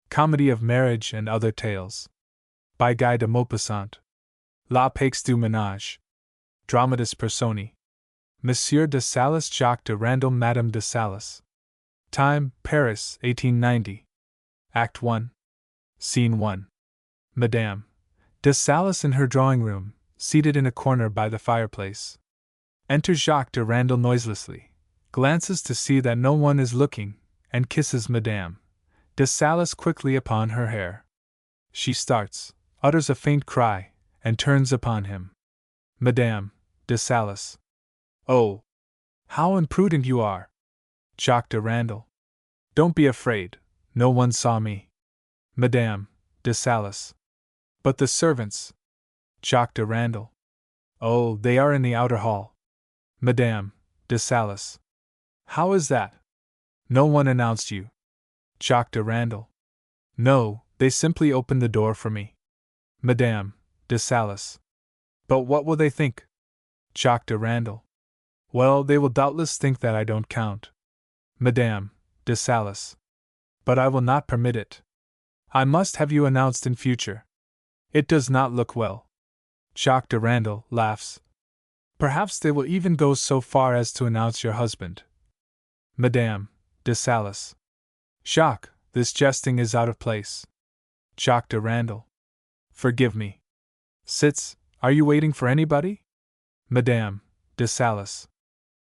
Comedy of Marriage and Other Tales. By Guy De Maupassant. La Paix du Ménage. Dramatis Personae. Monsieur de Salis, Jacques de Randal, Madame de Salis. Time, Paris, 1890. Act 1. Scene 1. Madame de Salis in her drawing room, seated in a corner by the fireplace. Enters Jacques de Randal noiselessly, glances to see that no one is looking, and kisses Madame de Salis quickly upon her hair. She starts, utters a faint cry, and turns upon him. Madame de Salis. Oh! How imprudent you are! Jacques de Randal. Don't be afraid, no one saw me. Madame de Salis. But the servants. Jacques de Randal. Oh, they are in the outer hall. Madame de Salis. How is that? No one announced you. Jacques de Randal. No, they simply opened the door for me. Madame de Salis. But what will they think? Jacques de Randal. Well, they will doubtless think that I don't count. Madame de Salis. But I will not permit it. I must have you announced in future. It does not look well. Jacques de Randal laughs. Perhaps they will even go so far as to announce your husband. Madame de Salis. Jacques, this jesting is out of place. Jacques de Randal. Forgive me. Sits, are you waiting for anybody? Madame de Salis.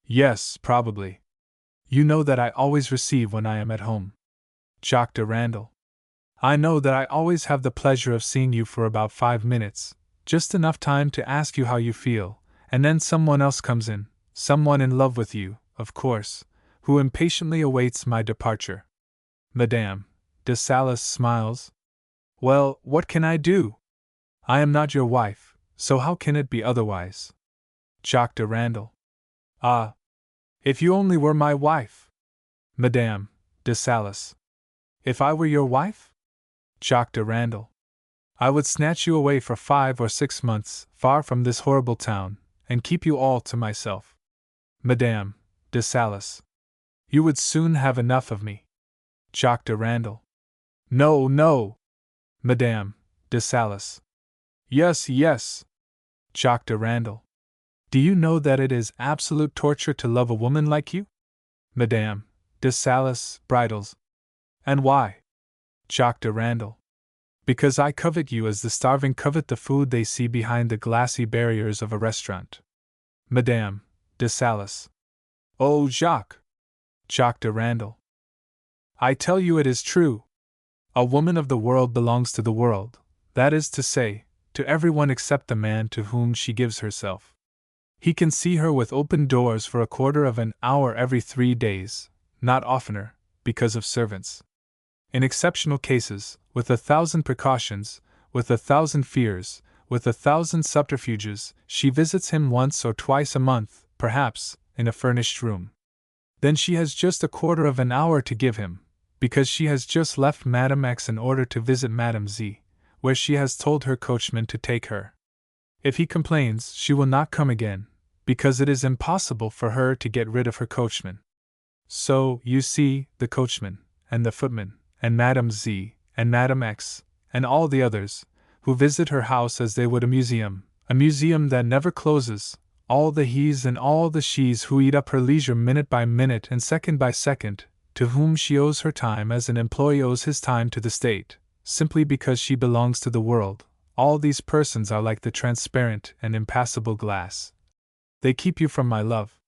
Yes, probably. You know that I always receive when I am at home. Jacques de Randal. I know that I always have the pleasure of seeing you for about 5 minutes, just enough time to ask you how you feel, and then someone else comes in, someone in love with you, of course, who impatiently awaits my departure. Madame de Salis smiles. Well, what can I do? I am not your wife, so how can it be otherwise? Jacques de Randal. Ah! If you only were my wife! Madame de Salis. If I were your wife? Jacques de Randal. I would snatch you away for 5 or 6 months, far from this horrible town, and keep you all to myself. Madame de Salis. You would soon have enough of me. Jacques de Randal. No, no! Madame de Salis. Yes, yes! Jacques de Randal. Do you know that it is absolute torture to love a woman like you? Madame de Salis bridles. And why? Jacques de Randal. Because I covet you as the starving covet the food they see behind the glassy barriers of a restaurant. Madame de Salis. Oh, Jacques! Jacques de Randal. I tell you it is true. A woman of the world belongs to the world, that is to say, to everyone except the man to whom she gives herself. He can see her with open doors for a quarter of an hour every 3 days, not oftener, because of servants. In exceptional cases, with 1,000 precautions, with 1,000 fears, with 1,000 subterfuges, she visits him once or twice a month, perhaps, in a furnished room. Then she has just a quarter of an hour to give him, because she has just left Madame X in order to visit Madame Z, where she has told her coachman to take her. If he complains, she will not come again, because it is impossible for her to get rid of her coachman. So, you see, the coachman, and the footman, and Madame Z, and Madame X, and all the others, who visit her house as they would a museum that never closes, all the he's and all the she's who eat up her leisure minute by minute and second by second, to whom she owes her time as an employee owes his time to the state, simply because she belongs to the world, all these persons are like the transparent and impassible glass. They keep you from my love.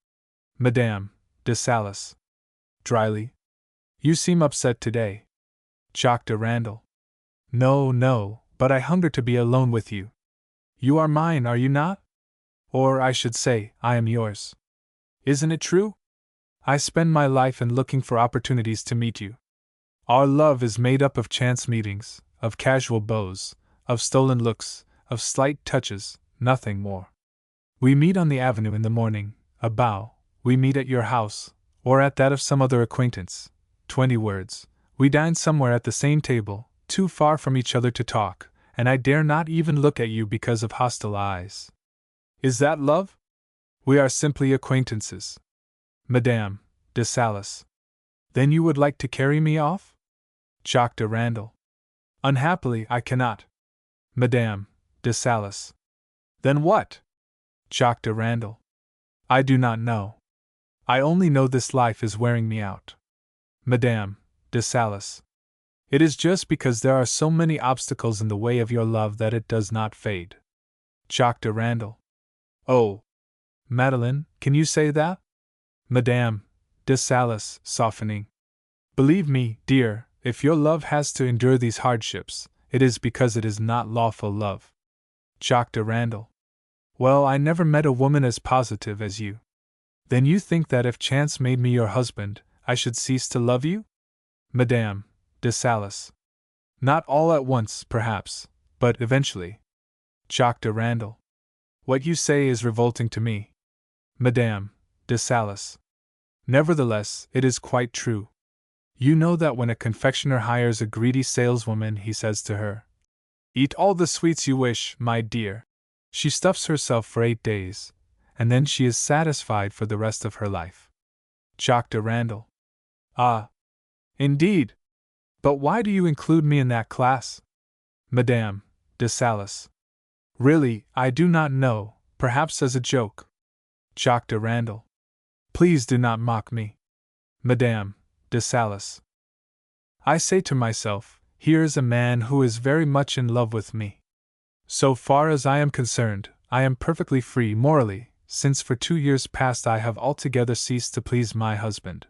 Madame de Salis. Dryly. You seem upset today. Jacques de Randal. No, no, but I hunger to be alone with you. You are mine, are you not? Or, I should say, I am yours. Isn't it true? I spend my life in looking for opportunities to meet you. Our love is made up of chance meetings, of casual bows, of stolen looks, of slight touches, nothing more. We meet on the avenue in the morning, a bow, we meet at your house, or at that of some other acquaintance, 20 words, we dine somewhere at the same table, too far from each other to talk, and I dare not even look at you because of hostile eyes. Is that love? We are simply acquaintances. Madame de Salis. Then you would like to carry me off? Jacques de Randal. Unhappily, I cannot. Madame de Salis. Then what? Jacques de Randal. I do not know. I only know this life is wearing me out. Madame de Salis. It is just because there are so many obstacles in the way of your love that it does not fade. Jacques de Randal. Oh! Madeleine, can you say that? Madame de Salis, softening. Believe me, dear, if your love has to endure these hardships, it is because it is not lawful love. Jacques de Randal. Well, I never met a woman as positive as you. Then you think that if chance made me your husband, I should cease to love you? Madame de Salis. Not all at once, perhaps, but eventually. Jacques de Randal. What you say is revolting to me. Madame de Salis. Nevertheless, it is quite true. You know that when a confectioner hires a greedy saleswoman, he says to her, "Eat all the sweets you wish, my dear." She stuffs herself for 8 days, and then she is satisfied for the rest of her life. Jacques de Randal. Ah! Indeed! But why do you include me in that class? Madame de Salis. Really, I do not know, perhaps as a joke. Jacques de Randal. Please do not mock me. Madame de Salis. I say to myself, here is a man who is very much in love with me. So far as I am concerned, I am perfectly free morally, since for 2 years past I have altogether ceased to please my husband.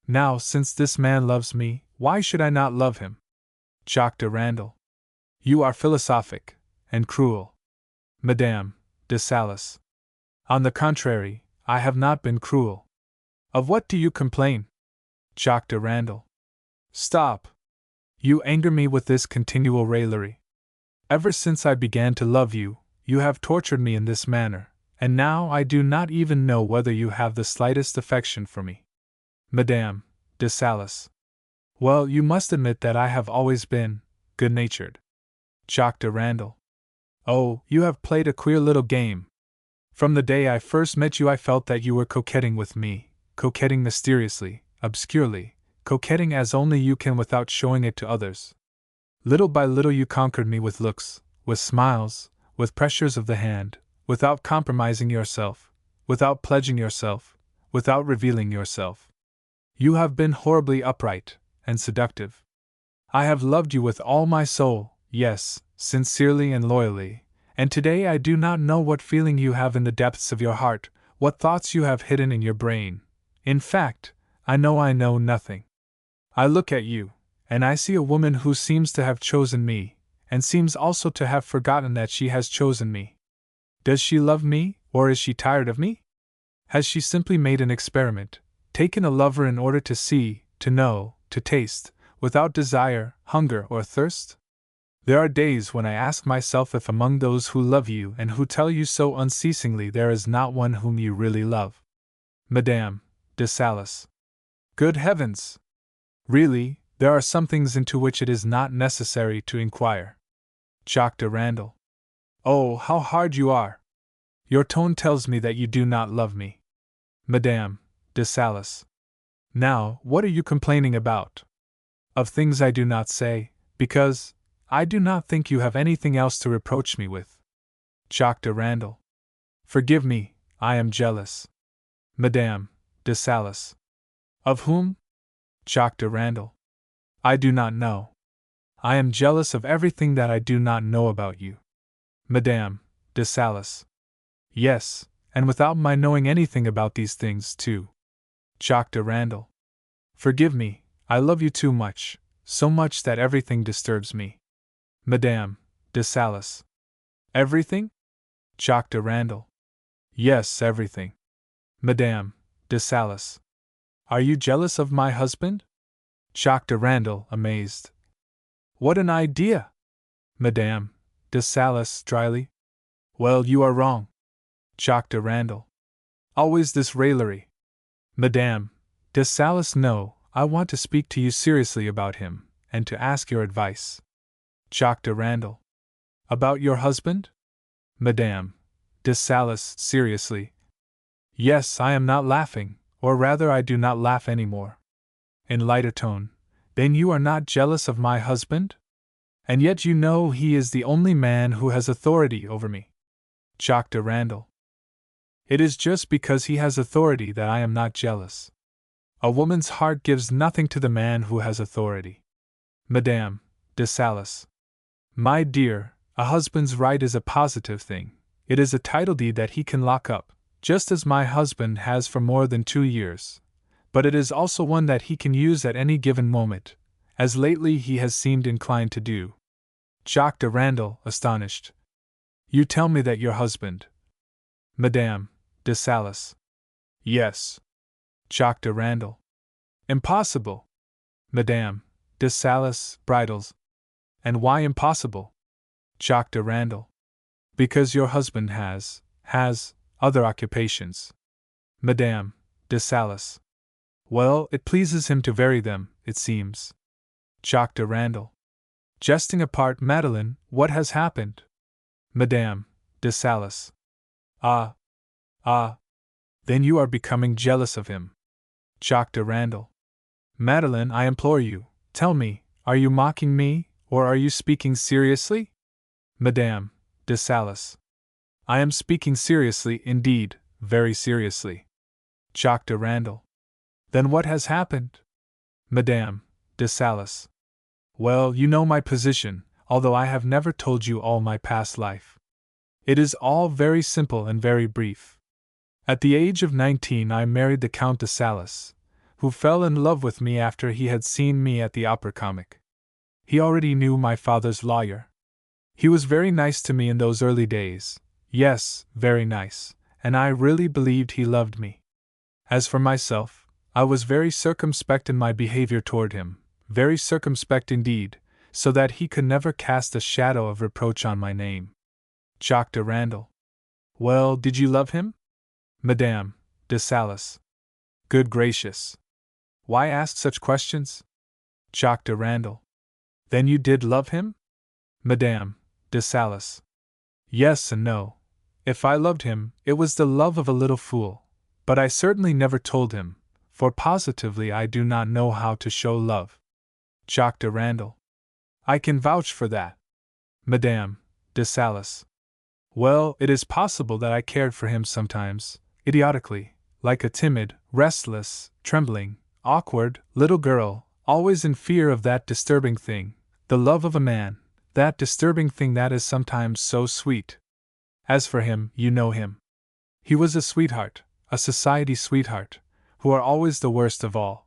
Now, since this man loves me, why should I not love him? Jacques de Randal. You are philosophic, and cruel. Madame de Salis. On the contrary, I have not been cruel. Of what do you complain? Jacques de Randal. Stop! You anger me with this continual raillery. Ever since I began to love you, you have tortured me in this manner, and now I do not even know whether you have the slightest affection for me. Madame de Salis. Well, you must admit that I have always been good-natured. Jacques de Randal. Oh, you have played a queer little game. From the day I first met you I felt that you were coquetting with me, coquetting mysteriously, obscurely, coquetting as only you can without showing it to others. Little by little you conquered me with looks, with smiles, with pressures of the hand, without compromising yourself, without pledging yourself, without revealing yourself. You have been horribly upright and seductive. I have loved you with all my soul, yes, sincerely and loyally, and today I do not know what feeling you have in the depths of your heart, what thoughts you have hidden in your brain. In fact, I know nothing. I look at you, and I see a woman who seems to have chosen me, and seems also to have forgotten that she has chosen me. Does she love me, or is she tired of me? Has she simply made an experiment, taken a lover in order to see, to know, to taste, without desire, hunger, or thirst? There are days when I ask myself if among those who love you and who tell you so unceasingly there is not one whom you really love. Madame de Salis. Good heavens! Really, there are some things into which it is not necessary to inquire. Jacques de Randal. Oh, how hard you are! Your tone tells me that you do not love me. Madame de Salis. Now, what are you complaining about? Of things I do not say, because I do not think you have anything else to reproach me with. Jacques de Randal. Forgive me, I am jealous. Madame de Salis. Of whom? Jacques de Randal. I do not know. I am jealous of everything that I do not know about you. Madame de Salis. Yes, and without my knowing anything about these things, too. Jacques de Randal. Forgive me, I love you too much, so much that everything disturbs me. Madame de Salis. Everything? Jacques de Randal. Yes, everything. Madame de Salis. Are you jealous of my husband? Jacques de Randal, amazed. What an idea! Madame de Salis, dryly. Well, you are wrong. Jacques de Randal. Always this raillery. Madame de Salis, no, I want to speak to you seriously about him, and to ask your advice. Jacques de Randal. About your husband? Madame de Salis, seriously. Yes, I am not laughing, or rather I do not laugh any more. In lighter tone, then you are not jealous of my husband? And yet you know he is the only man who has authority over me. Jacques de Randal. It is just because he has authority that I am not jealous. A woman's heart gives nothing to the man who has authority. Madame de Salis. My dear, a husband's right is a positive thing. It is a title deed that he can lock up, just as my husband has for more than 2 years. But it is also one that he can use at any given moment, as lately he has seemed inclined to do. Jacques de Randal, astonished. You tell me that your husband. Madame de Salis. Yes. Jacques de Randal. Impossible. Madame de Salis bridles. And why impossible? Jacques de Randal. Because your husband has other occupations. Madame de Salis. Well, it pleases him to vary them, it seems. Jacques de Randal. Jesting apart, Madeleine, what has happened? Madame de Salis. Ah. Then you are becoming jealous of him. Jacques de Randal. Madeleine, I implore you, tell me, are you mocking me, or are you speaking seriously? Madame de Salis. I am speaking seriously, indeed, very seriously. Jacques de Randal. Then what has happened? Madame de Salis. Well, you know my position, although I have never told you all my past life. It is all very simple and very brief. At the age of 19 I married the Count de Salis, who fell in love with me after he had seen me at the Opera Comique. He already knew my father's lawyer. He was very nice to me in those early days, yes, very nice, and I really believed he loved me. As for myself, I was very circumspect in my behavior toward him, very circumspect indeed, so that he could never cast a shadow of reproach on my name. Jacques de Randal. Well, did you love him? Madame de Salis. Good gracious! Why ask such questions? Jacques de Randal. Then you did love him? Madame de Salis. Yes and no. If I loved him, it was the love of a little fool, but I certainly never told him, for positively I do not know how to show love. Jacques de Randal. I can vouch for that. Madame de Salis. Well, it is possible that I cared for him sometimes, idiotically, like a timid, restless, trembling, awkward little girl, always in fear of that disturbing thing, the love of a man, that disturbing thing that is sometimes so sweet. As for him, you know him. He was a sweetheart, a society sweetheart, who are always the worst of all.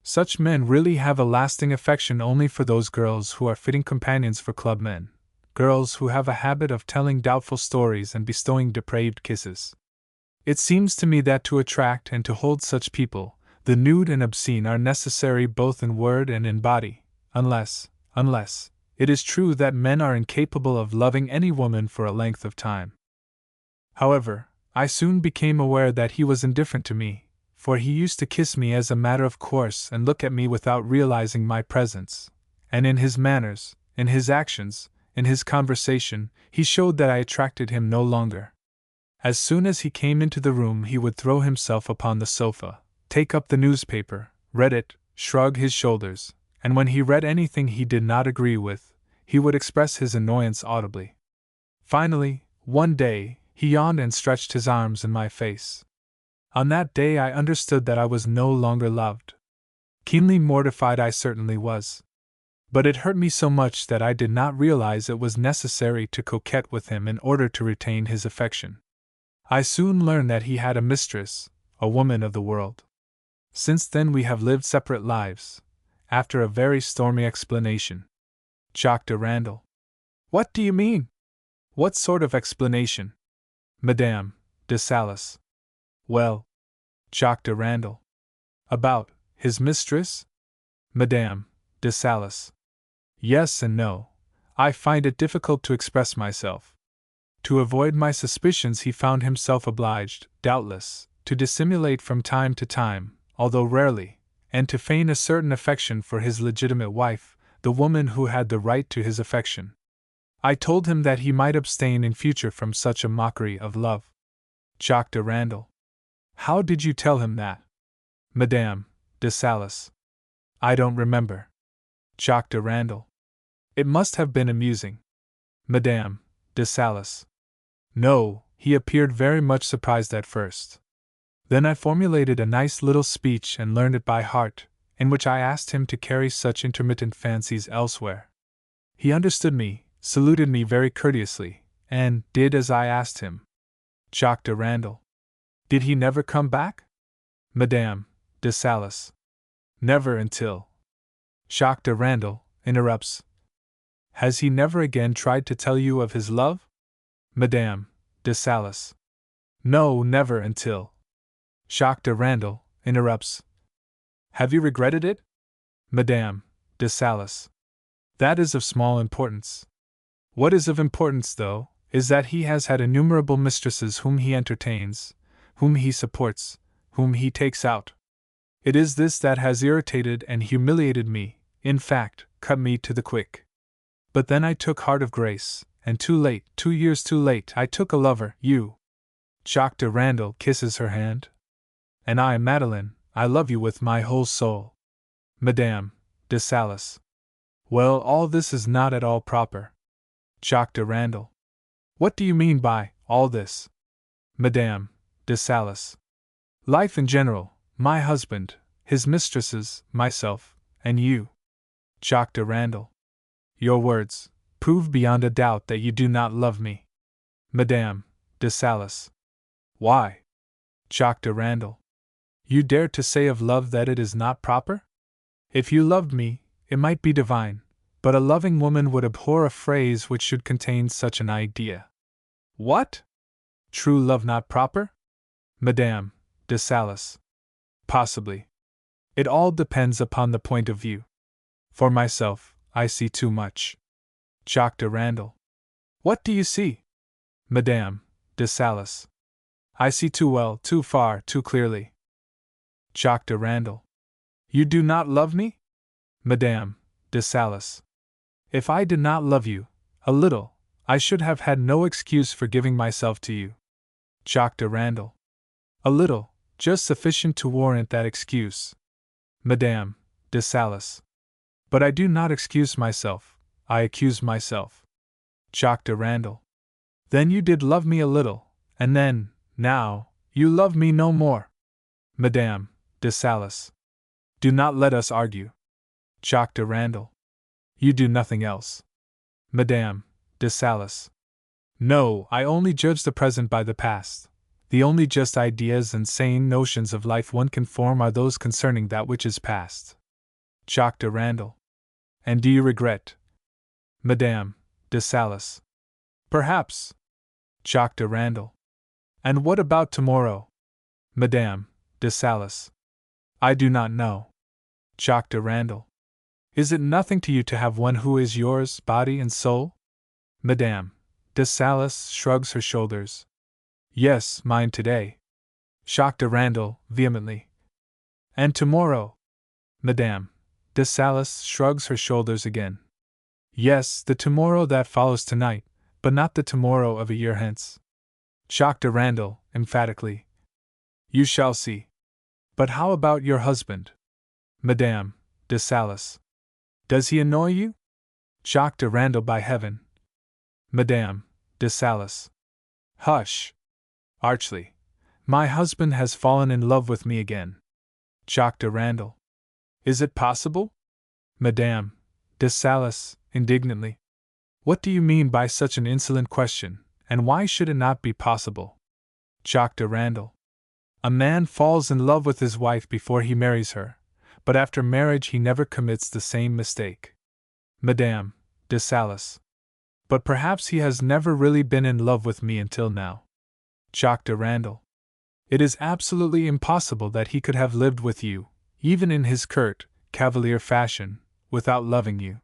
Such men really have a lasting affection only for those girls who are fitting companions for club men, girls who have a habit of telling doubtful stories and bestowing depraved kisses. It seems to me that to attract and to hold such people, the nude and obscene are necessary both in word and in body, unless, it is true that men are incapable of loving any woman for a length of time. However, I soon became aware that he was indifferent to me, for he used to kiss me as a matter of course and look at me without realizing my presence, and in his manners, in his actions, in his conversation, he showed that I attracted him no longer. As soon as he came into the room he would throw himself upon the sofa, take up the newspaper, read it, shrug his shoulders, and when he read anything he did not agree with, he would express his annoyance audibly. Finally, one day, he yawned and stretched his arms in my face. On that day I understood that I was no longer loved. Keenly mortified I certainly was. But it hurt me so much that I did not realize it was necessary to coquette with him in order to retain his affection. I soon learned that he had a mistress, a woman of the world. Since then we have lived separate lives, after a very stormy explanation. Jacques de Randal. What do you mean? What sort of explanation? Madame de Salis. Well, Jacques de Randal. About his mistress? Madame de Salis. Yes and no. I find it difficult to express myself. To avoid my suspicions he found himself obliged, doubtless, to dissimulate from time to time, although rarely, and to feign a certain affection for his legitimate wife, the woman who had the right to his affection. I told him that he might abstain in future from such a mockery of love. Jacques de Randal. How did you tell him that? Madame de Salis. I don't remember. Jacques de Randal. It must have been amusing. Madame de Salis. No, he appeared very much surprised at first. Then I formulated a nice little speech and learned it by heart, in which I asked him to carry such intermittent fancies elsewhere. He understood me, saluted me very courteously, and did as I asked him. Jacques de Randal. Did he never come back? Madame de Salis. Never until. Jacques de Randal interrupts. Has he never again tried to tell you of his love? Madame de Salis. No, never until. Jacques de Randal interrupts. Have you regretted it? Madame de Salis. That is of small importance. What is of importance, though, is that he has had innumerable mistresses whom he entertains, whom he supports, whom he takes out. It is this that has irritated and humiliated me, in fact, cut me to the quick. But then I took heart of grace, and too late, 2 years too late, I took a lover, you. Jacques de Randal kisses her hand. And I, Madeleine, I love you with my whole soul. Madame de Salis. Well, all this is not at all proper. Jacques de Randal. What do you mean by all this? Madame de Salis. Life in general, my husband, his mistresses, myself, and you. Jacques de Randal. Your words prove beyond a doubt that you do not love me. Madame de Salis. Why? Jacques de Randal. You dare to say of love that it is not proper? If you loved me, it might be divine, but a loving woman would abhor a phrase which should contain such an idea. What? True love not proper? Madame de Salis. Possibly. It all depends upon the point of view. For myself, I see too much. Jacques de Randal. What do you see? Madame de Salis. I see too well, too far, too clearly. Jacques de Randal. You do not love me? Madame de Salis. If I did not love you, a little, I should have had no excuse for giving myself to you. Jacques de Randal. A little, just sufficient to warrant that excuse. Madame de Salis. But I do not excuse myself, I accuse myself. Jacques de Randal. Then you did love me a little, and then, now, you love me no more. Madame de Salis. Do not let us argue. Jacques de Randal. You do nothing else. Madame de Salis. No, I only judge the present by the past. The only just ideas and sane notions of life one can form are those concerning that which is past. Jacques de Randal. And do you regret? Madame de Salis. Perhaps. Jacques de Randal. And what about tomorrow? Madame de Salis. I do not know. Jacques de Randal. Is it nothing to you to have one who is yours, body and soul? Madame de Salis shrugs her shoulders. Yes, mine today. Jacques de Randal, vehemently. And tomorrow? Madame de Salis shrugs her shoulders again. Yes, the tomorrow that follows tonight, but not the tomorrow of a year hence. Jacques de Randal, emphatically. You shall see. But how about your husband? Madame de Salis. Does he annoy you? Jacques de Randal, by heaven. Madame de Salis. Hush. Archly. My husband has fallen in love with me again. Jacques de Randal. Is it possible? Madame de Salis, indignantly. What do you mean by such an insolent question, and why should it not be possible? Jacques de Randal. A man falls in love with his wife before he marries her, but after marriage he never commits the same mistake. Madame de Salis. But perhaps he has never really been in love with me until now. Jacques de Randal. It is absolutely impossible that he could have lived with you, even in his curt, cavalier fashion, without loving you.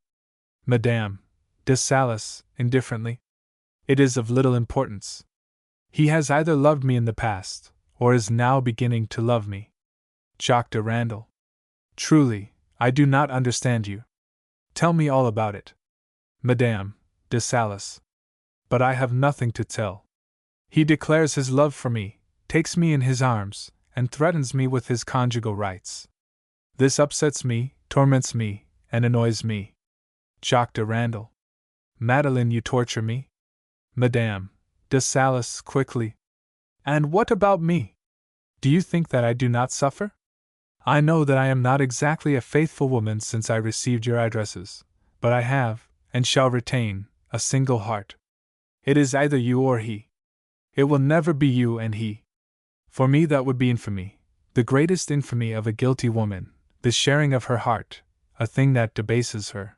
Madame de Salis, indifferently. It is of little importance. He has either loved me in the past, or is now beginning to love me. Jacques de Randal. Truly, I do not understand you. Tell me all about it. Madame de Salis. But I have nothing to tell. He declares his love for me, takes me in his arms, and threatens me with his conjugal rights. This upsets me, torments me, and annoys me. Jacques de Randal. Madeleine, you torture me? Madame de Salis, quickly. And what about me? Do you think that I do not suffer? I know that I am not exactly a faithful woman since I received your addresses, but I have, and shall retain, a single heart. It is either you or he. It will never be you and he. For me that would be infamy, the greatest infamy of a guilty woman, the sharing of her heart, a thing that debases her.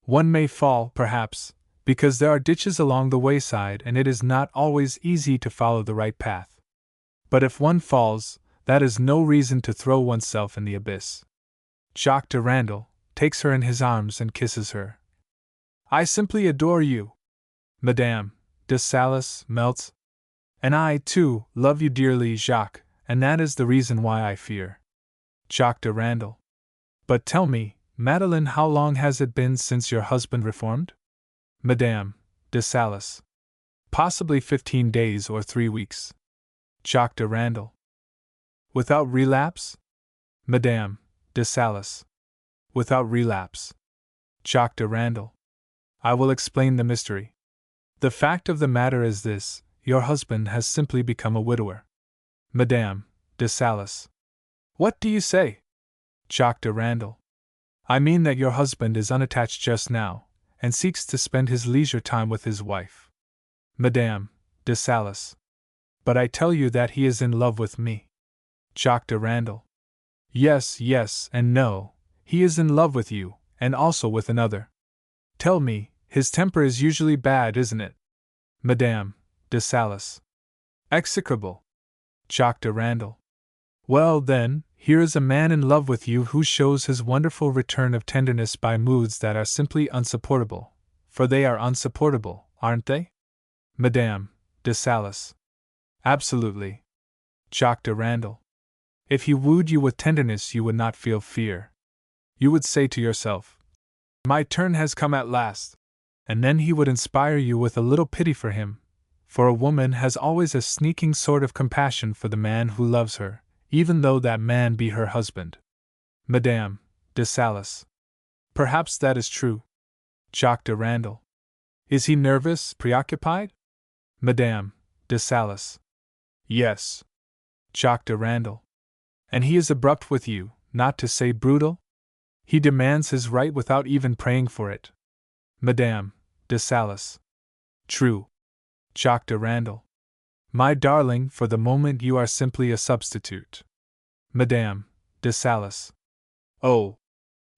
One may fall, perhaps, because there are ditches along the wayside and it is not always easy to follow the right path. But if one falls, that is no reason to throw oneself in the abyss. Jacques de Randal takes her in his arms and kisses her. I simply adore you. Madame de Salis melts. And I, too, love you dearly, Jacques, and that is the reason why I fear. Jacques de Randal. But tell me, Madeleine, how long has it been since your husband reformed? Madame de Salis. Possibly 15 days or 3 weeks. Jacques de Randal. Without relapse? Madame de Salis. Without relapse. Jacques de Randal. I will explain the mystery. The fact of the matter is this: your husband has simply become a widower. Madame de Salis. What do you say? Jacques de Randal. I mean that your husband is unattached just now, and seeks to spend his leisure time with his wife. Madame de Salis. But I tell you that he is in love with me. Jacques de Randal. Yes, yes, and no. He is in love with you, and also with another. Tell me, his temper is usually bad, isn't it? Madame de Salis. Execrable. Jacques de Randal. Well, then, here is a man in love with you who shows his wonderful return of tenderness by moods that are simply unsupportable, for they are unsupportable, aren't they? Madame de Salis. Absolutely. Jacques de Randal. If he wooed you with tenderness, you would not feel fear. You would say to yourself, my turn has come at last. And then he would inspire you with a little pity for him, for a woman has always a sneaking sort of compassion for the man who loves her, even though that man be her husband. Madame de Salis. Perhaps that is true. Jacques de Randal. Is he nervous, preoccupied? Madame de Salis. Yes. Jacques de Randal. And he is abrupt with you, not to say brutal? He demands his right without even praying for it. Madame de Salis. True. Jacques de Randal. My darling, for the moment you are simply a substitute. Madame de Salis. Oh.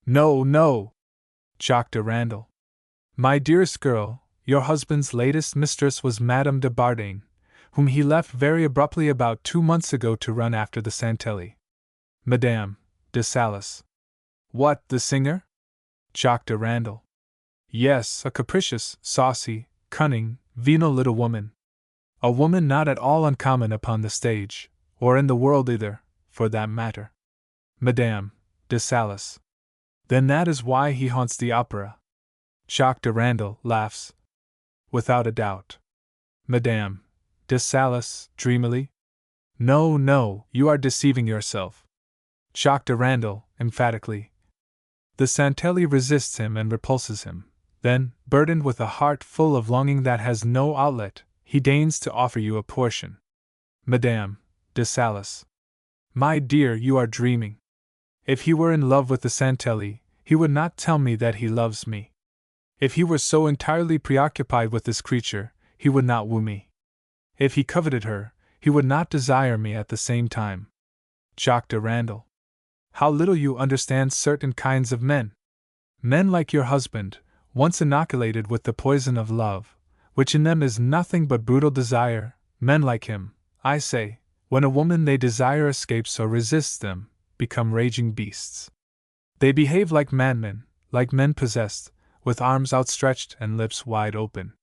No, no. Jacques de Randal. My dearest girl, your husband's latest mistress was Madame de Bardaine, whom he left very abruptly about 2 months ago to run after the Santelli. Madame de Salis. What, the singer? Jacques de Randal. Yes, a capricious, saucy, cunning, venal little woman. A woman not at all uncommon upon the stage, or in the world either, for that matter. Madame de Salis. Then that is why he haunts the opera. Jacques de Randal laughs. Without a doubt. Madame de Salis, dreamily. No, no, you are deceiving yourself. Jacques de Randal, emphatically. The Santelli resists him and repulses him. Then, burdened with a heart full of longing that has no outlet, he deigns to offer you a portion. Madame de Salis. My dear, you are dreaming. If he were in love with the Santelli, he would not tell me that he loves me. If he were so entirely preoccupied with this creature, he would not woo me. If he coveted her, he would not desire me at the same time. Jacques de Randal. How little you understand certain kinds of men. Men like your husband, once inoculated with the poison of love, which in them is nothing but brutal desire, men like him, I say, when a woman they desire escapes or resists them, become raging beasts. They behave like madmen, like men possessed, with arms outstretched and lips wide open.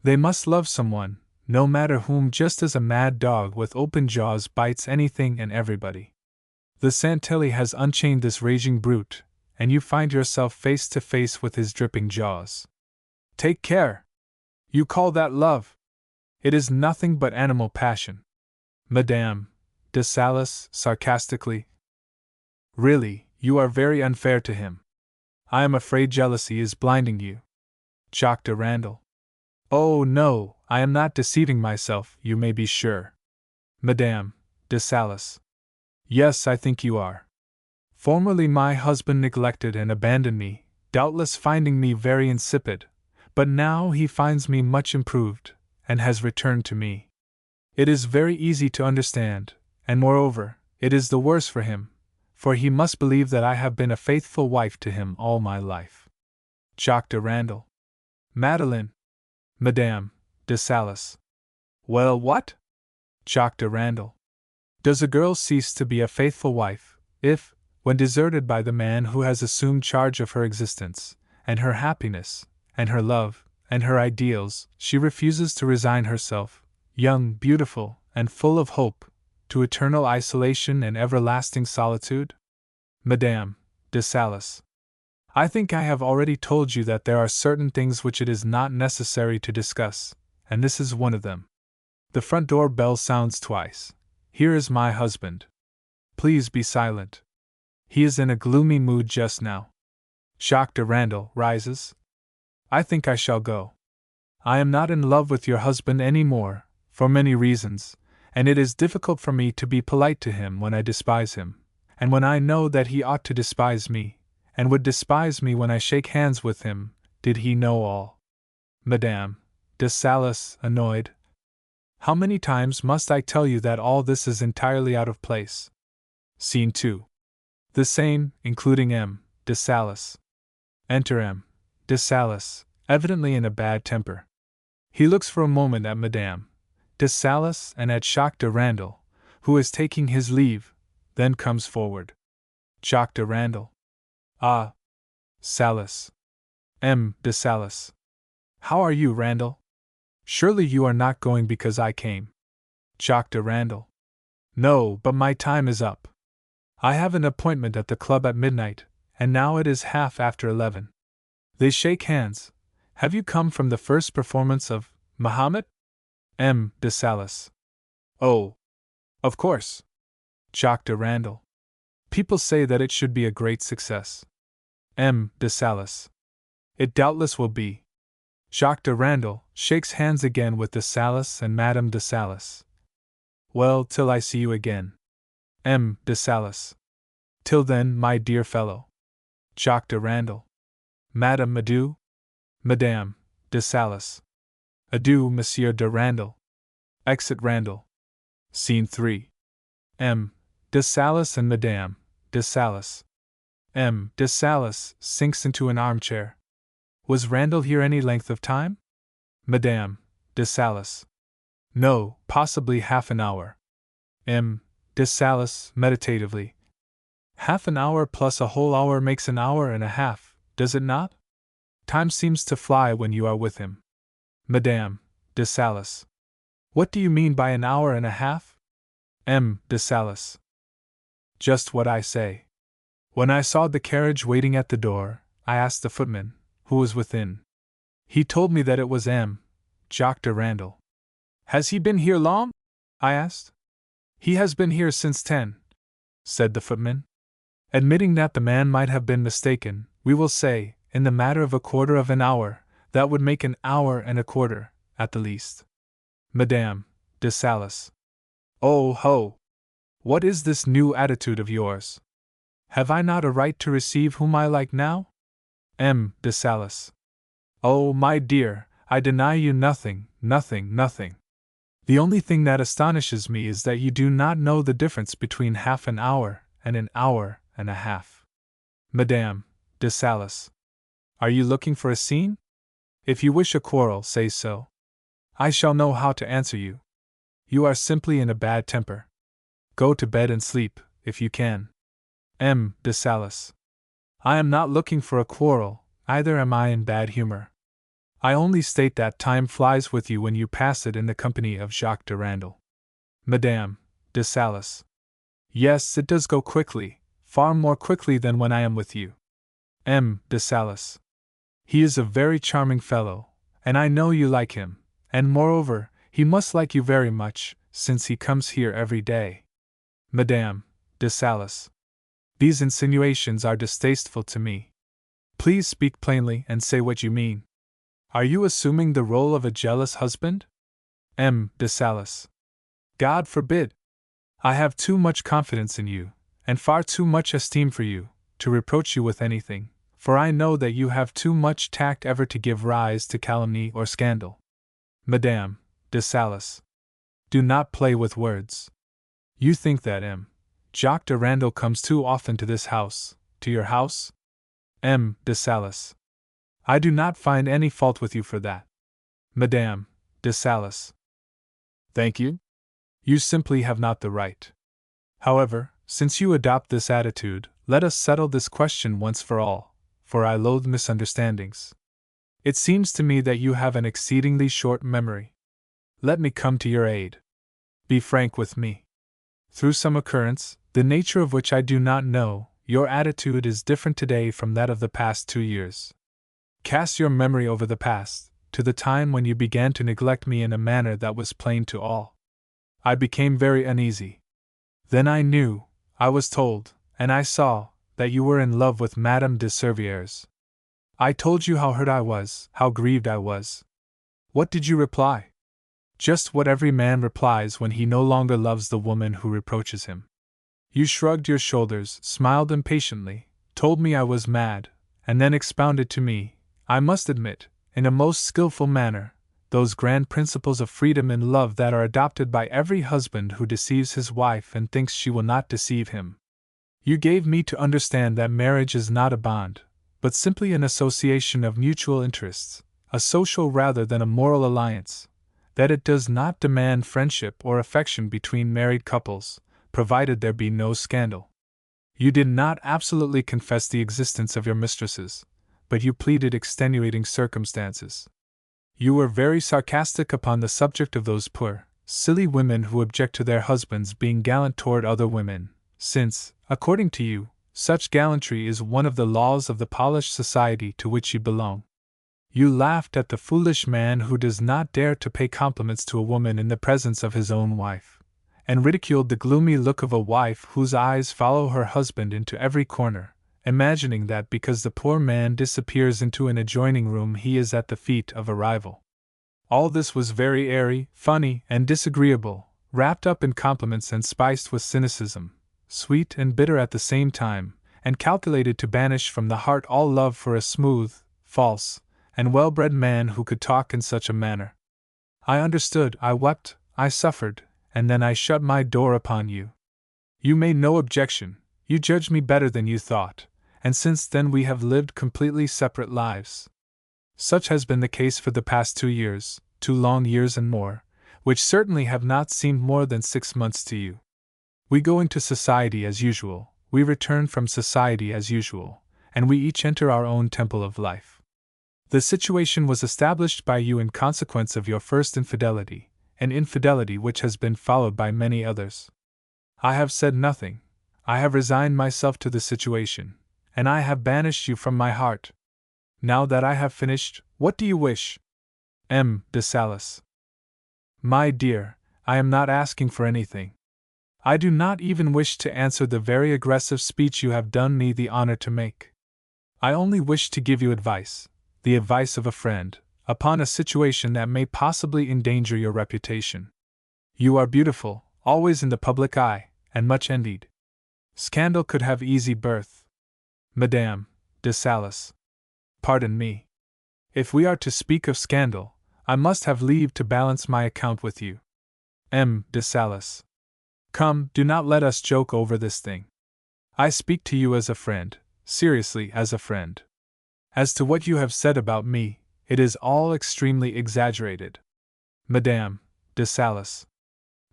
They must love someone, no matter whom, just as a mad dog with open jaws bites anything and everybody. The Santelli has unchained this raging brute, and you find yourself face to face with his dripping jaws. Take care! You call that love? It is nothing but animal passion. Madame de Salis, sarcastically. Really, you are very unfair to him. I am afraid jealousy is blinding you. Jacques de Randal. Oh no, I am not deceiving myself, you may be sure. Madame de Salis. Yes, I think you are. Formerly my husband neglected and abandoned me, doubtless finding me very insipid, but now he finds me much improved, and has returned to me. It is very easy to understand, and moreover, it is the worse for him, for he must believe that I have been a faithful wife to him all my life. Jacques de Randal. Madeleine. Madame de Salis. Well, what? Jacques de Randal. Does a girl cease to be a faithful wife, if, when deserted by the man who has assumed charge of her existence, and her happiness, and her love, and her ideals, she refuses to resign herself, young, beautiful, and full of hope, to eternal isolation and everlasting solitude? Madame de Salis. I think I have already told you that there are certain things which it is not necessary to discuss, and this is one of them. The front door bell sounds twice. Here is my husband. Please be silent. He is in a gloomy mood just now. Jacques de Randal rises. I think I shall go. I am not in love with your husband any more, for many reasons, and it is difficult for me to be polite to him when I despise him, and when I know that he ought to despise me, and would despise me when I shake hands with him, did he know all. Madame de Salis, annoyed. How many times must I tell you that all this is entirely out of place? Scene 2. The same, including M. de Salis. Enter M. de Salis, evidently in a bad temper. He looks for a moment at Madame de Salis and at Jacques de Randal, who is taking his leave, then comes forward. Jacques de Randal. Ah, Salis. M. de Salis. How are you, Randal? Surely you are not going because I came. Jacques de Randal. No, but my time is up. I have an appointment at the club at midnight, and now it is 11:30. They shake hands. Have you come from the first performance of Mahomet? M. de Salis. Oh, of course. Jacques de Randal. People say that it should be a great success. M. de Salis. It doubtless will be. Jacques de Randal shakes hands again with de Salis and Madame de Salis. Well, till I see you again. M. de Salis. Till then, my dear fellow. Jacques de Randal. Madame, adieu. Madame de Salis. Adieu, Monsieur de Randal. Exit Randal. Scene 3. M. de Salis and Madame de Salis. M. de Salis sinks into an armchair. Was Randal here any length of time? Madame de Salis. No, possibly half an hour. M. de Salis, meditatively. Half an hour plus a whole hour makes an hour and a half, does it not? Time seems to fly when you are with him. Madame de Salis. What do you mean by an hour and a half? M. de Salis. Just what I say. When I saw the carriage waiting at the door, I asked the footman, who was within. He told me that it was M. Jacques de Randal. Has he been here long? I asked. He has been here since 10, said the footman. Admitting that the man might have been mistaken, we will say, in the matter of a quarter of an hour, that would make an hour and a quarter, at the least. Madame de Salis. Oh ho! What is this new attitude of yours? Have I not a right to receive whom I like now? M. de Salis. Oh, my dear, I deny you nothing, nothing, nothing. The only thing that astonishes me is that you do not know the difference between half an hour and a half. Madame de Salis. Are you looking for a scene? If you wish a quarrel, say so. I shall know how to answer you. You are simply in a bad temper. Go to bed and sleep, if you can. M. de Salis. I am not looking for a quarrel, either am I in bad humor. I only state that time flies with you when you pass it in the company of Jacques de Randal. Madame de Salis. Yes, it does go quickly, far more quickly than when I am with you. M. de Salis. He is a very charming fellow, and I know you like him, and moreover, he must like you very much, since he comes here every day. Madame de Salis. These insinuations are distasteful to me. Please speak plainly and say what you mean. Are you assuming the role of a jealous husband? De Salis. God forbid! I have too much confidence in you, and far too much esteem for you, to reproach you with anything, for I know that you have too much tact ever to give rise to calumny or scandal. Madame de Salis. Do not play with words. You think that Jacques de Randal comes too often to this house, to your house? De Salis. I do not find any fault with you for that. Madame de Salis. Thank you. You simply have not the right. However, since you adopt this attitude, let us settle this question once for all, for I loathe misunderstandings. It seems to me that you have an exceedingly short memory. Let me come to your aid. Be frank with me. Through some occurrence, the nature of which I do not know, your attitude is different today from that of the past 2 years. Cast your memory over the past, to the time when you began to neglect me in a manner that was plain to all. I became very uneasy. Then I knew, I was told, and I saw, that you were in love with Madame de Servières. I told you how hurt I was, how grieved I was. What did you reply? Just what every man replies when he no longer loves the woman who reproaches him. You shrugged your shoulders, smiled impatiently, told me I was mad, and then expounded to me, I must admit, in a most skillful manner, those grand principles of freedom in love that are adopted by every husband who deceives his wife and thinks she will not deceive him. You gave me to understand that marriage is not a bond, but simply an association of mutual interests, a social rather than a moral alliance, that it does not demand friendship or affection between married couples, provided there be no scandal. You did not absolutely confess the existence of your mistresses, but you pleaded extenuating circumstances. You were very sarcastic upon the subject of those poor, silly women who object to their husbands being gallant toward other women, since, according to you, such gallantry is one of the laws of the polished society to which you belong. You laughed at the foolish man who does not dare to pay compliments to a woman in the presence of his own wife, and ridiculed the gloomy look of a wife whose eyes follow her husband into every corner, imagining that because the poor man disappears into an adjoining room he is at the feet of a rival. All this was very airy, funny, and disagreeable, wrapped up in compliments and spiced with cynicism, sweet and bitter at the same time, and calculated to banish from the heart all love for a smooth, false, and well-bred man who could talk in such a manner. I understood, I wept, I suffered, and then I shut my door upon you. You made no objection, you judged me better than you thought, and since then we have lived completely separate lives. Such has been the case for the past 2 years, 2 long years and more, which certainly have not seemed more than 6 months to you. We go into society as usual, we return from society as usual, and we each enter our own temple of life. The situation was established by you in consequence of your first infidelity, an infidelity which has been followed by many others. I have said nothing, I have resigned myself to the situation, and I have banished you from my heart. Now that I have finished, what do you wish? De Salis. My dear, I am not asking for anything. I do not even wish to answer the very aggressive speech you have done me the honor to make. I only wish to give you advice, the advice of a friend, upon a situation that may possibly endanger your reputation. You are beautiful, always in the public eye, and much envied. Scandal could have easy birth. Madame de Salis. Pardon me. If we are to speak of scandal, I must have leave to balance my account with you. De Salis. Come, do not let us joke over this thing. I speak to you as a friend, seriously as a friend. As to what you have said about me, it is all extremely exaggerated. Madame de Salis.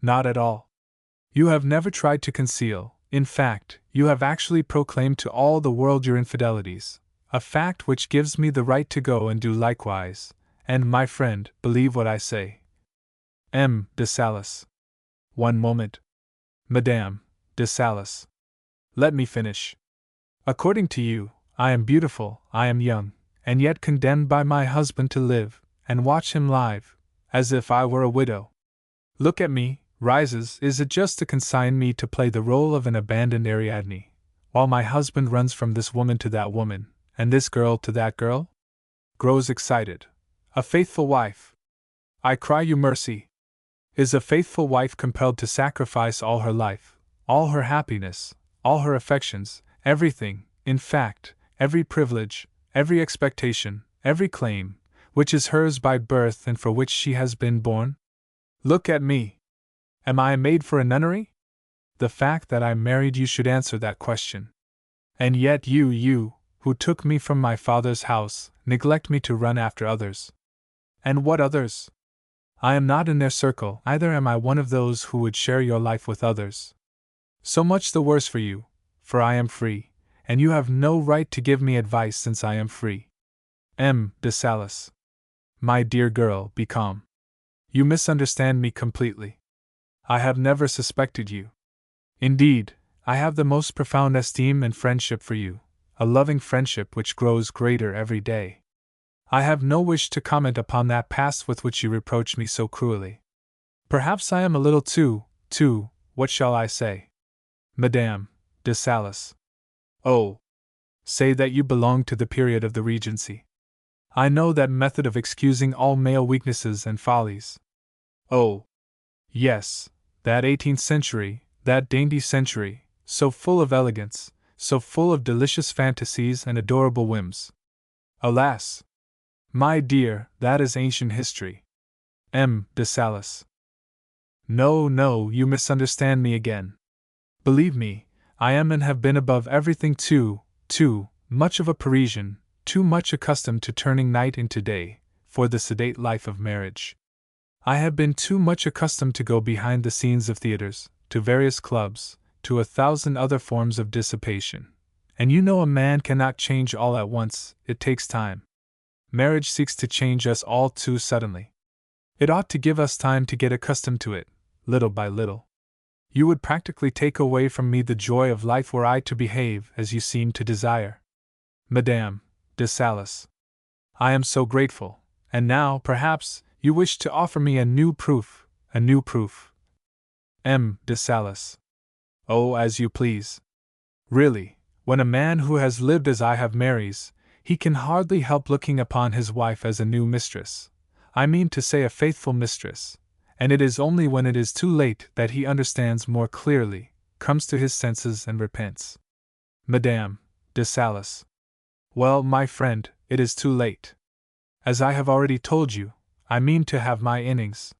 Not at all. You have never tried to conceal, in fact, you have actually proclaimed to all the world your infidelities, a fact which gives me the right to go and do likewise, and, my friend, believe what I say. De Salis. One moment. Madame de Salis. Let me finish. According to you, I am beautiful, I am young, and yet condemned by my husband to live, and watch him live, as if I were a widow. Look at me, rises, is it just to consign me to play the role of an abandoned Ariadne, while my husband runs from this woman to that woman, And this girl to that girl? Grows excited. A faithful wife. I cry you mercy. Is a faithful wife compelled to sacrifice all her life, all her happiness, all her affections, everything, in fact, every privilege, every expectation, every claim, which is hers by birth and for which she has been born? Look at me. Am I made for a nunnery? The fact that I married you should answer that question. And yet you, who took me from my father's house, neglect me to run after others. And what others? I am not in their circle, either am I one of those who would share your life with others. So much the worse for you, for I am free, and you have no right to give me advice since I am free. M. de Salis. My dear girl, be calm. You misunderstand me completely. I have never suspected you. Indeed, I have the most profound esteem and friendship for you, a loving friendship which grows greater every day. I have no wish to comment upon that past with which you reproach me so cruelly. Perhaps I am a little too, what shall I say? Madame de Salis. Oh! Say that you belong to the period of the Regency. I know that method of excusing all male weaknesses and follies. Oh! Yes, that 18th century, that dainty century, so full of elegance, so full of delicious fantasies and adorable whims. Alas! My dear, that is ancient history. M. de Salis. No, you misunderstand me again. Believe me, I am and have been above everything too much of a Parisian, too much accustomed to turning night into day, for the sedate life of marriage. I have been too much accustomed to go behind the scenes of theaters, to various clubs, to 1,000 other forms of dissipation. And you know a man cannot change all at once, it takes time. Marriage seeks to change us all too suddenly. It ought to give us time to get accustomed to it, little by little. You would practically take away from me the joy of life were I to behave as you seem to desire. Madame de Salis. I am so grateful, and now, perhaps, you wish to offer me a new proof. M. de Salis. Oh, as you please. Really, when a man who has lived as I have marries, he can hardly help looking upon his wife as a new mistress. I mean to say a faithful mistress, and it is only when it is too late that he understands more clearly, comes to his senses and repents. Madame de Salis. Well, my friend, it is too late. As I have already told you, I mean to have my innings.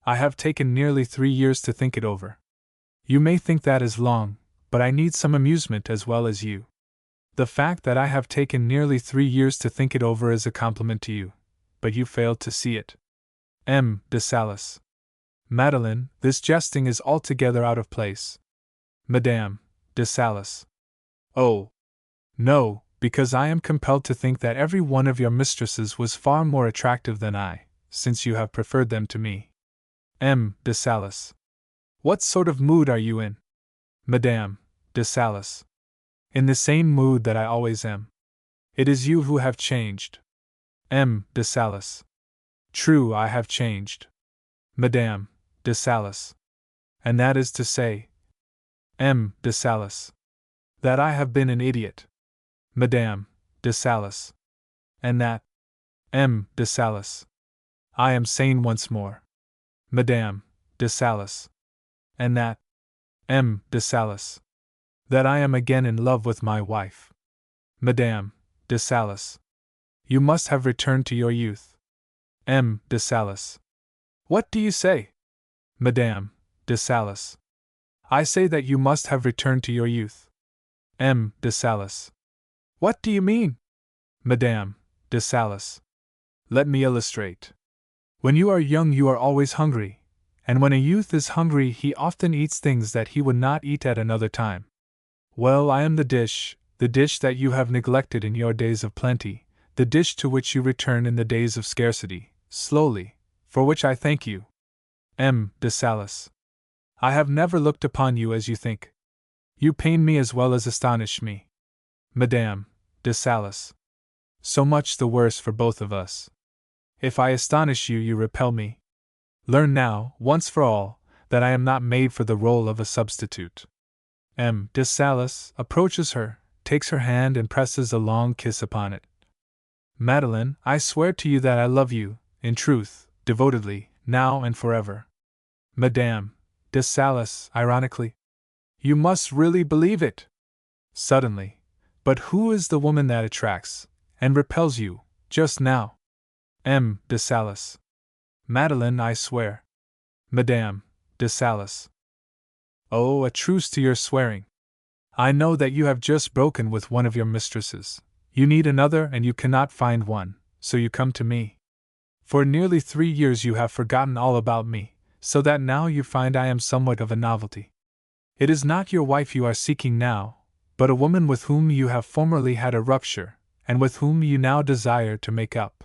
I have taken nearly 3 years to think it over. You may think that is long, but I need some amusement as well as you. The fact that I have taken nearly 3 years to think it over is a compliment to you, but you failed to see it. M. de Salis. Madeleine, this jesting is altogether out of place. Madame de Salis. Oh! No, because I am compelled to think that every one of your mistresses was far more attractive than I, since you have preferred them to me. M. de Salis. What sort of mood are you in? Madame de Salis. In the same mood that I always am. It is you who have changed. M. de Salis. True, I have changed. Madame de Salis. And that is to say, M. de Salis, that I have been an idiot. Madame de Salis. And that, M. de Salis, I am sane once more. Madame de Salis. And that, M. de Salis, that I am again in love with my wife. Madame de Salis. You must have returned to your youth. M. de Salis. What do you say? Madame de Salis. I say that you must have returned to your youth. M. de Salis. What do you mean? Madame de Salis. Let me illustrate. When you are young you are always hungry, and when a youth is hungry he often eats things that he would not eat at another time. Well, I am the dish that you have neglected in your days of plenty, the dish to which you return in the days of scarcity, slowly, for which I thank you. M. de Salis. I have never looked upon you as you think. You pain me as well as astonish me. Madame de Salis. So much the worse for both of us. If I astonish you, you repel me. Learn now, once for all, that I am not made for the role of a substitute. M. de Salis approaches her, takes her hand and presses a long kiss upon it. Madeleine, I swear to you that I love you, in truth, devotedly, now and forever. Madame de Salis, ironically. You must really believe it. Suddenly. But who is the woman that attracts and repels you, just now? M. de Salis. Madeleine, I swear. Madame de Salis. Oh, a truce to your swearing. I know that you have just broken with one of your mistresses. You need another and you cannot find one, so you come to me. For nearly 3 years you have forgotten all about me, so that now you find I am somewhat of a novelty. It is not your wife you are seeking now, but a woman with whom you have formerly had a rupture, and with whom you now desire to make up.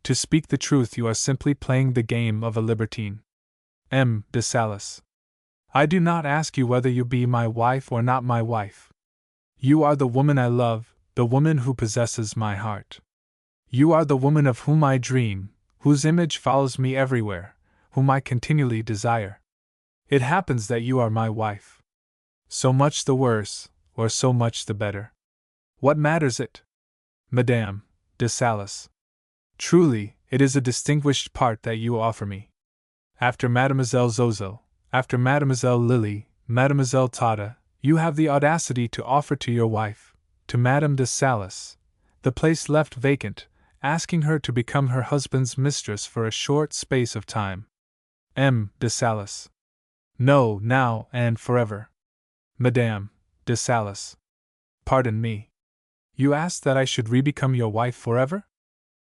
To speak the truth, you are simply playing the game of a libertine. M. de Salis. I do not ask you whether you be my wife or not my wife. You are the woman I love, the woman who possesses my heart. You are the woman of whom I dream, whose image follows me everywhere, whom I continually desire. It happens that you are my wife. So much the worse, or so much the better. What matters it? Madame de Salis. Truly, it is a distinguished part that you offer me. After Mademoiselle Zozo, after Mademoiselle Lily, Mademoiselle Tata, you have the audacity to offer to your wife, to Madame de Salis, the place left vacant, asking her to become her husband's mistress for a short space of time. M. de Salis. No, now and forever. Madame de Salis. Pardon me. You ask that I should re-become your wife forever?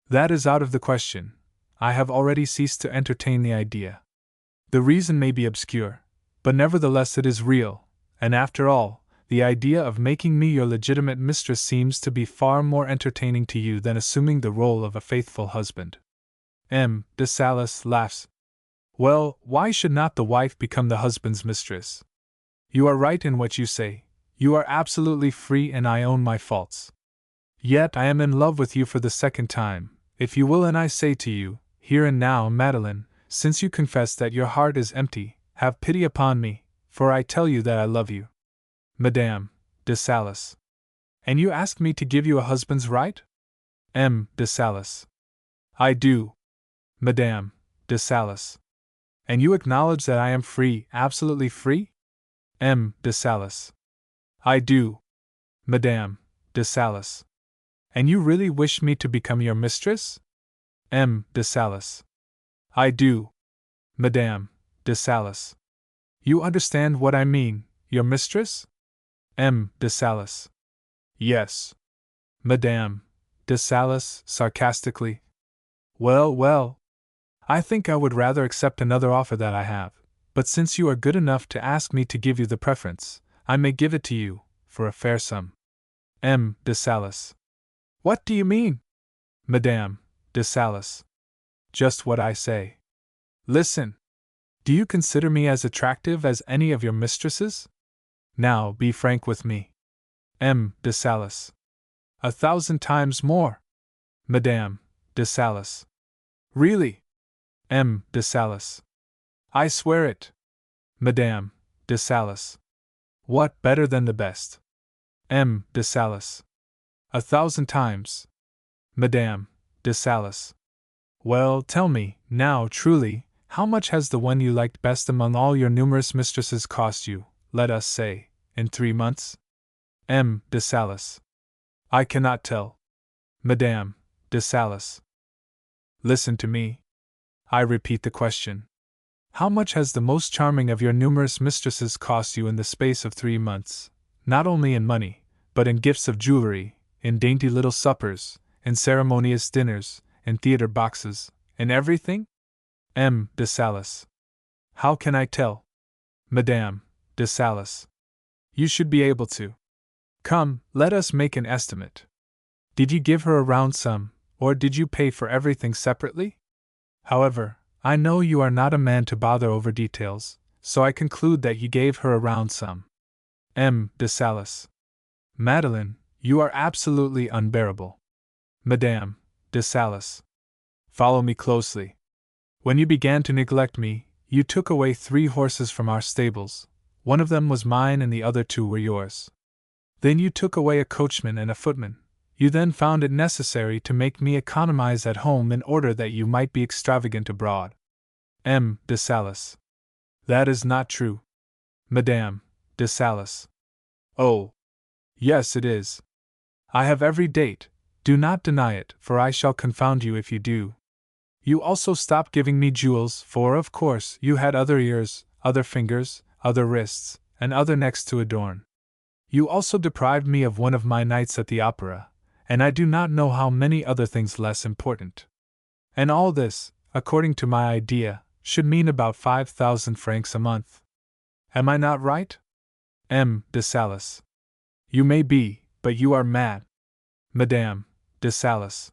That is out of the question. I have already ceased to entertain the idea. The reason may be obscure, but nevertheless it is real, and after all, the idea of making me your legitimate mistress seems to be far more entertaining to you than assuming the role of a faithful husband. M. de Salis laughs. Well, why should not the wife become the husband's mistress? You are right in what you say. You are absolutely free and I own my faults. Yet I am in love with you for the second time, if you will, and I say to you, here and now, Madeleine, since you confess that your heart is empty, have pity upon me, for I tell you that I love you. Madame de Salis. And you ask me to give you a husband's right? M. de Salis. I do. Madame de Salis. And you acknowledge that I am free, absolutely free? M. de Salis. I do. Madame de Salis. And you really wish me to become your mistress? M. de Salis. I do. Madame de Salis. You understand what I mean, your mistress? M. de Salis. Yes. Madame de Salis, sarcastically. Well, well. I think I would rather accept another offer that I have, but since you are good enough to ask me to give you the preference, I may give it to you, for a fair sum. M. de Salis. What do you mean? Madame de Salis. Just what I say. Listen. Do you consider me as attractive as any of your mistresses? Now, be frank with me. M. de Salis. 1,000 times more. Madame de Salis. Really? M. de Salis. I swear it. Madame de Salis. What, better than the best? M. de Salis. 1,000 times. Madame de Salis. Well, tell me, now, truly, how much has the one you liked best among all your numerous mistresses cost you, let us say, in 3 months? M. de Salis. I cannot tell. Madame de Salis. Listen to me. I repeat the question. How much has the most charming of your numerous mistresses cost you in the space of 3 months, not only in money, but in gifts of jewelry, in dainty little suppers, in ceremonious dinners, in theater boxes, in everything? M. de Salis. How can I tell? Madame de Salis. You should be able to. Come, let us make an estimate. Did you give her a round sum, or did you pay for everything separately? However, I know you are not a man to bother over details, so I conclude that you gave her a round sum. M. de Salis. Madeleine, you are absolutely unbearable. Madame de Salis. Follow me closely. When you began to neglect me, you took away 3 horses from our stables. One of them was mine and the other 2 were yours. Then you took away a coachman and a footman. You then found it necessary to make me economize at home in order that you might be extravagant abroad. M. de Salis. That is not true. Madame de Salis. Oh. Yes, it is. I have every date. Do not deny it, for I shall confound you if you do. You also stopped giving me jewels, for, of course, you had other ears, other fingers, other wrists, and other necks to adorn. You also deprived me of one of my nights at the opera, and I do not know how many other things less important. And all this, according to my idea, should mean about 5,000 francs a month. Am I not right? M. de Salis. You may be, but you are mad. Madame de Salis.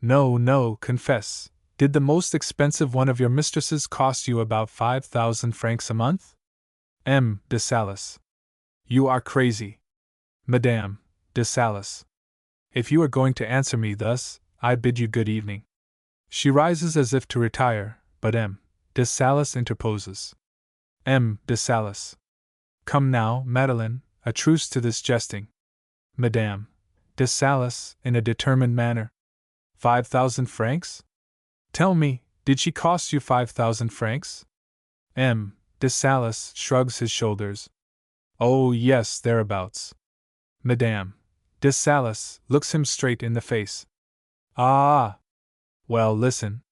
No, no, confess. Did the most expensive one of your mistresses cost you about 5,000 francs a month? M. de Salis. You are crazy. Madame de Salis. If you are going to answer me thus, I bid you good evening. She rises as if to retire, but M. de Salis interposes. M. de Salis. Come now, Madeleine, a truce to this jesting. Madame de Salis, in a determined manner. 5,000 francs? Tell me, did she cost you 5,000 francs? M. de Salis shrugs his shoulders. Oh, yes, thereabouts. Madame de Salis looks him straight in the face. Ah! Well, listen.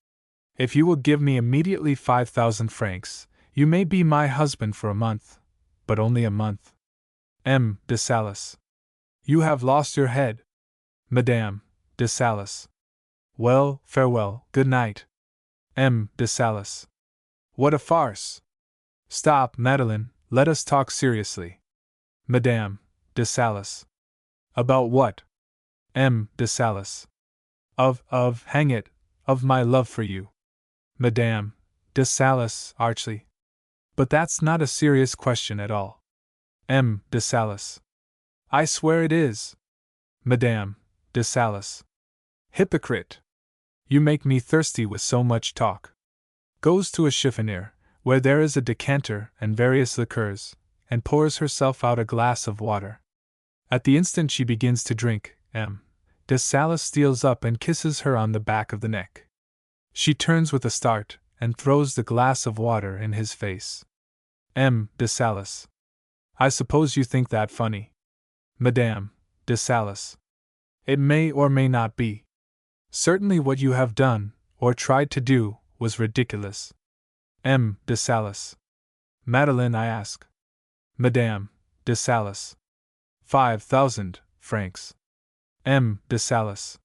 If you will give me immediately 5,000 francs, you may be my husband for a month, but only a month. M. de Salis. You have lost your head. Madame de Salis. Well, farewell, good night. M. de Salis. What a farce! Stop, Madeleine, let us talk seriously. Madame de Salis. About what? M. de Salis. Hang it, of my love for you. Madame de Salis archly. But that's not a serious question at all. M. de Salis. I swear it is. Madame de Salis. Hypocrite! You make me thirsty with so much talk. Goes to a chiffonier, where there is a decanter and various liqueurs, and pours herself out a glass of water. At the instant she begins to drink, M. de Salis steals up and kisses her on the back of the neck. She turns with a start, and throws the glass of water in his face. M. de Salis. I suppose you think that funny. Madame de Salis. It may or may not be. Certainly what you have done, or tried to do, was ridiculous. M. de Salis. Madeleine, I ask. Madame de Salis. 5,000 francs. M. de Salis.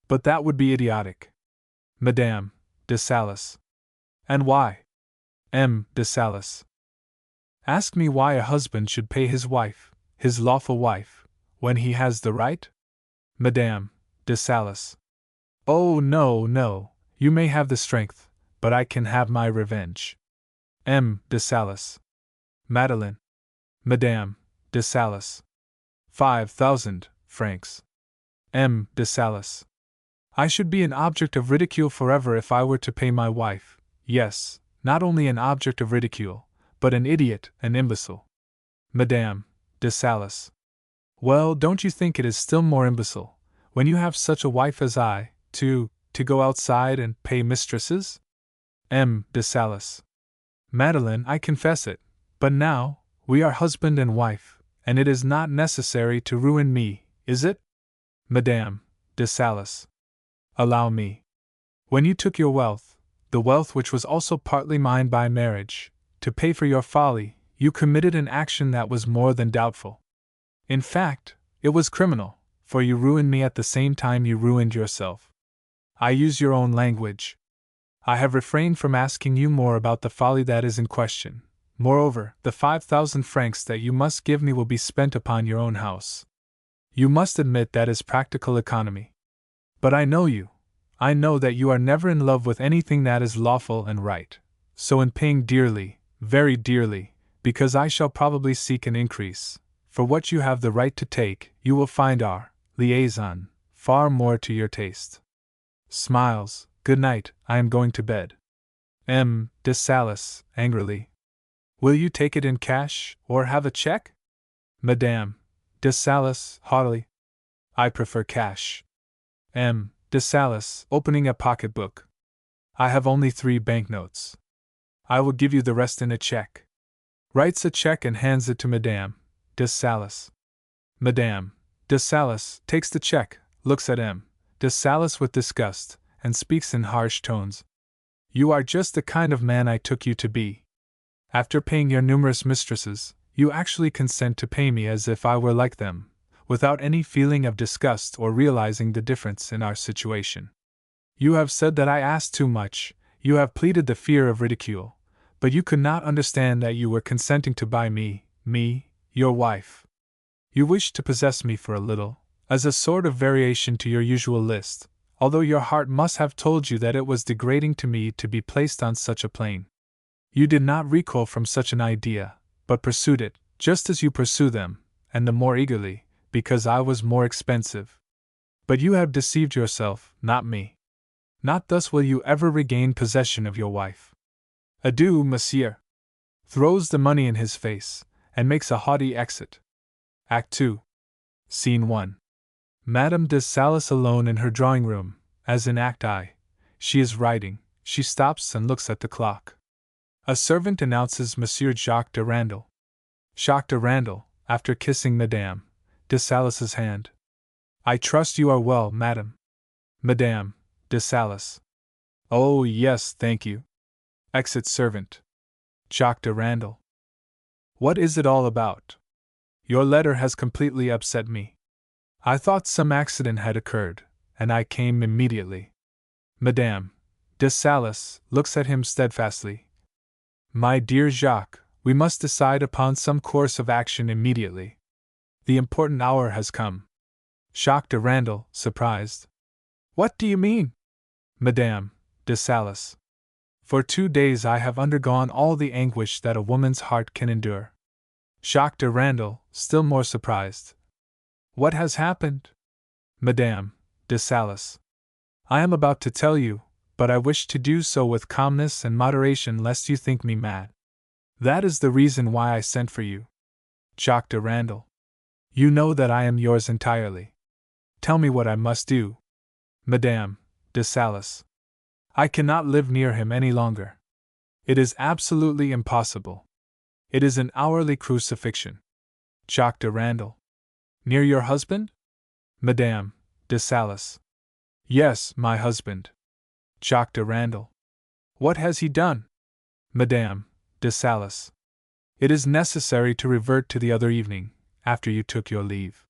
But that would be idiotic. Madame de Salis. And why? M. de Salis. Ask me why a husband should pay his wife, his lawful wife, when he has the right? Madame de Salis. Oh, no, no, you may have the strength, but I can have my revenge. M. de Salis. Madeleine. Madame de Salis. 5,000 francs. M. de Salis. I should be an object of ridicule forever if I were to pay my wife, yes, not only an object of ridicule, but an idiot, an imbecile. Madame de Salis. Well, don't you think it is still more imbecile, when you have such a wife as I, to go outside and pay mistresses? M. de Salis. Madeleine, I confess it, but now, we are husband and wife, and it is not necessary to ruin me, is it? Madame de Salis. Allow me. When you took your wealth, the wealth which was also partly mine by marriage, to pay for your folly, you committed an action that was more than doubtful. In fact, it was criminal, for you ruined me at the same time you ruined yourself. I use your own language. I have refrained from asking you more about the folly that is in question. Moreover, the 5,000 francs that you must give me will be spent upon your own house. You must admit that is practical economy. But I know you. I know that you are never in love with anything that is lawful and right. So in paying dearly, very dearly, because I shall probably seek an increase, for what you have the right to take, you will find our liaison far more to your taste. Smiles. Good night, I am going to bed. M. de Salis, angrily. Will you take it in cash, or have a check? Madame de Salis, haughtily. I prefer cash. M. de Salis, opening a pocketbook. I have only 3 banknotes. I will give you the rest in a check. Writes a check and hands it to Madame de Salis. Madame de Salis takes the check, looks at M. de Salis with disgust, and speaks in harsh tones. You are just the kind of man I took you to be. After paying your numerous mistresses, you actually consent to pay me as if I were like them, without any feeling of disgust or realizing the difference in our situation. You have said that I asked too much, you have pleaded the fear of ridicule, but you could not understand that you were consenting to buy me, your wife. You wished to possess me for a little, as a sort of variation to your usual list, although your heart must have told you that it was degrading to me to be placed on such a plane. You did not recoil from such an idea, but pursued it, just as you pursue them, and the more eagerly, because I was more expensive. But you have deceived yourself, not me. Not thus will you ever regain possession of your wife. Adieu, monsieur. Throws the money in his face, and makes a haughty exit. Act 2. Scene 1. Madame de Salis alone in her drawing room, as in Act I. She is writing, she stops and looks at the clock. A servant announces Monsieur Jacques de Randal. Jacques de Randal, after kissing Madame de Salis's hand. I trust you are well, madame. Madame de Salis. Oh, yes, thank you. Exit servant. Jacques de Randal. What is it all about? Your letter has completely upset me. I thought some accident had occurred, and I came immediately. Madame de Salis looks at him steadfastly. My dear Jacques, we must decide upon some course of action immediately. The important hour has come. Jacques de Randal, surprised. What do you mean? Madame de Salis. For 2 days I have undergone all the anguish that a woman's heart can endure. Jacques de Randal, still more surprised. What has happened? Madame de Salis. I am about to tell you, but I wish to do so with calmness and moderation lest you think me mad. That is the reason why I sent for you. Jacques de Randal. You know that I am yours entirely. Tell me what I must do. Madame de Salis. I cannot live near him any longer. It is absolutely impossible. It is an hourly crucifixion. Jacques de Randal. Near your husband? Madame de Salis. Yes, my husband. Jacques de Randal. What has he done? Madame de Salis. It is necessary to revert to the other evening, after you took your leave.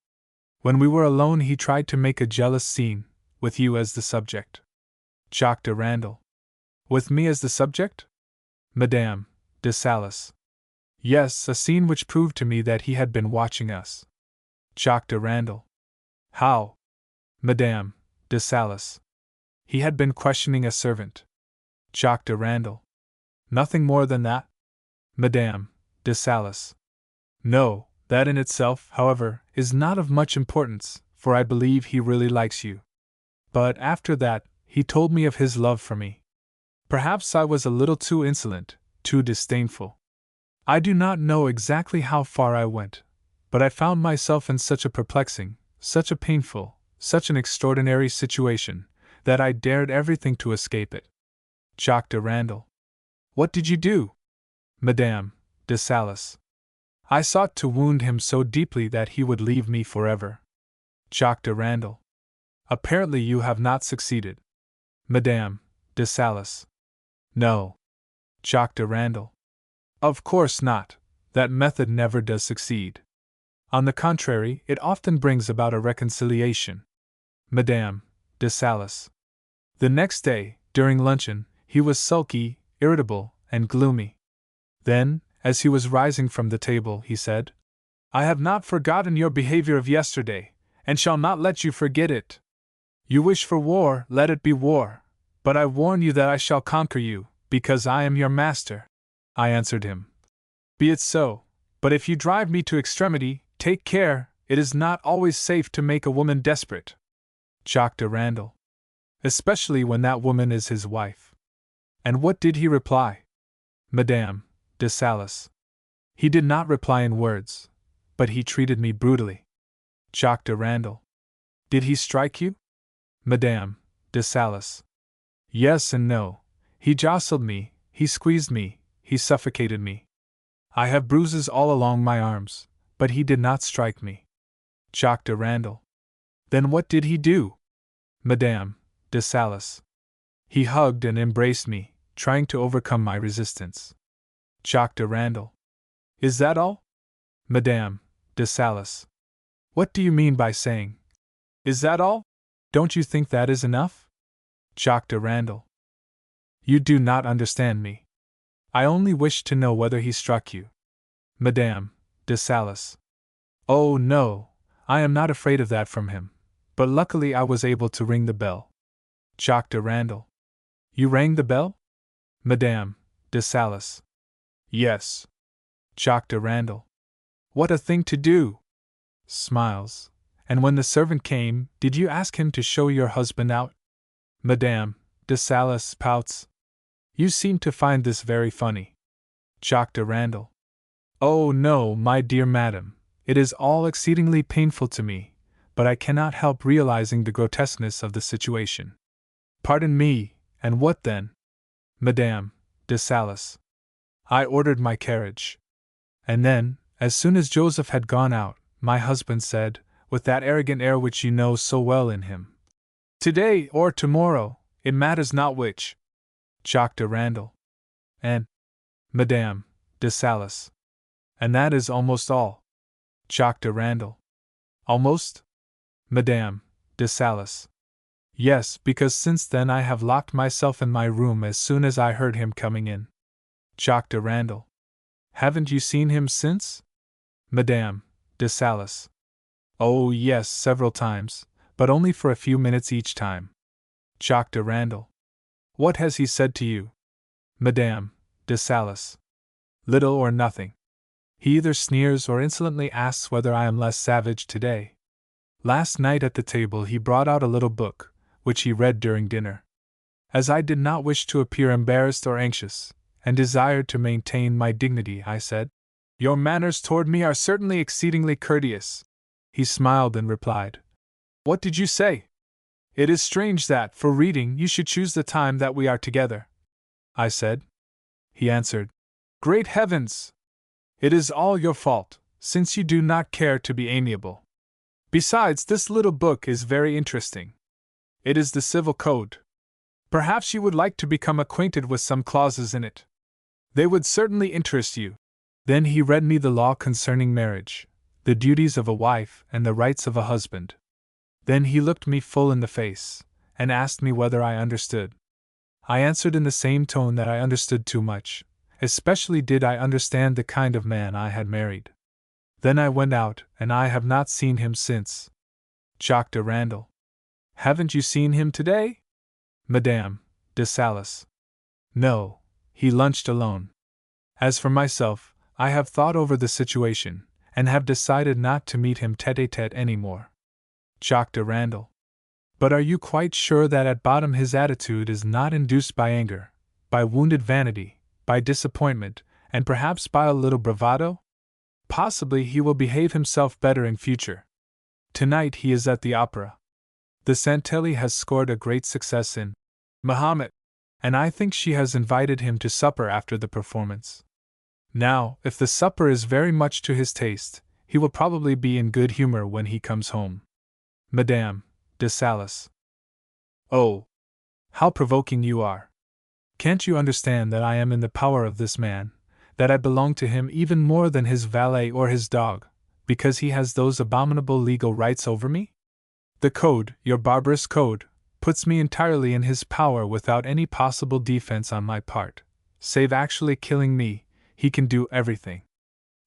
When we were alone he tried to make a jealous scene, with you as the subject. Jacques de Randal. With me as the subject? Madame de Salis. Yes, a scene which proved to me that he had been watching us. Jacques de Randal. How? Madame de Salis. He had been questioning a servant. Jacques de Randal. Nothing more than that? Madame de Salis. No, that in itself, however, is not of much importance, for I believe he really likes you. But after that, he told me of his love for me. Perhaps I was a little too insolent, too disdainful. I do not know exactly how far I went, but I found myself in such a perplexing, such a painful, such an extraordinary situation, that I dared everything to escape it. Jacques de Randal. What did you do? Madame de Salis. I sought to wound him so deeply that he would leave me forever. Jacques de Randal. Apparently you have not succeeded. Madame de Salis. No. Jacques de Randal. Of course not, that method never does succeed. On the contrary, it often brings about a reconciliation. Madame de Salis. The next day, during luncheon, he was sulky, irritable, and gloomy. Then, as he was rising from the table, he said, I have not forgotten your behavior of yesterday, and shall not let you forget it. You wish for war, let it be war, but I warn you that I shall conquer you, because I am your master. I answered him. Be it so, but if you drive me to extremity, take care, it is not always safe to make a woman desperate. Jacques de Randal. Especially when that woman is his wife. And what did he reply? Madame de Salis. He did not reply in words, but he treated me brutally. Jacques de Randal. Did he strike you? Madame de Salis. Yes and no. He jostled me, he squeezed me, he suffocated me. I have bruises all along my arms, but he did not strike me. Jacques de Randal. Then what did he do? Madame de Salis. He hugged and embraced me, trying to overcome my resistance. Jacques de Randal. Is that all? Madame de Salis. What do you mean by saying, is that all? Don't you think that is enough? Jacques de Randal. You do not understand me. I only wished to know whether he struck you. Madame de Salis. Oh no, I am not afraid of that from him, but luckily I was able to ring the bell. Jacques de Randal. You rang the bell? Madame de Salis. Yes. Jacques de Randal. What a thing to do! Smiles. And when the servant came, did you ask him to show your husband out? Madame de Salis pouts. You seem to find this very funny. Jacques de Randal. Oh no, my dear madam, it is all exceedingly painful to me, but I cannot help realizing the grotesqueness of the situation. Pardon me, and what then? Madame de Salis. I ordered my carriage. And then, as soon as Joseph had gone out, my husband said, with that arrogant air which you know so well in him, Today or tomorrow, it matters not which. Jacques de Randal. And Madame de Salis. And that is almost all. Jacques de Randal. Almost? Madame de Salis. Yes, because since then I have locked myself in my room as soon as I heard him coming in. Jacques de Randal. Haven't you seen him since? Madame de Salis. Oh yes, several times, but only for a few minutes each time. Jacques de Randal. What has he said to you? Madame de Salis. Little or nothing. He either sneers or insolently asks whether I am less savage today. Last night at the table he brought out a little book, which he read during dinner. As I did not wish to appear embarrassed or anxious, and desired to maintain my dignity, I said, Your manners toward me are certainly exceedingly courteous. He smiled and replied, What did you say? It is strange that, for reading, you should choose the time that we are together. I said. He answered, Great heavens! It is all your fault, since you do not care to be amiable. Besides, this little book is very interesting. It is the Civil Code. Perhaps you would like to become acquainted with some clauses in it. They would certainly interest you. Then he read me the law concerning marriage, the duties of a wife and the rights of a husband. Then he looked me full in the face, and asked me whether I understood. I answered in the same tone that I understood too much, especially did I understand the kind of man I had married. Then I went out, and I have not seen him since. Jacques de Randal. Haven't you seen him today? Madame de Salis. No, he lunched alone. As for myself, I have thought over the situation, and have decided not to meet him tête-à-tête any more. Jacques de Randal. But are you quite sure that at bottom his attitude is not induced by anger, by wounded vanity, by disappointment, and perhaps by a little bravado? Possibly he will behave himself better in future. Tonight he is at the opera. The Santelli has scored a great success in Mahomet, and I think she has invited him to supper after the performance. Now, if the supper is very much to his taste, he will probably be in good humor when he comes home. Madame de Salis. Oh, how provoking you are! Can't you understand that I am in the power of this man, that I belong to him even more than his valet or his dog, because he has those abominable legal rights over me? The code, your barbarous code, puts me entirely in his power without any possible defense on my part. Save actually killing me, he can do everything.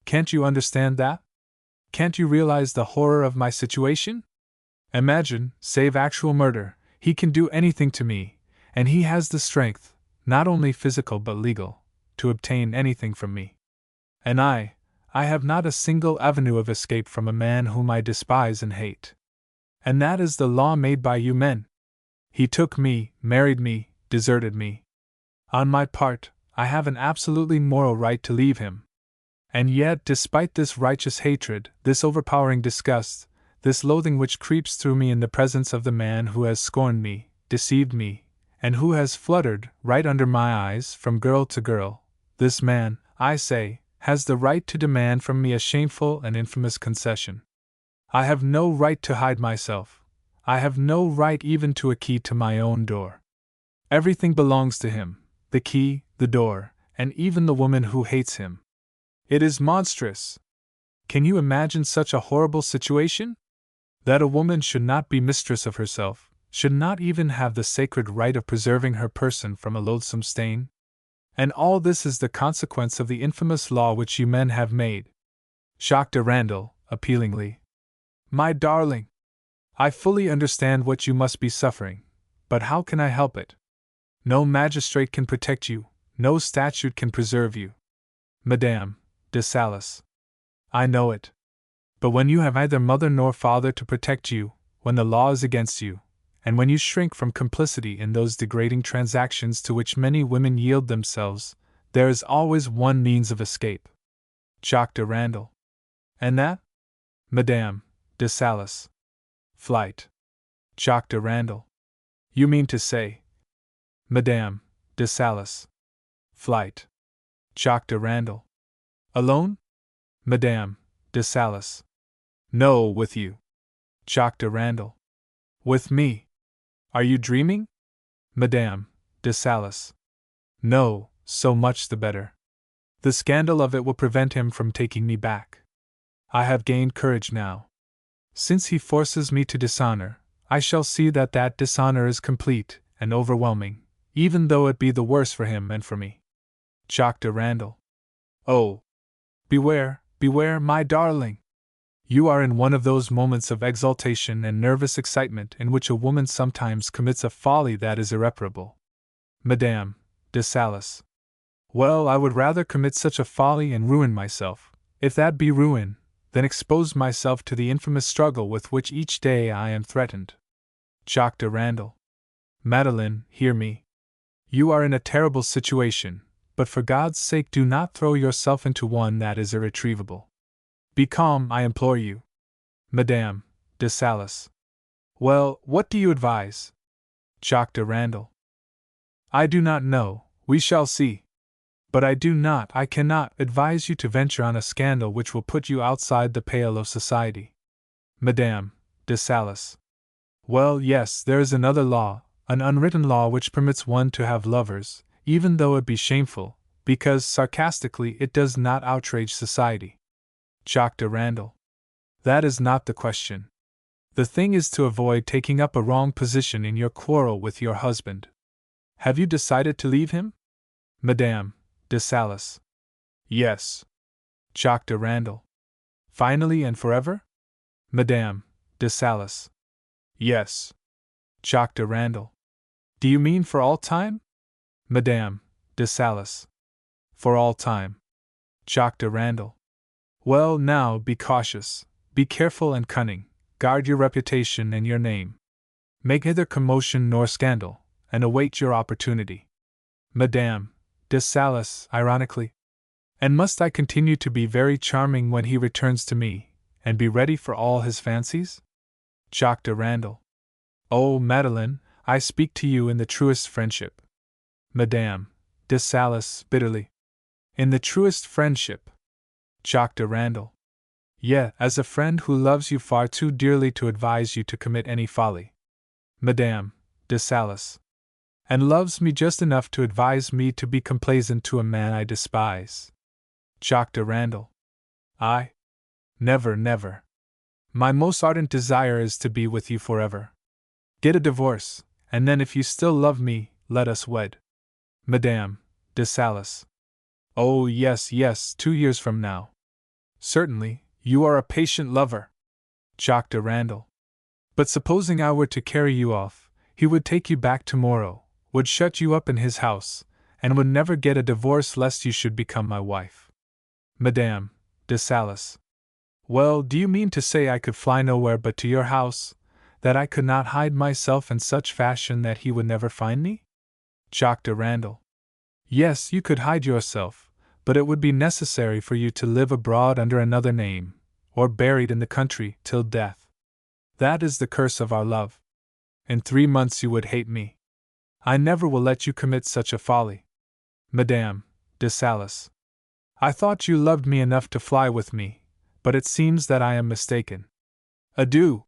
Can't you understand that? Can't you realize the horror of my situation? Imagine, save actual murder, he can do anything to me, and he has the strength, not only physical but legal, to obtain anything from me. And I have not a single avenue of escape from a man whom I despise and hate. And that is the law made by you men. He took me, married me, deserted me. On my part, I have an absolutely moral right to leave him. And yet, despite this righteous hatred, this overpowering disgust, this loathing which creeps through me in the presence of the man who has scorned me, deceived me, and who has fluttered, right under my eyes, from girl to girl, this man, I say, has the right to demand from me a shameful and infamous concession. I have no right to hide myself. I have no right even to a key to my own door. Everything belongs to him, the key, the door, and even the woman who hates him. It is monstrous. Can you imagine such a horrible situation? That a woman should not be mistress of herself, should not even have the sacred right of preserving her person from a loathsome stain? And all this is the consequence of the infamous law which you men have made. Jacques de Randal, appealingly. My darling! I fully understand what you must be suffering, but how can I help it? No magistrate can protect you, no statute can preserve you. Madame de Salis. I know it. But when you have neither mother nor father to protect you, when the law is against you, and when you shrink from complicity in those degrading transactions to which many women yield themselves, there is always one means of escape. Jacques de Randal. And that? Madame de Salis. Flight. Jacques de Randal. You mean to say? Madame de Salis. Flight. Jacques de Randal. Alone? Madame de Salis. No, with you. Jacques de Randal. With me? Are you dreaming? Madame de Salis. No, so much the better. The scandal of it will prevent him from taking me back. I have gained courage now. Since he forces me to dishonor, I shall see that that dishonor is complete and overwhelming, even though it be the worse for him and for me. Jacques de Randal. Oh! Beware, beware, my darling! You are in one of those moments of exaltation and nervous excitement in which a woman sometimes commits a folly that is irreparable. Madame de Salis. Well, I would rather commit such a folly and ruin myself, if that be ruin, than expose myself to the infamous struggle with which each day I am threatened. Jacques de Randal. Madeleine, hear me. You are in a terrible situation, but for God's sake do not throw yourself into one that is irretrievable. Be calm, I implore you. Madame de Salis. Well, what do you advise? Jacques de Randal. I do not know, we shall see. But I cannot advise you to venture on a scandal which will put you outside the pale of society. Madame de Salis. Well, yes, there is another law, an unwritten law which permits one to have lovers, even though it be shameful, because, sarcastically, it does not outrage society. Jacques de Randal. That is not the question. The thing is to avoid taking up a wrong position in your quarrel with your husband. Have you decided to leave him? Madame de Salis. Yes. Jacques de Randal. Finally and forever? Madame de Salis. Yes. Jacques de Randal. Do you mean for all time? Madame de Salis. For all time. Jacques de Randal. Well, now, be cautious, be careful and cunning, guard your reputation and your name. Make neither commotion nor scandal, and await your opportunity. Madame de Salis, ironically. And must I continue to be very charming when he returns to me, and be ready for all his fancies? Jacques de Randal. Oh, Madeleine, I speak to you in the truest friendship. Madame de Salis, bitterly. In the truest friendship. Jacques de Randal. Yet, as a friend who loves you far too dearly to advise you to commit any folly. Madame de Salis. And loves me just enough to advise me to be complaisant to a man I despise. Jacques de Randal. I? Never, never. My most ardent desire is to be with you forever. Get a divorce, and then if you still love me, let us wed. Madame de Salis. Oh, yes, yes, 2 years from now. Certainly, you are a patient lover. Jacques de Randal. But supposing I were to carry you off, he would take you back tomorrow, would shut you up in his house, and would never get a divorce lest you should become my wife. Madame de Salis. Well, do you mean to say I could fly nowhere but to your house, that I could not hide myself in such fashion that he would never find me? Jacques de Randal. Yes, you could hide yourself, but it would be necessary for you to live abroad under another name, or buried in the country till death. That is the curse of our love. In 3 months you would hate me. I never will let you commit such a folly. Madame de Salis. I thought you loved me enough to fly with me, but it seems that I am mistaken. Adieu!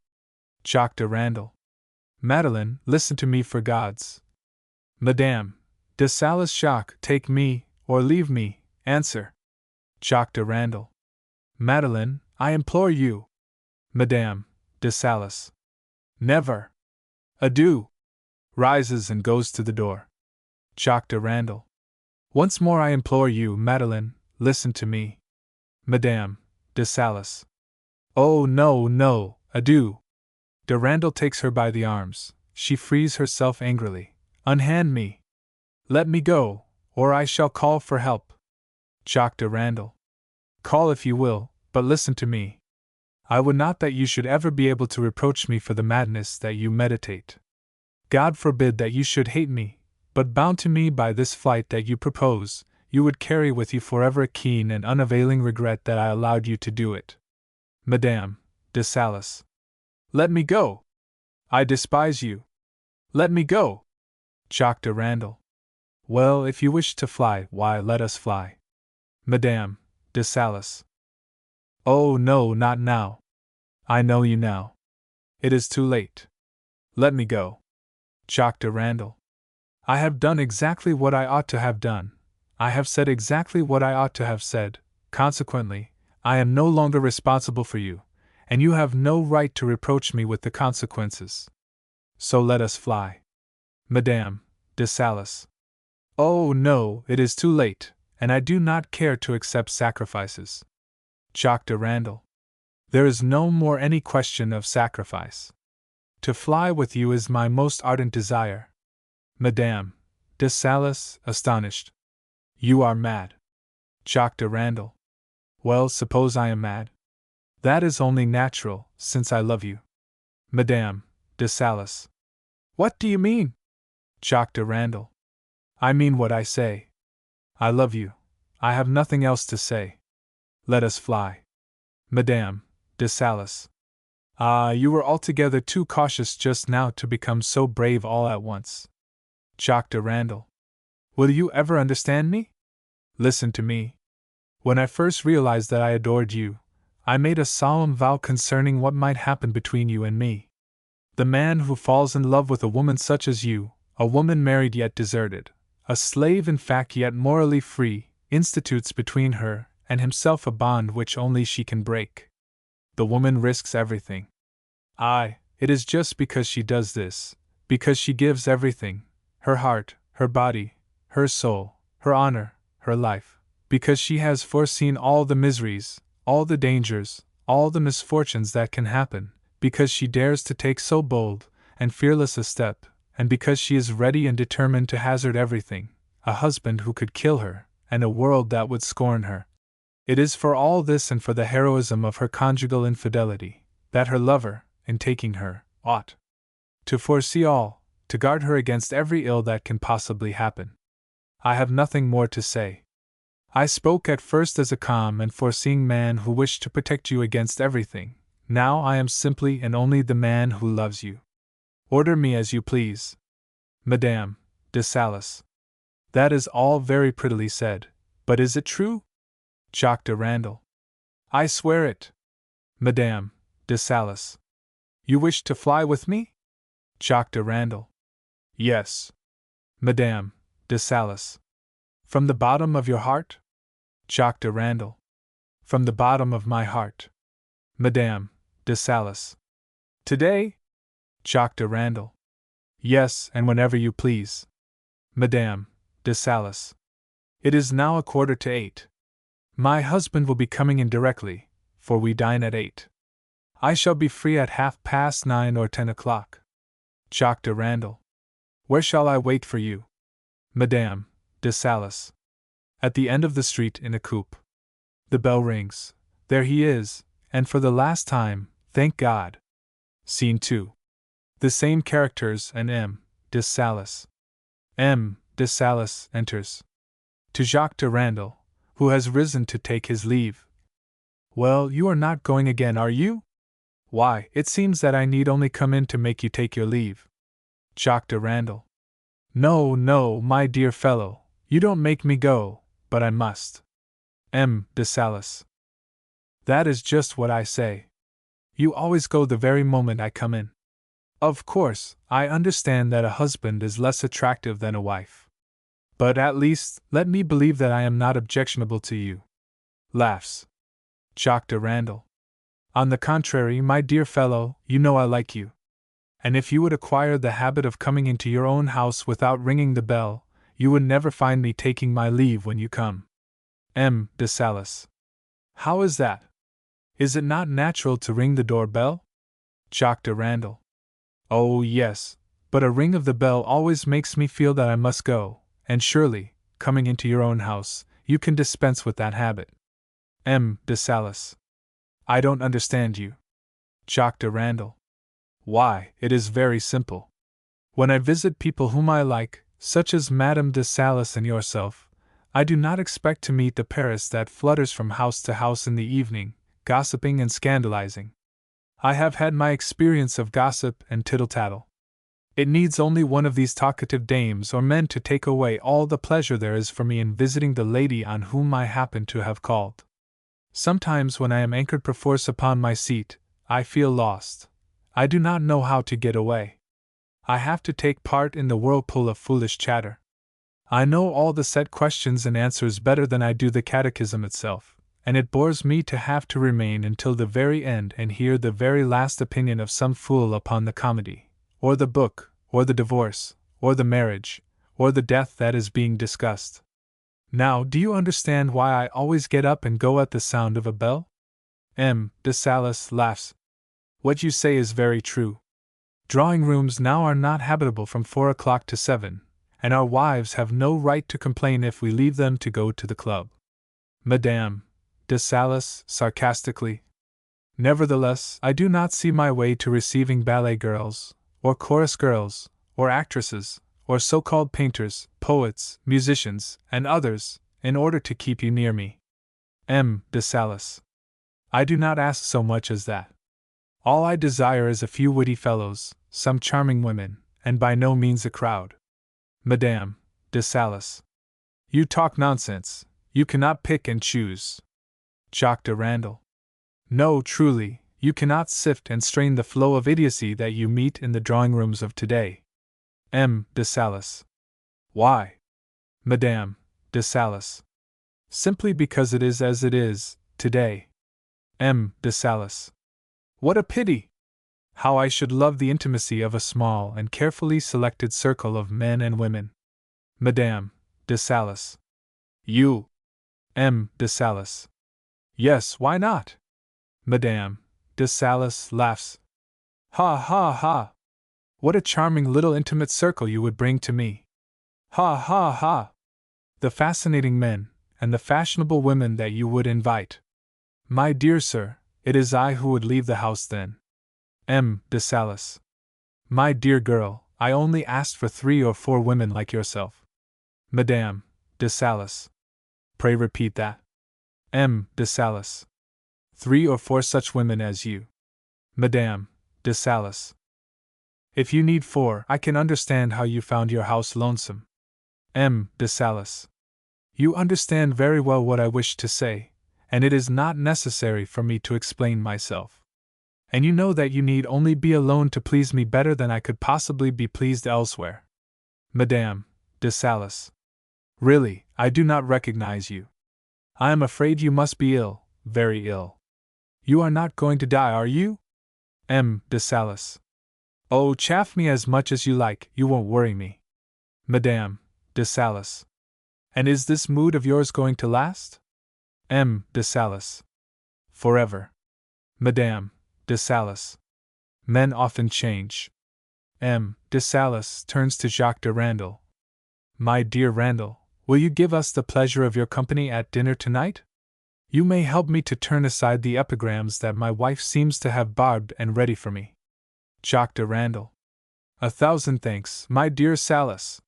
Jacques de Randal. Madeleine, listen to me for God's. Madame de Salis. Jacques, take me, or leave me, answer. Jacques de Randal. Madeleine, I implore you. Madame de Salis. Never. Adieu! Rises and goes to the door. Jacques de Randal. Once more I implore you, Madeleine, listen to me. Madame de Salis. Oh, no, no, adieu! De Randal takes her by the arms. She frees herself angrily. Unhand me! Let me go, or I shall call for help. Jacques de Randal. Call if you will, but listen to me. I would not that you should ever be able to reproach me for the madness that you meditate. God forbid that you should hate me, but bound to me by this flight that you propose, you would carry with you forever a keen and unavailing regret that I allowed you to do it. Madame de Salis. Let me go! I despise you. Let me go! Jacques de Randal. Well, if you wish to fly, why, let us fly. Madame de Salis. Oh, no, not now. I know you now. It is too late. Let me go. Jacques de Randal. I have done exactly what I ought to have done. I have said exactly what I ought to have said. Consequently, I am no longer responsible for you, and you have no right to reproach me with the consequences. So let us fly. Madame de Salis. Oh, no, it is too late, and I do not care to accept sacrifices. Jacques de Randal. There is no more any question of sacrifice. To fly with you is my most ardent desire. Madame de Salis, astonished. You are mad. Jacques de Randal. Well, suppose I am mad. That is only natural, since I love you. Madame de Salis. What do you mean? Jacques de Randal. I mean what I say. I love you. I have nothing else to say. Let us fly. Madame de Salis. Ah, you were altogether too cautious just now to become so brave all at once. Jacques de Randal. Will you ever understand me? Listen to me. When I first realized that I adored you, I made a solemn vow concerning what might happen between you and me. The man who falls in love with a woman such as you, a woman married yet deserted, a slave in fact yet morally free, institutes between her and himself a bond which only she can break. The woman risks everything. Aye, it is just because she does this, because she gives everything, her heart, her body, her soul, her honor, her life, because she has foreseen all the miseries, all the dangers, all the misfortunes that can happen, because she dares to take so bold and fearless a step, and because she is ready and determined to hazard everything, a husband who could kill her, and a world that would scorn her. It is for all this and for the heroism of her conjugal infidelity, that her lover, in taking her, ought to foresee all, to guard her against every ill that can possibly happen. I have nothing more to say. I spoke at first as a calm and foreseeing man who wished to protect you against everything. Now I am simply and only the man who loves you. Order me as you please. Madame de Salis. That is all very prettily said, but is it true? Jacques de Randal. I swear it. Madame de Salis. You wish to fly with me? Jacques de Randal. Yes. Madame de Salis. From the bottom of your heart? Jacques de Randal. From the bottom of my heart. Madame de Salis. Today? Jacques de Randal. Yes, and whenever you please. Madame de Salis. It is now 7:15. My husband will be coming in directly, for we dine at 8. I shall be free at 9:30 or 10 o'clock. Jacques de Randal. Where shall I wait for you? Madame de Salis. At the end of the street in a coupe. The bell rings. There he is, and for the last time, thank God. Scene 2. The same characters and M. de Salis. M. de Salis enters. To Jacques de Randal, who has risen to take his leave. Well, you are not going again, are you? Why, it seems that I need only come in to make you take your leave. Jacques de Randal. No, no, my dear fellow, you don't make me go, but I must. M. de Salis. That is just what I say. You always go the very moment I come in. Of course, I understand that a husband is less attractive than a wife. But at least, let me believe that I am not objectionable to you. Laughs. Jacques de Randal. On the contrary, my dear fellow, you know I like you. And if you would acquire the habit of coming into your own house without ringing the bell, you would never find me taking my leave when you come. M. de Salis. How is that? Is it not natural to ring the door-bell? Jacques de Randal. Oh, yes, but a ring of the bell always makes me feel that I must go, and surely, coming into your own house, you can dispense with that habit. M. de Salis. I don't understand you. Jacques de Randal. Why, it is very simple. When I visit people whom I like, such as Madame de Salis and yourself, I do not expect to meet the Paris that flutters from house to house in the evening, gossiping and scandalizing. I have had my experience of gossip and tittle-tattle. It needs only one of these talkative dames or men to take away all the pleasure there is for me in visiting the lady on whom I happen to have called. Sometimes when I am anchored perforce upon my seat, I feel lost. I do not know how to get away. I have to take part in the whirlpool of foolish chatter. I know all the set questions and answers better than I do the catechism itself, and it bores me to have to remain until the very end and hear the very last opinion of some fool upon the comedy, or the book, or the divorce, or the marriage, or the death that is being discussed. Now, do you understand why I always get up and go at the sound of a bell? M. de Salis laughs. What you say is very true. Drawing rooms now are not habitable from 4 o'clock to 7, and our wives have no right to complain if we leave them to go to the club. Madame de Salis sarcastically. Nevertheless, I do not see my way to receiving ballet girls, or chorus girls, or actresses, or so-called painters, poets, musicians, and others, in order to keep you near me. M. de Salis. I do not ask so much as that. All I desire is a few witty fellows, some charming women, and by no means a crowd. Madame de Salis. You talk nonsense. You cannot pick and choose. Jacques de Randal. No, truly, you cannot sift and strain the flow of idiocy that you meet in the drawing-rooms of today. M. de Salis. Why? Madame de Salis. Simply because it is as it is, today. M. de Salis. What a pity! How I should love the intimacy of a small and carefully selected circle of men and women. Madame de Salis. You. M. de Salis. Yes, why not? Madame de Salis laughs. Ha ha ha! What a charming little intimate circle you would bring to me! Ha ha ha! The fascinating men, and the fashionable women that you would invite. My dear sir, it is I who would leave the house then. M. de Salis. My dear girl, I only asked for 3 or 4 women like yourself. Madame de Salis. Pray repeat that. M. de Salis. 3 or 4 such women as you. Madame de Salis. If you need 4, I can understand how you found your house lonesome. M. de Salis. You understand very well what I wish to say, and it is not necessary for me to explain myself. And you know that you need only be alone to please me better than I could possibly be pleased elsewhere. Madame de Salis. Really, I do not recognize you. I am afraid you must be ill, very ill. You are not going to die, are you? M. de Salis. Oh, chaff me as much as you like, you won't worry me. Madame de Salis. And is this mood of yours going to last? M. de Salis. Forever. Madame de Salis. Men often change. M. de Salis turns to Jacques de Randal. My dear Randal, will you give us the pleasure of your company at dinner tonight? You may help me to turn aside the epigrams that my wife seems to have barbed and ready for me. Jacques de Randal. 1,000 thanks, my dear Salis.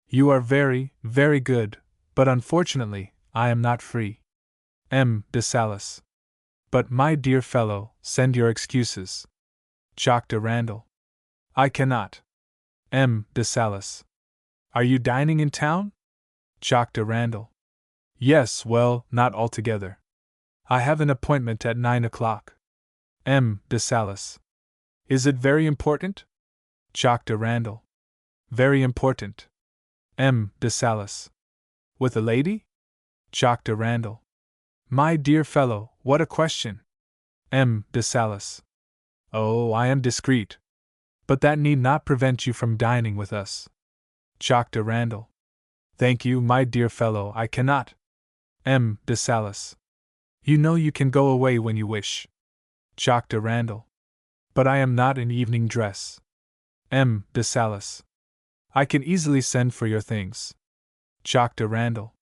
You are very, very good, but unfortunately, I am not free. M. de Salis. But, my dear fellow, send your excuses. Jacques de Randal. I cannot. M. de Salis. Are you dining in town? Jacques de Randal. Yes, well, not altogether. I have an appointment at 9 o'clock. M. de Salis. Is it very important? Jacques de Randal. Very important. M. de Salis. With a lady? Jacques de Randal. My dear fellow, what a question! M. de Salis. Oh, I am discreet. But that need not prevent you from dining with us. Jacques de Randal. Thank you, my dear fellow, I cannot. M. de Salis. You know you can go away when you wish. Jacques de Randal. But I am not in evening dress. M. de Salis. I can easily send for your things. Jacques de Randal.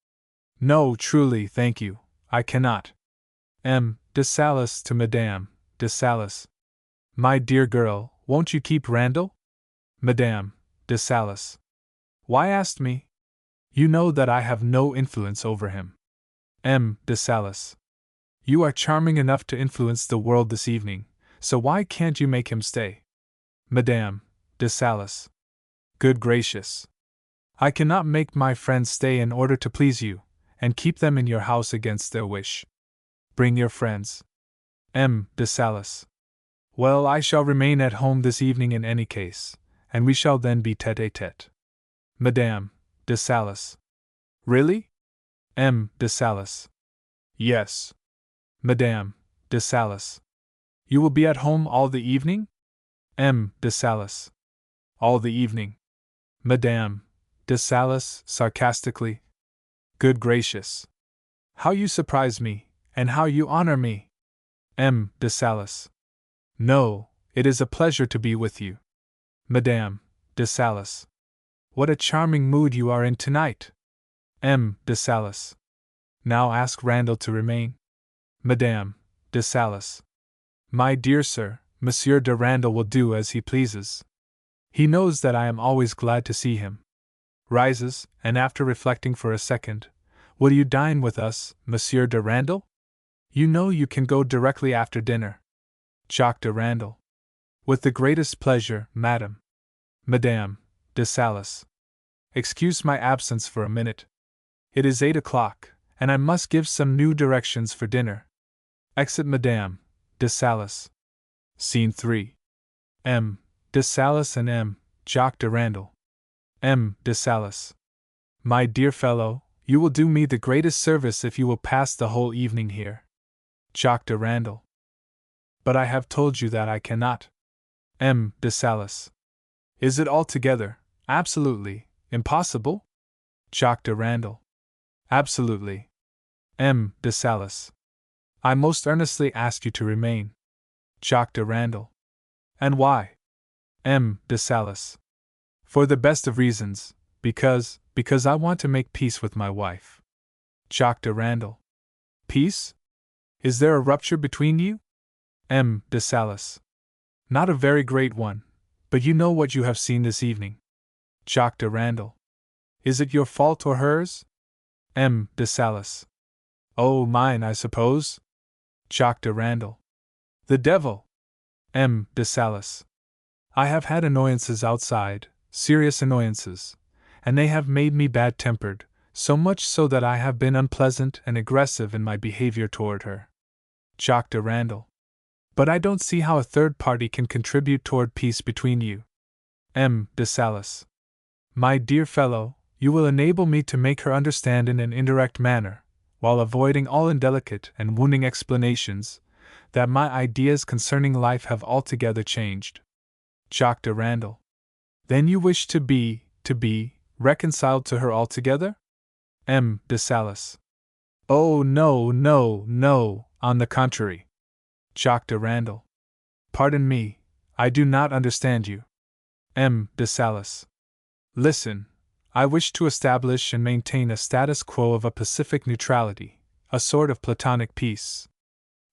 No, truly, thank you, I cannot. M. de Salis to Madame de Salis. My dear girl, won't you keep Randal? Madame de Salis. Why ask me? You know that I have no influence over him. M. de Salis. You are charming enough to influence the world this evening, so why can't you make him stay? Madame de Salis. Good gracious! I cannot make my friends stay in order to please you, and keep them in your house against their wish. Bring your friends. M. de Salis. Well, I shall remain at home this evening in any case, and we shall then be tête-à-tête. Madame de Salis. Really? M. de Salis. Yes. Madame de Salis. You will be at home all the evening? M. de Salis. All the evening. Madame de Salis, sarcastically. Good gracious! How you surprise me, and how you honor me! M. de Salis. No, it is a pleasure to be with you. Madame de Salis. What a charming mood you are in tonight! M. de Salis. Now ask Randal to remain. Madame de Salis. My dear sir, Monsieur de Randal will do as he pleases. He knows that I am always glad to see him. Rises, and after reflecting for a second, will you dine with us, Monsieur de Randal? You know you can go directly after dinner. Jacques de Randal. With the greatest pleasure, madam. Madame de Salis. Excuse my absence for a minute. It is 8 o'clock, and I must give some new directions for dinner. Exit Madame de Salis. Scene 3. M. de Salis and M. Jacques de Randal. M. de Salis. My dear fellow, you will do me the greatest service if you will pass the whole evening here. Jacques de Randal. But I have told you that I cannot. M. de Salis. Is it altogether, absolutely, impossible? Jacques de Randal. Absolutely. M. de Salis. I most earnestly ask you to remain. Jacques de Randal. And why? M. de Salis. For the best of reasons, because I want to make peace with my wife. Jacques de Randal. Peace? Is there a rupture between you? M. de Salis. Not a very great one, but you know what you have seen this evening. Jacques de Randal. Is it your fault or hers? M. de Salis. Oh, mine, I suppose. Jacques de Randal. The devil! M. de Salis. I have had annoyances outside, serious annoyances, and they have made me bad-tempered, so much so that I have been unpleasant and aggressive in my behavior toward her. Jacques de Randal. But I don't see how a third party can contribute toward peace between you. M. de Salis. My dear fellow, you will enable me to make her understand in an indirect manner, while avoiding all indelicate and wounding explanations, that my ideas concerning life have altogether changed. Jacques de Randal. Then you wish to be reconciled to her altogether? M. de Salis. Oh, no, no, no, on the contrary. Jacques de Randal. Pardon me, I do not understand you. M. de Salis. Listen, I wish to establish and maintain a status quo of a pacific neutrality, a sort of platonic peace.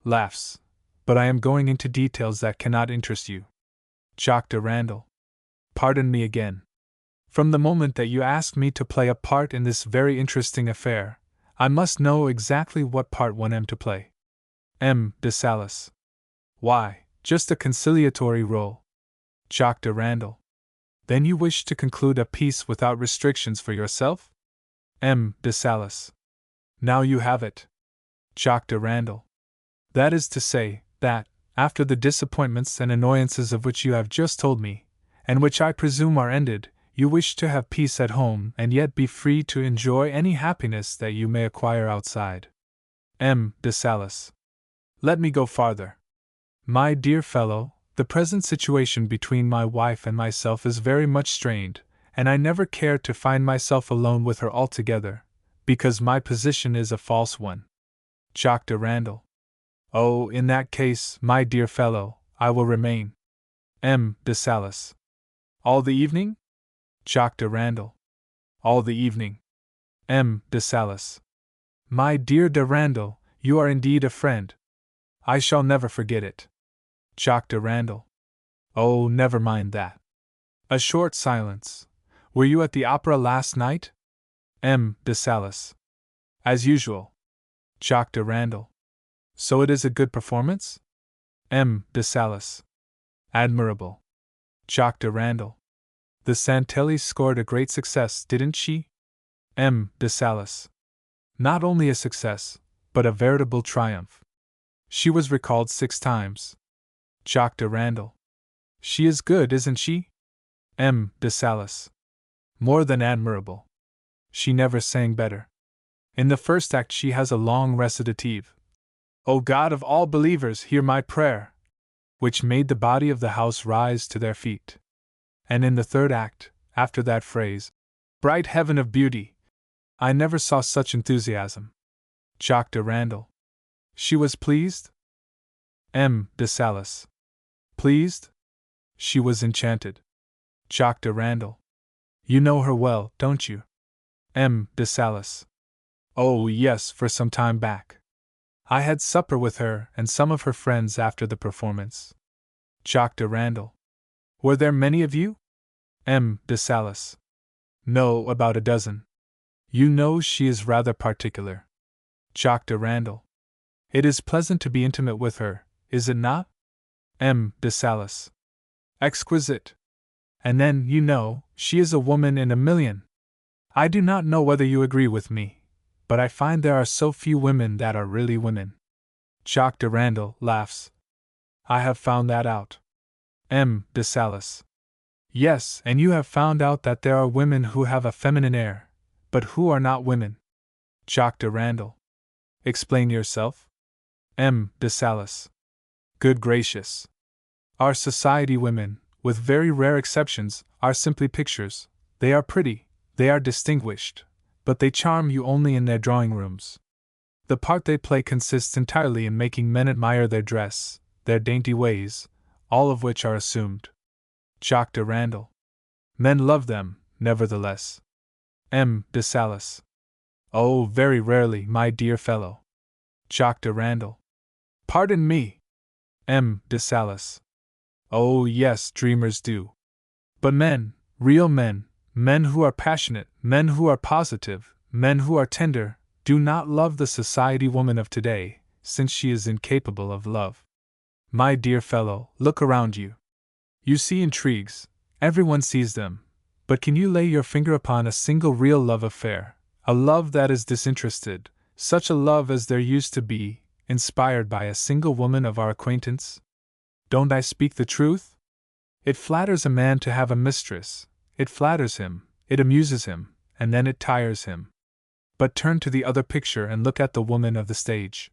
Laughs. But I am going into details that cannot interest you. Jacques de Randal. Pardon me again. From the moment that you ask me to play a part in this very interesting affair, I must know exactly what part one am to play. M. De Salis. Why, just a conciliatory role. Jock de Randal. Then you wish to conclude a peace without restrictions for yourself? M. De Salis. Now you have it. Jock de Randal. That is to say, that, after the disappointments and annoyances of which you have just told me, and which I presume are ended, you wish to have peace at home and yet be free to enjoy any happiness that you may acquire outside. M. De Salis. Let me go farther. My dear fellow, the present situation between my wife and myself is very much strained, and I never care to find myself alone with her altogether, because my position is a false one. Jock de Randal. Oh, in that case, my dear fellow, I will remain. M. De Salis. All the evening? Jock de Randal. All the evening. M. De Salis. My dear de Randal, you are indeed a friend. I shall never forget it. Jock de Randal. Oh, never mind that. A short silence. Were you at the opera last night? M. De Salis. As usual. Jock de Randal. So it is a good performance? M. De Salis. Admirable. Jock de Randal. The Santelli scored a great success, didn't she? M. De Salis. Not only a success, but a veritable triumph. She was recalled 6 times. Jock de Randal. She is good, isn't she? M. De Salis. More than admirable. She never sang better. In the first act she has a long recitative, O God of all believers, hear my prayer, which made the body of the house rise to their feet. And in the third act, after that phrase, Bright heaven of beauty, I never saw such enthusiasm. Jock de Randal. She was pleased? M. De Salis. Pleased? She was enchanted. Jock de Randal. You know her well, don't you? M. De Salis. Oh, yes, for some time back. I had supper with her and some of her friends after the performance. Jock de Randal. Were there many of you? M. De Salis. No, about a dozen. You know she is rather particular. Jock de Randal. It is pleasant to be intimate with her, is it not? M. De Salis. Exquisite. And then, you know, she is a woman in a million. I do not know whether you agree with me, but I find there are so few women that are really women. Jock de Randal laughs. I have found that out. M. De Salis. Yes, and you have found out that there are women who have a feminine air, but who are not women. Jock de Randal. Explain yourself. M. De Salis. Good gracious. Our society women, with very rare exceptions, are simply pictures. They are pretty, they are distinguished, but they charm you only in their drawing rooms. The part they play consists entirely in making men admire their dress, their dainty ways, all of which are assumed. Jock de Randal. Men love them, nevertheless. M. De Salis. Oh, very rarely, my dear fellow. Jock de Randal. Pardon me. M. De Salis. Oh, yes, dreamers do. But men, real men, men who are passionate, men who are positive, men who are tender, do not love the society woman of today, since she is incapable of love. My dear fellow, look around you. You see intrigues, everyone sees them, but can you lay your finger upon a single real love affair, a love that is disinterested, such a love as there used to be, inspired by a single woman of our acquaintance? Don't I speak the truth? It flatters a man to have a mistress, it flatters him, it amuses him, and then it tires him. But turn to the other picture and look at the woman of the stage.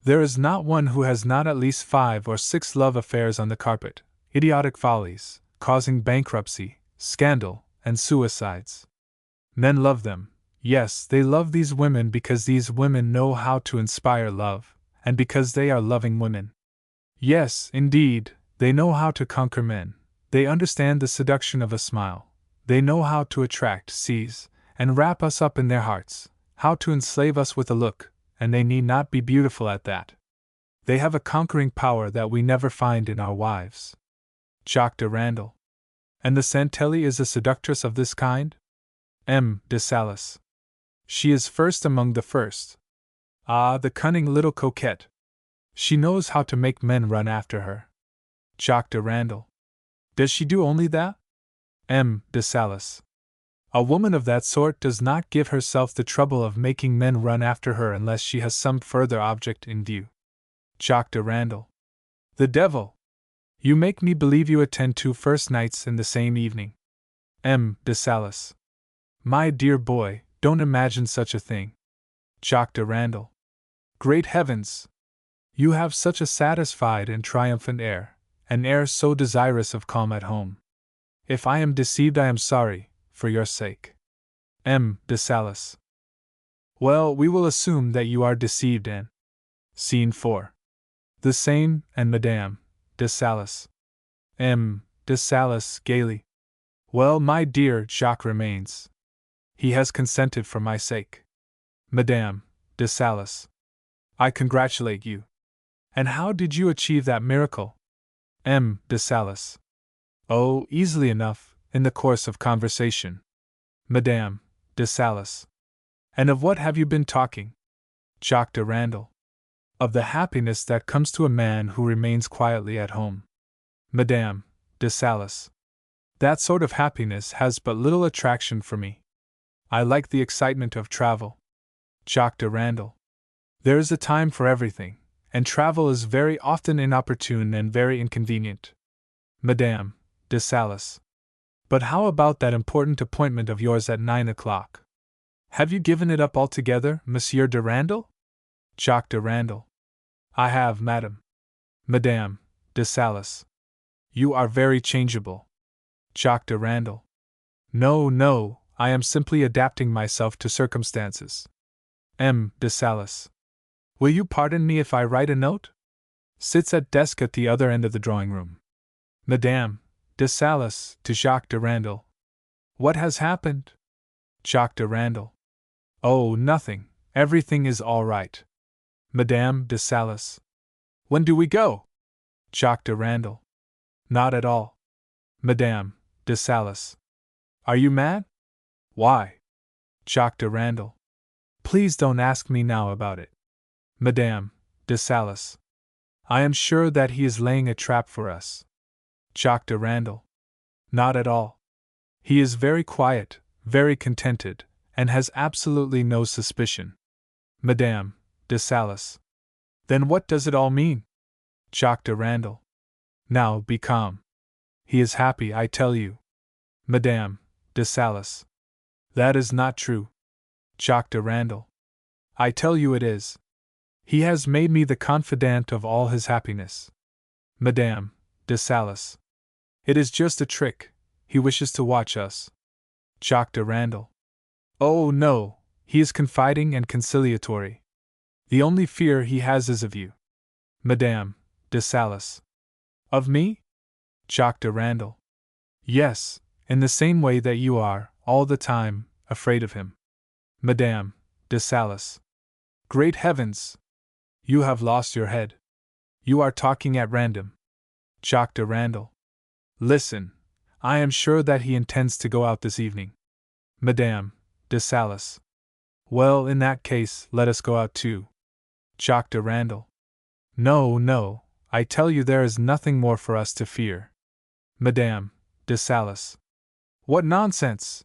There is not one who has not at least 5 or 6 love affairs on the carpet, idiotic follies, causing bankruptcy, scandal, and suicides. Men love them. Yes, they love these women because these women know how to inspire love, and because they are loving women. Yes, indeed, they know how to conquer men, they understand the seduction of a smile, they know how to attract, seize, and wrap us up in their hearts, how to enslave us with a look, and they need not be beautiful at that. They have a conquering power that we never find in our wives. Jock de Randal. And the Santelli is a seductress of this kind? M. De Salis. She is first among the first. Ah, the cunning little coquette. She knows how to make men run after her. Jacques de Randal. Does she do only that? M. de Salis. A woman of that sort does not give herself the trouble of making men run after her unless she has some further object in view. Jacques de Randal. The devil! You make me believe you attend 2 first nights in the same evening. M. de Salis. My dear boy, don't imagine such a thing. Jacques de Randal. Great heavens! You have such a satisfied and triumphant air, an air so desirous of calm at home. If I am deceived, I am sorry, for your sake. M. de Salis. Well, we will assume that you are deceived and. Scene 4. The Seine and Madame de Salis. M. de Salis gaily. Well, my dear, Jacques remains. He has consented for my sake. Madame de Salis. I congratulate you. And how did you achieve that miracle? M. de Salis. Oh, easily enough, in the course of conversation. Madame de Salis. And of what have you been talking? Jacques de Randal. Of the happiness that comes to a man who remains quietly at home. Madame de Salis. That sort of happiness has but little attraction for me. I like the excitement of travel. Jacques de Randal. There is a time for everything, and travel is very often inopportune and very inconvenient. Madame de Salis. But how about that important appointment of yours at 9 o'clock? Have you given it up altogether, Monsieur de Randal? Jacques de Randal. I have, madame. Madame de Salis. You are very changeable. Jacques de Randal. No, no, I am simply adapting myself to circumstances. M. de Salis. Will you pardon me if I write a note? Sits at desk at the other end of the drawing-room. Madame de Salis to Jacques de Randal. What has happened? Jacques de Randal. Oh, nothing, everything is all right. Madame de Salis. When do we go? Jacques de Randal. Not at all. Madame de Salis. Are you mad? Why? Jacques de Randal. Please don't ask me now about it. Madame de Salis. I am sure that he is laying a trap for us. Jacques de Randal. Not at all. He is very quiet, very contented, and has absolutely no suspicion. Madame de Salis. Then what does it all mean? Jacques de Randal. Now be calm. He is happy, I tell you. Madame de Salis. That is not true. Jacques de Randal. I tell you it is. He has made me the confidant of all his happiness. Madame de Salis. It is just a trick. He wishes to watch us. Jacques de Randal. Oh, no, he is confiding and conciliatory. The only fear he has is of you. Madame de Salis. Of me? Jacques de Randal. Yes, in the same way that you are, all the time, afraid of him. Madame de Salis. Great heavens! You have lost your head. You are talking at random. Jacques de Randal. Listen, I am sure that he intends to go out this evening. Madame de Salis. Well, in that case, let us go out too. Jacques de Randal. No, no, I tell you there is nothing more for us to fear. Madame de Salis. What nonsense!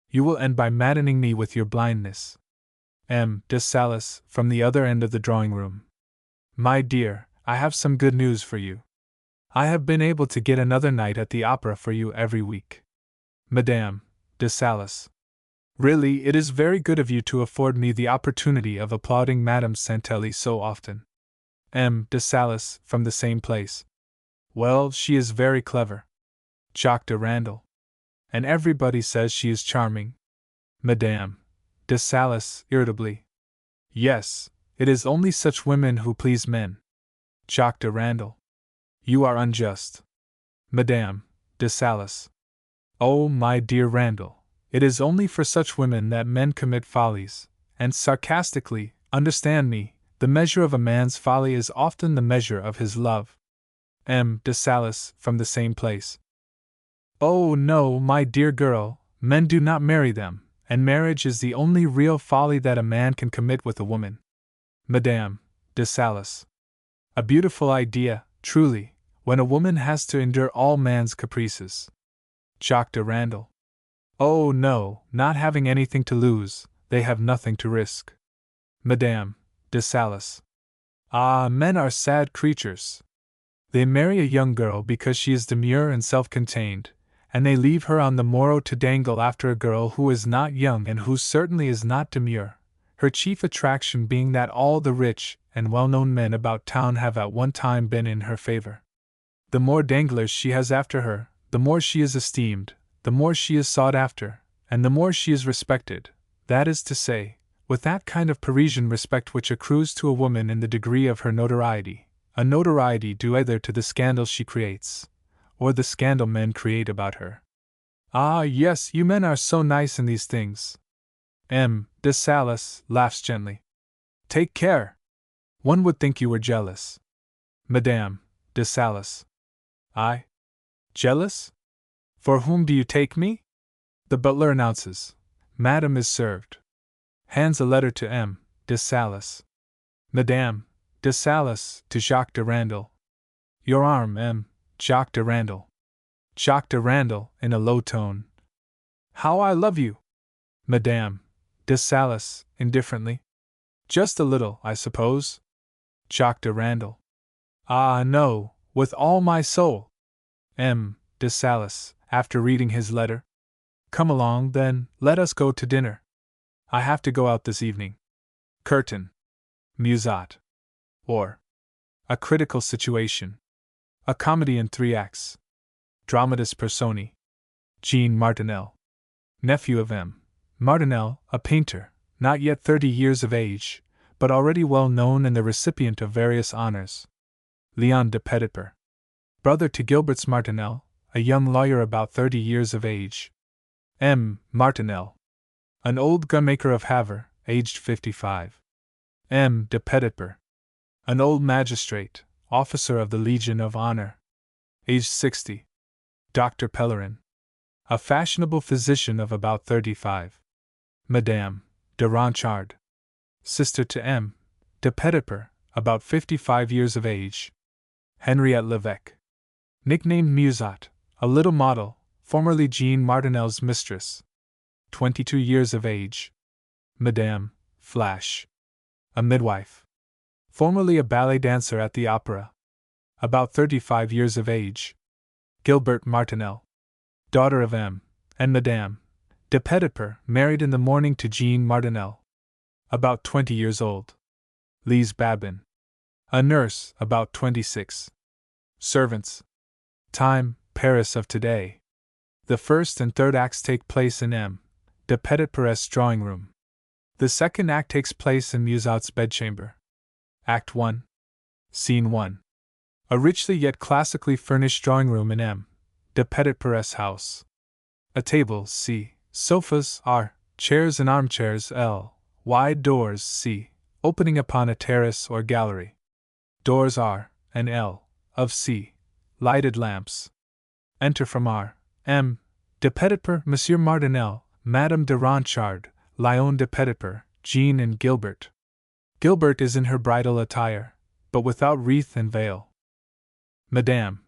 You will end by maddening me with your blindness. M. de Salis, from the other end of the drawing-room. My dear, I have some good news for you. I have been able to get another night at the opera for you every week. Madame de Salis. Really, it is very good of you to afford me the opportunity of applauding Madame Santelli so often. M. de Salis, from the same place. Well, she is very clever. Jacques de Randal. And everybody says she is charming. Madame de Salis, irritably. Yes, it is only such women who please men. Jacques de Randal. You are unjust. Madame de Salis. Oh, my dear Randal, it is only for such women that men commit follies, and sarcastically, understand me, the measure of a man's folly is often the measure of his love. M. de Salis, from the same place. Oh, no, my dear girl, men do not marry them, and marriage is the only real folly that a man can commit with a woman. Madame de Salis. A beautiful idea, truly, when a woman has to endure all man's caprices. Jacques de Randal. Oh no, not having anything to lose, they have nothing to risk. Madame de Salis. Ah, men are sad creatures. They marry a young girl because she is demure and self-contained, and they leave her on the morrow to dangle after a girl who is not young and who certainly is not demure, her chief attraction being that all the rich and well-known men about town have at one time been in her favor. The more danglers she has after her, the more she is esteemed, the more she is sought after, and the more she is respected, that is to say, with that kind of Parisian respect which accrues to a woman in the degree of her notoriety, a notoriety due either to the scandal she creates, or the scandal men create about her. Ah, yes, you men are so nice in these things. M. de Salis laughs gently. Take care! One would think you were jealous. Madame de Salis. I? Jealous? For whom do you take me? The butler announces. Madame is served. Hands a letter to M. de Salis. Madame de Salis to Jacques de Randal. Your arm, M. Jacques de Randal. Jacques de Randal, in a low tone. How I love you! Madame de Salis, indifferently. Just a little, I suppose. Jacques de Randal. Ah, no, with all my soul. M. de Salis, after reading his letter. Come along, then, let us go to dinner. I have to go out this evening. Curtain. Musette. Or. A critical situation. A comedy in 3 acts. Dramatis personae. Jean Martinel. Nephew of M. Martinel, a painter, not yet 30 years of age, but already well known and the recipient of various honors. Léon de Petitper. Brother to Gilbert's Martinel, a young lawyer about 30 years of age. M. Martinel. An old gunmaker of Havre, aged 55. M. de Petitper. An old magistrate, officer of the Legion of Honor, aged 60. Dr. Pellerin. A fashionable physician of about 35. Madame de Ronchard. Sister to M. de Petitper, about 55 years of age. Henriette Levesque. Nicknamed Musette, a little model, formerly Jean Martinel's mistress. 22 years of age. Madame Flash. A midwife. Formerly a ballet dancer at the opera. About 35 years of age. Gilbert Martinel. Daughter of M. and Madame de Petitper, married in the morning to Jean Martinel. About 20 years old. Lise Babin. A nurse, about 26. Servants. Time, Paris of today. The first and third acts take place in M. de Petitper's drawing room. The second act takes place in Musette's bedchamber. Act 1. Scene 1. A richly yet classically furnished drawing room in M. de Petitper's house. A table, C. Sofas, R. Chairs and armchairs, L. Wide doors, C. Opening upon a terrace or gallery. Doors R. and L. of C. Lighted lamps. Enter from R. M. de Petitper, Monsieur Martinel, Madame de Ronchard, Léon de Petitper, Jean and Gilbert. Gilbert is in her bridal attire, but without wreath and veil. Madame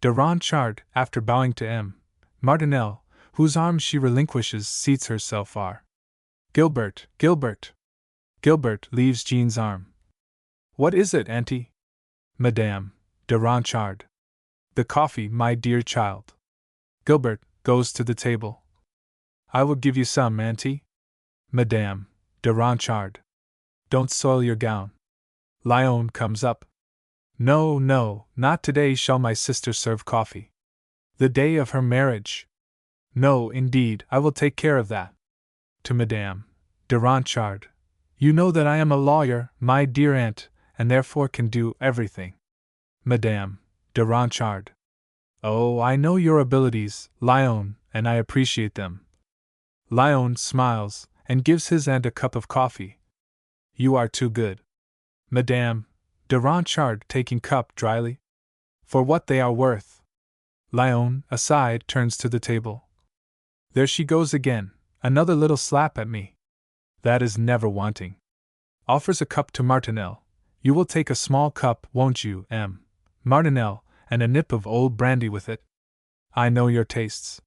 de Ronchard, after bowing to M. Martinel, whose arm she relinquishes, seats herself R. Gilbert. Gilbert leaves Jean's arm. What is it, Auntie? Madame de Ronchard. The coffee, my dear child. Gilbert goes to the table. I will give you some, Auntie. Madame de Ronchard. Don't soil your gown. Léon comes up. No, not today shall my sister serve coffee. The day of her marriage. No, indeed, I will take care of that. To Madame de Ronchard. You know that I am a lawyer, my dear aunt, and therefore can do everything. Madame de Ronchard. Oh, I know your abilities, Léon, and I appreciate them. Léon smiles, and gives his aunt a cup of coffee. You are too good. Madame de Ronchard, taking cup dryly. For what they are worth. Léon, aside, turns to the table. There she goes again, another little slap at me. That is never wanting. Offers a cup to Martinel. You will take a small cup, won't you, M. Martinel, and a nip of old brandy with it? I know your tastes.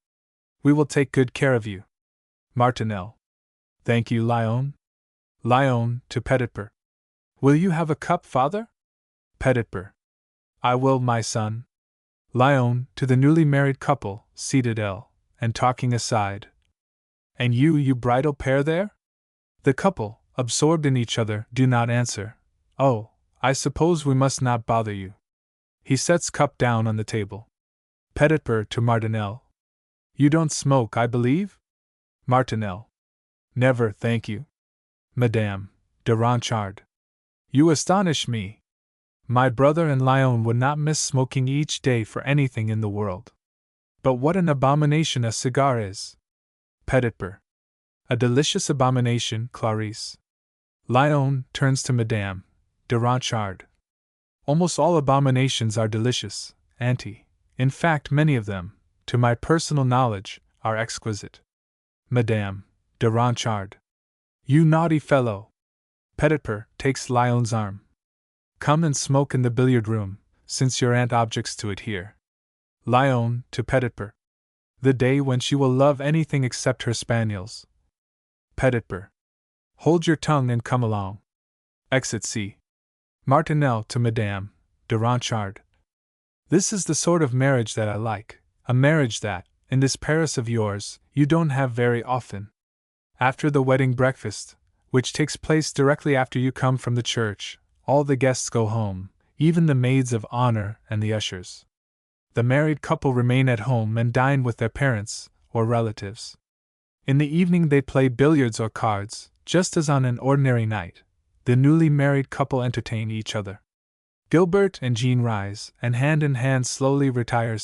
We will take good care of you. Martinel. Thank you, Lyon. Lyon, to Petitper. Will you have a cup, father? Petitper. I will, my son. Lyon, to the newly married couple, seated and talking aside. And you bridal pair there? The couple, absorbed in each other, do not answer. Oh, I suppose we must not bother you. He sets cup down on the table. Petitper to Martinel. You don't smoke, I believe? Martinel. Never, thank you. Madame de Ronchard. You astonish me. My brother and Lyon would not miss smoking each day for anything in the world. But what an abomination a cigar is! Petitper. A delicious abomination, Clarice. Lyon turns to Madame de Ronchard. Almost all abominations are delicious, Auntie. In fact, many of them, to my personal knowledge, are exquisite. Madame de Ronchard. You naughty fellow! Petitper takes Lyon's arm. Come and smoke in the billiard room, since your aunt objects to it here. Lyon to Petitper. The day when she will love anything except her spaniels. Petitper. Hold your tongue and come along. Exit C. Martinel to Madame de Ronchard. This is the sort of marriage that I like, a marriage that, in this Paris of yours, you don't have very often. After the wedding breakfast, which takes place directly after you come from the church, all the guests go home, even the maids of honor and the ushers. The married couple remain at home and dine with their parents or relatives. In the evening they play billiards or cards, just as on an ordinary night. The newly married couple entertain each other. Gilbert and Jean rise, and hand in hand slowly retire.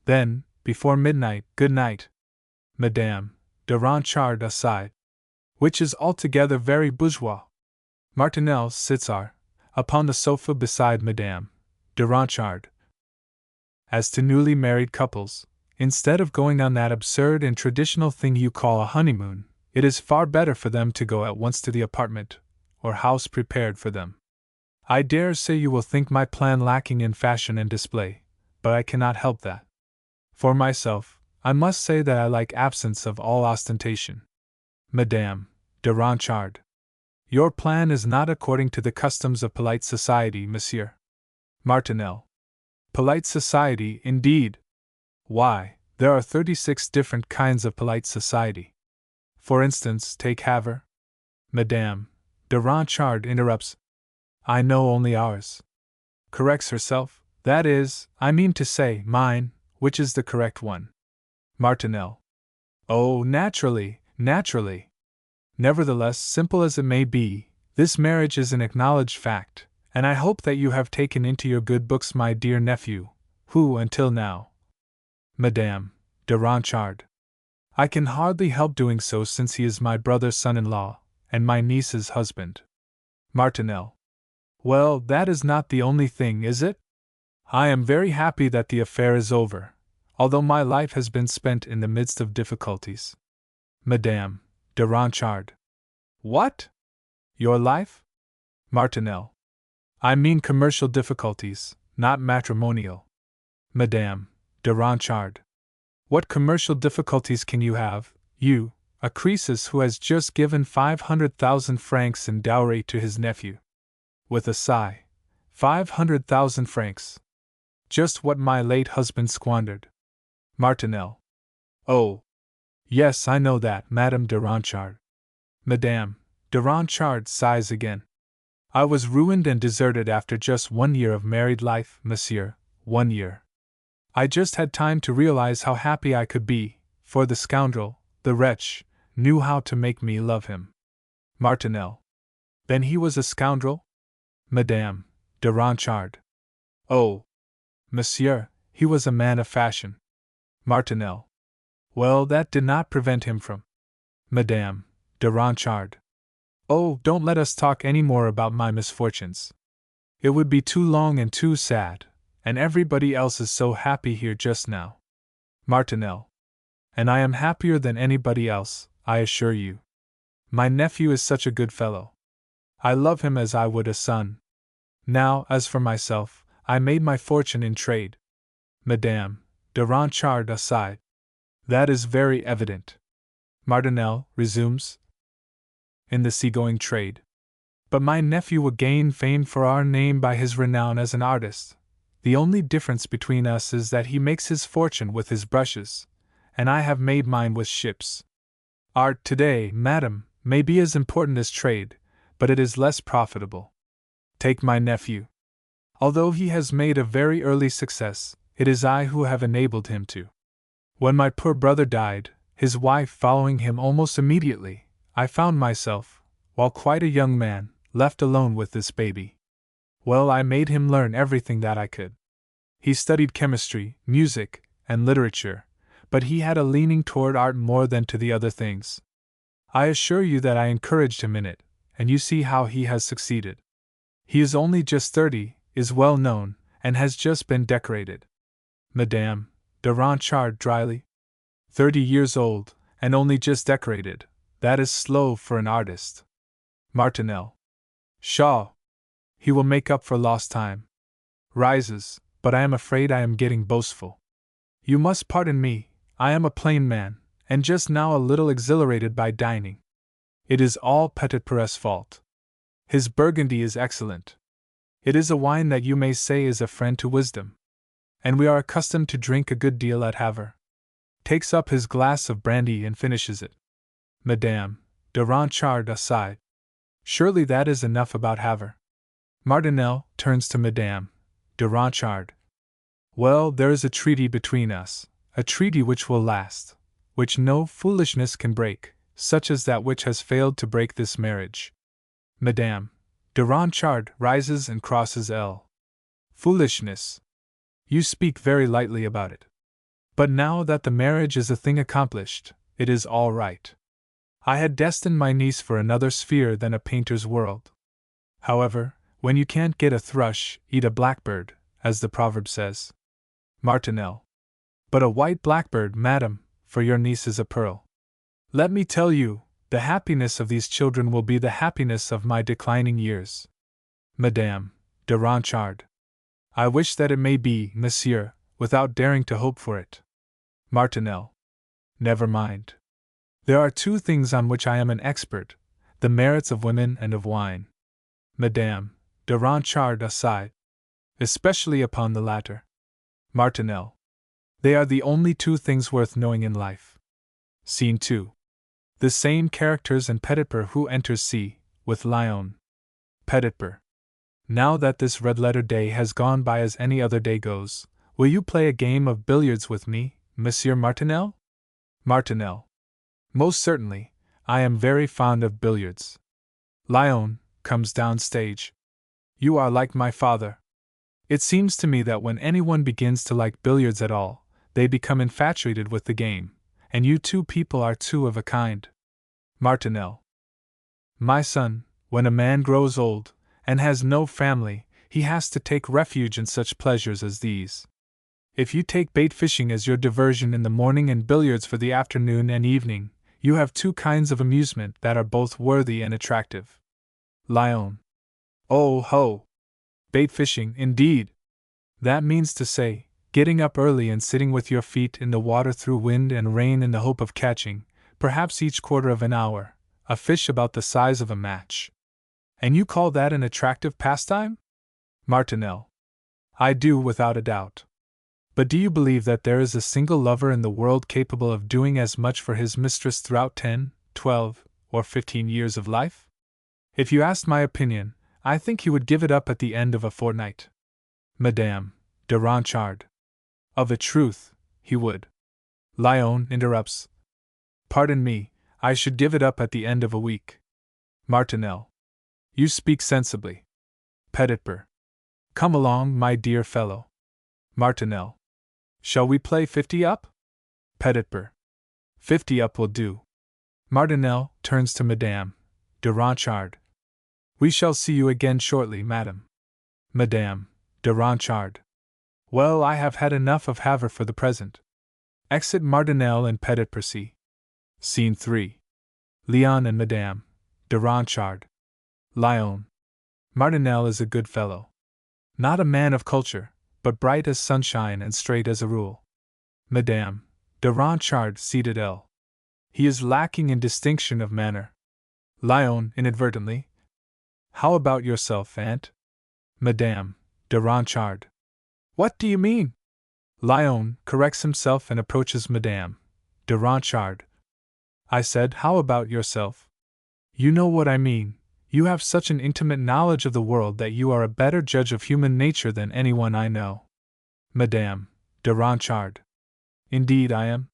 Then, before midnight, good night. Madame de Ronchard aside. Which is altogether very bourgeois. Martinel sits upon the sofa beside Madame de Ronchard. As to newly married couples, instead of going on that absurd and traditional thing you call a honeymoon, it is far better for them to go at once to the apartment or house prepared for them. I dare say you will think my plan lacking in fashion and display, but I cannot help that. For myself, I must say that I like absence of all ostentation. Madame de Ronchard. Your plan is not according to the customs of polite society, monsieur. Martinel. Polite society, indeed. Why, there are 36 different kinds of polite society. For instance, take Havre. Madame de Ronchard interrupts. I know only ours. Corrects herself, that is, I mean to say, mine, which is the correct one. Martinel. Oh, naturally, naturally. Nevertheless, simple as it may be, this marriage is an acknowledged fact, and I hope that you have taken into your good books my dear nephew, who, until now. Madame de Ronchard. I can hardly help doing so since he is my brother's son-in-law, and my niece's husband. Martinel. Well, that is not the only thing, is it? I am very happy that the affair is over, although my life has been spent in the midst of difficulties. Madame de Ronchard. What? Your life? Martinel. I mean commercial difficulties, not matrimonial. Madame de Ronchard. What commercial difficulties can you have, you, a Croesus who has just given 500,000 francs in dowry to his nephew? With a sigh. 500,000 francs. Just what my late husband squandered. Martinel. Oh. Yes, I know that, Madame de Ronchard. Madame de Ronchard sighs again. I was ruined and deserted after just 1 year of married life, monsieur, 1 year. I just had time to realize how happy I could be, for the scoundrel, the wretch, knew how to make me love him. Martinel. Then he was a scoundrel? Madame de Ronchard. Oh. Monsieur, he was a man of fashion. Martinel. Well, that did not prevent him from. Madame de Ronchard. Oh, don't let us talk any more about my misfortunes. It would be too long and too sad, and everybody else is so happy here just now. Martinel. And I am happier than anybody else, I assure you. My nephew is such a good fellow. I love him as I would a son. Now, as for myself, I made my fortune in trade. Madame de Ranchard aside. That is very evident. Martinel resumes. In the seagoing trade. But my nephew will gain fame for our name by his renown as an artist. The only difference between us is that he makes his fortune with his brushes, and I have made mine with ships. Art today, madam, may be as important as trade, but it is less profitable. Take my nephew. Although he has made a very early success, it is I who have enabled him to. When my poor brother died, his wife following him almost immediately, I found myself, while quite a young man, left alone with this baby. Well, I made him learn everything that I could. He studied chemistry, music, and literature, but he had a leaning toward art more than to the other things. I assure you that I encouraged him in it, and you see how he has succeeded. He is only just 30, is well known, and has just been decorated. Madame de Ranchard dryly. 30 years old, and only just decorated, that is slow for an artist. Martinel. Pshaw! He will make up for lost time. Rises, but I am afraid I am getting boastful. You must pardon me, I am a plain man, and just now a little exhilarated by dining. It is all Petitpierre's fault. His Burgundy is excellent. It is a wine that you may say is a friend to wisdom. And we are accustomed to drink a good deal at Havre. Takes up his glass of brandy and finishes it. Madame de Ranchard aside. Surely that is enough about Havre. Martinel turns to Madame de Ranchard. Well, there is a treaty between us, a treaty which will last, which no foolishness can break, such as that which has failed to break this marriage. Madame de Ranchard rises and crosses L. Foolishness. You speak very lightly about it. But now that the marriage is a thing accomplished, it is all right. I had destined my niece for another sphere than a painter's world. However, when you can't get a thrush, eat a blackbird, as the proverb says. Martinel. But a white blackbird, madam, for your niece is a pearl. Let me tell you, the happiness of these children will be the happiness of my declining years. Madame de Ranchard. I wish that it may be, monsieur, without daring to hope for it. Martinel. Never mind. There are two things on which I am an expert, the merits of women and of wine. Madame de Ranchard aside. Especially upon the latter. Martinel. They are the only two things worth knowing in life. Scene 2. The same characters and Petitpierre who enters C, with Lyon. Petitpierre. Now that this red-letter day has gone by as any other day goes, will you play a game of billiards with me, Monsieur Martinel? Martinel. Most certainly, I am very fond of billiards. Lyon comes down stage. You are like my father. It seems to me that when anyone begins to like billiards at all, they become infatuated with the game, and you two people are two of a kind. Martinel. My son, when a man grows old, and has no family, he has to take refuge in such pleasures as these. If you take bait fishing as your diversion in the morning and billiards for the afternoon and evening, you have two kinds of amusement that are both worthy and attractive. Lyon. Oh ho! Bait fishing, indeed! That means to say, getting up early and sitting with your feet in the water through wind and rain in the hope of catching, perhaps each quarter of an hour, a fish about the size of a match. And you call that an attractive pastime? Martinel. I do, without a doubt. But do you believe that there is a single lover in the world capable of doing as much for his mistress throughout 10, 12, or 15 years of life? If you asked my opinion, I think he would give it up at the end of a fortnight. Madame de Ranchard. Of a truth, he would. Lyon interrupts. Pardon me, I should give it up at the end of a week. Martinel. You speak sensibly. Petitpierre. Come along, my dear fellow. Martinel. Shall we play 50 up? Petitpierre. 50 up will do. Martinel turns to Madame de Ranchard. We shall see you again shortly, madam. Madame de Ranchard. Well, I have had enough of Havre for the present. Exit Martinel and Petitpierre. Scene 3. Leon and Madame de Ranchard. Lyon. Martinel is a good fellow. Not a man of culture, but bright as sunshine and straight as a rule. Madame de Ronchard seated L. He is lacking in distinction of manner. Lyon, inadvertently. How about yourself, Aunt? Madame de Ronchard. What do you mean? Lyon corrects himself and approaches Madame de Ronchard. I said, how about yourself? You know what I mean. You have such an intimate knowledge of the world that you are a better judge of human nature than anyone I know. Madame de Ronchard. Indeed I am.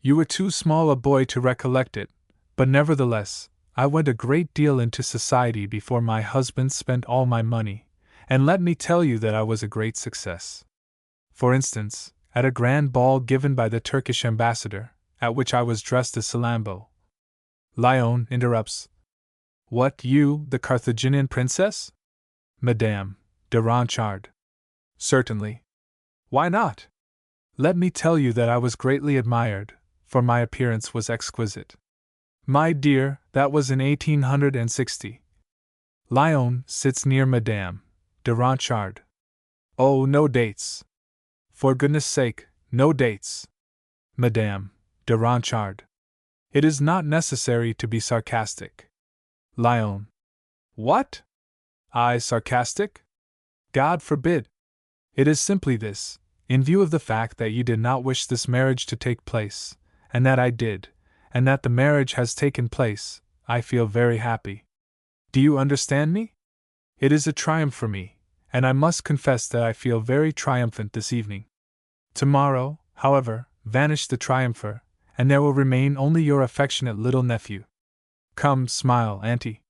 You were too small a boy to recollect it, but nevertheless, I went a great deal into society before my husband spent all my money, and let me tell you that I was a great success. For instance, at a grand ball given by the Turkish ambassador, at which I was dressed as Salammbô. Lyon interrupts. What, you, the Carthaginian princess? Madame de Ronchard. Certainly. Why not? Let me tell you that I was greatly admired, for my appearance was exquisite. My dear, that was in 1860. Lyon sits near Madame de Ronchard. Oh, no dates. For goodness sake, no dates. Madame de Ronchard. It is not necessary to be sarcastic. Lyon. What? I sarcastic? God forbid. It is simply this, in view of the fact that you did not wish this marriage to take place, and that I did, and that the marriage has taken place, I feel very happy. Do you understand me? It is a triumph for me, and I must confess that I feel very triumphant this evening. Tomorrow, however, vanish the triumpher, and there will remain only your affectionate little nephew. Come, smile, Auntie.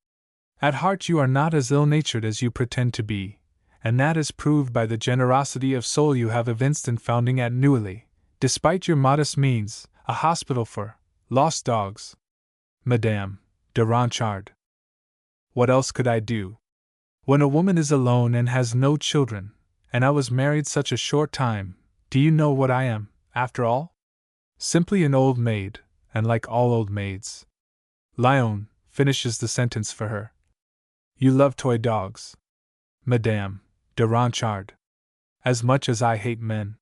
At heart you are not as ill-natured as you pretend to be, and that is proved by the generosity of soul you have evinced in founding at Neuilly, despite your modest means, a hospital for lost dogs. Madame de Ronchard. What else could I do? When a woman is alone and has no children, and I was married such a short time, do you know what I am, after all? Simply an old maid, and like all old maids. Lyon finishes the sentence for her. You love toy dogs. Madame de Ronchard. As much as I hate men.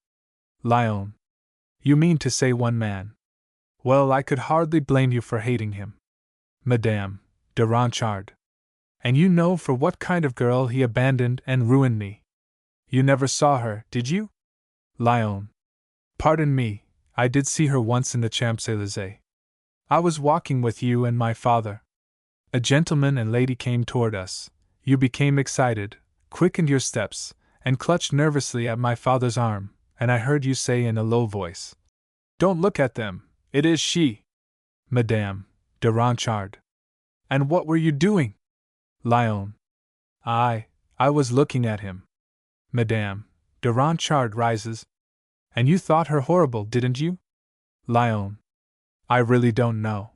Lyon. You mean to say one man. Well, I could hardly blame you for hating him. Madame de Ronchard. And you know for what kind of girl he abandoned and ruined me. You never saw her, did you? Lyon. Pardon me, I did see her once in the Champs-Élysées. I was walking with you and my father. A gentleman and lady came toward us. You became excited, quickened your steps, and clutched nervously at my father's arm, and I heard you say in a low voice, Don't look at them, it is she. Madame de Ronchard. And what were you doing? Lyon. I was looking at him. Madame de Ronchard rises. And you thought her horrible, didn't you? Lyon. I really don't know.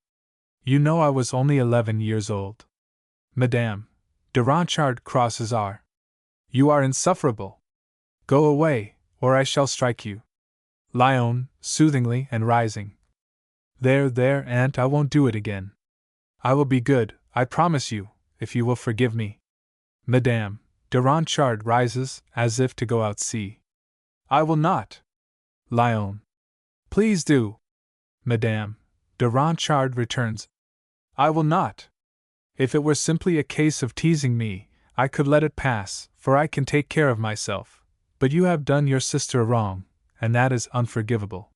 You know I was only 11 years old. Madame de Ronchard crosses R. You are insufferable. Go away, or I shall strike you. Lyon, soothingly and rising. There, Aunt, I won't do it again. I will be good, I promise you, if you will forgive me. Madame de Ronchard rises, as if to go out see. I will not. Lyon. Please do. Madame de Ronchard returns. I will not. If it were simply a case of teasing me, I could let it pass, for I can take care of myself, but you have done your sister wrong, and that is unforgivable.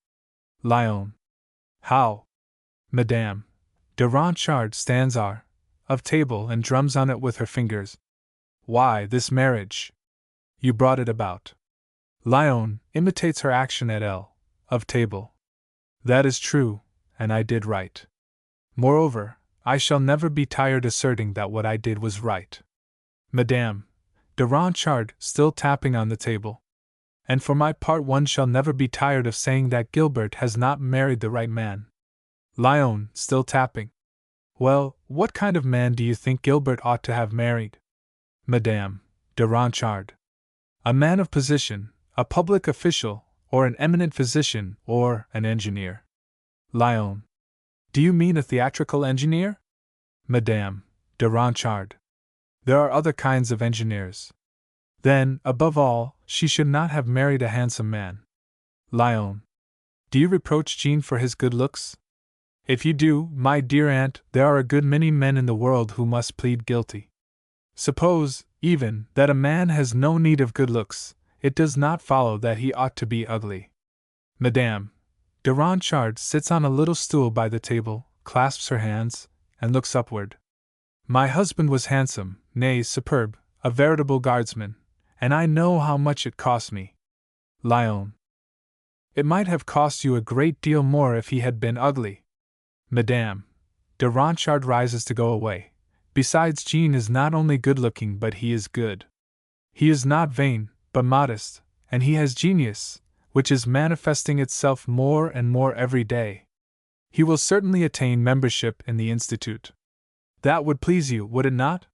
Lyon. How? Madame de Ronchard stands of table and drums on it with her fingers. Why, this marriage. You brought it about. Lyon imitates her action at of table. That is true, and I did right. Moreover, I shall never be tired asserting that what I did was right. Madame de Ronchard still tapping on the table. And for my part one shall never be tired of saying that Gilbert has not married the right man. Lyon still tapping. Well, what kind of man do you think Gilbert ought to have married? Madame de Ronchard. A man of position, a public official, or an eminent physician, or an engineer. Lyon. Do you mean a theatrical engineer? Madame de Ronchard. There are other kinds of engineers. Then, above all, she should not have married a handsome man. Lyon. Do you reproach Jean for his good looks? If you do, my dear aunt, there are a good many men in the world who must plead guilty. Suppose, even, that a man has no need of good looks, it does not follow that he ought to be ugly. Madame de Ronchard sits on a little stool by the table, clasps her hands, and looks upward. My husband was handsome, nay, superb, a veritable guardsman, and I know how much it cost me. Lyon. It might have cost you a great deal more if he had been ugly. Madame de Ronchard rises to go away. Besides, Jean is not only good-looking, but he is good. He is not vain, but modest, and he has genius, which is manifesting itself more and more every day. He will certainly attain membership in the Institute. That would please you, would it not?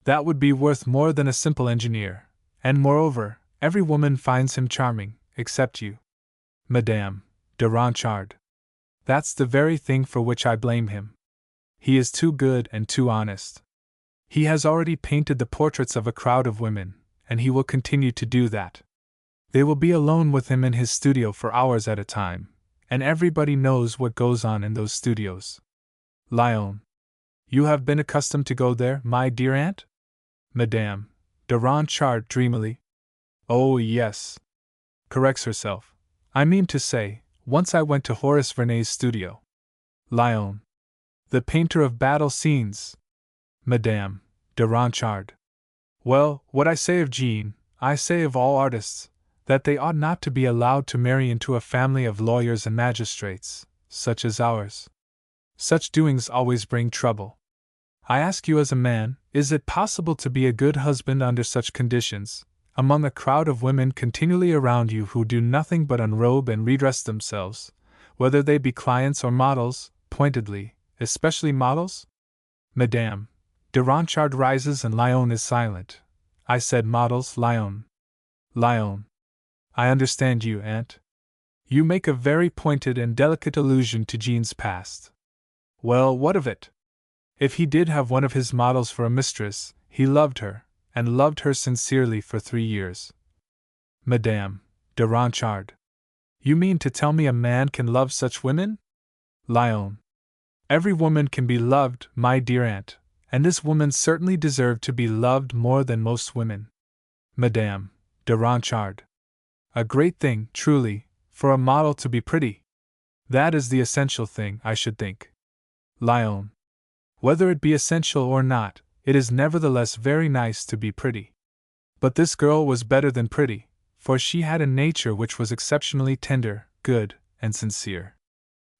That would be worth more than a simple engineer, and moreover, every woman finds him charming, except you. Madame de Ronchard. That's the very thing for which I blame him. He is too good and too honest. He has already painted the portraits of a crowd of women, and he will continue to do that. They will be alone with him in his studio for hours at a time, and everybody knows what goes on in those studios. Lyon. You have been accustomed to go there, my dear aunt? Madame de Ronchard dreamily. Oh, yes. Corrects herself. I mean to say, once I went to Horace Vernet's studio. Lyon. The painter of battle scenes. Madame de Ronchard. Well, what I say of Jean, I say of all artists, that they ought not to be allowed to marry into a family of lawyers and magistrates, such as ours. Such doings always bring trouble. I ask you as a man, is it possible to be a good husband under such conditions, among a crowd of women continually around you who do nothing but unrobe and redress themselves, whether they be clients or models, pointedly, especially models? Madame de Ronchard rises and Lyon is silent. I said models, Lyon. Lyon. I understand you, aunt. You make a very pointed and delicate allusion to Jean's past. Well, what of it? If he did have one of his models for a mistress, he loved her, and loved her sincerely for 3 years. Madame de Ronchard. You mean to tell me a man can love such women? Lyon. Every woman can be loved, my dear aunt, and this woman certainly deserved to be loved more than most women. Madame de Ronchard. A great thing, truly, for a model to be pretty. That is the essential thing, I should think. Lyon. Whether it be essential or not, it is nevertheless very nice to be pretty. But this girl was better than pretty, for she had a nature which was exceptionally tender, good, and sincere.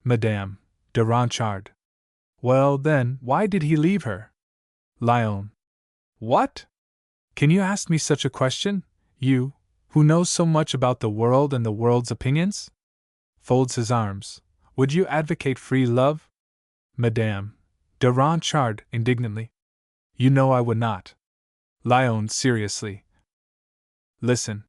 Madame de Ronchard. Well, then, why did he leave her? Lyon. What? Can you ask me such a question, you, who know so much about the world and the world's opinions? Folds his arms. Would you advocate free love? Madame de Ronchard indignantly. You know I would not. Lyon seriously. Listen.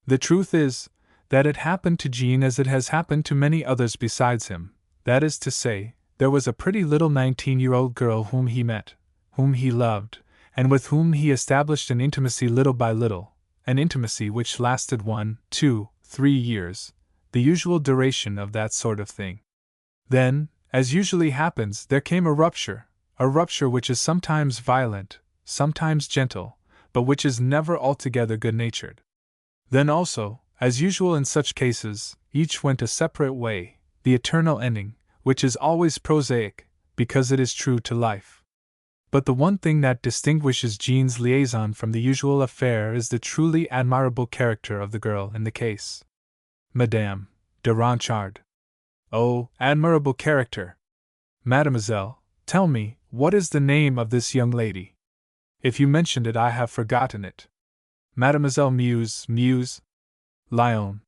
The truth is, that it happened to Jean as it has happened to many others besides him, that is to say, there was a pretty little 19-year-old girl whom he met, whom he loved, and with whom he established an intimacy little by little, an intimacy which lasted 1, 2, 3 years, the usual duration of that sort of thing. Then, as usually happens, there came a rupture which is sometimes violent, sometimes gentle, but which is never altogether good-natured. Then also, as usual in such cases, each went a separate way, the eternal ending, which is always prosaic, because it is true to life. But the one thing that distinguishes Jean's liaison from the usual affair is the truly admirable character of the girl in the case. Madame de Ronchard. Oh, admirable character! Mademoiselle, tell me, what is the name of this young lady? If you mentioned it, I have forgotten it. Mademoiselle Muse. Lyon.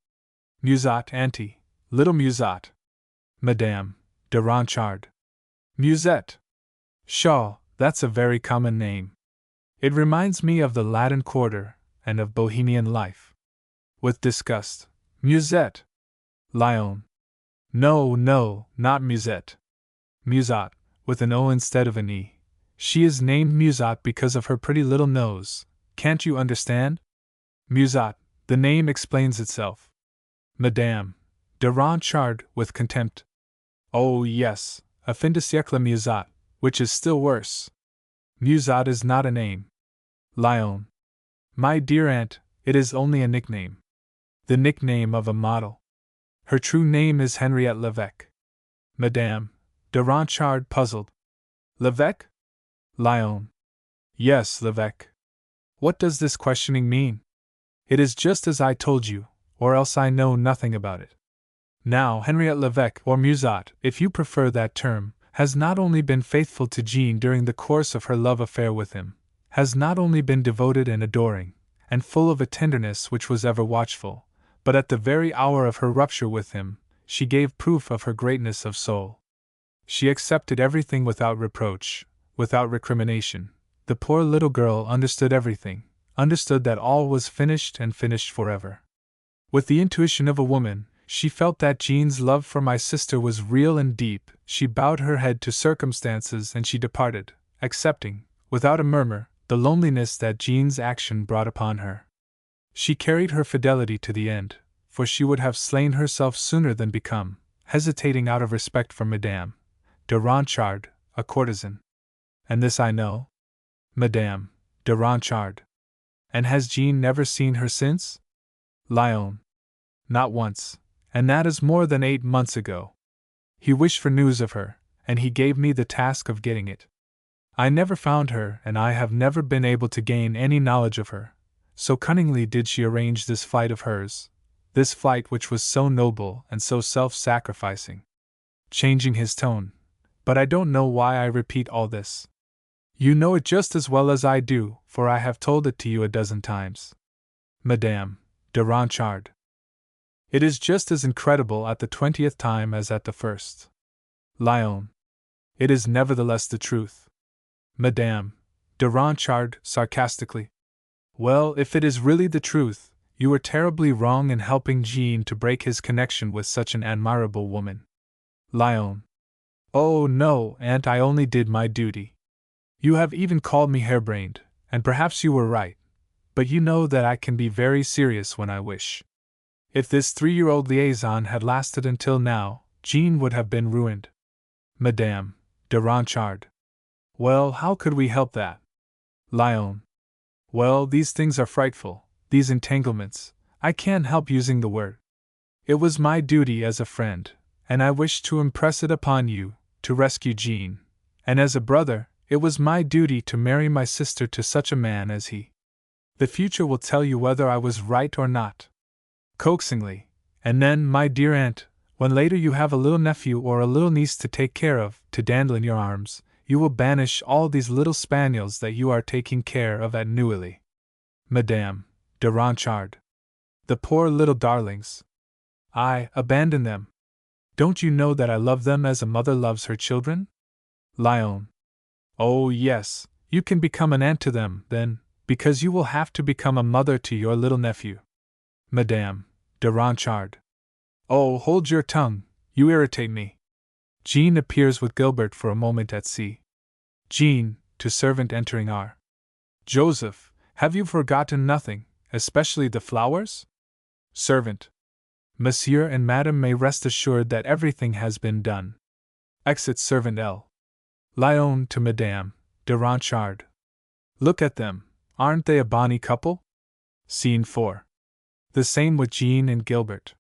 Musette, auntie, little Musette. Madame de Ronchard. Musette. Pshaw, that's a very common name. It reminds me of the Latin Quarter, and of Bohemian life. With disgust. Musette. Lyon. No, not Musette. Musette, with an O instead of an E. She is named Musette because of her pretty little nose. Can't you understand? Musat, the name explains itself. Madame de Ronchard, with contempt. Oh, yes, a fin de siècle Musat, which is still worse. Musat is not a name. Lyon. My dear aunt, it is only a nickname. The nickname of a model. Her true name is Henriette Levesque. Madame de Ronchard, puzzled. Levesque? Lyon. Yes, Levesque. What does this questioning mean? It is just as I told you, or else I know nothing about it. Now, Henriette Levesque, or Musat, if you prefer that term, has not only been faithful to Jean during the course of her love affair with him, has not only been devoted and adoring, and full of a tenderness which was ever watchful, but at the very hour of her rupture with him, she gave proof of her greatness of soul. She accepted everything without reproach, without recrimination. The poor little girl understood everything, understood that all was finished and finished forever. With the intuition of a woman, she felt that Jean's love for my sister was real and deep. She bowed her head to circumstances and she departed, accepting, without a murmur, the loneliness that Jean's action brought upon her. She carried her fidelity to the end, for she would have slain herself sooner than become, hesitating out of respect for Madame de Ronchard, a courtesan. And this I know? Madame de Ronchard. And has Jean never seen her since? Lyon. Not once, and that is more than 8 months ago. He wished for news of her, and he gave me the task of getting it. I never found her, and I have never been able to gain any knowledge of her. So cunningly did she arrange this flight of hers, this flight which was so noble and so self-sacrificing. Changing his tone. But I don't know why I repeat all this. You know it just as well as I do, for I have told it to you a dozen times. Madame de Ronchard. It is just as incredible at the 20th time as at the first. Lyon. It is nevertheless the truth. Madame de Ronchard, sarcastically. Well, if it is really the truth, you were terribly wrong in helping Jean to break his connection with such an admirable woman. Lyon. Oh, no, aunt, I only did my duty. You have even called me harebrained, and perhaps you were right, but you know that I can be very serious when I wish. If this 3-year-old liaison had lasted until now, Jean would have been ruined. Madame de Ronchard. Well, how could we help that? Lyon. Well, these things are frightful, these entanglements. I can't help using the word. It was my duty as a friend, and I wished to impress it upon you, to rescue Jean, and as a brother, it was my duty to marry my sister to such a man as he. The future will tell you whether I was right or not. Coaxingly, and then, my dear aunt, when later you have a little nephew or a little niece to take care of, to dandle in your arms, you will banish all these little spaniels that you are taking care of at Neuilly. Madame de Ronchard. The poor little darlings. I abandon them. Don't you know that I love them as a mother loves her children? Lyon. Oh, yes, you can become an aunt to them, then, because you will have to become a mother to your little nephew. Madame de Ronchard. Oh, hold your tongue, you irritate me. Jean appears with Gilbert for a moment at sea. Jean, to servant entering R. Joseph, have you forgotten nothing, especially the flowers? Servant. Monsieur and Madame may rest assured that everything has been done. Exit servant L. Lyon to Madame de Ronchard. Look at them, aren't they a bonny couple? Scene 4. The same with Jean and Gilbert.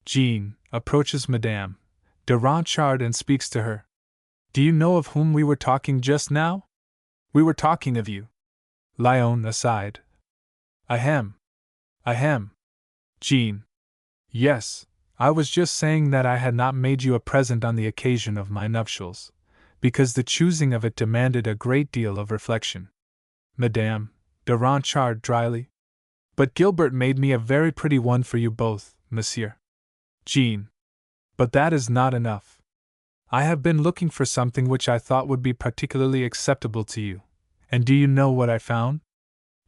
Jean approaches Madame de Ronchard and speaks to her. Do you know of whom we were talking just now? We were talking of you. Lyon aside. Ahem. Jean. Yes, I was just saying that I had not made you a present on the occasion of my nuptials, because the choosing of it demanded a great deal of reflection. Madame de Ronchard dryly. But Gilbert made me a very pretty one for you both, monsieur. Jean. But that is not enough. I have been looking for something which I thought would be particularly acceptable to you, and do you know what I found?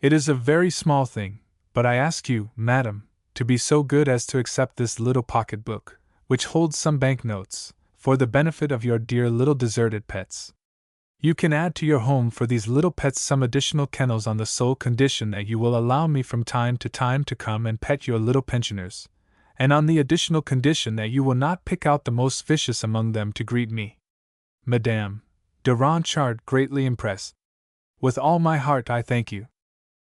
It is a very small thing, but I ask you, madam, to be so good as to accept this little pocket-book, which holds some banknotes, for the benefit of your dear little deserted pets. You can add to your home for these little pets some additional kennels on the sole condition that you will allow me from time to come and pet your little pensioners, and on the additional condition that you will not pick out the most vicious among them to greet me. Madame de Ronchard, greatly impressed. With all my heart I thank you.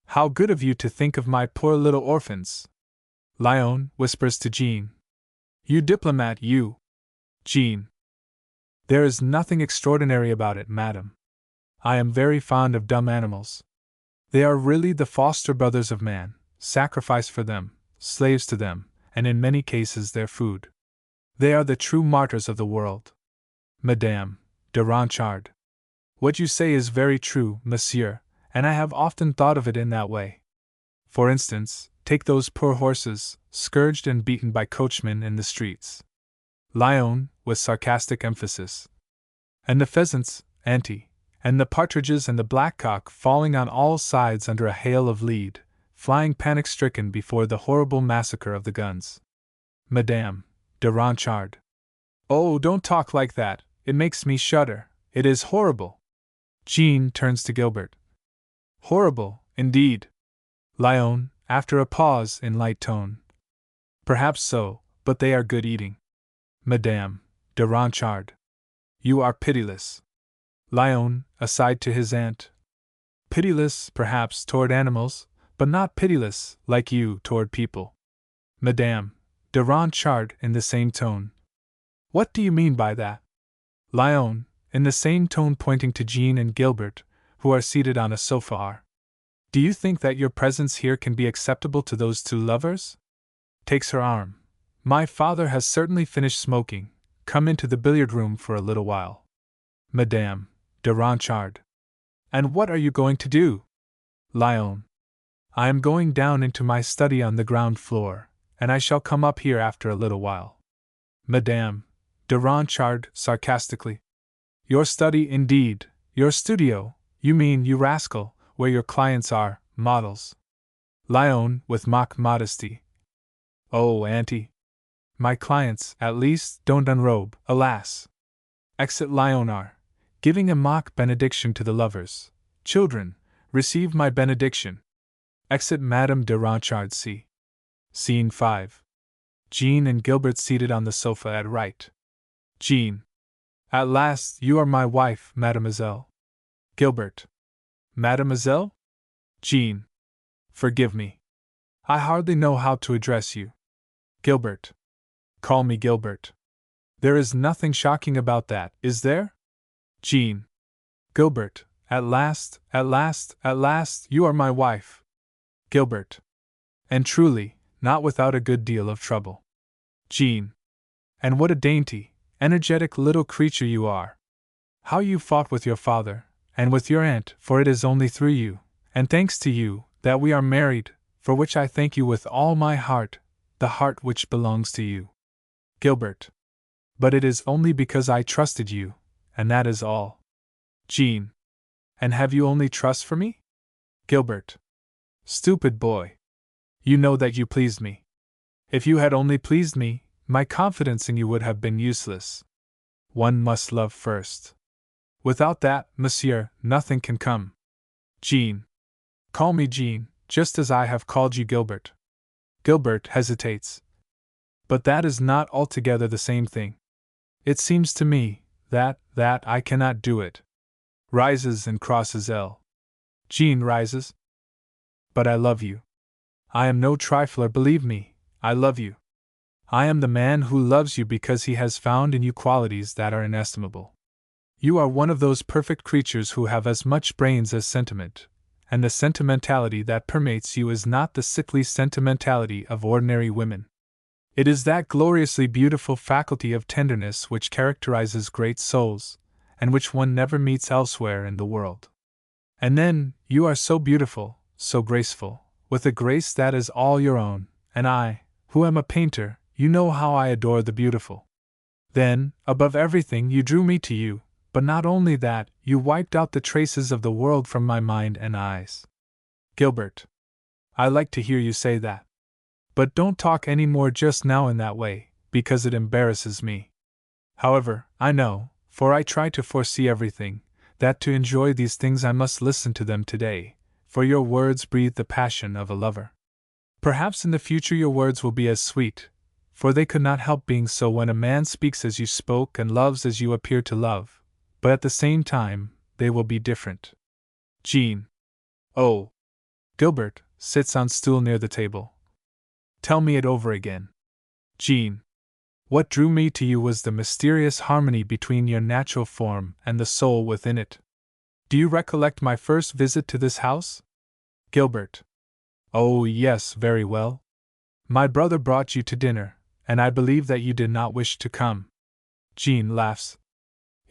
How good of you to think of my poor little orphans. Lyon whispers to Jean. You diplomat, you. Jean. There is nothing extraordinary about it, madam. I am very fond of dumb animals. They are really the foster brothers of man, sacrifice for them, slaves to them, and in many cases their food. They are the true martyrs of the world. Madame de Ronchard. What you say is very true, monsieur, and I have often thought of it in that way. For instance, take those poor horses, scourged and beaten by coachmen in the streets. Lyon, with sarcastic emphasis. And the pheasants, auntie, and the partridges and the blackcock falling on all sides under a hail of lead, flying panic-stricken before the horrible massacre of the guns. Madame de Ronchard. Oh, don't talk like that, it makes me shudder, it is horrible. Jean turns to Gilbert. Horrible, indeed. Lyon, after a pause, in light tone. Perhaps so, but they are good eating. Madame de Ronchard. You are pitiless. Lyon, aside to his aunt. Pitiless, perhaps, toward animals, but not pitiless, like you, toward people. Madame de Ronchard, in the same tone. What do you mean by that? Lyon, in the same tone, pointing to Jean and Gilbert, who are seated on a sofa. Do you think that your presence here can be acceptable to those two lovers? Takes her arm. My father has certainly finished smoking. Come into the billiard room for a little while. Madame de Ronchard. And what are you going to do? Lyon. I am going down into my study on the ground floor, and I shall come up here after a little while. Madame de Ronchard, sarcastically. Your study, indeed, your studio, you mean, you rascal, where your clients are, models. Lyon, with mock modesty. Oh, auntie. My clients, at least, don't unrobe, alas. Exit Lyonar, giving a mock benediction to the lovers. Children, receive my benediction. Exit Madame de Ronchard. C. Scene 5. Jean and Gilbert seated on the sofa at right. Jean. At last, you are my wife, mademoiselle. Gilbert. Mademoiselle? Jean. Forgive me. I hardly know how to address you. Gilbert. Call me Gilbert. There is nothing shocking about that, is there? Jean. Gilbert. At last, you are my wife. Gilbert. And truly, not without a good deal of trouble. Jean. And what a dainty, energetic little creature you are. How you fought with your father, and with your aunt, for it is only through you, and thanks to you, that we are married, for which I thank you with all my heart, the heart which belongs to you. Gilbert. But it is only because I trusted you, and that is all. Jean. And have you only trust for me? Gilbert. Stupid boy. You know that you pleased me. If you had only pleased me, my confidence in you would have been useless. One must love first. Without that, monsieur, nothing can come. Jean. Call me Jean, just as I have called you Gilbert. Gilbert hesitates. But that is not altogether the same thing. It seems to me that I cannot do it. Rises and crosses L. Jean rises. But I love you. I am no trifler, believe me, I love you. I am the man who loves you because he has found in you qualities that are inestimable. You are one of those perfect creatures who have as much brains as sentiment, and the sentimentality that permeates you is not the sickly sentimentality of ordinary women. It is that gloriously beautiful faculty of tenderness which characterizes great souls, and which one never meets elsewhere in the world. And then, you are so beautiful, so graceful, with a grace that is all your own, and I, who am a painter, you know how I adore the beautiful. Then, above everything, you drew me to you, but not only that, you wiped out the traces of the world from my mind and eyes. Gilbert. I like to hear you say that. But don't talk any more just now in that way, because it embarrasses me. However, I know, for I try to foresee everything, that to enjoy these things I must listen to them today, for your words breathe the passion of a lover. Perhaps in the future your words will be as sweet, for they could not help being so when a man speaks as you spoke and loves as you appear to love, but at the same time, they will be different. Jean. Oh. Gilbert sits on stool near the table. Tell me it over again. Jean. What drew me to you was the mysterious harmony between your natural form and the soul within it. Do you recollect my first visit to this house? Gilbert. Oh, yes, very well. My brother brought you to dinner, and I believe that you did not wish to come. Jean laughs.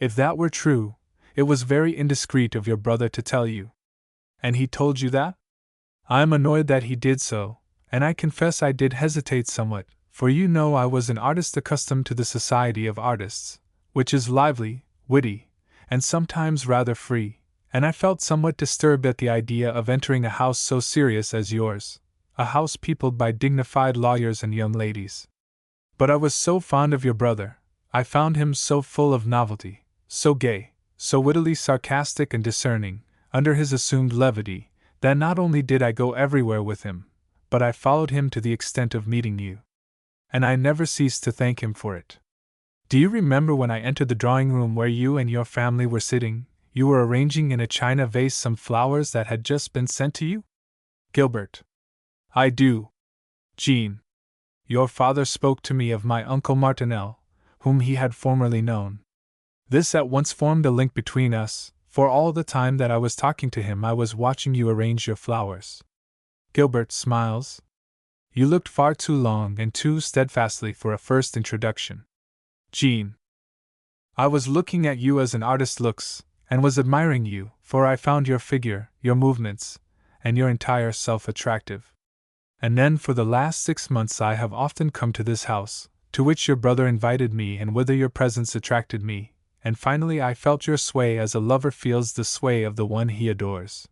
If that were true, it was very indiscreet of your brother to tell you. And he told you that? I am annoyed that he did so, and I confess I did hesitate somewhat, for you know I was an artist accustomed to the society of artists, which is lively, witty, and sometimes rather free, and I felt somewhat disturbed at the idea of entering a house so serious as yours, a house peopled by dignified lawyers and young ladies. But I was so fond of your brother, I found him so full of novelty, so gay, so wittily sarcastic and discerning, under his assumed levity, that not only did I go everywhere with him, but I followed him to the extent of meeting you. And I never ceased to thank him for it. Do you remember when I entered the drawing room where you and your family were sitting, you were arranging in a china vase some flowers that had just been sent to you? Gilbert. I do. Jean. Your father spoke to me of my Uncle Martinel, whom he had formerly known. This at once formed a link between us, for all the time that I was talking to him I was watching you arrange your flowers. Gilbert smiles. You looked far too long and too steadfastly for a first introduction. Jean. I was looking at you as an artist looks, and was admiring you, for I found your figure, your movements, and your entire self attractive. And then for the last 6 months I have often come to this house, to which your brother invited me and whither your presence attracted me, and finally I felt your sway as a lover feels the sway of the one he adores.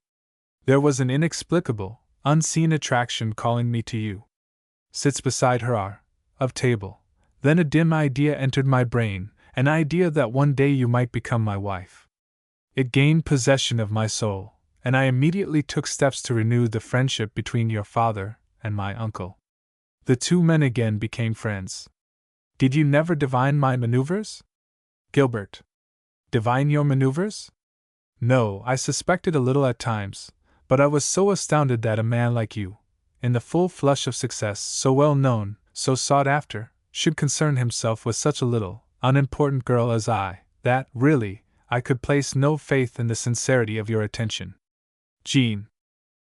There was an inexplicable, unseen attraction calling me to you. Sits beside her of table. Then a dim idea entered my brain, an idea that one day you might become my wife. It gained possession of my soul, and I immediately took steps to renew the friendship between your father and my uncle. The two men again became friends. Did you never divine my maneuvers? Gilbert. Divine your maneuvers? No, I suspected a little at times, but I was so astounded that a man like you, in the full flush of success, so well known, so sought after, should concern himself with such a little, unimportant girl as I, that, really, I could place no faith in the sincerity of your attention. Jean.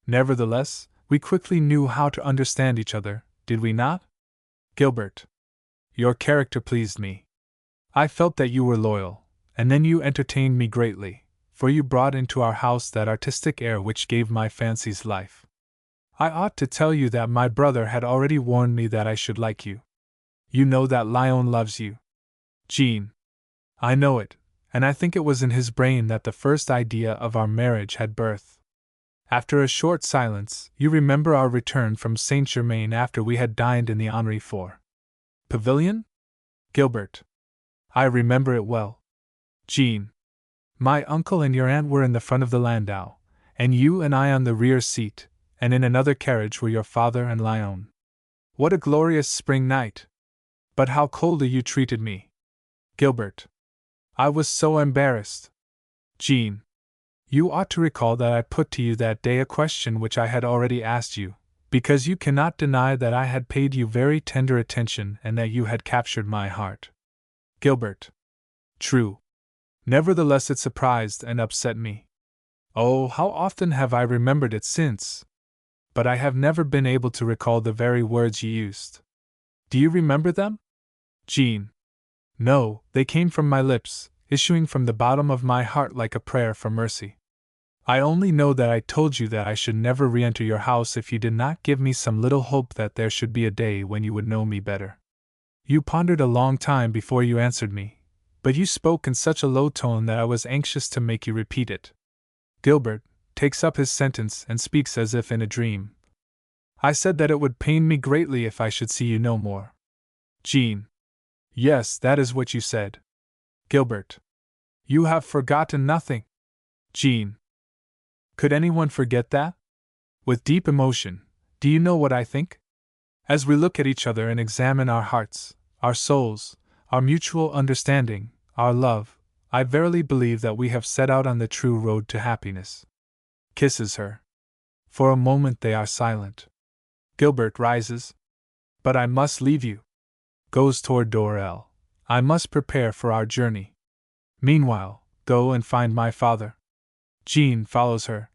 Nevertheless, we quickly knew how to understand each other, did we not? Gilbert. Your character pleased me. I felt that you were loyal, and then you entertained me greatly, for you brought into our house that artistic air which gave my fancies life. I ought to tell you that my brother had already warned me that I should like you. You know that Lyon loves you. Jean. I know it, and I think it was in his brain that the first idea of our marriage had birth. After a short silence, you remember our return from Saint Germain after we had dined in the Henri IV Pavilion? Gilbert. I remember it well. Jean. My uncle and your aunt were in the front of the landau, and you and I on the rear seat, and in another carriage were your father and Lyon. What a glorious spring night! But how coldly you treated me. Gilbert. I was so embarrassed. Jean. You ought to recall that I put to you that day a question which I had already asked you, because you cannot deny that I had paid you very tender attention and that you had captured my heart. Gilbert. True. Nevertheless it surprised and upset me. Oh, how often have I remembered it since! But I have never been able to recall the very words you used. Do you remember them? Jean. No, they came from my lips, issuing from the bottom of my heart like a prayer for mercy. I only know that I told you that I should never re-enter your house if you did not give me some little hope that there should be a day when you would know me better. You pondered a long time before you answered me, but you spoke in such a low tone that I was anxious to make you repeat it. Gilbert takes up his sentence and speaks as if in a dream. I said that it would pain me greatly if I should see you no more. Jean. Yes, that is what you said. Gilbert. You have forgotten nothing. Jean. Could anyone forget that? With deep emotion, do you know what I think? As we look at each other and examine our hearts, our souls, our mutual understanding, our love, I verily believe that we have set out on the true road to happiness. Kisses her. For a moment they are silent. Gilbert rises. But I must leave you. Goes toward door L. I must prepare for our journey. Meanwhile, go and find my father. Jean follows her.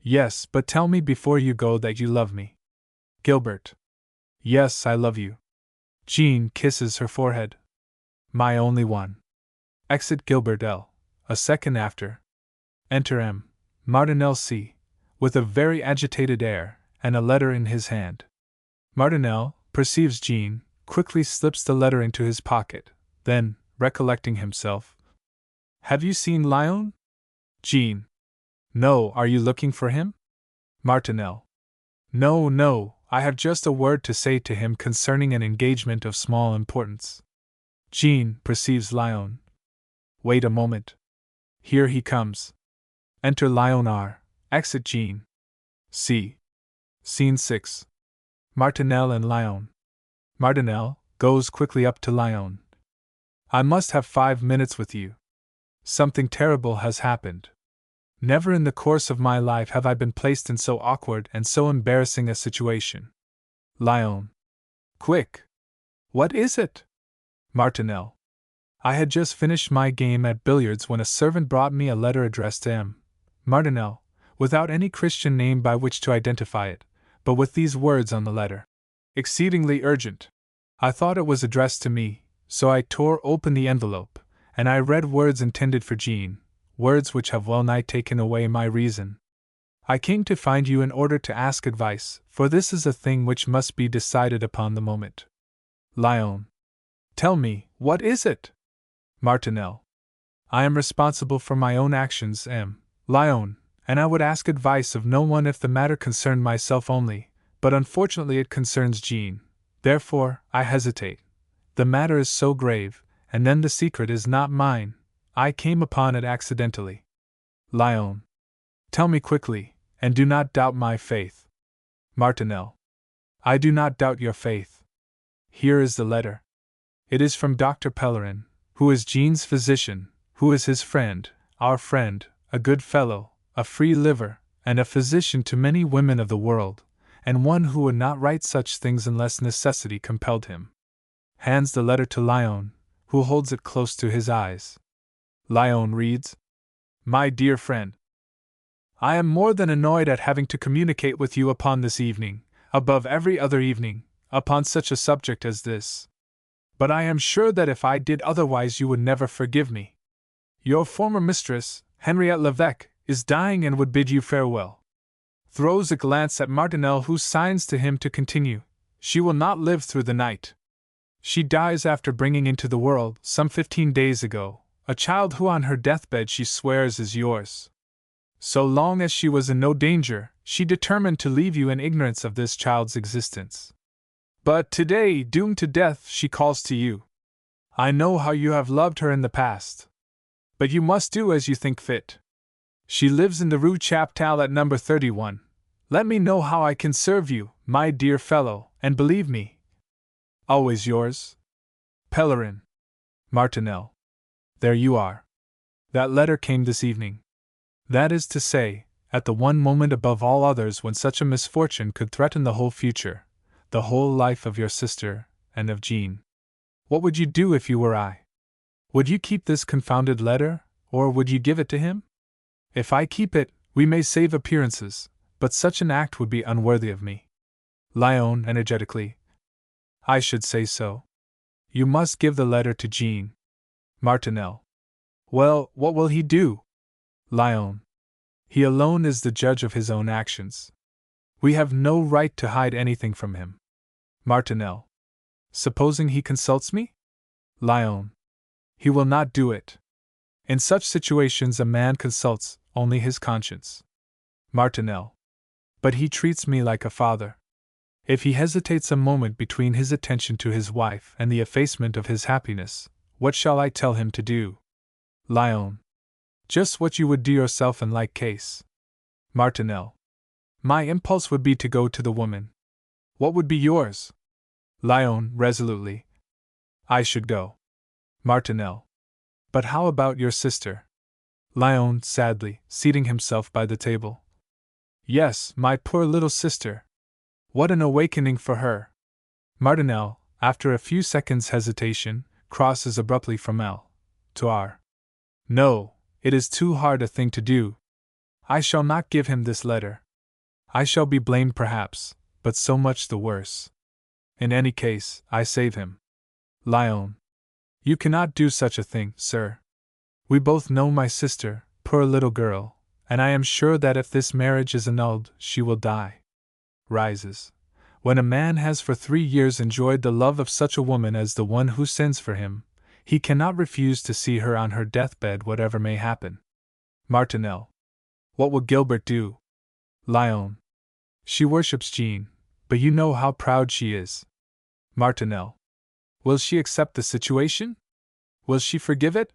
Yes, but tell me before you go that you love me. Gilbert. Yes, I love you. Jean kisses her forehead. My only one. Exit Gilbert L. A second after. Enter M. Martinel C. With a very agitated air, and a letter in his hand. Martinel perceives Jean, quickly slips the letter into his pocket, then, recollecting himself. Have you seen Lyon? Jean. No, are you looking for him? Martinel. No, no, I have just a word to say to him concerning an engagement of small importance. Jean perceives Lyon. Wait a moment. Here he comes. Enter Lyon R. Exit Jean. C. Scene 6. Martinel and Lyon. Martinel goes quickly up to Lyon. I must have 5 minutes with you. Something terrible has happened. Never in the course of my life have I been placed in so awkward and so embarrassing a situation. Lyon. Quick! What is it? Martinel. I had just finished my game at billiards when a servant brought me a letter addressed to M. Martinel, without any Christian name by which to identify it, but with these words on the letter. Exceedingly urgent. I thought it was addressed to me, so I tore open the envelope, and I read words intended for Jean, words which have well nigh taken away my reason. I came to find you in order to ask advice, for this is a thing which must be decided upon the moment. Lyon. Tell me, what is it? Martinel. I am responsible for my own actions, M. Lyon, and I would ask advice of no one if the matter concerned myself only, but unfortunately it concerns Jean. Therefore, I hesitate. The matter is so grave, and then the secret is not mine. I came upon it accidentally. Lyon. Tell me quickly, and do not doubt my faith. Martinel. I do not doubt your faith. Here is the letter. It is from Dr. Pellerin, who is Jean's physician, who is his friend, our friend, a good fellow, a free liver, and a physician to many women of the world, and one who would not write such things unless necessity compelled him. Hands the letter to Lyon, who holds it close to his eyes. Lyon reads, My dear friend, I am more than annoyed at having to communicate with you upon this evening, above every other evening, upon such a subject as this. But I am sure that if I did otherwise you would never forgive me. Your former mistress, Henriette Levesque, is dying and would bid you farewell. Throws a glance at Martinel, who signs to him to continue. She will not live through the night. She dies after bringing into the world, some 15 days ago, a child who on her deathbed she swears is yours. So long as she was in no danger, she determined to leave you in ignorance of this child's existence. But today, doomed to death, she calls to you. I know how you have loved her in the past. But you must do as you think fit. She lives in the Rue Chaptal at number 31. Let me know how I can serve you, my dear fellow, and believe me, always yours, Pellerin. Martinel. There you are. That letter came this evening. That is to say, at the one moment above all others when such a misfortune could threaten the whole future, the whole life of your sister, and of Jean. What would you do if you were I? Would you keep this confounded letter, or would you give it to him? If I keep it, we may save appearances, but such an act would be unworthy of me. Lyon energetically. I should say so. You must give the letter to Jean. Martinel. Well, what will he do? Lyon. He alone is the judge of his own actions. We have no right to hide anything from him. Martinel. Supposing he consults me? Lyon. He will not do it. In such situations a man consults only his conscience. Martinel. But he treats me like a father. If he hesitates a moment between his attention to his wife and the effacement of his happiness, what shall I tell him to do? Lyon. Just what you would do yourself in like case. Martinel. My impulse would be to go to the woman. What would be yours? Lyon, resolutely. I should go. Martinel. But how about your sister? Lyon, sadly, seating himself by the table. Yes, my poor little sister. What an awakening for her. Martinel, after a few seconds' hesitation, crosses abruptly from L to R. No, it is too hard a thing to do. I shall not give him this letter. I shall be blamed perhaps, but so much the worse. In any case, I save him. Lyon. You cannot do such a thing, sir. We both know my sister, poor little girl, and I am sure that if this marriage is annulled, she will die. Rises. When a man has for 3 years enjoyed the love of such a woman as the one who sends for him, he cannot refuse to see her on her deathbed whatever may happen. Martinel. What will Gilbert do? Lyon. She worships Jean, but you know how proud she is. Martinel. Will she accept the situation? Will she forgive it?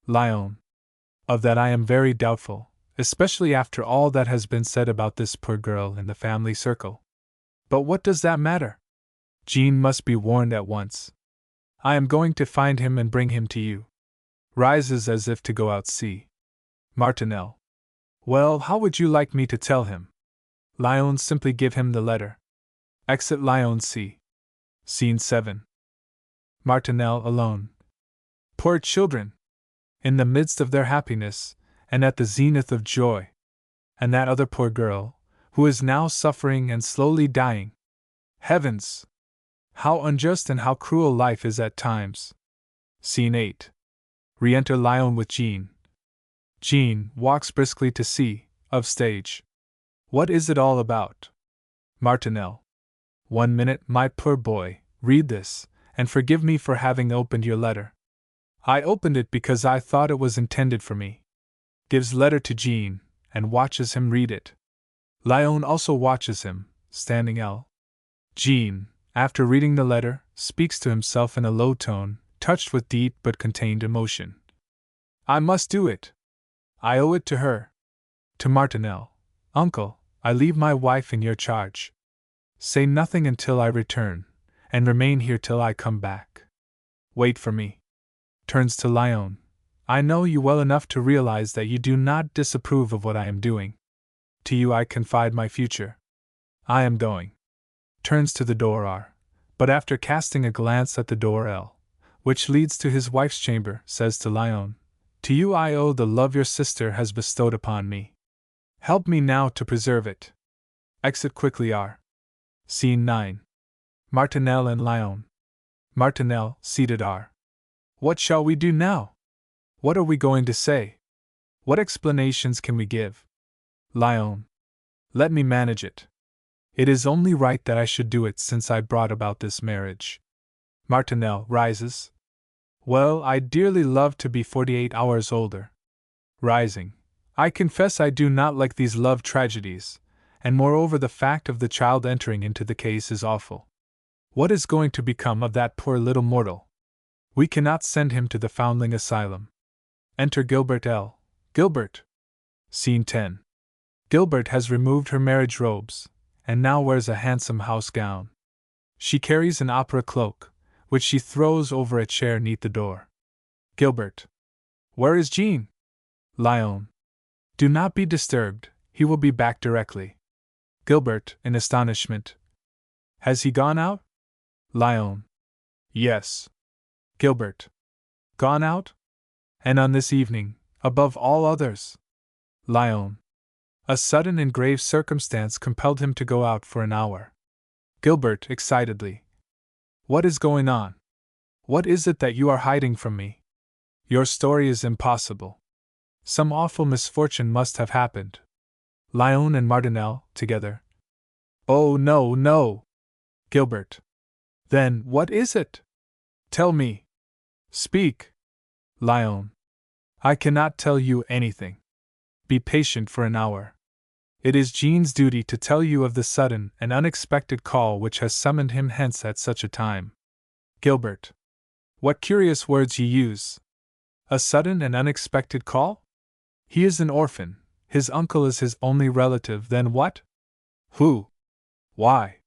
Lyon. Of that I am very doubtful, especially after all that has been said about this poor girl in the family circle. But what does that matter? Jean must be warned at once. I am going to find him and bring him to you. Rises as if to go out see. Martinel. Well, how would you like me to tell him? Lyon. Simply give him the letter. Exit Lyon C. Scene 7. Martinel alone. Poor children! In the midst of their happiness, and at the zenith of joy. And that other poor girl, who is now suffering and slowly dying. Heavens! How unjust and how cruel life is at times. Scene 8. Re-enter Lyon with Jean. Jean walks briskly to see, of stage. What is it all about? Martinel. 1 minute, my poor boy, read this, and forgive me for having opened your letter. I opened it because I thought it was intended for me. Gives letter to Jean, and watches him read it. Lyon also watches him, standing L. Jean, after reading the letter, speaks to himself in a low tone, touched with deep but contained emotion. I must do it. I owe it to her. To Martinel. Uncle, I leave my wife in your charge. Say nothing until I return, and remain here till I come back. Wait for me. Turns to Lyon. I know you well enough to realize that you do not disapprove of what I am doing. To you I confide my future. I am going. Turns to the door R, but after casting a glance at the door L, which leads to his wife's chamber, says to Lyon, to you I owe the love your sister has bestowed upon me. Help me now to preserve it. Exit quickly R. Scene 9. Martinel and Lyon. Martinel, seated R. What shall we do now? What are we going to say? What explanations can we give? Lyon. Let me manage it. It is only right that I should do it since I brought about this marriage. Martinel rises. Well, I'd dearly love to be 48 hours older. Rising. I confess I do not like these love tragedies, and moreover the fact of the child entering into the case is awful. What is going to become of that poor little mortal? We cannot send him to the foundling asylum. Enter Gilbert L. Gilbert. Scene 10. Gilbert has removed her marriage robes, and now wears a handsome house gown. She carries an opera cloak, which she throws over a chair neath the door. Gilbert. Where is Jean? Lyon. Do not be disturbed, he will be back directly. Gilbert, in astonishment. Has he gone out? Lyon. Yes. Gilbert. Gone out? And on this evening, above all others? Lyon. A sudden and grave circumstance compelled him to go out for an hour. Gilbert, excitedly. What is going on? What is it that you are hiding from me? Your story is impossible. Some awful misfortune must have happened. Lyon and Martinel, together. Oh, no, no! Gilbert. Then, what is it? Tell me. Speak. Lyon. I cannot tell you anything. Be patient for an hour. It is Jean's duty to tell you of the sudden and unexpected call which has summoned him hence at such a time. Gilbert. What curious words ye use. A sudden and unexpected call? He is an orphan. His uncle is his only relative, then what? Who? Why?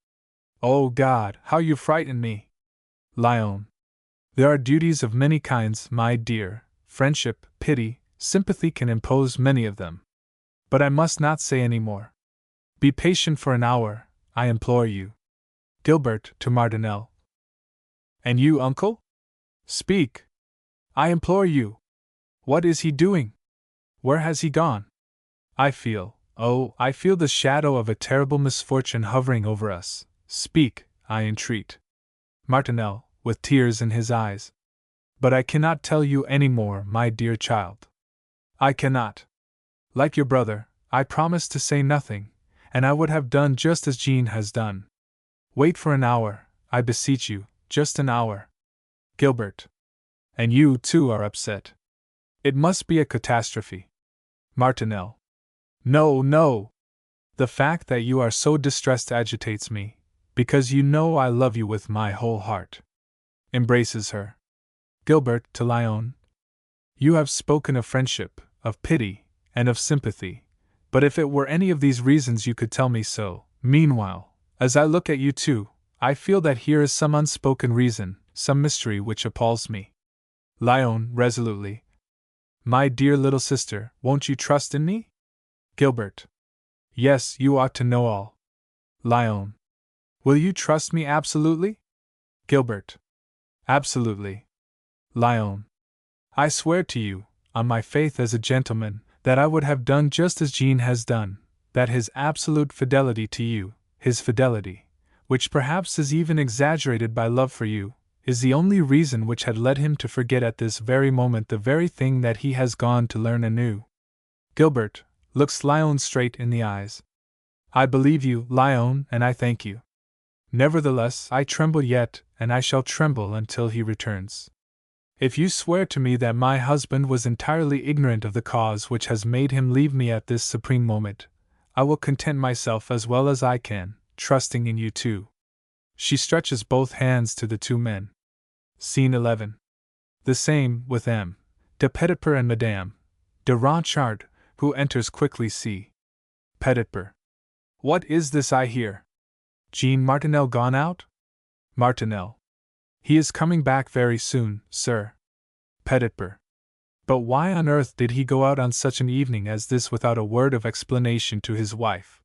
Oh God, how you frighten me! Lyon. There are duties of many kinds, my dear. Friendship, pity, sympathy can impose many of them. But I must not say any more. Be patient for an hour, I implore you. Gilbert to Martineau. And you, uncle? Speak. I implore you. What is he doing? Where has he gone? I feel the shadow of a terrible misfortune hovering over us. Speak, I entreat. Martineau, with tears in his eyes. But I cannot tell you any more, my dear child. I cannot. Like your brother, I promised to say nothing, and I would have done just as Jean has done. Wait for an hour, I beseech you, just an hour. Gilbert. And you, too, are upset. It must be a catastrophe. Martineau. No, no. The fact that you are so distressed agitates me, because you know I love you with my whole heart. Embraces her. Gilbert to Lyon. You have spoken of friendship, of pity, and of sympathy, but if it were any of these reasons you could tell me so. Meanwhile, as I look at you two, I feel that here is some unspoken reason, some mystery which appalls me. Lyon, resolutely. My dear little sister, won't you trust in me? Gilbert. Yes, you ought to know all. Lyon. Will you trust me absolutely? Gilbert. Absolutely. Lyon. I swear to you, on my faith as a gentleman, that I would have done just as Jean has done, that his absolute fidelity to you, his fidelity, which perhaps is even exaggerated by love for you, is the only reason which had led him to forget at this very moment the very thing that he has gone to learn anew. Gilbert looks Lyon straight in the eyes. I believe you, Lyon, and I thank you. Nevertheless, I tremble yet, and I shall tremble until he returns. If you swear to me that my husband was entirely ignorant of the cause which has made him leave me at this supreme moment, I will content myself as well as I can, trusting in you too. She stretches both hands to the two men. Scene 11. The same, with M. de Petitper and Madame de Ronchard, who enters quickly. See. Petitper. What is this I hear? Jean Martineau gone out? Martineau. He is coming back very soon, sir. Petitper. But why on earth did he go out on such an evening as this without a word of explanation to his wife?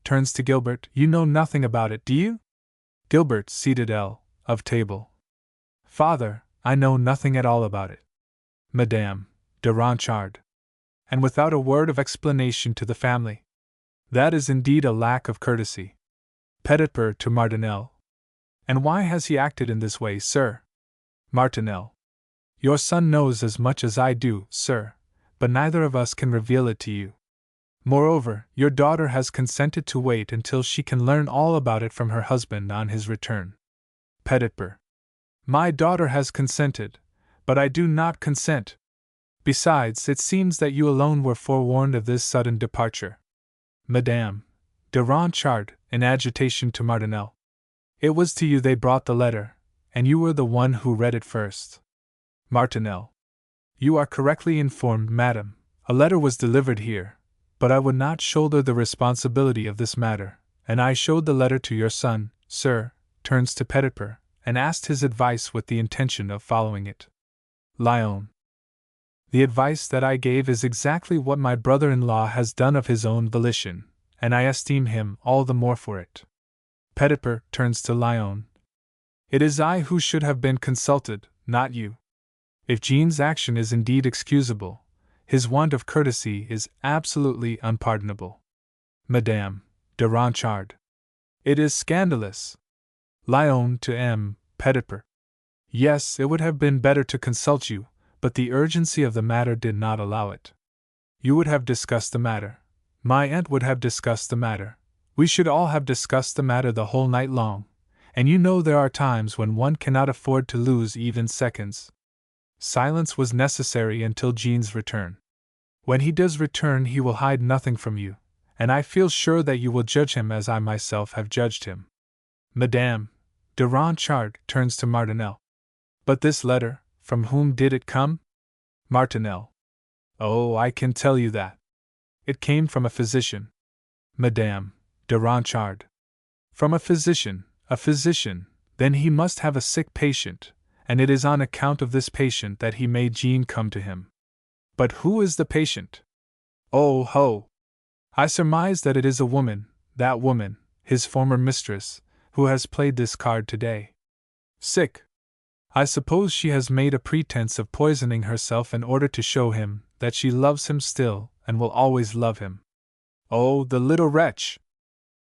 Turns to Gilbert. You know nothing about it, do you? Gilbert, seated of table. Father, I know nothing at all about it. Madame de Ronchard. And without a word of explanation to the family. That is indeed a lack of courtesy. Petitper to Martineau. And why has he acted in this way, sir? Martineau. Your son knows as much as I do, sir, but neither of us can reveal it to you. Moreover, your daughter has consented to wait until she can learn all about it from her husband on his return. Petitper. My daughter has consented, but I do not consent. Besides, it seems that you alone were forewarned of this sudden departure. Madame de Ronchard, in agitation to Martineau. It was to you they brought the letter, and you were the one who read it first. Martineau. You are correctly informed, madam. A letter was delivered here, but I would not shoulder the responsibility of this matter, and I showed the letter to your son, sir, turns to Petitper, and asked his advice with the intention of following it. Lyon. The advice that I gave is exactly what my brother-in-law has done of his own volition, and I esteem him all the more for it. Petitper turns to Lyon. It is I who should have been consulted, not you. If Jean's action is indeed excusable, his want of courtesy is absolutely unpardonable. Madame de Ronchard. It is scandalous. Lyon to M. Petitper. Yes, it would have been better to consult you, but the urgency of the matter did not allow it. You would have discussed the matter. My aunt would have discussed the matter. We should all have discussed the matter the whole night long, and you know there are times when one cannot afford to lose even seconds. Silence was necessary until Jean's return. When he does return, he will hide nothing from you, and I feel sure that you will judge him as I myself have judged him. Madame de Ronchard turns to Martineau. But this letter, from whom did it come? Martineau. Oh, I can tell you that. It came from a physician. Madame de Ranchard. From a physician, then he must have a sick patient, and it is on account of this patient that he made Jean come to him. But who is the patient? Oh ho! I surmise that it is a woman, that woman, his former mistress, who has played this card today. Sick! I suppose she has made a pretense of poisoning herself in order to show him that she loves him still and will always love him. Oh, the little wretch!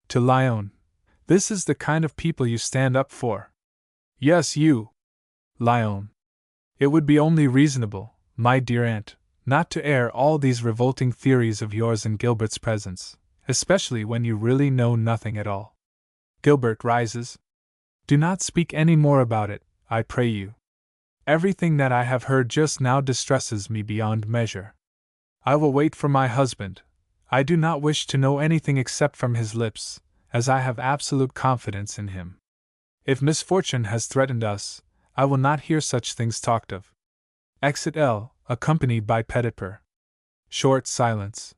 To Lyon. This is the kind of people you stand up for. Yes, you, Lyon. It would be only reasonable, my dear aunt, not to air all these revolting theories of yours in Gilbert's presence, especially when you really know nothing at all. Gilbert rises. Do not speak any more about it, I pray you. Everything that I have heard just now distresses me beyond measure. I will wait for my husband. I do not wish to know anything except from his lips, as I have absolute confidence in him. If misfortune has threatened us, I will not hear such things talked of. Exit L, accompanied by Petitper. Short silence.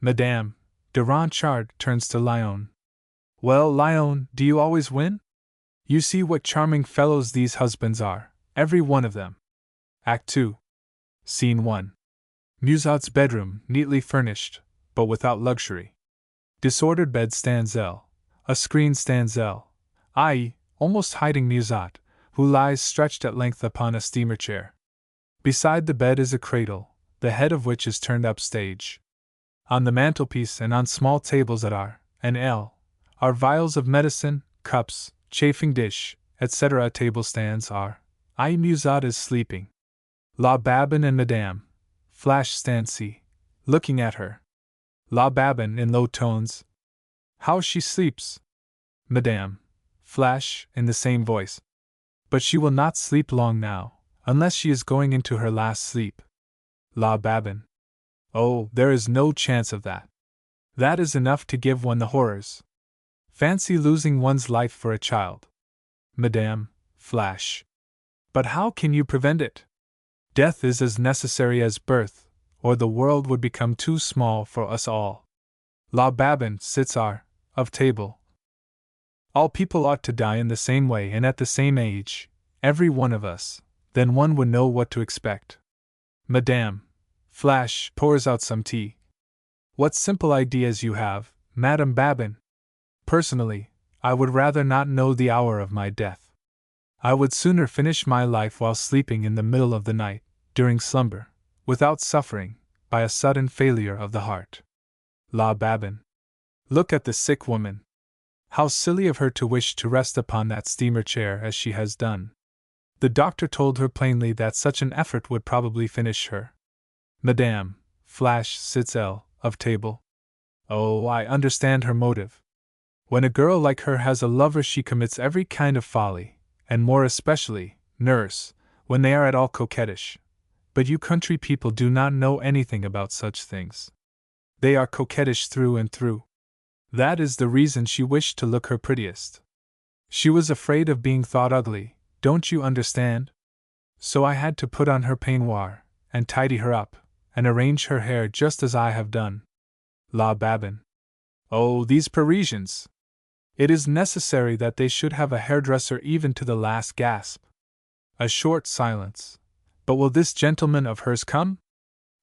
Madame de Ranchard turns to Lyon. Well, Lyon, do you always win? You see what charming fellows these husbands are, every one of them. Act 2. Scene 1. Musat's bedroom, neatly furnished, but without luxury. Disordered bed stands L. A screen stands L. I.e., almost hiding Musat, who lies stretched at length upon a steamer chair. Beside the bed is a cradle, the head of which is turned up stage. On the mantelpiece and on small tables at R and L are vials of medicine, cups, chafing dish, etc. Table stands are. I. Musat is sleeping. La Babin and Madame Flash stand C, looking at her. La Babin in low tones. How she sleeps! Madame Flash in the same voice. But she will not sleep long now, unless she is going into her last sleep. La Babin. Oh, there is no chance of that. That is enough to give one the horrors. Fancy losing one's life for a child. Madame Flash. But how can you prevent it? Death is as necessary as birth, or the world would become too small for us all. La Babin sits of table. All people ought to die in the same way and at the same age, every one of us, then one would know what to expect. Madame Flash pours out some tea. What simple ideas you have, Madame Babin! Personally, I would rather not know the hour of my death. I would sooner finish my life while sleeping in the middle of the night, during slumber, without suffering, by a sudden failure of the heart. La Babin. Look at the sick woman. How silly of her to wish to rest upon that steamer chair as she has done. The doctor told her plainly that such an effort would probably finish her. Madame Flash sits L of table. Oh, I understand her motive. When a girl like her has a lover, she commits every kind of folly, and more especially, nurse, when they are at all coquettish. But you country people do not know anything about such things. They are coquettish through and through. That is the reason she wished to look her prettiest. She was afraid of being thought ugly, don't you understand? So I had to put on her peignoir, and tidy her up, and arrange her hair just as I have done. La Babin. Oh, these Parisians! It is necessary that they should have a hairdresser even to the last gasp. A short silence. But will this gentleman of hers come?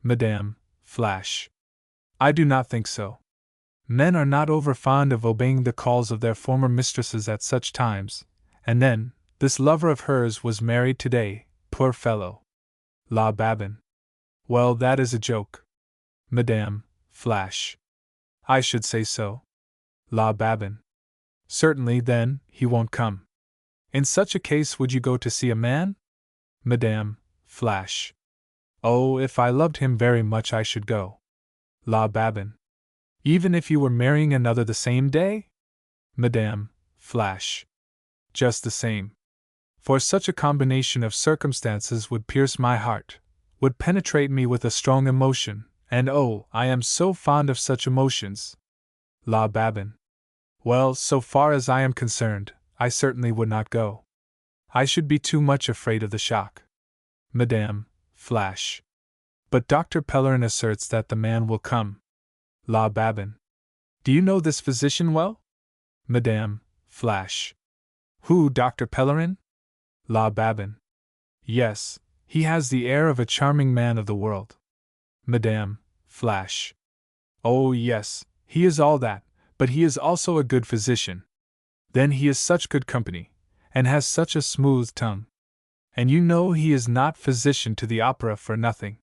Madame Flash. I do not think so. Men are not over fond of obeying the calls of their former mistresses at such times, and then, this lover of hers was married today, poor fellow. La Babin. Well, that is a joke. Madame Flash. I should say so. La Babin. Certainly, then, he won't come. In such a case, would you go to see a man? Madame Flash. Oh, if I loved him very much, I should go. La Babin. Even if you were marrying another the same day? Madame Flash. Just the same. For such a combination of circumstances would pierce my heart, would penetrate me with a strong emotion, and oh, I am so fond of such emotions. La Babin. Well, so far as I am concerned, I certainly would not go. I should be too much afraid of the shock. Madame Flash. But Dr. Pellerin asserts that the man will come. La Babin. Do you know this physician well? Madame. Flash. Who, Dr. Pellerin? La Babin. Yes, he has the air of a charming man of the world. Madame. Flash. Oh, yes, he is all that, but he is also a good physician. Then he is such good company, and has such a smooth tongue. And you know he is not physician to the opera for nothing.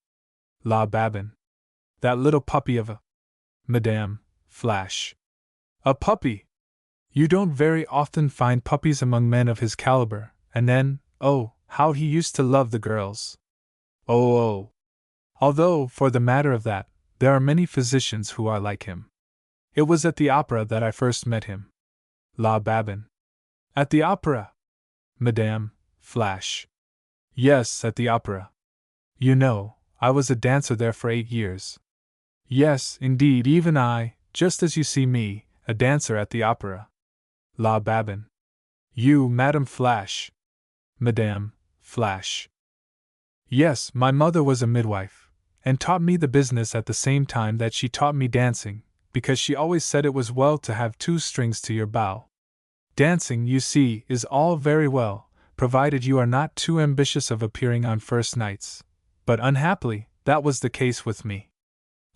La Babin. That little puppy of a. Madame. Flash. A puppy! You don't very often find puppies among men of his caliber, and then, oh, how he used to love the girls. Oh. Although, for the matter of that, there are many physicians who are like him. It was at the opera that I first met him. La Babin. At the opera? Madame. Flash. Yes, at the opera. You know, I was a dancer there for 8 years. Yes, indeed, even I, just as you see me, a dancer at the opera. La Babin. You, Madame Flash. Madame. Flash. Yes, my mother was a midwife, and taught me the business at the same time that she taught me dancing, because she always said it was well to have 2 strings to your bow. Dancing, you see, is all very well, provided you are not too ambitious of appearing on first nights, but unhappily, that was the case with me.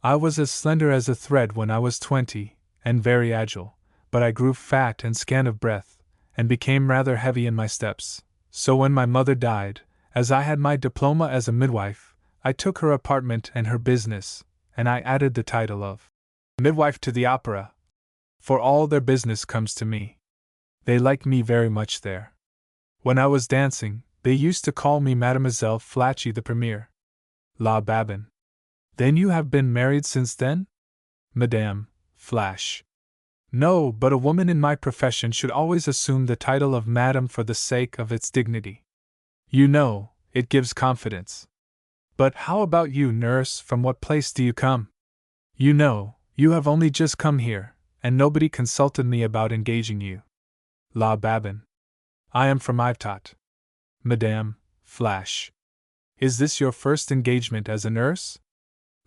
I was as slender as a thread when I was 20, and very agile, but I grew fat and scant of breath, and became rather heavy in my steps, so when my mother died, as I had my diploma as a midwife, I took her apartment and her business, and I added the title of midwife to the opera, for all their business comes to me. They like me very much there. When I was dancing, they used to call me Mademoiselle Flashy the Premier. La Babin. Then you have been married since then? Madame. Flash. No, but a woman in my profession should always assume the title of Madame for the sake of its dignity. You know, it gives confidence. But how about you, nurse? From what place do you come? You know, you have only just come here, and nobody consulted me about engaging you. La Babin. I am from Yvetot. Madame. Flash. Is this your first engagement as a nurse?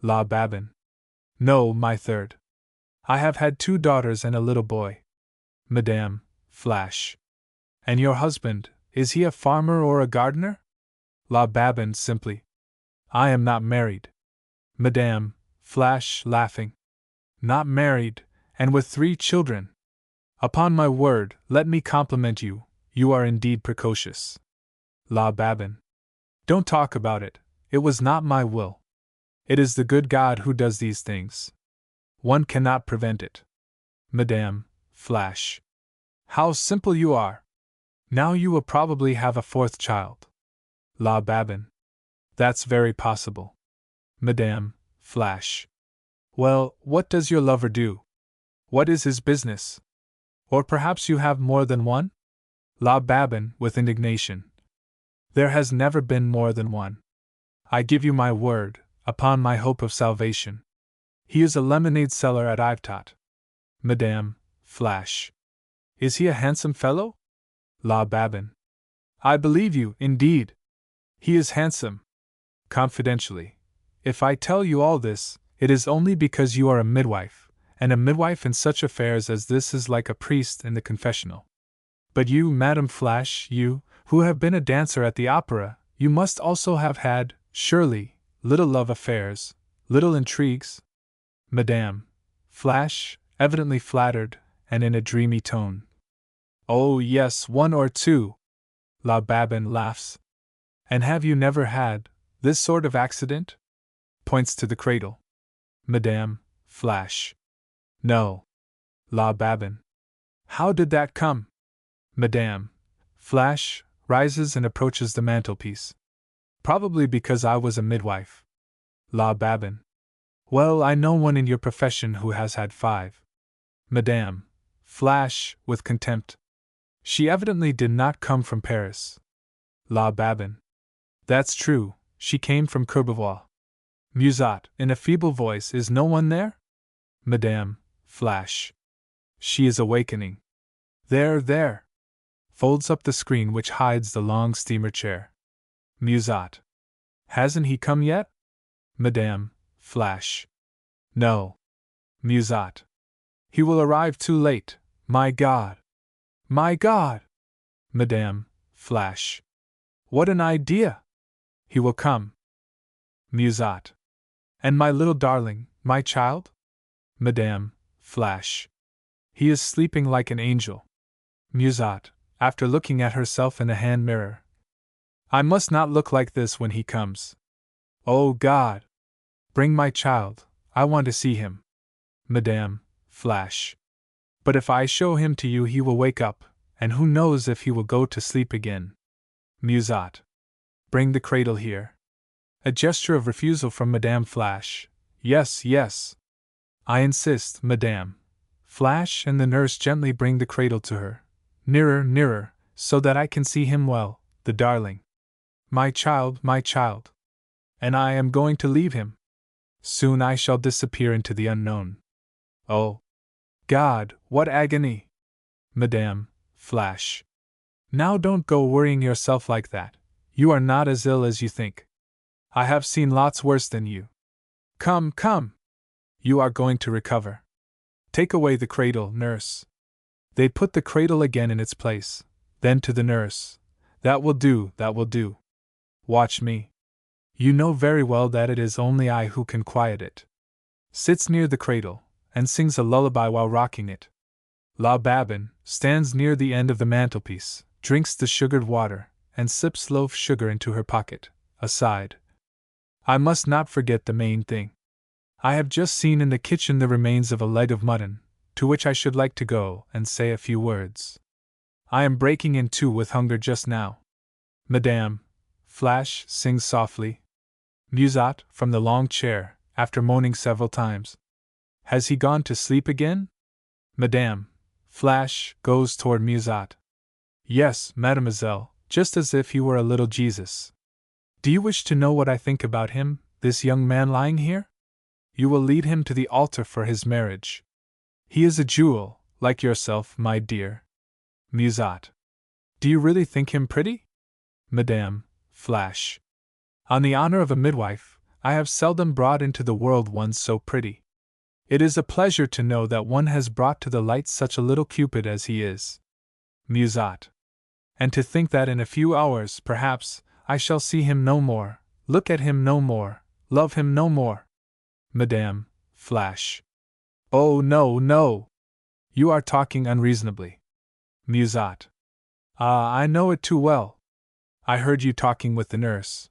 La Babin. No, my third. I have had 2 daughters and a little boy. Madame. Flash. And your husband, is he a farmer or a gardener? La Babin simply. I am not married. Madame. Flash, laughing. Not married, and with 3 children. Upon my word, let me compliment you, you are indeed precocious. La Babin. Don't talk about it, it was not my will. It is the good God who does these things. One cannot prevent it. Madame. Flash. How simple you are! Now you will probably have a 4th child. La Babin. That's very possible. Madame. Flash. Well, what does your lover do? What is his business? Or perhaps you have more than one? La Babin, with indignation. There has never been more than one. I give you my word, upon my hope of salvation. He is a lemonade seller at Yvetot. Madame. Flash. Is he a handsome fellow? La Babin. I believe you, indeed. He is handsome. Confidentially, if I tell you all this, it is only because you are a midwife, and a midwife in such affairs as this is like a priest in the confessional. But you, Madame Flash, you, who have been a dancer at the opera, you must also have had, surely, little love affairs, little intrigues? Madame. Flash, evidently flattered, and in a dreamy tone. Oh, yes, 1 or 2. La Babin laughs. And have you never had this sort of accident? Points to the cradle. Madame. Flash. No. La Babin. How did that come? Madame. Flash rises and approaches the mantelpiece. Probably because I was a midwife. La Babin. Well, I know one in your profession who has had 5. Madame. Flash, with contempt. She evidently did not come from Paris. La Babin. That's true, she came from Courbevoie. Musat, in a feeble voice, is no one there? Madame. Flash. She is awakening. There. Folds up the screen which hides the long steamer chair. Musat. Hasn't he come yet? Madame. Flash. No. Musat. He will arrive too late. My God! My God! Madame. Flash. What an idea! He will come. Musat. And my little darling, my child? Madame. Flash. He is sleeping like an angel. Musat, after looking at herself in a hand mirror. I must not look like this when he comes. Oh God! Bring my child, I want to see him. Madame. Flash. But if I show him to you he will wake up, and who knows if he will go to sleep again. Musat. Bring the cradle here. A gesture of refusal from Madame Flash. Yes, yes. I insist, Madame. Flash and the nurse gently bring the cradle to her. Nearer, nearer, so that I can see him well, the darling. My child, my child. And I am going to leave him. Soon I shall disappear into the unknown. Oh! God, what agony! Madame. Flash. Now don't go worrying yourself like that. You are not as ill as you think. I have seen lots worse than you. Come, come! You are going to recover. Take away the cradle, nurse. They put the cradle again in its place, then to the nurse. That will do, that will do. Watch me. You know very well that it is only I who can quiet it. Sits near the cradle, and sings a lullaby while rocking it. La Babin stands near the end of the mantelpiece, drinks the sugared water, and sips loaf sugar into her pocket, aside. I must not forget the main thing. I have just seen in the kitchen the remains of a leg of mutton, to which I should like to go and say a few words. I am breaking in two with hunger just now. Madame. Flash sings softly. Musat, from the long chair, after moaning several times. Has he gone to sleep again? Madame. Flash goes toward Musat. Yes, mademoiselle, just as if he were a little Jesus. Do you wish to know what I think about him, this young man lying here? You will lead him to the altar for his marriage. He is a jewel, like yourself, my dear. Musat. Do you really think him pretty? Madame. Flash. On the honor of a midwife, I have seldom brought into the world one so pretty. It is a pleasure to know that one has brought to the light such a little Cupid as he is. Musat. And to think that in a few hours, perhaps, I shall see him no more, look at him no more, love him no more. Madame. Flash. Oh, no, no! You are talking unreasonably. Musat. Ah, I know it too well. I heard you talking with the nurse.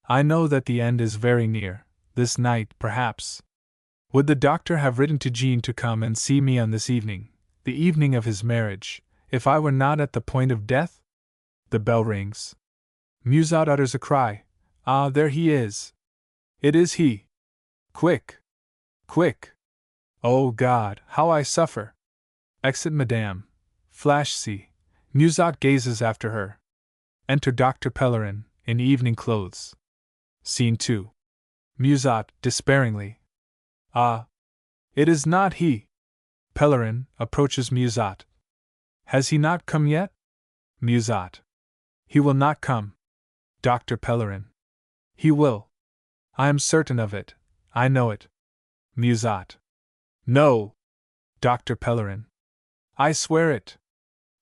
I know that the end is very near, this night, perhaps. Would the doctor have written to Jean to come and see me on this evening, the evening of his marriage, if I were not at the point of death? The bell rings. Musat utters a cry. Ah, there he is! It is he! Quick! Quick! Oh God, how I suffer! Exit Madame. Flash see. Musat gazes after her. Enter Dr. Pellerin, in evening clothes. Scene 2. Musat, despairingly. Ah! It is not he! Pellerin approaches Musat. Has he not come yet? Musat. He will not come. Dr. Pellerin. He will. I am certain of it, I know it. Musat. No! Dr. Pellerin. I swear it.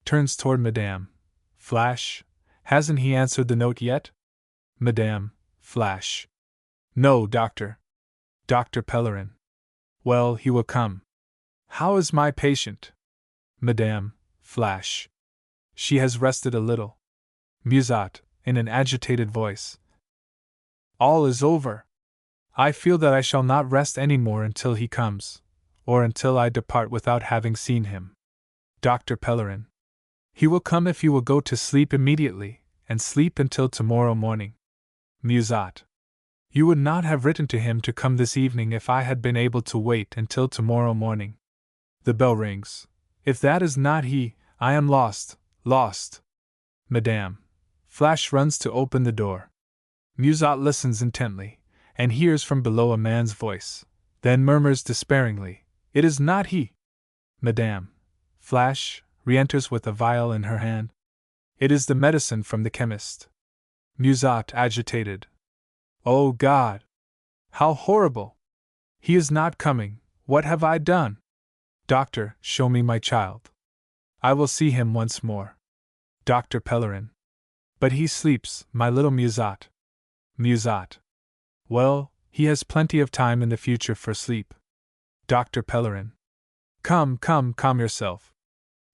Turns toward Madame. Flash. Hasn't he answered the note yet? Madame. Flash. No, doctor. Dr. Pellerin. Well, he will come. How is my patient? Madame. Flash. She has rested a little. Musat, in an agitated voice. All is over. I feel that I shall not rest any more until he comes, or until I depart without having seen him. Dr. Pellerin. He will come if you will go to sleep immediately, and sleep until tomorrow morning. Musat. You would not have written to him to come this evening if I had been able to wait until tomorrow morning. The bell rings. If that is not he, I am lost, lost. Madame. Flash runs to open the door. Musat listens intently, and hears from below a man's voice, then murmurs despairingly, It is not he! Madame. Flash re-enters with a vial in her hand. It is the medicine from the chemist. Musat, agitated. Oh God! How horrible! He is not coming. What have I done? Doctor, show me my child. I will see him once more. Dr. Pellerin. But he sleeps, my little Musat. Musat. Well, he has plenty of time in the future for sleep. Dr. Pellerin. Come, calm yourself.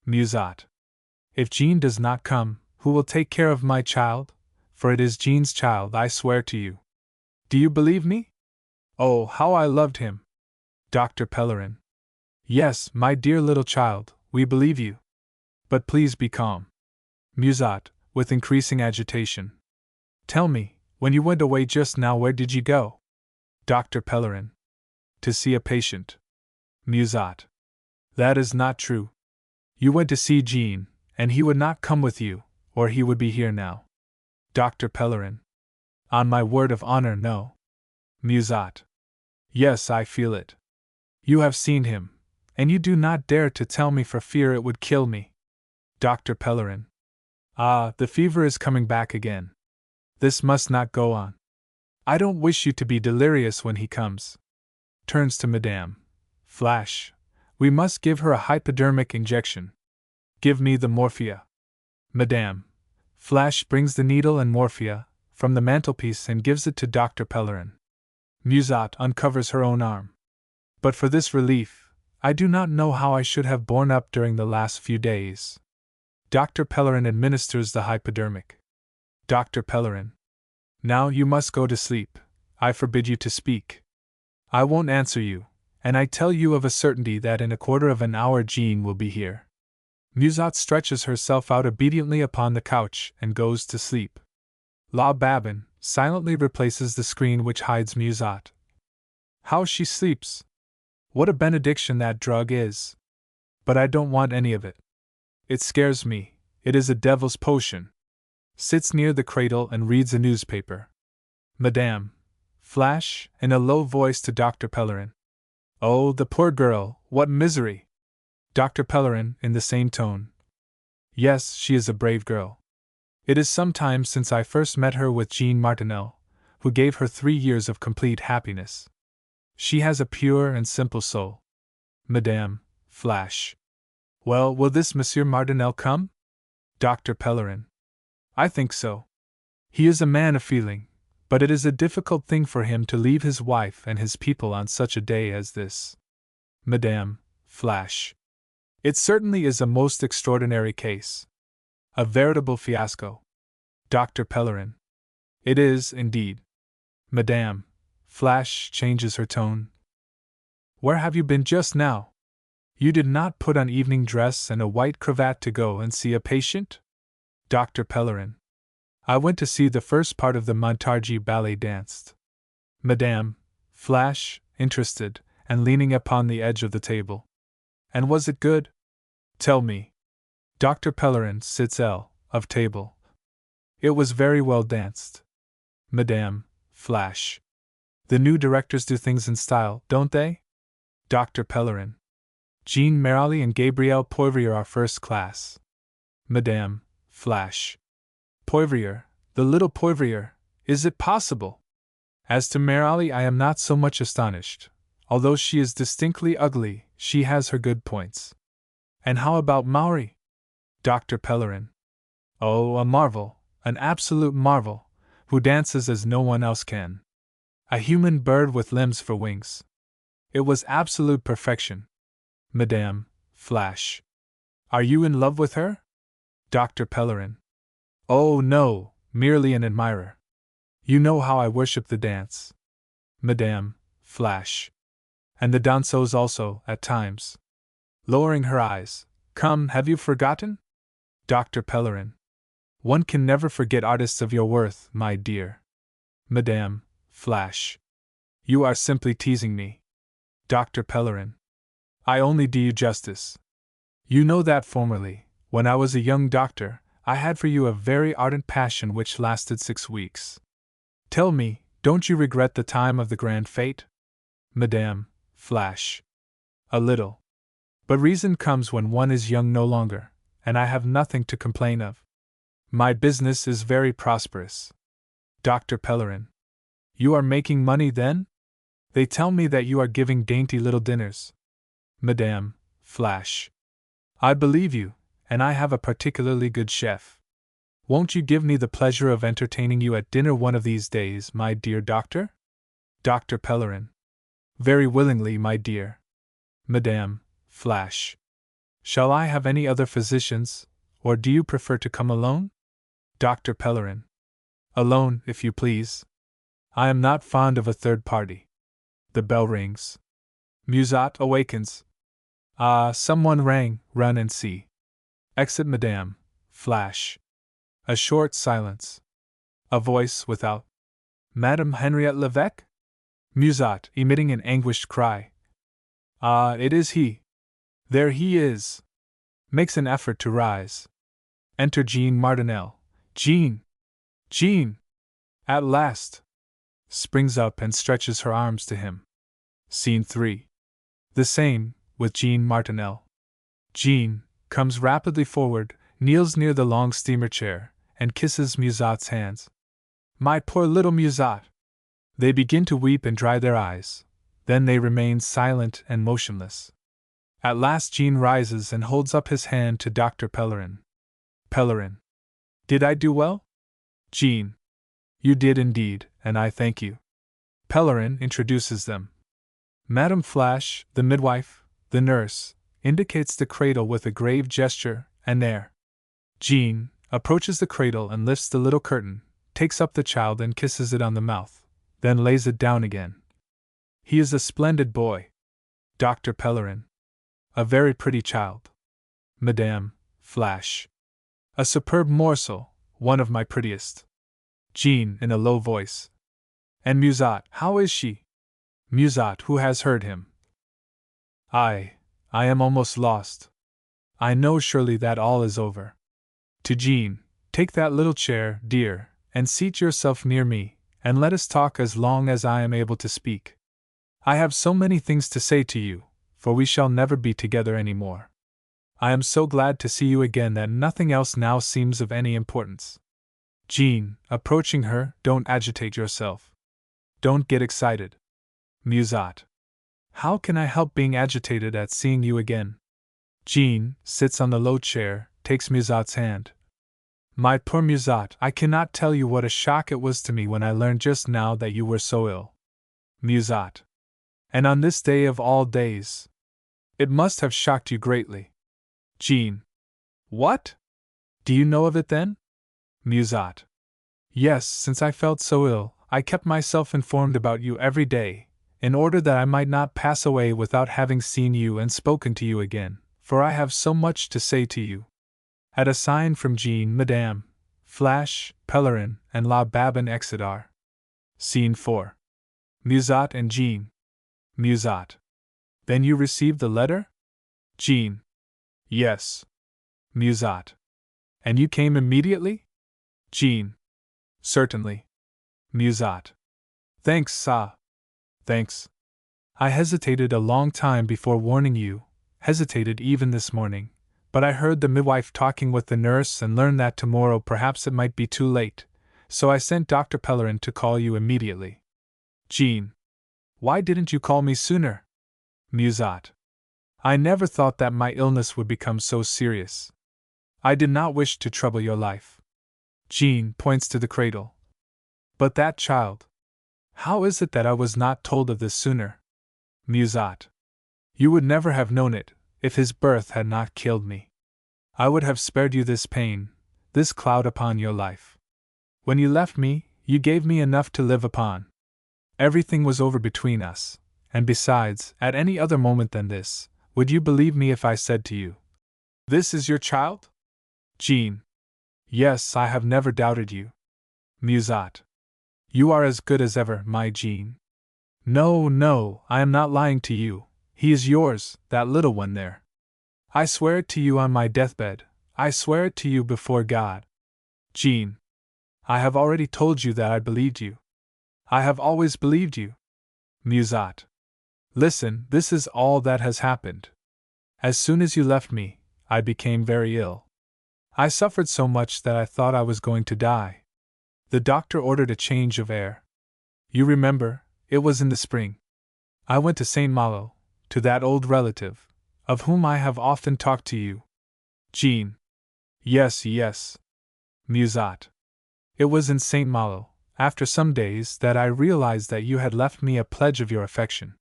Musat. If Jean does not come, who will take care of my child? For it is Jean's child, I swear to you. Do you believe me? Oh, how I loved him! Dr. Pellerin. Yes, my dear little child, we believe you. But please be calm. Musat, with increasing agitation. Tell me, when you went away just now, where did you go? Dr. Pellerin. To see a patient. Musat. That is not true. You went to see Jean, and he would not come with you, or he would be here now. Dr. Pellerin. On my word of honor, no. Musat. Yes, I feel it. You have seen him, and you do not dare to tell me for fear it would kill me. Dr. Pellerin. Ah, the fever is coming back again. This must not go on. I don't wish you to be delirious when he comes. Turns to Madame. Flash. We must give her a hypodermic injection. Give me the morphia. Madame. Flash brings the needle and morphia from the mantelpiece and gives it to Dr. Pellerin. Musat uncovers her own arm. But for this relief, I do not know how I should have borne up during the last few days. Dr. Pellerin administers the hypodermic. Dr. Pellerin. Now you must go to sleep. I forbid you to speak. I won't answer you, and I tell you of a certainty that in a quarter of an hour Jean will be here. Musat stretches herself out obediently upon the couch and goes to sleep. La Babin silently replaces the screen which hides Musat. How she sleeps! What a benediction that drug is! But I don't want any of it. It scares me, it is a devil's potion. Sits near the cradle and reads a newspaper. Madame. Flash, in a low voice to Dr. Pellerin. Oh, the poor girl, what misery! Dr. Pellerin, in the same tone. Yes, she is a brave girl. It is some time since I first met her with Jean Martinel, who gave her 3 years of complete happiness. She has a pure and simple soul. Madame. Flash. Well, will this Monsieur Martinel come? Dr. Pellerin. I think so. He is a man of feeling, but it is a difficult thing for him to leave his wife and his people on such a day as this. Madame. Flash. It certainly is a most extraordinary case. A veritable fiasco. Dr. Pellerin. It is, indeed. Madame. Flash changes her tone. Where have you been just now? You did not put on evening dress and a white cravat to go and see a patient? Dr. Pellerin. I went to see the first part of the Montargis ballet danced. Madame. Flash, interested, and leaning upon the edge of the table. And was it good? Tell me. Dr. Pellerin sits L. of table. It was very well danced. Madame. Flash. The new directors do things in style, don't they? Dr. Pellerin. Jean Merali and Gabrielle Poivrier are first class. Madame. Flash. Poivrier, the little Poivrier, is it possible? As to Merali, I am not so much astonished. Although she is distinctly ugly, she has her good points. And how about Maury? Dr. Pellerin. Oh, a marvel, an absolute marvel, who dances as no one else can. A human bird with limbs for wings. It was absolute perfection. Madame. Flash. Are you in love with her? Dr. Pellerin. Oh, no, merely an admirer. You know how I worship the dance. Madame. Flash. And the danseuse also, at times. Lowering her eyes. Come, have you forgotten? Dr. Pellerin. One can never forget artists of your worth, my dear. Madame. Flash. You are simply teasing me. Dr. Pellerin. I only do you justice. You know that formerly, when I was a young doctor, I had for you a very ardent passion which lasted 6 weeks. Tell me, don't you regret the time of the grand fete? Madame. Flash. A little. But reason comes when one is young no longer, and I have nothing to complain of. My business is very prosperous. Dr. Pellerin. You are making money then? They tell me that you are giving dainty little dinners. Madame, flash. I believe you, and I have a particularly good chef. Won't you give me the pleasure of entertaining you at dinner one of these days, my dear doctor? Dr. Pellerin. Very willingly, my dear. Madame, flash. Shall I have any other physicians, or do you prefer to come alone? Dr. Pellerin. Alone, if you please. I am not fond of a third party. The bell rings. Musat awakens. Ah, someone rang, run and see. Exit Madame, flash. A short silence. A voice without. Madame Henriette Levesque? Musat, emitting an anguished cry. Ah, it is he. There he is. Makes an effort to rise. Enter Jean Martinel. Jean! Jean! At last! Springs up and stretches her arms to him. Scene 3. The same, with Jean Martinel. Jean comes rapidly forward, kneels near the long steamer chair, and kisses Musat's hands. My poor little Musat! They begin to weep and dry their eyes. Then they remain silent and motionless. At last Jean rises and holds up his hand to Dr. Pellerin. Pellerin. Did I do well? Jean. You did indeed, and I thank you. Pellerin introduces them. Madame Flash, the midwife, the nurse, indicates the cradle with a grave gesture and air. Jean approaches the cradle and lifts the little curtain, takes up the child and kisses it on the mouth, then lays it down again. He is a splendid boy. Dr. Pellerin. A very pretty child. Madame Flash. A superb morsel, one of my prettiest. Jean in a low voice. And Musat, how is she? Musat, who has heard him. I am almost lost. I know surely that all is over. To Jean, take that little chair, dear, and seat yourself near me, and let us talk as long as I am able to speak. I have so many things to say to you, for we shall never be together any more. I am so glad to see you again that nothing else now seems of any importance. Jean, approaching her, don't agitate yourself. Don't get excited. Musat. How can I help being agitated at seeing you again? Jean sits on the low chair, takes Musat's hand. My poor Musat, I cannot tell you what a shock it was to me when I learned just now that you were so ill. Musat. And on this day of all days. It must have shocked you greatly. Jean. What? Do you know of it then? Musat. Yes, since I felt so ill, I kept myself informed about you every day, in order that I might not pass away without having seen you and spoken to you again, for I have so much to say to you. At a sign from Jean, Madame Flash, Pellerin, and La Babin Exeter. Scene 4. Musat and Jean. Musat. Then you received the letter? Jean. Yes. Musat. And you came immediately? Jean. Certainly. Musat. Thanks, Sa. Thanks. I hesitated a long time before warning you, hesitated even this morning, but I heard the midwife talking with the nurse and learned that tomorrow perhaps it might be too late, so I sent Dr. Pellerin to call you immediately. Jean. Why didn't you call me sooner? Musat. I never thought that my illness would become so serious. I did not wish to trouble your life. Jean points to the cradle. But that child. How is it that I was not told of this sooner? Musat. You would never have known it, if his birth had not killed me. I would have spared you this pain, this cloud upon your life. When you left me, you gave me enough to live upon. Everything was over between us, and besides, at any other moment than this, would you believe me if I said to you, this is your child? Jean. Yes, I have never doubted you. Musat. You are as good as ever, my Jean. No, no, I am not lying to you. He is yours, that little one there. I swear it to you on my deathbed, I swear it to you before God. Jean. I have already told you that I believed you. I have always believed you. Musat. Listen, this is all that has happened. As soon as you left me, I became very ill. I suffered so much that I thought I was going to die. The doctor ordered a change of air. You remember, it was in the spring. I went to St. Malo, to that old relative, of whom I have often talked to you. Jean. Yes, yes. Musat. It was in St. Malo, after some days, that I realized that you had left me a pledge of your affection.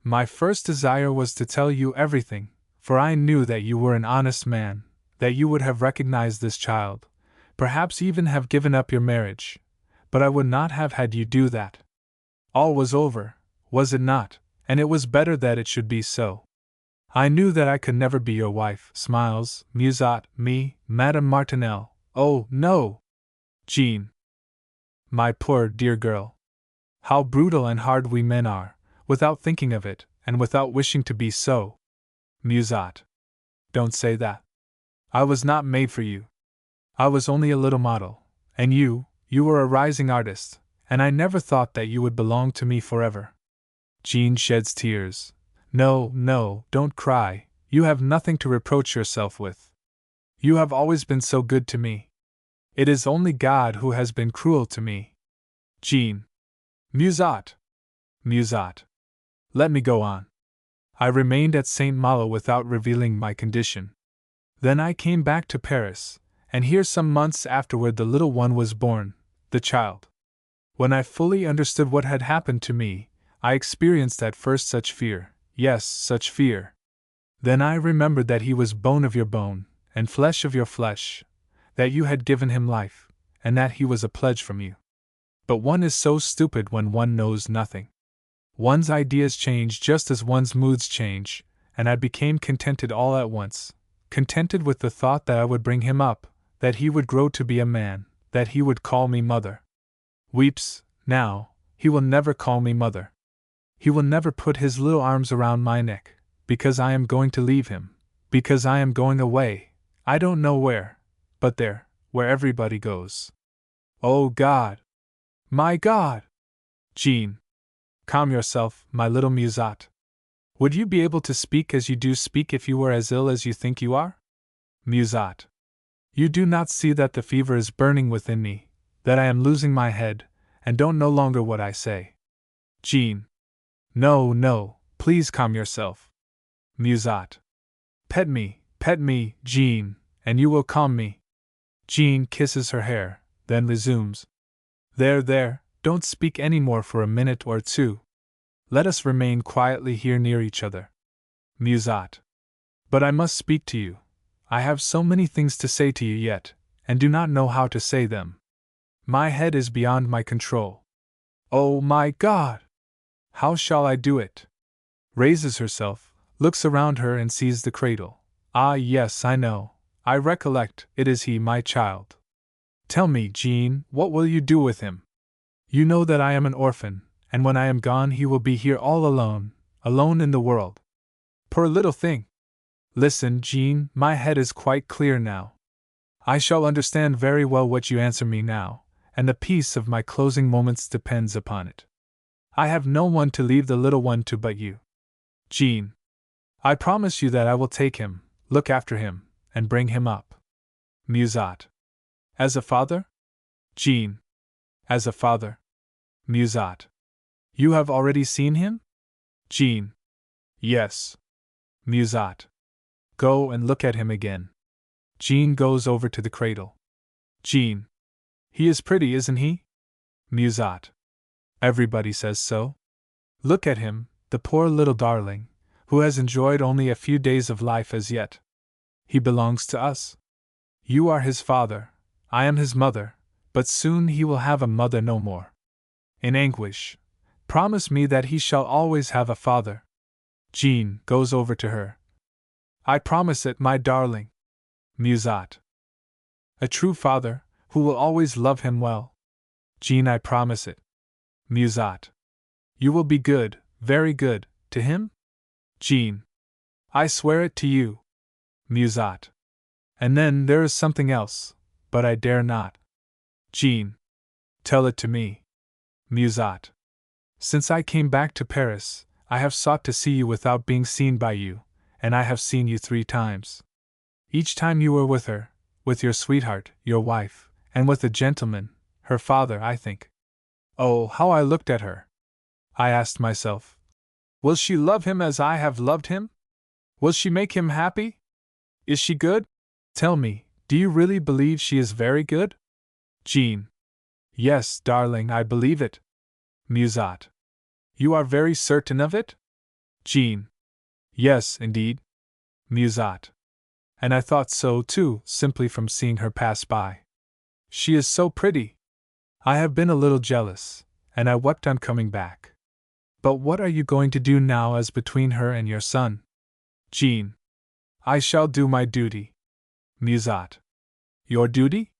My first desire was to tell you everything, for I knew that you were an honest man, that you would have recognized this child, perhaps even have given up your marriage, but I would not have had you do that. All was over, was it not, and it was better that it should be so. I knew that I could never be your wife. Smiles, Musat, me, Madame Martinel. Oh, no! Jean. My poor dear girl. How brutal and hard we men are, without thinking of it, and without wishing to be so. Musat. Don't say that. I was not made for you. I was only a little model, and you were a rising artist, and I never thought that you would belong to me forever. Jean sheds tears. No, no, don't cry, you have nothing to reproach yourself with. You have always been so good to me. It is only God who has been cruel to me. Jean. Musat. Musat. Let me go on. I remained at St. Malo without revealing my condition. Then I came back to Paris, and here some months afterward the little one was born, the child. When I fully understood what had happened to me, I experienced at first such fear, yes, such fear. Then I remembered that he was bone of your bone, and flesh of your flesh, that you had given him life, and that he was a pledge from you. But one is so stupid when one knows nothing. One's ideas change just as one's moods change, and I became contented all at once, contented with the thought that I would bring him up, that he would grow to be a man, that he would call me mother. Weeps, now, he will never call me mother. He will never put his little arms around my neck, because I am going to leave him, because I am going away, I don't know where, but there, where everybody goes. Oh God! My God! Jean. Calm yourself, my little Musat. Would you be able to speak as you do speak if you were as ill as you think you are? Musat. You do not see that the fever is burning within me, that I am losing my head, and don't know longer what I say. Jean. No, no, please calm yourself. Musat. Pet me, Jean, and you will calm me. Jean kisses her hair, then resumes. There, don't speak any more for a minute or two. Let us remain quietly here near each other. Musat. But I must speak to you. I have so many things to say to you yet, and do not know how to say them. My head is beyond my control. Oh my God! How shall I do it? Raises herself, looks around her and sees the cradle. Ah yes, I know. I recollect, it is he, my child. Tell me, Jean, what will you do with him? You know that I am an orphan, and when I am gone he will be here all alone, alone in the world. Poor little thing! Listen, Jean, my head is quite clear now. I shall understand very well what you answer me now, and the peace of my closing moments depends upon it. I have no one to leave the little one to but you. Jean. I promise you that I will take him, look after him, and bring him up. Musat. As a father? Jean. As a father. Musat. You have already seen him? Jean. Yes. Musat. Go and look at him again. Jean goes over to the cradle. Jean. He is pretty, isn't he? Musat. Everybody says so. Look at him, the poor little darling, who has enjoyed only a few days of life as yet. He belongs to us. You are his father, I am his mother, but soon he will have a mother no more. In anguish, promise me that he shall always have a father. Jean goes over to her. I promise it, my darling. Musat. A true father, who will always love him well. Jean, I promise it. Musat. You will be good, very good, to him? Jean. I swear it to you. Musat. And then there is something else, but I dare not. Jean. Tell it to me. Musat. Since I came back to Paris, I have sought to see you without being seen by you, and I have seen you 3 times. Each time you were with her, with your sweetheart, your wife, and with a gentleman, her father, I think. Oh, how I looked at her! I asked myself, Will she love him as I have loved him? Will she make him happy? Is she good? Tell me, do you really believe she is very good? Jean. Yes, darling, I believe it. Musat. You are very certain of it? Jean. Yes, indeed. Musat. And I thought so too, simply from seeing her pass by. She is so pretty. I have been a little jealous, and I wept on coming back. But what are you going to do now as between her and your son? Jean. I shall do my duty. Musat. Your duty?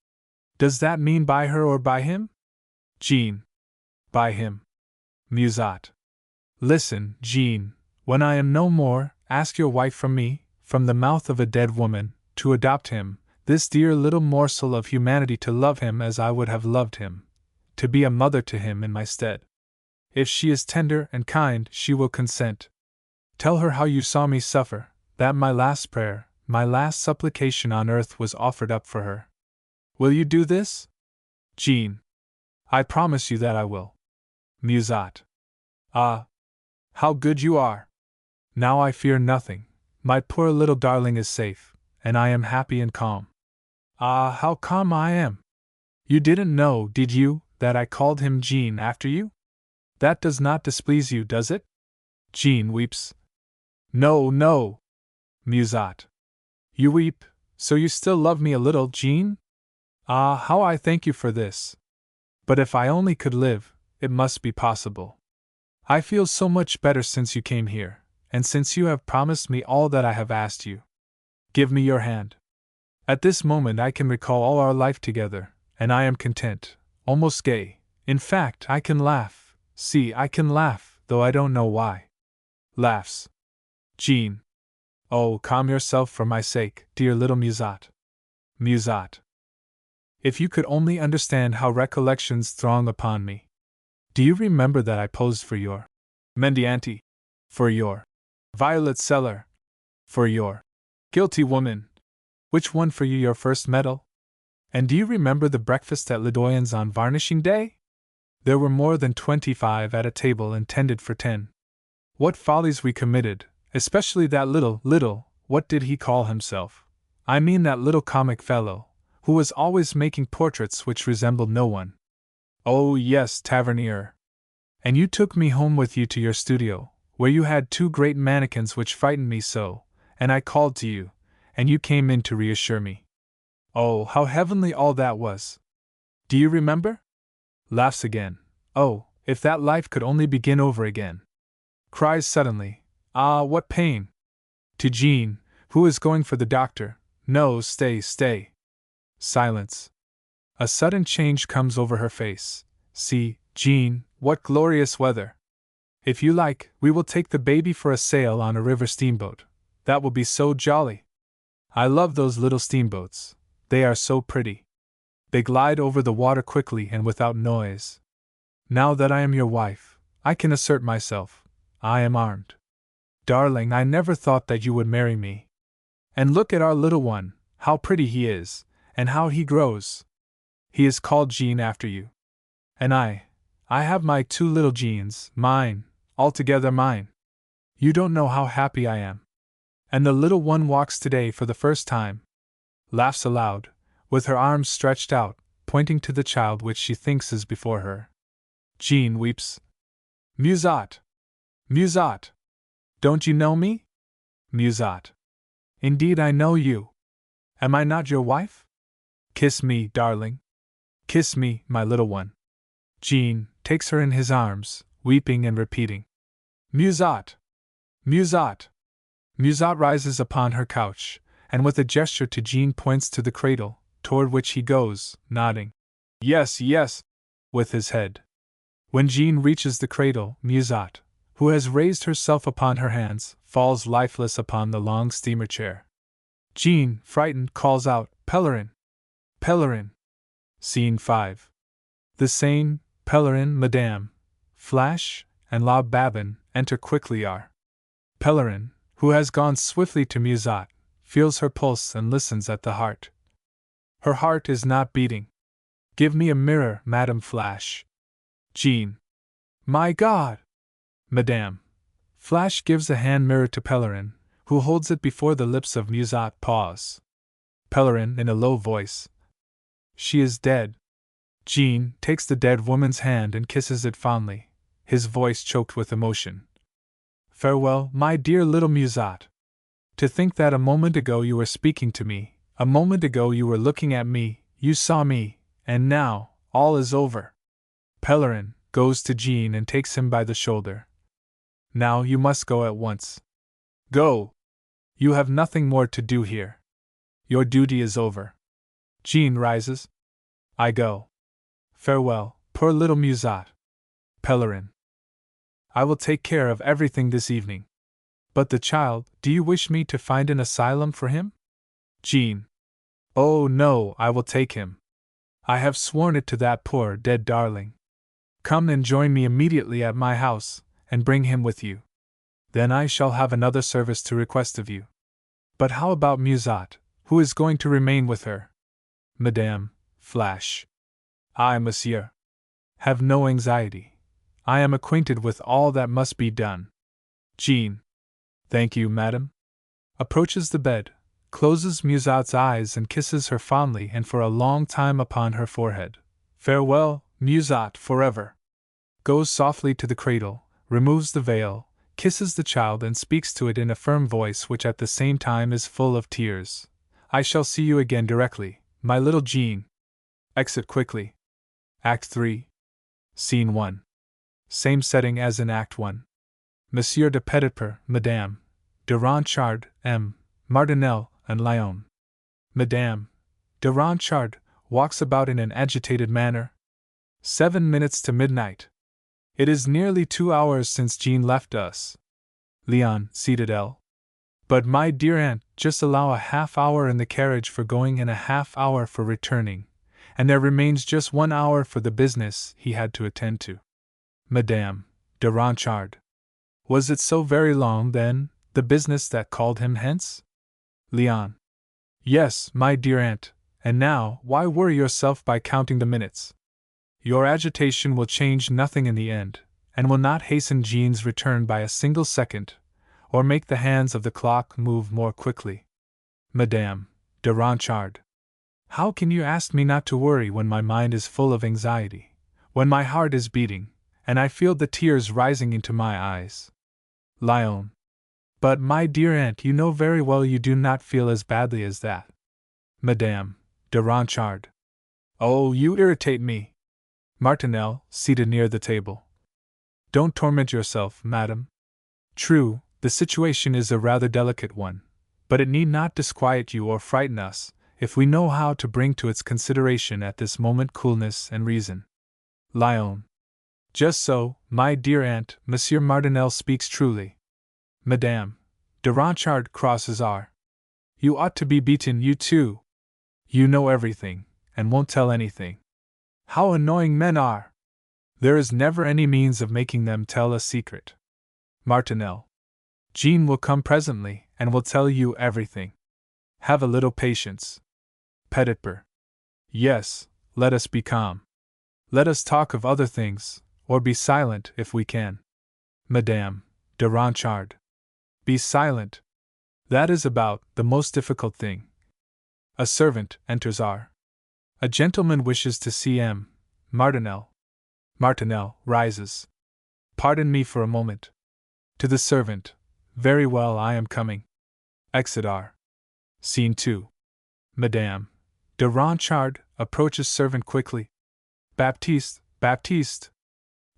Does that mean by her or by him? Jean. By him. Musat. Listen, Jean, when I am no more, ask your wife from me, from the mouth of a dead woman, to adopt him, this dear little morsel of humanity, to love him as I would have loved him, to be a mother to him in my stead. If she is tender and kind, she will consent. Tell her how you saw me suffer, that my last prayer, my last supplication on earth was offered up for her. Will you do this? Jean. I promise you that I will. Musat. Ah! How good you are! Now I fear nothing. My poor little darling is safe, and I am happy and calm. Ah, how calm I am! You didn't know, did you, that I called him Jean after you? That does not displease you, does it? Jean weeps. No, no. Musat. You weep, so you still love me a little, Jean? Ah, how I thank you for this! But if I only could live, it must be possible. I feel so much better since you came here, and since you have promised me all that I have asked you. Give me your hand. At this moment I can recall all our life together, and I am content, almost gay. In fact, I can laugh. See, I can laugh, though I don't know why. Laughs. Jean. Oh, calm yourself for my sake, dear little Musat. Musat. If you could only understand how recollections throng upon me. Do you remember that I posed for your mendianti? For your violet seller? For your guilty woman? Which won for you your first medal? And do you remember the breakfast at Ledoyen's on varnishing day? There were more than 25 at a table intended for 10. What follies we committed, especially that little, what did he call himself? I mean that little comic fellow, who was always making portraits which resembled no one. Oh yes, Tavernier. And you took me home with you to your studio, where you had 2 great mannequins which frightened me so, and I called to you, and you came in to reassure me. Oh, how heavenly all that was! Do you remember? Laughs again. Oh, if that life could only begin over again! Cries suddenly. Ah, what pain! To Jean, who is going for the doctor. No, stay, stay. Silence. A sudden change comes over her face. See, Jean, what glorious weather! If you like, we will take the baby for a sail on a river steamboat. That will be so jolly. I love those little steamboats. They are so pretty. They glide over the water quickly and without noise. Now that I am your wife, I can assert myself. I am armed. Darling, I never thought that you would marry me. And look at our little one, how pretty he is, and how he grows. He is called Jean after you. And I have my 2 little Jeans, mine, altogether mine. You don't know how happy I am. And the little one walks today for the first time. Laughs aloud, with her arms stretched out, pointing to the child which she thinks is before her. Jean weeps. Musat! Musat! Don't you know me? Musat. Indeed I know you. Am I not your wife? Kiss me, darling. Kiss me, my little one. Jean takes her in his arms, weeping and repeating, Musat! Musat! Musat rises upon her couch, and with a gesture to Jean points to the cradle, toward which he goes, nodding. Yes, yes! With his head. When Jean reaches the cradle, Musat, who has raised herself upon her hands, falls lifeless upon the long steamer chair. Jean, frightened, calls out, Pèlerin! Pèlerin! Scene 5. The Seine, Pèlerin, Madame, Flash, and La Babin enter quickly. Pèlerin, who has gone swiftly to Musat, feels her pulse and listens at the heart. Her heart is not beating. Give me a mirror, Madame Flash. Jean. My God! Madame Flash gives a hand mirror to Pellerin, who holds it before the lips of Musat. Pause. Pellerin in a low voice. She is dead. Jean takes the dead woman's hand and kisses it fondly, his voice choked with emotion. Farewell, my dear little Musat. To think that a moment ago you were speaking to me, a moment ago you were looking at me, you saw me, and now, all is over. Pellerin goes to Jean and takes him by the shoulder. Now you must go at once. Go! You have nothing more to do here. Your duty is over. Jean rises. I go. Farewell, poor little Musat. Pellerin. I will take care of everything this evening. But the child, do you wish me to find an asylum for him? Jean. Oh no, I will take him. I have sworn it to that poor dead darling. Come and join me immediately at my house, and bring him with you. Then I shall have another service to request of you. But how about Musat, who is going to remain with her? Madame, Flash. I, monsieur. Have no anxiety. I am acquainted with all that must be done. Jean. Thank you, madam. Approaches the bed, closes Musat's eyes and kisses her fondly and for a long time upon her forehead. Farewell, Musat, forever. Goes softly to the cradle, removes the veil, kisses the child and speaks to it in a firm voice which at the same time is full of tears. I shall see you again directly, my little Jean. Exit quickly. Act 3. Scene 1. Same setting as in Act 1. Monsieur de Petitper, Madame de Ronchard, M. Martinel, and Lyon. Madame de Ronchard walks about in an agitated manner. 7 minutes to midnight. It is nearly 2 hours since Jean left us. Lyon, seated L. But my dear aunt, just allow a half-hour in the carriage for going and a half-hour for returning, and there remains just 1 hour for the business he had to attend to. Madame de Ronchard. Was it so very long, then, the business that called him hence? Lyon. Yes, my dear aunt, and now, why worry yourself by counting the minutes? Your agitation will change nothing in the end, and will not hasten Jean's return by a single second, or make the hands of the clock move more quickly. Madame de Ronchard. How can you ask me not to worry when my mind is full of anxiety, when my heart is beating, and I feel the tears rising into my eyes? Lyon. But, my dear aunt, you know very well you do not feel as badly as that. Madame de Ronchard. Oh, you irritate me. Martinel, seated near the table. Don't torment yourself, madam. True, the situation is a rather delicate one, but it need not disquiet you or frighten us, if we know how to bring to its consideration at this moment coolness and reason. Lyon. Just so, my dear aunt, Monsieur Martinel speaks truly. Madame de Ronchard crosses R. You ought to be beaten, you too. You know everything, and won't tell anything. How annoying men are! There is never any means of making them tell a secret. Martinel. Jean will come presently, and will tell you everything. Have a little patience. Petitper. Yes, let us be calm. Let us talk of other things, or be silent if we can. Madame de Ronchard. Be silent. That is about the most difficult thing. A servant enters R. A gentleman wishes to see M. Martinel. Martinel rises. Pardon me for a moment. To the servant. Very well, I am coming. Exit R. Scene 2. Madame de Ronchard approaches servant quickly. Baptiste, Baptiste.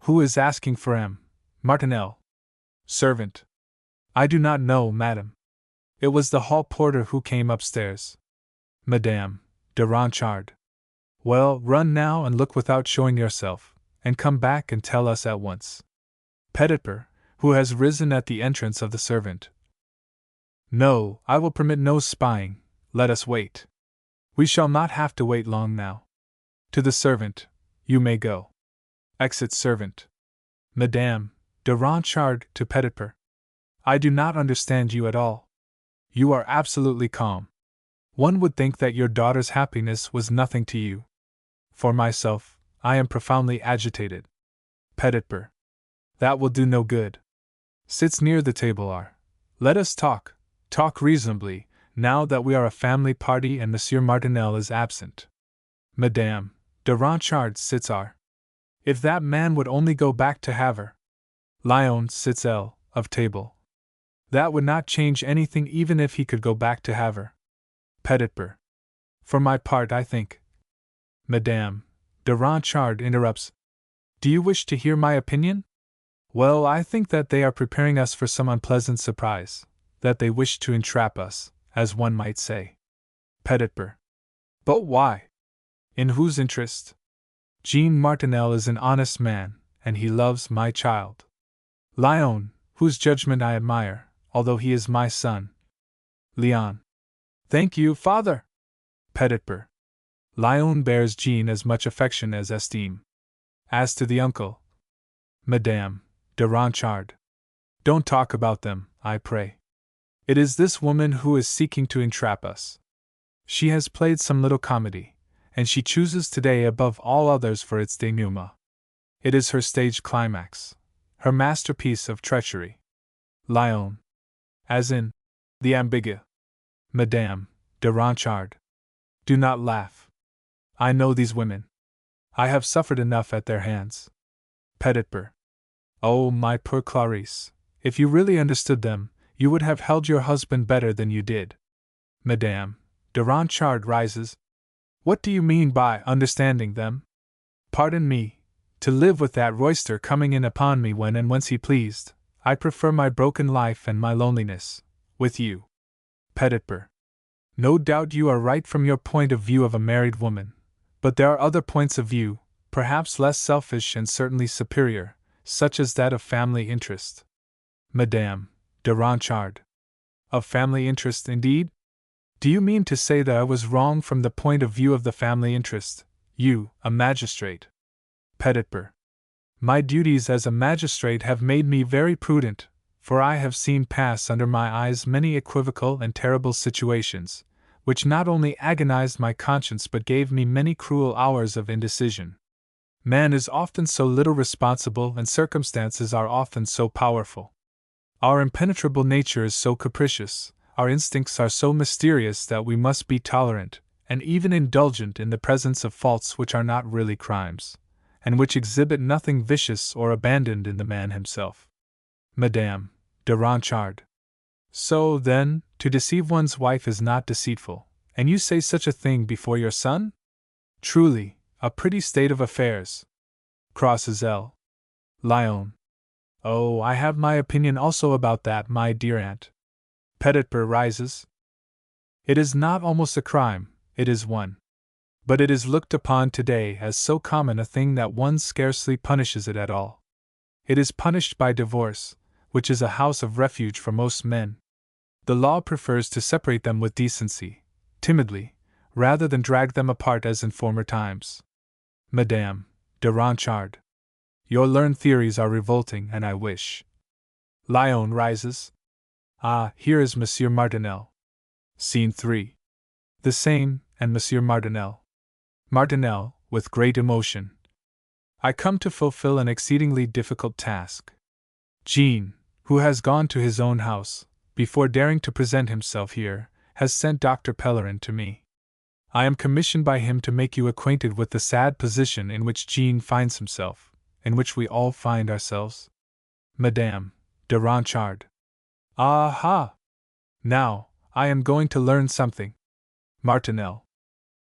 Who is asking for M. Martinel? Servant. I do not know, madam. It was the hall porter who came upstairs. Madame de Ronchard. Well, run now and look without showing yourself, and come back and tell us at once. Petitper, who has risen at the entrance of the servant. No, I will permit no spying, let us wait. We shall not have to wait long now. To the servant, you may go. Exit servant. Madame de Ronchard to Petitper. I do not understand you at all. You are absolutely calm. One would think that your daughter's happiness was nothing to you. For myself, I am profoundly agitated. Petitper. That will do no good. sits near the table are. Let us talk reasonably, now that we are a family party and Monsieur Martinel is absent. Madame de Ranchard sits R. If that man would only go back to Havre. Lyon sits L. of table. That would not change anything even if he could go back to Havre. Petitper. For my part, I think. Madame de Ranchard interrupts. Do you wish to hear my opinion? Well, I think that they are preparing us for some unpleasant surprise, that they wish to entrap us, as one might say. Petitper. But why? In whose interest? Jean Martinel is an honest man, and he loves my child. Lyon, whose judgment I admire, although he is my son. Leon. Thank you, father. Petitper. Lyon bears Jean as much affection as esteem. As to the uncle, Madame de Ranchard, don't talk about them, I pray. It is this woman who is seeking to entrap us. She has played some little comedy, and she chooses today above all others for its denouement. It is her stage climax, her masterpiece of treachery. Lyon. As in the ambigu. Madame de Ranchard. Do not laugh. I know these women. I have suffered enough at their hands. Petitper. Oh, my poor Clarice, if you really understood them, you would have held your husband better than you did. Madame de Ranchard rises. What do you mean by understanding them? Pardon me, to live with that roister coming in upon me when and whence he pleased, I prefer my broken life and my loneliness, with you. Petitper. No doubt you are right from your point of view of a married woman, but there are other points of view, perhaps less selfish and certainly superior, such as that of family interest. Madame de Ranchard. Of family interest, indeed? Do you mean to say that I was wrong from the point of view of the family interest, you, a magistrate? Petitper. My duties as a magistrate have made me very prudent, for I have seen pass under my eyes many equivocal and terrible situations, which not only agonized my conscience but gave me many cruel hours of indecision. Man is often so little responsible and circumstances are often so powerful. Our impenetrable nature is so capricious, our instincts are so mysterious that we must be tolerant, and even indulgent in the presence of faults which are not really crimes, and which exhibit nothing vicious or abandoned in the man himself. Madame de Ranchard. So, then, to deceive one's wife is not deceitful, and you say such a thing before your son? Truly, a pretty state of affairs. Crosses L. Lyon. Oh, I have my opinion also about that, my dear aunt. Petitper rises. It is not almost a crime, it is one. But it is looked upon today as so common a thing that one scarcely punishes it at all. It is punished by divorce, which is a house of refuge for most men. The law prefers to separate them with decency, timidly, rather than drag them apart as in former times. Madame de Ranchard. Your learned theories are revolting, and I wish. Lyon rises. Ah, here is Monsieur Martinel. Scene 3. The same, and Monsieur Martinel. Martinel, with great emotion. I come to fulfill an exceedingly difficult task. Jean, who has gone to his own house, before daring to present himself here, has sent Dr. Pellerin to me. I am commissioned by him to make you acquainted with the sad position in which Jean finds himself, in which we all find ourselves. Madame de Ranchard. Ah-ha! Now, I am going to learn something. Martinel.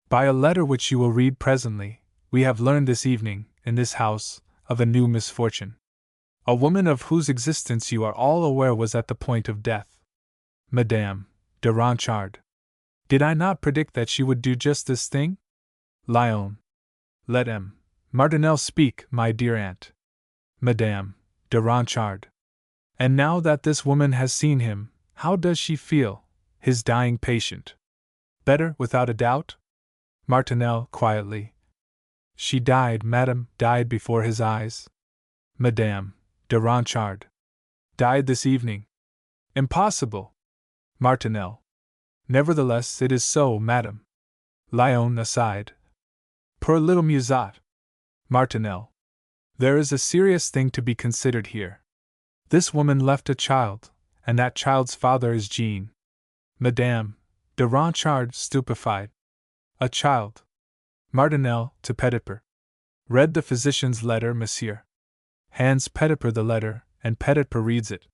By a letter which you will read presently, we have learned this evening, in this house, of a new misfortune. A woman of whose existence you are all aware was at the point of death. Madame de Ranchard. Did I not predict that she would do just this thing? Lyon. Let M. Martinel speak, my dear aunt. Madame de Ranchard. And now that this woman has seen him, how does she feel, his dying patient? Better, without a doubt? Martinel, quietly. She died, madame, died before his eyes. Madame de Ranchard. Died this evening. Impossible. Martinel. Nevertheless, it is so, madame. Lyon, aside. Poor little Musat. Martinel. There is a serious thing to be considered here. This woman left a child, and that child's father is Jean. Madame de Ronchard, stupefied. A child. Martinel, to Petiper. Read the physician's letter, monsieur. Hands Petiper the letter, and Petiper reads it.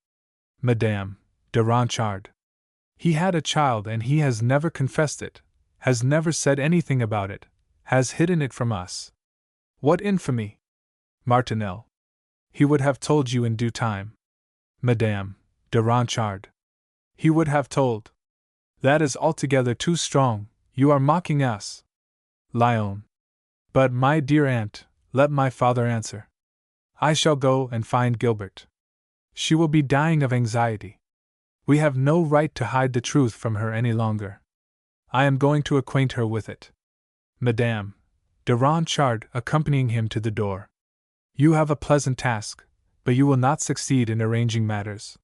Madame de Ronchard. He had a child and he has never confessed it, has never said anything about it, has hidden it from us. What infamy! Martinel. He would have told you in due time. Madame de Ronchard. He would have told. That is altogether too strong, you are mocking us. Lyon. But, my dear aunt, let my father answer. I shall go and find Gilbert. She will be dying of anxiety. We have no right to hide the truth from her any longer. I am going to acquaint her with it. Madame de Ronchard, accompanying him to the door. You have a pleasant task, but you will not succeed in arranging matters.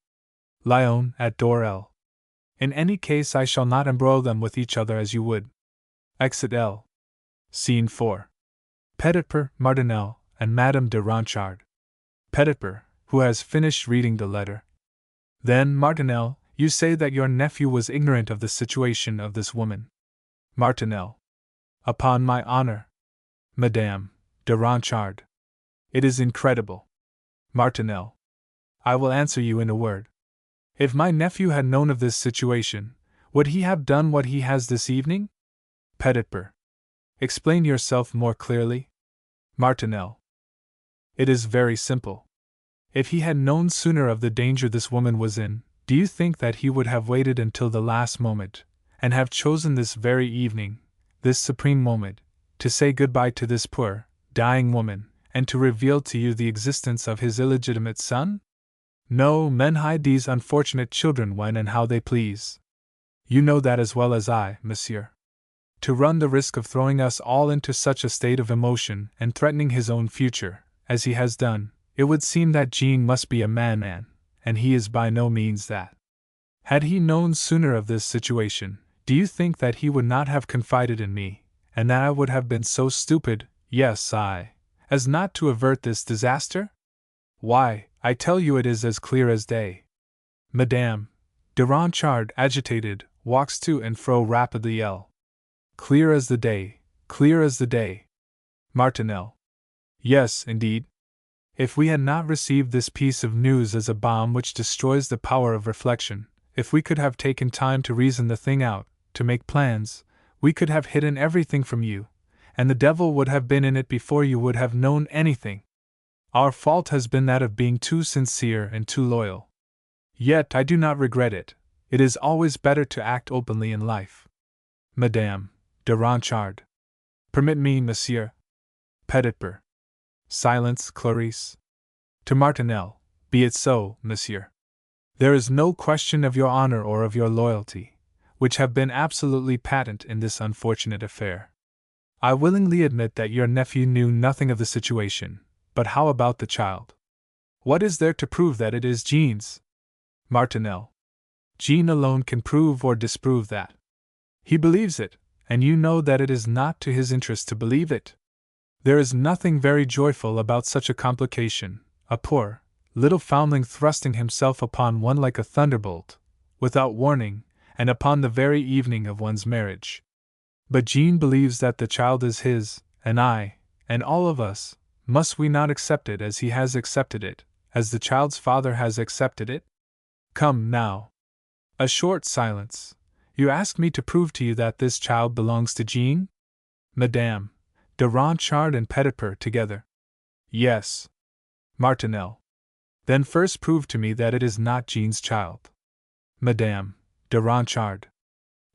Lyon, at door L. In any case, I shall not embroil them with each other as you would. Exit L. Scene 4. Petiper, Martinel, and Madame de Ronchard. Petiper, who has finished reading the letter. Then, Martinel, you say that your nephew was ignorant of the situation of this woman. Martinel. Upon my honor. Madame de Ronchard. It is incredible. Martinel. I will answer you in a word. If my nephew had known of this situation, would he have done what he has this evening? Petiper. Explain yourself more clearly. Martinel. It is very simple. If he had known sooner of the danger this woman was in, do you think that he would have waited until the last moment, and have chosen this very evening, this supreme moment, to say goodbye to this poor, dying woman, and to reveal to you the existence of his illegitimate son? No, men hide these unfortunate children when and how they please. You know that as well as I, monsieur. To run the risk of throwing us all into such a state of emotion and threatening his own future, as he has done, it would seem that Jean must be a madman, and he is by no means that. Had he known sooner of this situation, do you think that he would not have confided in me, and that I would have been so stupid, yes, as not to avert this disaster? Why, I tell you it is as clear as day. Madame de Ronchard, agitated, walks to and fro rapidly. Clear as the day, clear as the day. Martinel. Yes, indeed. If we had not received this piece of news as a bomb which destroys the power of reflection, if we could have taken time to reason the thing out, to make plans, we could have hidden everything from you, and the devil would have been in it before you would have known anything. Our fault has been that of being too sincere and too loyal. Yet I do not regret it. It is always better to act openly in life. Madame de Ronchard. Permit me, monsieur. Petiper. Silence, Clarice. To Martinel. Be it so, monsieur. There is no question of your honor or of your loyalty, which have been absolutely patent in this unfortunate affair. I willingly admit that your nephew knew nothing of the situation, but how about the child? What is there to prove that it is Jean's? Martinel. Jean alone can prove or disprove that. He believes it, and you know that it is not to his interest to believe it. There is nothing very joyful about such a complication, a poor, little foundling thrusting himself upon one like a thunderbolt, without warning, and upon the very evening of one's marriage. But Jean believes that the child is his, and I, and all of us, must we not accept it as he has accepted it, as the child's father has accepted it? Come, now. A short silence. You ask me to prove to you that this child belongs to Jean? Madame de Ronchard and Petiper together. Yes. Martinel. Then first prove to me that it is not Jean's child. Madame de Ronchard.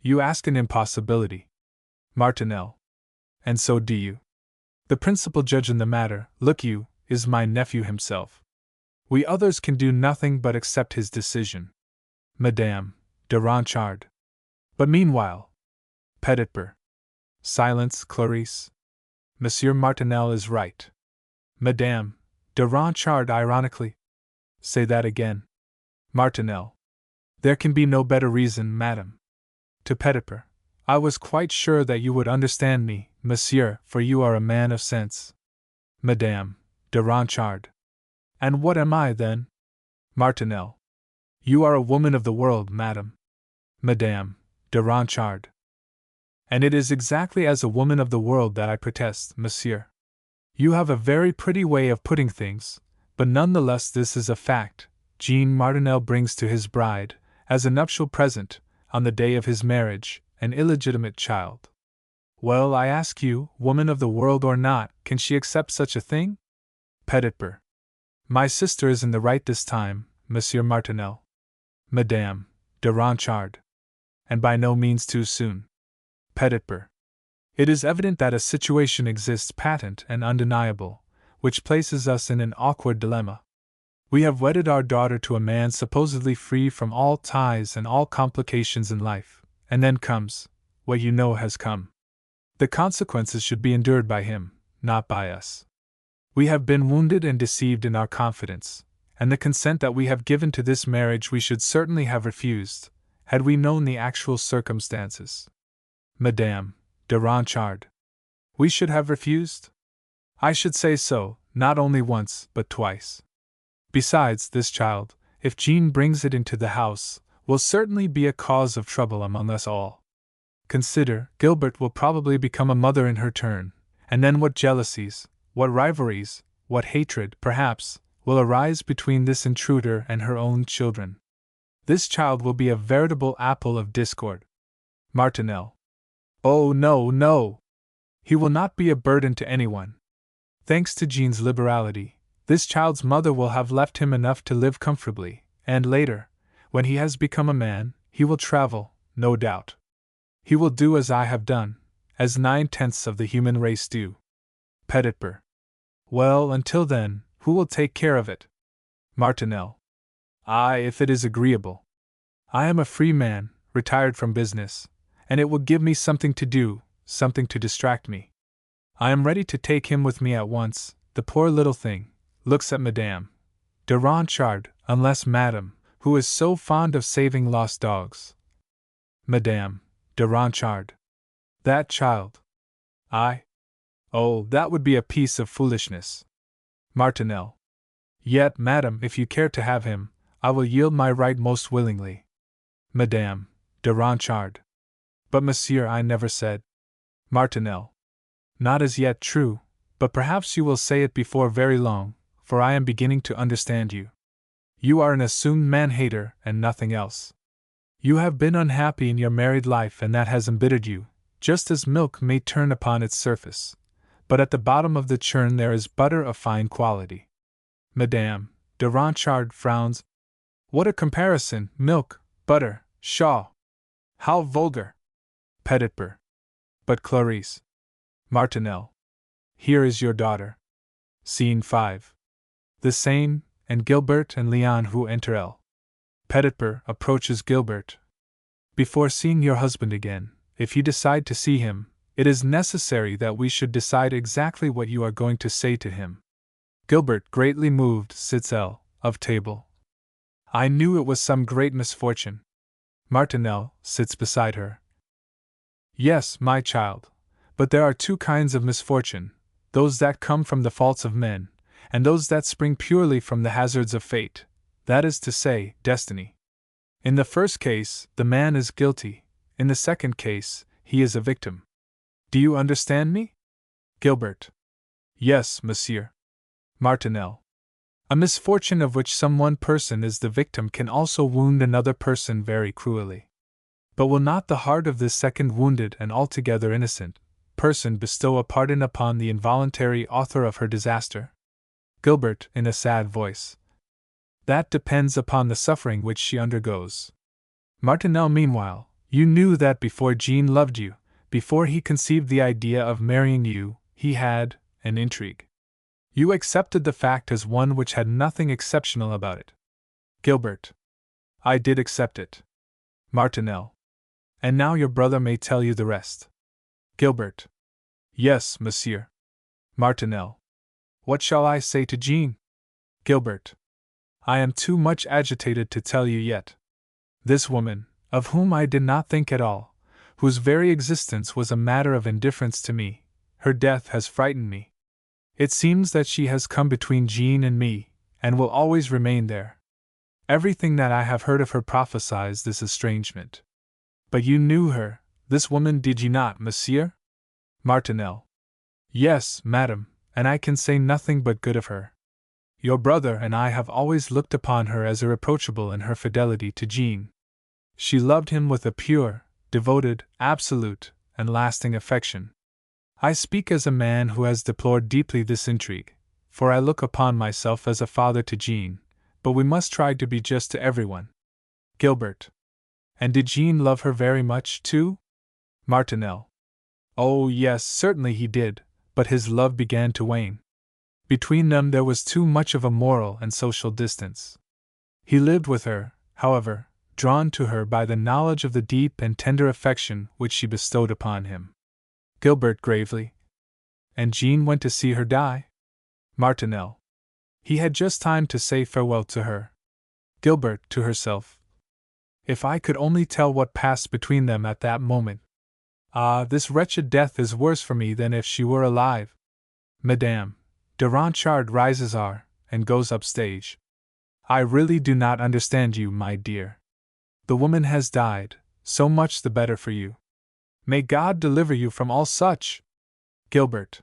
You ask an impossibility. Martinel. And so do you. The principal judge in the matter, look you, is my nephew himself. We others can do nothing but accept his decision. Madame de Ronchard. But meanwhile. Petiper. Silence, Clarice. Monsieur Martinel is right. Madame de Ronchard ironically. Say that again. Martinel. There can be no better reason, madame. To Petiper. I was quite sure that you would understand me, monsieur, for you are a man of sense. Madame de Ronchard. And what am I, then? Martinel. You are a woman of the world, Madame de Ronchard. And it is exactly as a woman of the world that I protest, monsieur. You have a very pretty way of putting things, but nonetheless this is a fact. Jean Martinel brings to his bride, as a nuptial present, on the day of his marriage, an illegitimate child. Well, I ask you, woman of the world or not, can she accept such a thing? Petitper. My sister is in the right this time, Monsieur Martinel. Madame de Ronchard. And by no means too soon. Petitper. It is evident that a situation exists patent and undeniable, which places us in an awkward dilemma. We have wedded our daughter to a man supposedly free from all ties and all complications in life, and then comes what you know has come. The consequences should be endured by him, not by us. We have been wounded and deceived in our confidence, and the consent that we have given to this marriage we should certainly have refused, had we known the actual circumstances. Madame de Ronchard. We should have refused? I should say so, not only once, but twice. Besides, this child, if Jean brings it into the house, will certainly be a cause of trouble among us all. Consider, Gilbert will probably become a mother in her turn, and then what jealousies, what rivalries, what hatred, perhaps, will arise between this intruder and her own children. This child will be a veritable apple of discord. Martinel. Oh, no, no! He will not be a burden to anyone. Thanks to Jean's liberality, this child's mother will have left him enough to live comfortably, and later, when he has become a man, he will travel, no doubt. He will do as I have done, as 9/10 of the human race do. Petitper. Well, until then, who will take care of it? Martinel. I, if it is agreeable. I am a free man, retired from business, and it will give me something to do, something to distract me. I am ready to take him with me at once. The poor little thing looks at Madame de Ronchard, unless Madame, who is so fond of saving lost dogs. Madame de Ronchard. That child. Oh, that would be a piece of foolishness. Martinel. Yet, madam, if you care to have him, I will yield my right most willingly. Madame de Ronchard. But monsieur, I never said. Martinel. Not as yet, true, but perhaps you will say it before very long, for I am beginning to understand you. You are an assumed man-hater and nothing else. You have been unhappy in your married life and that has embittered you, just as milk may turn upon its surface. But at the bottom of the churn there is butter of fine quality. Madame de Ronchard frowns. What a comparison! Milk, butter, pshaw! How vulgar! Petitper. But Clarice. Martinel. Here is your daughter. Scene 5. The Seine, and Gilbert and Leon who enter L. Petitper approaches Gilbert. Before seeing your husband again, if you decide to see him, it is necessary that we should decide exactly what you are going to say to him. Gilbert, greatly moved, sits L. of table. I knew it was some great misfortune. Martinel sits beside her. Yes, my child, but there are two kinds of misfortune, those that come from the faults of men, and those that spring purely from the hazards of fate, that is to say, destiny. In the first case, the man is guilty, in the second case, he is a victim. Do you understand me? Gilbert. Yes, monsieur. Martinel. A misfortune of which some one person is the victim can also wound another person very cruelly. But will not the heart of this second wounded and altogether innocent person bestow a pardon upon the involuntary author of her disaster? Gilbert, in a sad voice. That depends upon the suffering which she undergoes. Martinel, meanwhile, you knew that before Jean loved you, before he conceived the idea of marrying you, he had an intrigue. You accepted the fact as one which had nothing exceptional about it. Gilbert. I did accept it. Martinel. And now your brother may tell you the rest. Gilbert. Yes, monsieur. Martinel. What shall I say to Jean? Gilbert. I am too much agitated to tell you yet. This woman, of whom I did not think at all, whose very existence was a matter of indifference to me, her death has frightened me. It seems that she has come between Jean and me, and will always remain there. Everything that I have heard of her prophesies this estrangement. But you knew her, this woman, did you not, monsieur? Martinel. Yes, madam, and I can say nothing but good of her. Your brother and I have always looked upon her as irreproachable in her fidelity to Jean. She loved him with a pure, devoted, absolute, and lasting affection. I speak as a man who has deplored deeply this intrigue, for I look upon myself as a father to Jean, but we must try to be just to everyone. Gilbert. And did Jean love her very much, too? Martinel. Oh, yes, certainly he did, but his love began to wane. Between them there was too much of a moral and social distance. He lived with her, however, drawn to her by the knowledge of the deep and tender affection which she bestowed upon him. Gilbert gravely. And Jean went to see her die? Martinel. He had just time to say farewell to her. Gilbert to herself. If I could only tell what passed between them at that moment. Ah, this wretched death is worse for me than if she were alive. Madame de Ronchard rises and goes upstage. I really do not understand you, my dear. The woman has died, so much the better for you. May God deliver you from all such! Gilbert.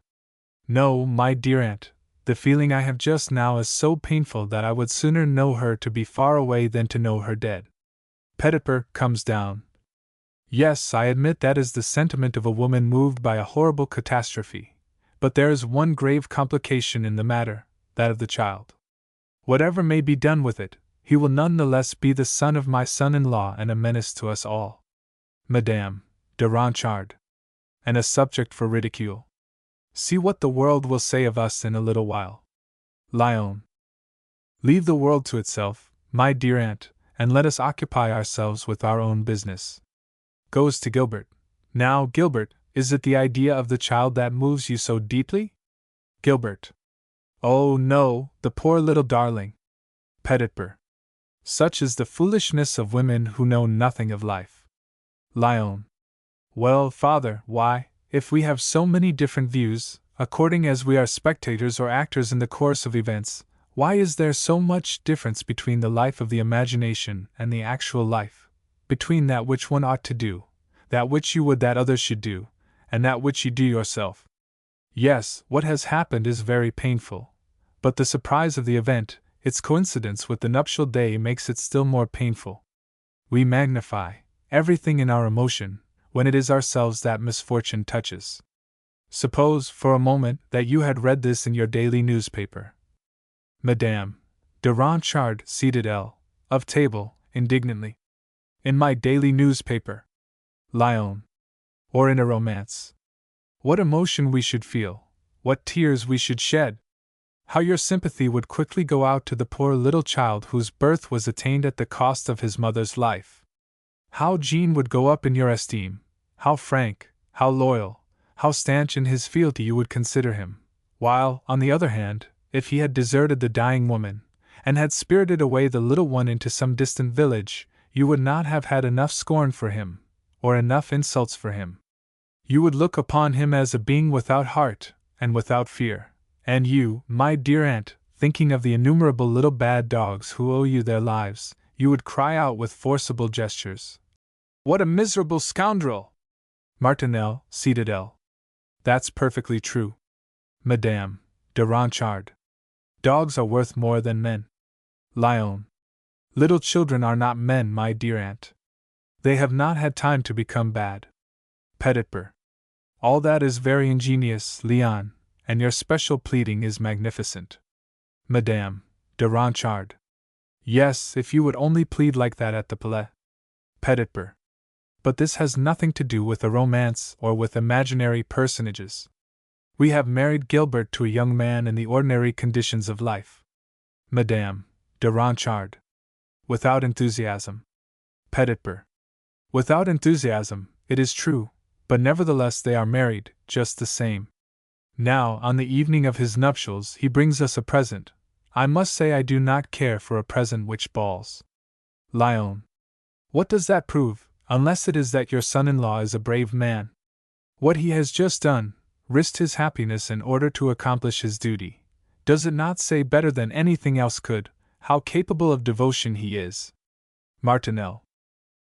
No, my dear aunt, the feeling I have just now is so painful that I would sooner know her to be far away than to know her dead. Petitper comes down. Yes, I admit that is the sentiment of a woman moved by a horrible catastrophe, but there is one grave complication in the matter, that of the child. Whatever may be done with it, he will none the less be the son of my son-in-law and a menace to us all. Madame de Ronchard. And a subject for ridicule. See what the world will say of us in a little while. Lyon. Leave the world to itself, my dear aunt, and let us occupy ourselves with our own business. Goes to Gilbert. Now, Gilbert, is it the idea of the child that moves you so deeply? Gilbert. Oh, no, the poor little darling. Petitper. Such is the foolishness of women who know nothing of life. Lyon. Well, father, why, if we have so many different views, according as we are spectators or actors in the course of events, why is there so much difference between the life of the imagination and the actual life, between that which one ought to do, that which you would that others should do, and that which you do yourself? Yes, what has happened is very painful, but the surprise of the event, its coincidence with the nuptial day, makes it still more painful. We magnify everything in our emotion when it is ourselves that misfortune touches. Suppose, for a moment, that you had read this in your daily newspaper. Madame de Ronchard seated of table, indignantly. In my daily newspaper. Lyon. Or in a romance. What emotion we should feel, what tears we should shed! How your sympathy would quickly go out to the poor little child whose birth was attained at the cost of his mother's life! How Jean would go up in your esteem, how frank, how loyal, how stanch in his fealty you would consider him, while, on the other hand, if he had deserted the dying woman, and had spirited away the little one into some distant village, you would not have had enough scorn for him, or enough insults for him. You would look upon him as a being without heart, and without fear, and you, my dear aunt, thinking of the innumerable little bad dogs who owe you their lives, you would cry out with forcible gestures, "What a miserable scoundrel!" Martinel, seated That's perfectly true. Madame de Ronchard. Dogs are worth more than men. Lyon. Little children are not men, my dear aunt. They have not had time to become bad. Petitper. All that is very ingenious, Leon, and your special pleading is magnificent. Madame de Ronchard. Yes, if you would only plead like that at the Palais. Petitper. But this has nothing to do with a romance or with imaginary personages. We have married Gilbert to a young man in the ordinary conditions of life. Madame de Ronchard. Without enthusiasm. Petitper. Without enthusiasm, it is true, but nevertheless they are married, just the same. Now, on the evening of his nuptials, he brings us a present. I must say I do not care for a present which balls. Lyon. What does that prove, unless it is that your son-in-law is a brave man? What he has just done, risked his happiness in order to accomplish his duty, does it not say better than anything else could, How capable of devotion he is! Martineau.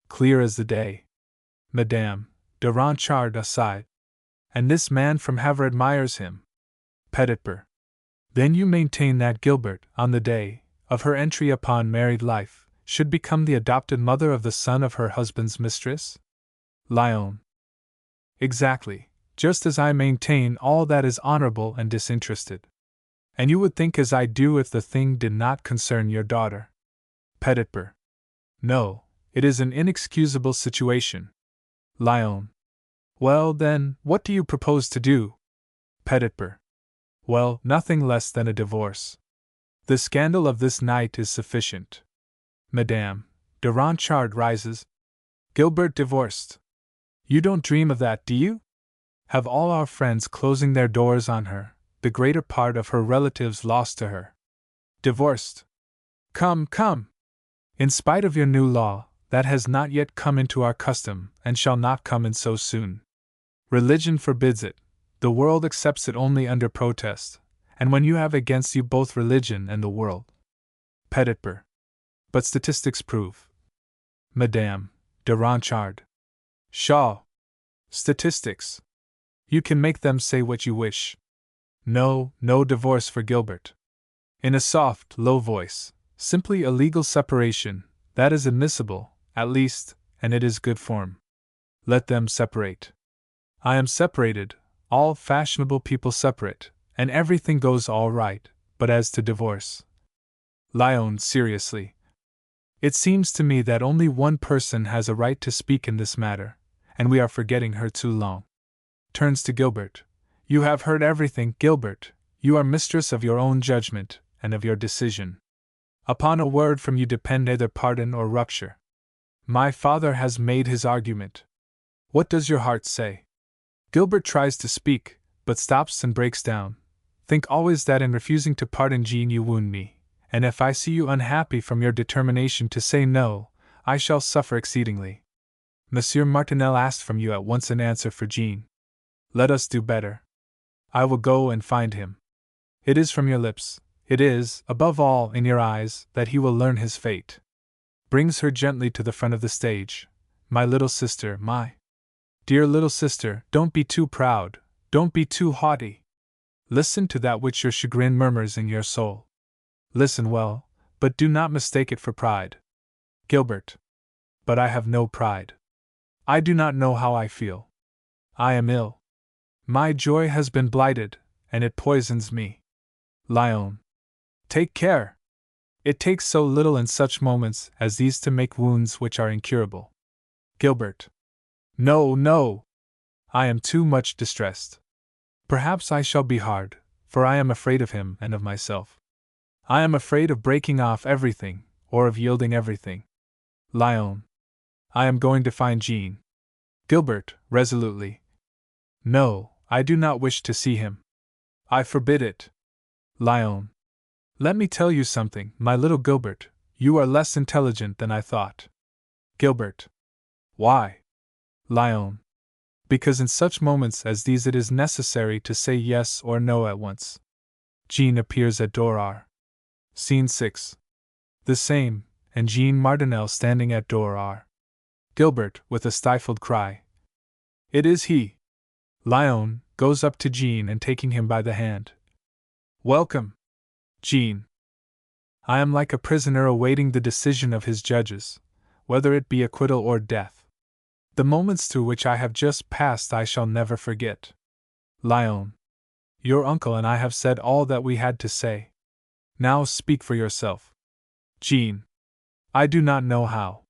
Clear as the day. Madame de Ranchard aside. And this man from Havre admires him. Petitper. Then you maintain that Gilbert, on the day of her entry upon married life, should become the adopted mother of the son of her husband's mistress? Lyon. Exactly, just as I maintain all that is honorable and disinterested. And you would think as I do if the thing did not concern your daughter. Petitper. No, it is an inexcusable situation. Lyon. Well, then, what do you propose to do? Petitper. Well, nothing less than a divorce. The scandal of this night is sufficient. Madame de Ranchard rises. Gilbert divorced. You don't dream of that, do you? Have all our friends closing their doors on her, the greater part of her relatives lost to her. Divorced. Come, come! In spite of your new law, that has not yet come into our custom, and shall not come in so soon. Religion forbids it, the world accepts it only under protest, and when you have against you both religion and the world. Petitper. But statistics prove. Madame de Ranchard. Pshaw! Statistics. You can make them say what you wish. No, no divorce for Gilbert. In a soft, low voice, simply a legal separation, that is admissible, at least, and it is good form. Let them separate. I am separated, all fashionable people separate, and everything goes all right, but as to divorce. Lyon seriously. It seems to me that only one person has a right to speak in this matter, and we are forgetting her too long. Turns to Gilbert. You have heard everything, Gilbert. You are mistress of your own judgment, and of your decision. Upon a word from you depend either pardon or rupture. My father has made his argument. What does your heart say? Gilbert tries to speak, but stops and breaks down. Think always that in refusing to pardon Jean you wound me, and if I see you unhappy from your determination to say no, I shall suffer exceedingly. Monsieur Martinel asked from you at once an answer for Jean. Let us do better. I will go and find him. It is from your lips, it is, above all, in your eyes, that he will learn his fate. Brings her gently to the front of the stage. My little sister, my dear little sister, don't be too proud, don't be too haughty. Listen to that which your chagrin murmurs in your soul. Listen well, but do not mistake it for pride. Gilbert. But I have no pride. I do not know how I feel. I am ill. My joy has been blighted, and it poisons me. Lyon. Take care! It takes so little in such moments as these to make wounds which are incurable. Gilbert. No, no! I am too much distressed. Perhaps I shall be hard, for I am afraid of him and of myself. I am afraid of breaking off everything, or of yielding everything. Lyon. I am going to find Jean. Gilbert, resolutely. No, I do not wish to see him. I forbid it. Lyon. Let me tell you something, my little Gilbert, you are less intelligent than I thought. Gilbert. Why? Lyon. Because in such moments as these it is necessary to say yes or no at once. Jean appears at door R. Scene 6. The same, and Jean Martinel standing at door R. Gilbert, with a stifled cry. It is he. Lyon goes up to Jean and taking him by the hand. Welcome. Jean. I am like a prisoner awaiting the decision of his judges, whether it be acquittal or death. The moments through which I have just passed I shall never forget. Lyon. Your uncle and I have said all that we had to say. Now speak for yourself. Jean. I do not know how.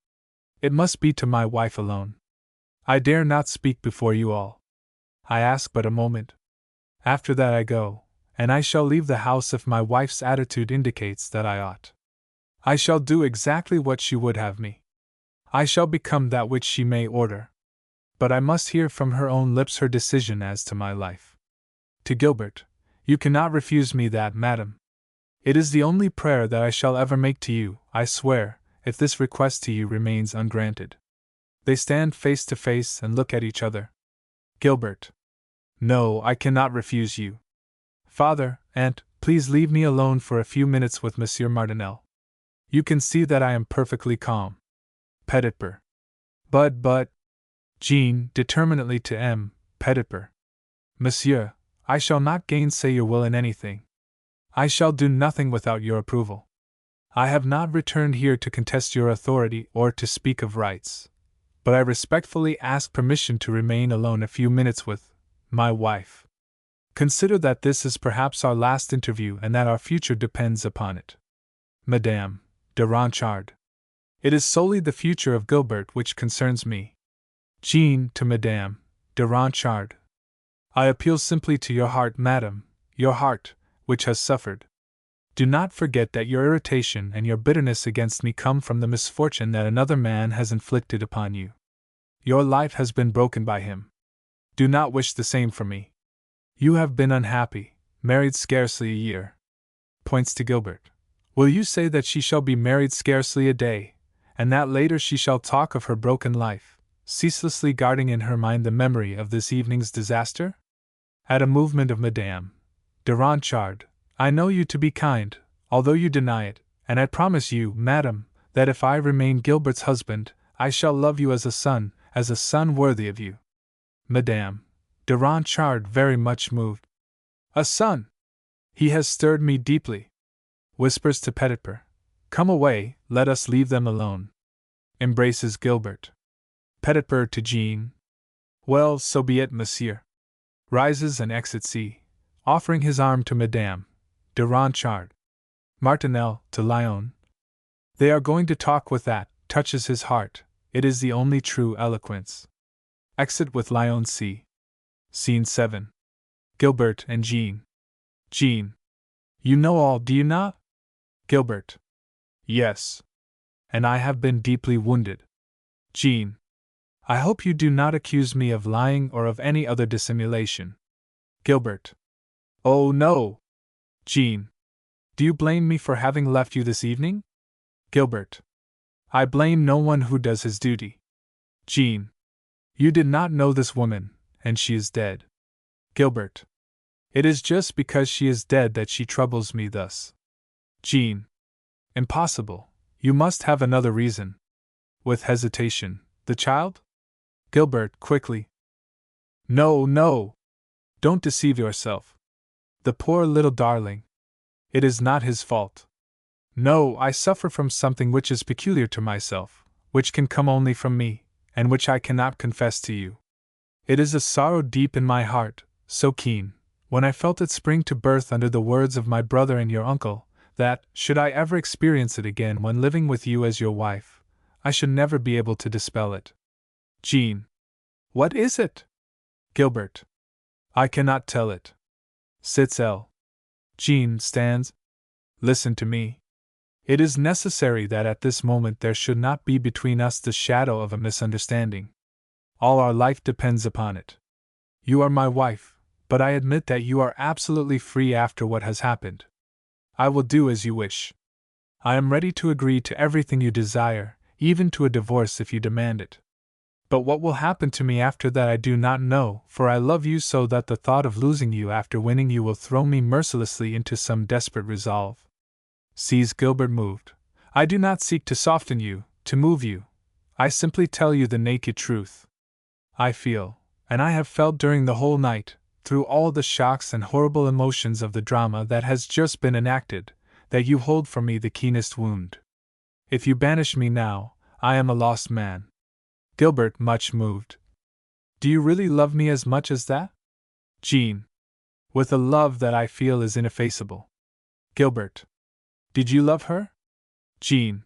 It must be to my wife alone. I dare not speak before you all. I ask but a moment. After that I go, and I shall leave the house if my wife's attitude indicates that I ought. I shall do exactly what she would have me. I shall become that which she may order. But I must hear from her own lips her decision as to my life. To Gilbert, you cannot refuse me that, madam. It is the only prayer that I shall ever make to you, I swear, if this request to you remains ungranted. They stand face to face and look at each other. Gilbert. No, I cannot refuse you. Father, aunt, please leave me alone for a few minutes with Monsieur Martinel. You can see that I am perfectly calm. Petitper. But, Jean, determinedly to M. Petitper. Monsieur, I shall not gainsay your will in anything. I shall do nothing without your approval. I have not returned here to contest your authority or to speak of rights, but I respectfully ask permission to remain alone a few minutes with my wife. Consider that this is perhaps our last interview and that our future depends upon it. Madame de Ranchard. It is solely the future of Gilbert which concerns me. Jean to Madame de Ranchard. I appeal simply to your heart, madam, your heart, which has suffered. Do not forget that your irritation and your bitterness against me come from the misfortune that another man has inflicted upon you. Your life has been broken by him. Do not wish the same for me. You have been unhappy, married scarcely a year. Points to Gilbert. Will you say that she shall be married scarcely a day, and that later she shall talk of her broken life, ceaselessly guarding in her mind the memory of this evening's disaster? At a movement of Madame de Ranchard, I know you to be kind, although you deny it, and I promise you, madam, that if I remain Gilbert's husband, I shall love you as a son worthy of you. Madame de Ranchard very much moved. A son! He has stirred me deeply. Whispers to Petitper. Come away, let us leave them alone. Embraces Gilbert. Petitper to Jean. Well, so be it, monsieur. Rises and exits C, offering his arm to Madame de Ranchard. Martinel to Lyon. They are going to talk with that, touches his heart, it is the only true eloquence. Exit with Lyon C. Scene 7. Gilbert and Jean. Jean. You know all, do you not? Gilbert. Yes. And I have been deeply wounded. Jean. I hope you do not accuse me of lying or of any other dissimulation. Gilbert. Oh, no! Jean. Do you blame me for having left you this evening? Gilbert. I blame no one who does his duty. Jean. You did not know this woman, and she is dead. Gilbert. It is just because she is dead that she troubles me thus. Jean. Impossible. You must have another reason. With hesitation. The child? Gilbert, quickly. No, no! Don't deceive yourself. The poor little darling. It is not his fault. No, I suffer from something which is peculiar to myself, which can come only from me, and which I cannot confess to you. It is a sorrow deep in my heart, so keen, when I felt it spring to birth under the words of my brother and your uncle, that, should I ever experience it again when living with you as your wife, I should never be able to dispel it. Jean. What is it? Gilbert. I cannot tell it. Sits L. Jean stands. Listen to me. It is necessary that at this moment there should not be between us the shadow of a misunderstanding. All our life depends upon it. You are my wife, but I admit that you are absolutely free after what has happened. I will do as you wish. I am ready to agree to everything you desire, even to a divorce if you demand it. But what will happen to me after that I do not know, for I love you so that the thought of losing you after winning you will throw me mercilessly into some desperate resolve. Sees Gilbert moved. I do not seek to soften you, to move you. I simply tell you the naked truth. I feel, and I have felt during the whole night, through all the shocks and horrible emotions of the drama that has just been enacted, that you hold for me the keenest wound. If you banish me now, I am a lost man. Gilbert, much moved. Do you really love me as much as that? Jean. With a love that I feel is ineffaceable. Gilbert. Did you love her? Jean.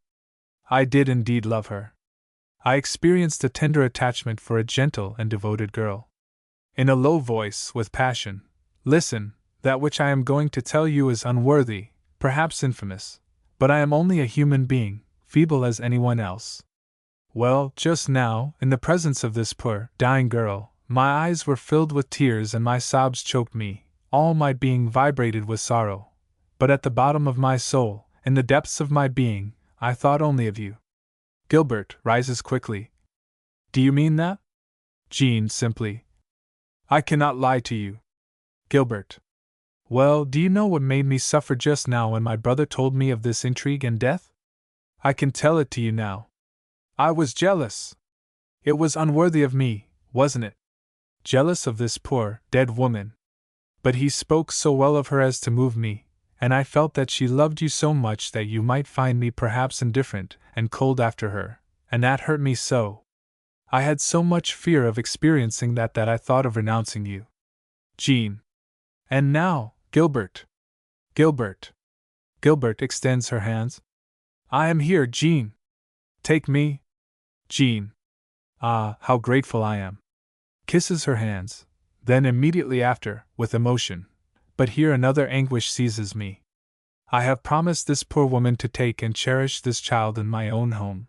I did indeed love her. I experienced a tender attachment for a gentle and devoted girl. In a low voice, with passion. Listen, that which I am going to tell you is unworthy, perhaps infamous, but I am only a human being, feeble as anyone else. Well, just now, in the presence of this poor, dying girl, my eyes were filled with tears and my sobs choked me, all my being vibrated with sorrow. But at the bottom of my soul, in the depths of my being, I thought only of you. Gilbert rises quickly. Do you mean that? Jean, simply. I cannot lie to you. Gilbert. Well, do you know what made me suffer just now when my brother told me of this intrigue and death? I can tell it to you now. I was jealous. It was unworthy of me, wasn't it? Jealous of this poor, dead woman. But he spoke so well of her as to move me, and I felt that she loved you so much that you might find me perhaps indifferent and cold after her, and that hurt me so. I had so much fear of experiencing that I thought of renouncing you. Jean. And now, Gilbert. Gilbert. Gilbert extends her hands. I am here, Jean. Take me. Jean. Ah, how grateful I am. Kisses her hands. Then immediately after, with emotion, but here another anguish seizes me. I have promised this poor woman to take and cherish this child in my own home.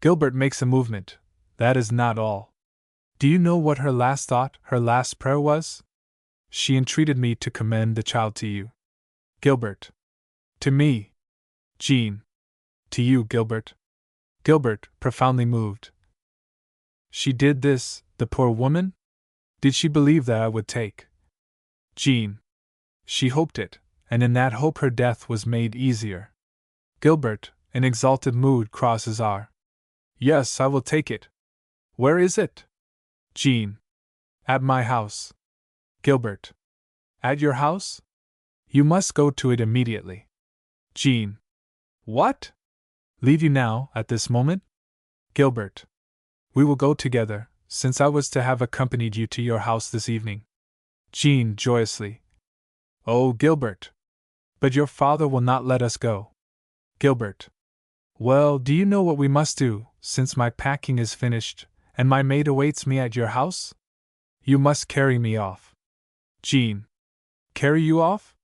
Gilbert makes a movement. That is not all. Do you know what her last thought, her last prayer was? She entreated me to commend the child to you. Gilbert. To me. Jean. To you, Gilbert. Gilbert, profoundly moved. She did this, the poor woman? Did she believe that I would take? Jean. She hoped it, and in that hope her death was made easier. Gilbert, in exalted mood, crosses R. Yes, I will take it. Where is it? Jean. At my house. Gilbert. At your house? You must go to it immediately. Jean. What? Leave you now, at this moment? Gilbert. We will go together, since I was to have accompanied you to your house this evening. Jean, joyously. Oh, Gilbert! But your father will not let us go. Gilbert. Well, do you know what we must do, since my packing is finished, and my maid awaits me at your house? You must carry me off. Jean. Carry you off?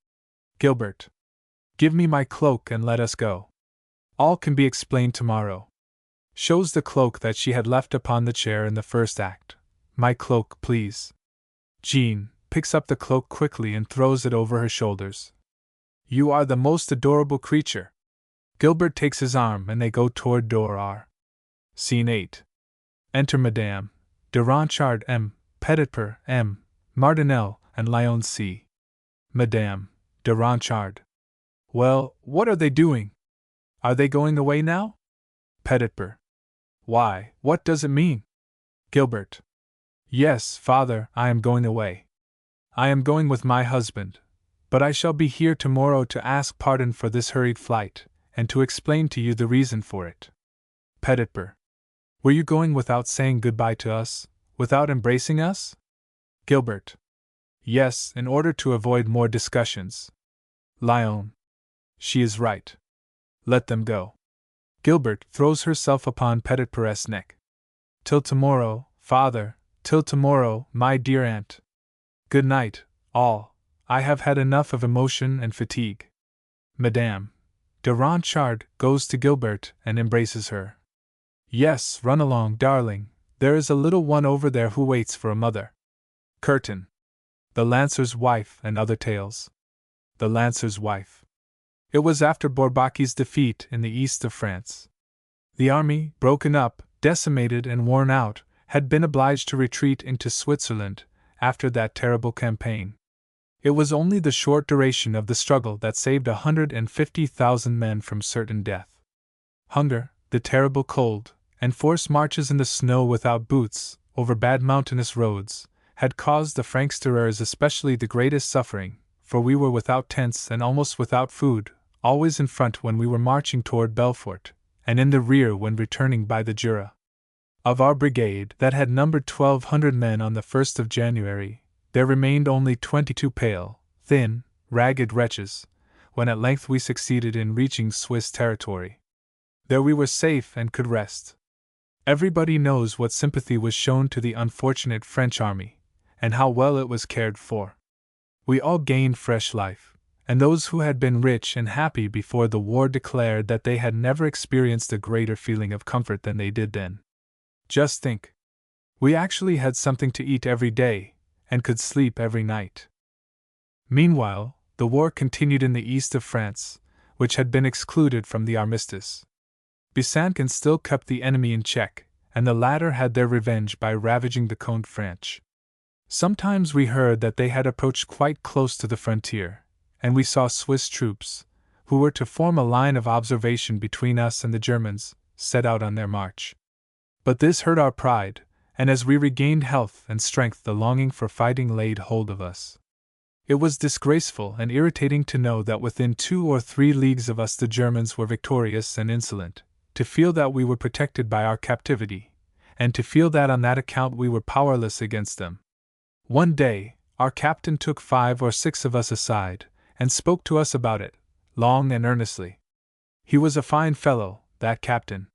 Gilbert. Give me my cloak and let us go. All can be explained tomorrow. Shows the cloak that she had left upon the chair in the first act. My cloak, please. Jean picks up the cloak quickly and throws it over her shoulders. You are the most adorable creature. Gilbert takes his arm and they go toward door R. Scene 8. Enter Madame de Ronchard M., Petitper M., Martinel, and Lyon C. Madame de Ronchard. Well, what are they doing? Are they going away now? Petitper. Why, what does it mean? Gilbert. Yes, father, I am going away. I am going with my husband, but I shall be here tomorrow to ask pardon for this hurried flight, and to explain to you the reason for it. Petitper. Were you going without saying goodbye to us, without embracing us? Gilbert. Yes, in order to avoid more discussions. Lyon. She is right. Let them go. Gilbert throws herself upon Petitper's neck. Till tomorrow, father, till tomorrow, my dear aunt. Good night, all. I have had enough of emotion and fatigue. Madame de Ronchard goes to Gilbert and embraces her. Yes, run along, darling. There is a little one over there who waits for a mother. Curtain. The Lancer's Wife and Other Tales. The Lancer's Wife. It was after Bourbaki's defeat in the east of France. The army, broken up, decimated, and worn out, had been obliged to retreat into Switzerland after that terrible campaign. It was only the short duration of the struggle that saved 150,000 men from certain death. Hunger, the terrible cold, and forced marches in the snow without boots, over bad mountainous roads, had caused the Franksterers especially the greatest suffering, for we were without tents and almost without food, always in front when we were marching toward Belfort, and in the rear when returning by the Jura. Of our brigade, that had numbered 1,200 men on the 1st of January, there remained only 22 pale, thin, ragged wretches, when at length we succeeded in reaching Swiss territory. There we were safe and could rest. Everybody knows what sympathy was shown to the unfortunate French army, and how well it was cared for. We all gained fresh life, and those who had been rich and happy before the war declared that they had never experienced a greater feeling of comfort than they did then. Just think. We actually had something to eat every day, and could sleep every night. Meanwhile, the war continued in the east of France, which had been excluded from the armistice. Bisankin still kept the enemy in check, and the latter had their revenge by ravaging the Conde French. Sometimes we heard that they had approached quite close to the frontier, and we saw Swiss troops, who were to form a line of observation between us and the Germans, set out on their march. But this hurt our pride, and as we regained health and strength, the longing for fighting laid hold of us. It was disgraceful and irritating to know that within 2 or 3 leagues of us the Germans were victorious and insolent, to feel that we were protected by our captivity, and to feel that on that account we were powerless against them. One day, our captain took 5 or 6 of us aside, and spoke to us about it, long and earnestly. He was a fine fellow, that captain.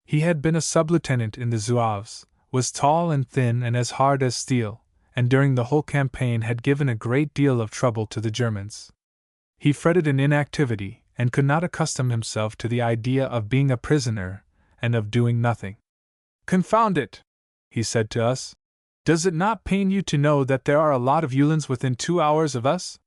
He had been a sub-lieutenant in the Zouaves, was tall and thin and as hard as steel, and during the whole campaign had given a great deal of trouble to the Germans. He fretted in inactivity, and could not accustom himself to the idea of being a prisoner, and of doing nothing. "Confound it," he said to us. "Does it not pain you to know that there are a lot of Uhlans within 2 hours of us?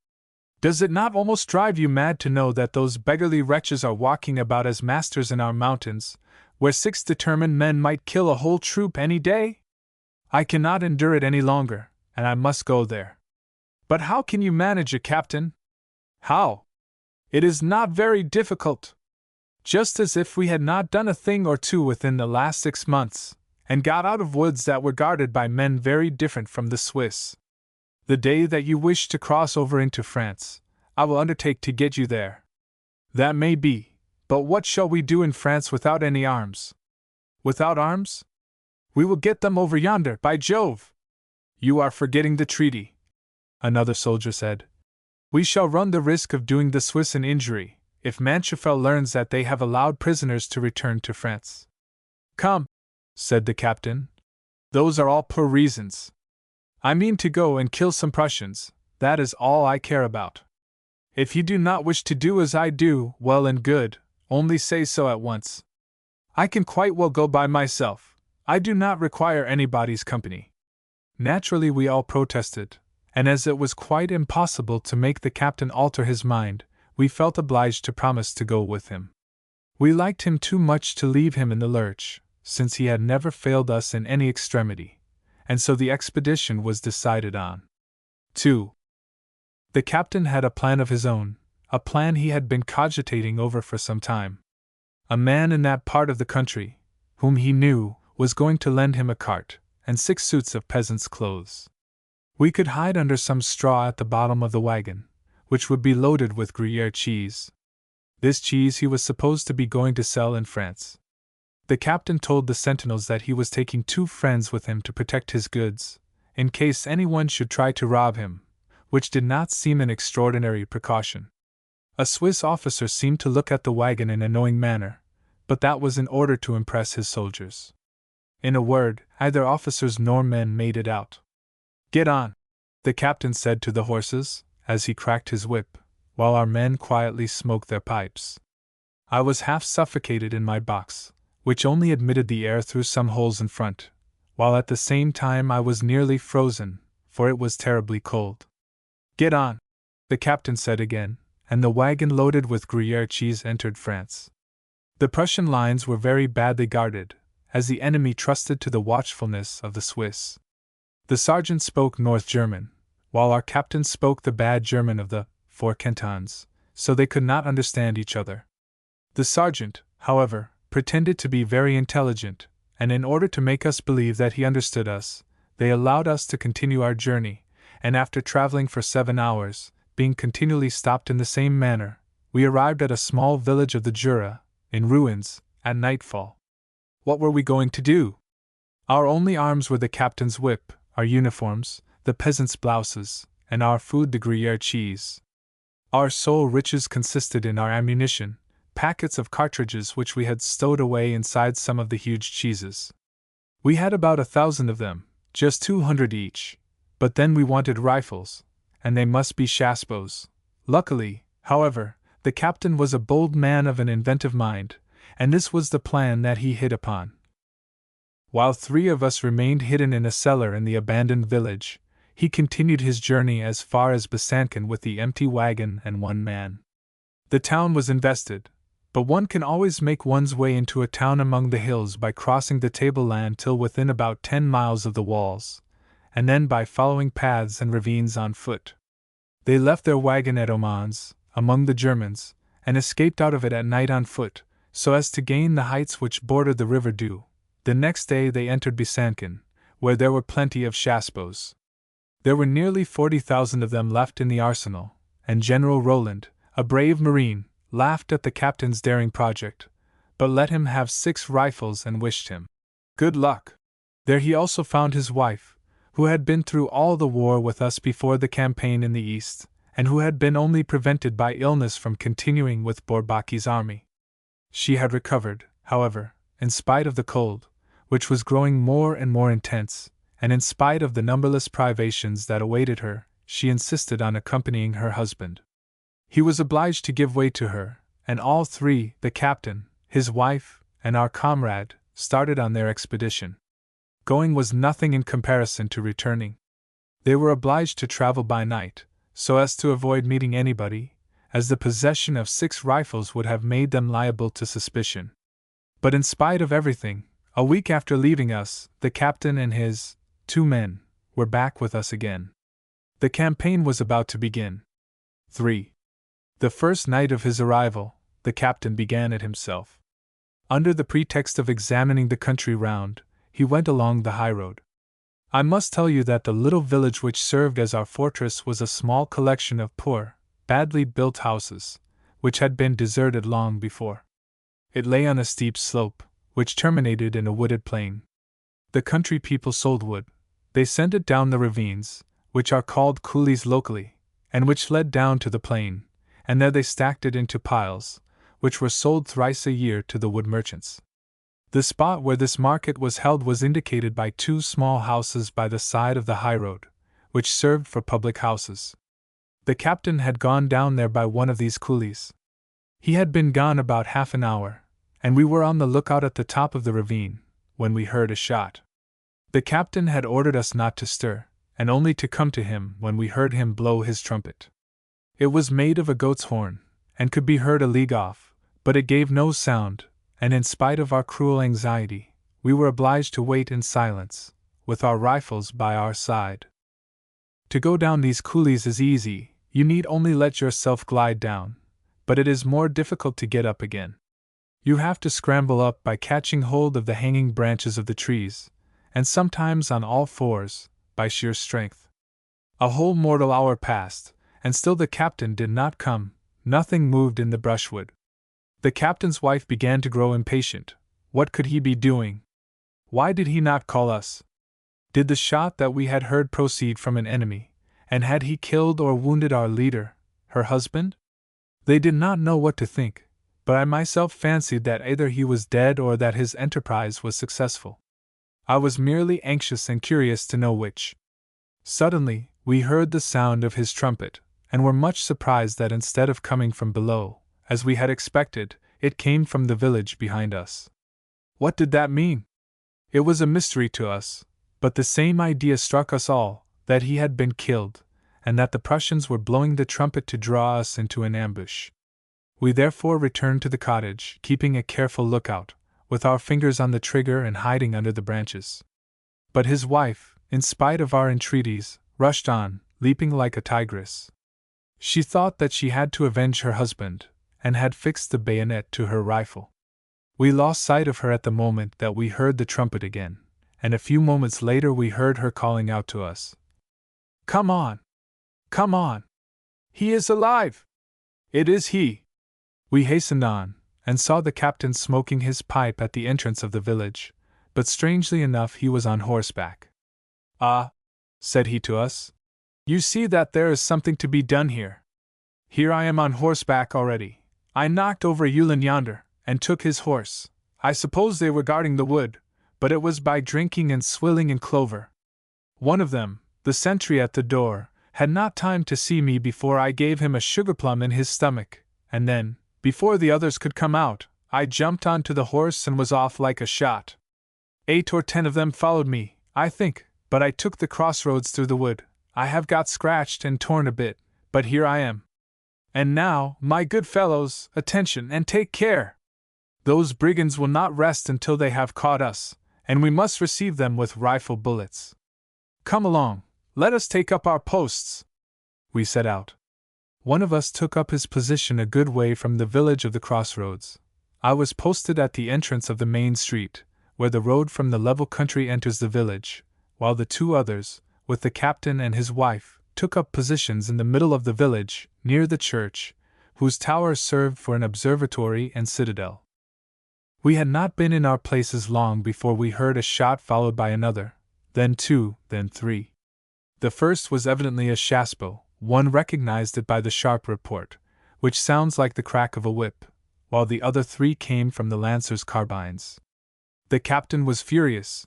Does it not almost drive you mad to know that those beggarly wretches are walking about as masters in our mountains, where 6 determined men might kill a whole troop any day? I cannot endure it any longer, and I must go there." "But how can you manage it, Captain?" "How? It is not very difficult. Just as if we had not done a thing or two within the last 6 months, and got out of woods that were guarded by men very different from the Swiss. The day that you wish to cross over into France, I will undertake to get you there." "That may be, but what shall we do in France without any arms?" "Without arms? We will get them over yonder, by Jove!" "You are forgetting the treaty," another soldier said. "We shall run the risk of doing the Swiss an injury, if Manchefel learns that they have allowed prisoners to return to France." "Come," said the captain. "Those are all poor reasons. I mean to go and kill some Prussians, that is all I care about. If you do not wish to do as I do, well and good, only say so at once. I can quite well go by myself, I do not require anybody's company." Naturally we all protested, and as it was quite impossible to make the captain alter his mind, we felt obliged to promise to go with him. We liked him too much to leave him in the lurch, since he had never failed us in any extremity, and so the expedition was decided on. 2. The captain had a plan of his own, a plan he had been cogitating over for some time. A man in that part of the country, whom he knew, was going to lend him a cart, and 6 suits of peasants' clothes. We could hide under some straw at the bottom of the wagon, which would be loaded with Gruyere cheese. This cheese he was supposed to be going to sell in France. The captain told the sentinels that he was taking 2 friends with him to protect his goods, in case anyone should try to rob him, which did not seem an extraordinary precaution. A Swiss officer seemed to look at the wagon in a knowing manner, but that was in order to impress his soldiers. In a word, neither officers nor men made it out. "Get on," the captain said to the horses, as he cracked his whip, while our men quietly smoked their pipes. I was half suffocated in my box, which only admitted the air through some holes in front, while at the same time I was nearly frozen, for it was terribly cold. "Get on," the captain said again, and the wagon loaded with Gruyere cheese entered France. The Prussian lines were very badly guarded, as the enemy trusted to the watchfulness of the Swiss. The sergeant spoke North German, while our captain spoke the bad German of the 4 cantons, so they could not understand each other. The sergeant, however, pretended to be very intelligent, and in order to make us believe that he understood us, they allowed us to continue our journey, and after traveling for 7 hours, being continually stopped in the same manner, we arrived at a small village of the Jura, in ruins, at nightfall. What were we going to do? Our only arms were the captain's whip, our uniforms, the peasants' blouses, and our food, the Gruyere cheese. Our sole riches consisted in our ammunition, packets of cartridges which we had stowed away inside some of the huge cheeses. We had about 1,000 of them, just 200 each, but then we wanted rifles, and they must be chassepôts. Luckily, however, the captain was a bold man of an inventive mind, and this was the plan that he hit upon. While 3 of us remained hidden in a cellar in the abandoned village, he continued his journey as far as Besançon with the empty wagon and 1 man. The town was invested, but one can always make one's way into a town among the hills by crossing the tableland till within about 10 miles of the walls, and then by following paths and ravines on foot. They left their wagon at Aumans, among the Germans, and escaped out of it at night on foot, so as to gain the heights which bordered the river Doubs. The next day they entered Besancon, where there were plenty of chassepôts. There were nearly 40,000 of them left in the arsenal, and General Roland, a brave marine, laughed at the captain's daring project, but let him have 6 rifles and wished him good luck. There he also found his wife, who had been through all the war with us before the campaign in the east, and who had been only prevented by illness from continuing with Bourbaki's army. She had recovered, however, in spite of the cold, which was growing more and more intense, and in spite of the numberless privations that awaited her. She insisted on accompanying her husband. He was obliged to give way to her, and all 3, the captain, his wife, and our comrade, started on their expedition. Going was nothing in comparison to returning. They were obliged to travel by night, so as to avoid meeting anybody, as the possession of 6 rifles would have made them liable to suspicion. But in spite of everything, a week after leaving us, the captain and his 2 men were back with us again. The campaign was about to begin. 3. The first night of his arrival, the captain began it himself. Under the pretext of examining the country round, he went along the highroad. I must tell you that the little village which served as our fortress was a small collection of poor, badly built houses, which had been deserted long before. It lay on a steep slope, which terminated in a wooded plain. The country people sold wood. They sent it down the ravines, which are called coulees locally, and which led down to the plain, and there they stacked it into piles, which were sold thrice a year to the wood merchants. The spot where this market was held was indicated by 2 small houses by the side of the highroad, which served for public houses. The captain had gone down there by one of these coulees. He had been gone about half an hour, and we were on the lookout at the top of the ravine, when we heard a shot. The captain had ordered us not to stir, and only to come to him when we heard him blow his trumpet. It was made of a goat's horn, and could be heard a league off, but it gave no sound, and in spite of our cruel anxiety, we were obliged to wait in silence, with our rifles by our side. To go down these coulees is easy, you need only let yourself glide down, but it is more difficult to get up again. You have to scramble up by catching hold of the hanging branches of the trees, and sometimes on all 4s, by sheer strength. A whole mortal hour passed, and still the captain did not come. Nothing moved in the brushwood. The captain's wife began to grow impatient. What could he be doing? Why did he not call us? Did the shot that we had heard proceed from an enemy, and had he killed or wounded our leader, her husband? They did not know what to think, but I myself fancied that either he was dead or that his enterprise was successful. I was merely anxious and curious to know which. Suddenly, we heard the sound of his trumpet, and were much surprised that instead of coming from below, as we had expected, it came from the village behind us. What did that mean? It was a mystery to us, but the same idea struck us all, that he had been killed, and that the Prussians were blowing the trumpet to draw us into an ambush. We therefore returned to the cottage, keeping a careful lookout, with our fingers on the trigger and hiding under the branches. But his wife, in spite of our entreaties, rushed on, leaping like a tigress. She thought that she had to avenge her husband, and had fixed the bayonet to her rifle. We lost sight of her at the moment that we heard the trumpet again, and a few moments later we heard her calling out to us. "Come on! Come on! He is alive! It is he!" We hastened on, and saw the captain smoking his pipe at the entrance of the village, but strangely enough he was on horseback. "Ah," said he to us, "you see that there is something to be done here. Here I am on horseback already. I knocked over Yulin yonder, and took his horse. I suppose they were guarding the wood, but it was by drinking and swilling in clover. One of them, the sentry at the door, had not time to see me before I gave him a sugarplum in his stomach, and then, before the others could come out, I jumped onto the horse and was off like a shot. 8 or 10 of them followed me, I think, but I took the crossroads through the wood. I have got scratched and torn a bit, but here I am. And now, my good fellows, attention and take care! Those brigands will not rest until they have caught us, and we must receive them with rifle bullets. Come along, let us take up our posts." We set out. One of us took up his position a good way from the village of the crossroads. I was posted at the entrance of the main street, where the road from the level country enters the village, while the two others, with the captain and his wife, took up positions in the middle of the village, near the church, whose towers served for an observatory and citadel. We had not been in our places long before we heard a shot followed by another, then two, then three. The first was evidently a shaspo. One recognized it by the sharp report, which sounds like the crack of a whip, while the other three came from the lancers' carbines. The captain was furious.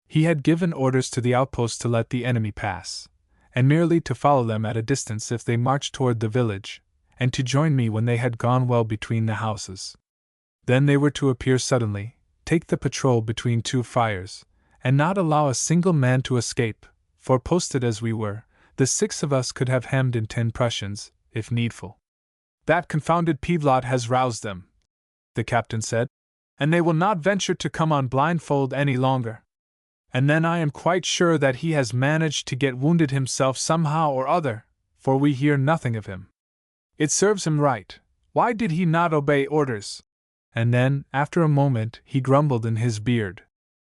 He had given orders to the outposts to let the enemy pass, and merely to follow them at a distance if they marched toward the village, and to join me when they had gone well between the houses. Then they were to appear suddenly, take the patrol between two fires, and not allow a single man to escape, for posted as we were, the 6 of us could have hemmed in 10 Prussians, if needful. "That confounded Pivlot has roused them," the captain said, "and they will not venture to come on blindfold any longer. And then I am quite sure that he has managed to get wounded himself somehow or other, for we hear nothing of him. It serves him right. Why did he not obey orders?" And then, after a moment, he grumbled in his beard,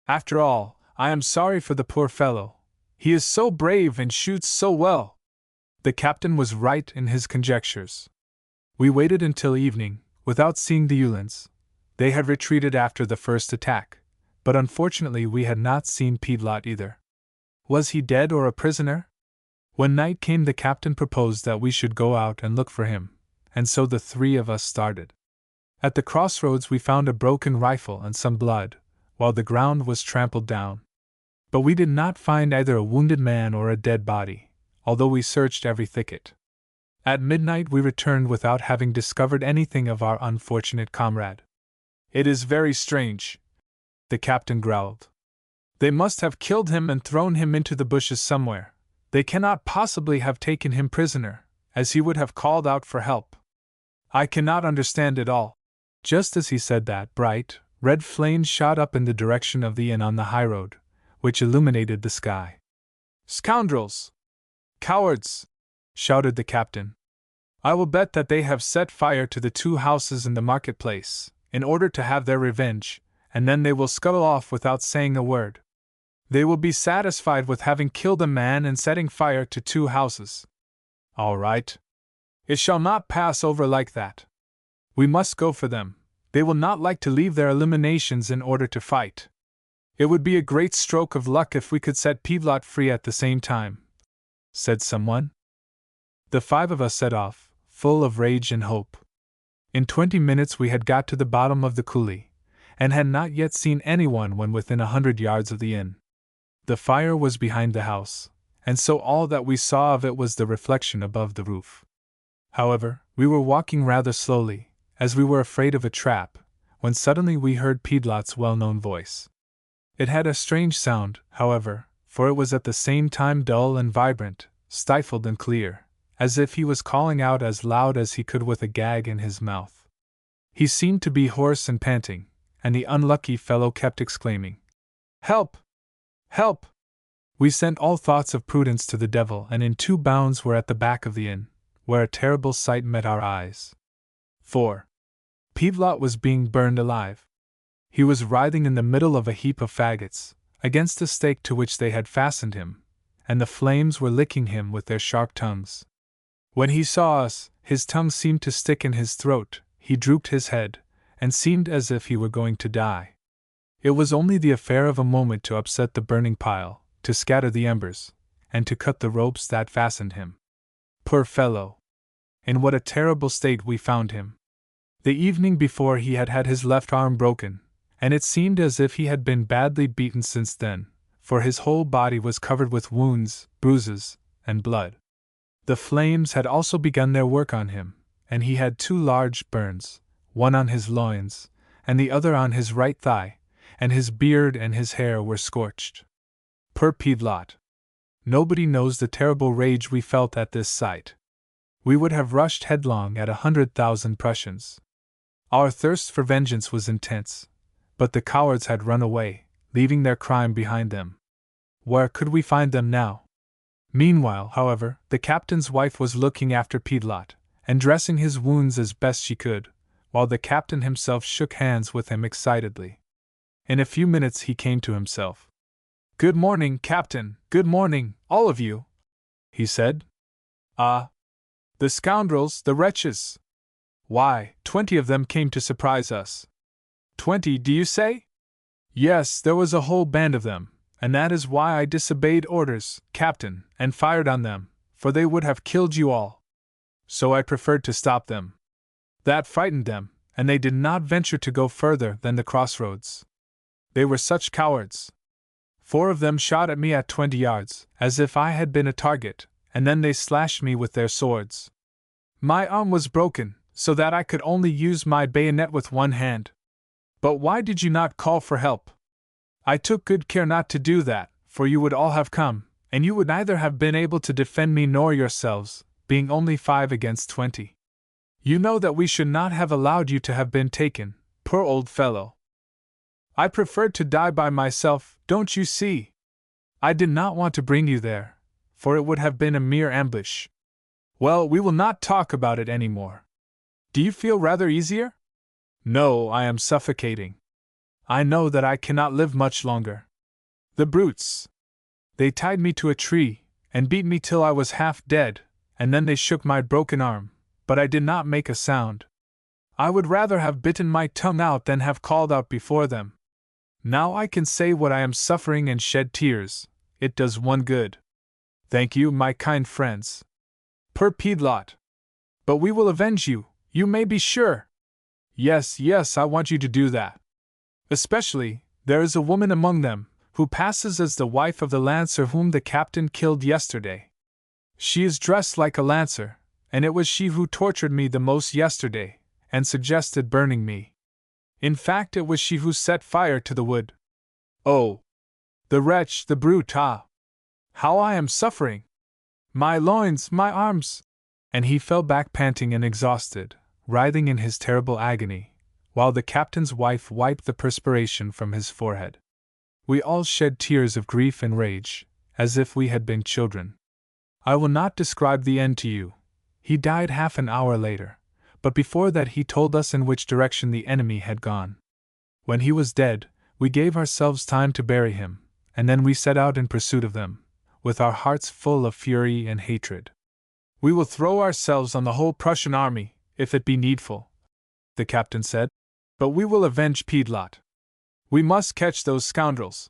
"After all, I am sorry for the poor fellow. He is so brave and shoots so well." The captain was right in his conjectures. We waited until evening, without seeing the Uhlans. They had retreated after the first attack, but unfortunately we had not seen Pidlot either. Was he dead or a prisoner? When night came, the captain proposed that we should go out and look for him, and so the 3 of us started. At the crossroads we found a broken rifle and some blood, while the ground was trampled down. But we did not find either a wounded man or a dead body, although we searched every thicket. At midnight we returned without having discovered anything of our unfortunate comrade. "It is very strange," the captain growled. "They must have killed him and thrown him into the bushes somewhere. They cannot possibly have taken him prisoner, as he would have called out for help. I cannot understand it all." Just as he said that, bright, red flames shot up in the direction of the inn on the highroad, which illuminated the sky. "Scoundrels! Cowards!" shouted the captain. "I will bet that they have set fire to the 2 houses in the marketplace, in order to have their revenge, and then they will scuttle off without saying a word. They will be satisfied with having killed a man and setting fire to 2 houses. All right. It shall not pass over like that. We must go for them. They will not like to leave their illuminations in order to fight. It would be a great stroke of luck if we could set Pivlot free at the same time," said someone. The 5 of us set off, full of rage and hope. In 20 minutes we had got to the bottom of the coulee, and had not yet seen anyone when within 100 yards of the inn. The fire was behind the house, and so all that we saw of it was the reflection above the roof. However, we were walking rather slowly, as we were afraid of a trap, when suddenly we heard Pidlot's well-known voice. It had a strange sound, however, for it was at the same time dull and vibrant, stifled and clear, as if he was calling out as loud as he could with a gag in his mouth. He seemed to be hoarse and panting, and the unlucky fellow kept exclaiming, "Help! Help!" We sent all thoughts of prudence to the devil, and in 2 bounds were at the back of the inn, where a terrible sight met our eyes. 4. Pivlot was being burned alive. He was writhing in the middle of a heap of faggots, against a stake to which they had fastened him, and the flames were licking him with their sharp tongues. When he saw us, his tongue seemed to stick in his throat, he drooped his head, and seemed as if he were going to die. It was only the affair of a moment to upset the burning pile, to scatter the embers, and to cut the ropes that fastened him. Poor fellow! In what a terrible state we found him! The evening before he had had his left arm broken, and it seemed as if he had been badly beaten since then, for his whole body was covered with wounds, bruises, and blood. The flames had also begun their work on him, and he had 2 large burns, one on his loins, and the other on his right thigh, and his beard and his hair were scorched. Poor Pidlot! Nobody knows the terrible rage we felt at this sight. We would have rushed headlong at 100,000 Prussians. Our thirst for vengeance was intense, but the cowards had run away, leaving their crime behind them. Where could we find them now? Meanwhile, however, the captain's wife was looking after Piedlot, and dressing his wounds as best she could, while the captain himself shook hands with him excitedly. In a few minutes he came to himself. "Good morning, Captain, good morning, all of you," he said. "Ah! The scoundrels, the wretches! Why, 20 of them came to surprise us." "20, do you say?" "Yes, there was a whole band of them, and that is why I disobeyed orders, Captain, and fired on them, for they would have killed you all. So I preferred to stop them. That frightened them, and they did not venture to go further than the crossroads. They were such cowards. 4 of them shot at me at 20 yards, as if I had been a target, and then they slashed me with their swords. My arm was broken, so that I could only use my bayonet with one hand. But why did you not call for help? I took good care not to do that, for you would all have come, and you would neither have been able to defend me nor yourselves, being only 5 against 20. You know that we should not have allowed you to have been taken, poor old fellow. I preferred to die by myself, don't you see? I did not want to bring you there, for it would have been a mere ambush. Well, we will not talk about it any more. Do you feel rather easier?" "No, I am suffocating. I know that I cannot live much longer. The brutes! They tied me to a tree, and beat me till I was half dead, and then they shook my broken arm, but I did not make a sound. I would rather have bitten my tongue out than have called out before them. Now I can say what I am suffering and shed tears. It does one good. Thank you, my kind friends. Per Piedlot. But we will avenge you, you may be sure. Yes, yes, I want you to do that. Especially, there is a woman among them, who passes as the wife of the lancer whom the captain killed yesterday. She is dressed like a lancer, and it was she who tortured me the most yesterday, and suggested burning me. In fact, it was she who set fire to the wood. Oh! The wretch, the brute, ah! How I am suffering! My loins, my arms! And he fell back panting and exhausted, writhing in his terrible agony, while the captain's wife wiped the perspiration from his forehead. We all shed tears of grief and rage, as if we had been children. I will not describe the end to you. He died half an hour later, but before that he told us in which direction the enemy had gone. When he was dead, we gave ourselves time to bury him, and then we set out in pursuit of them, with our hearts full of fury and hatred. We will throw ourselves on the whole Prussian army, if it be needful, the captain said, but we will avenge Piedlot. We must catch those scoundrels.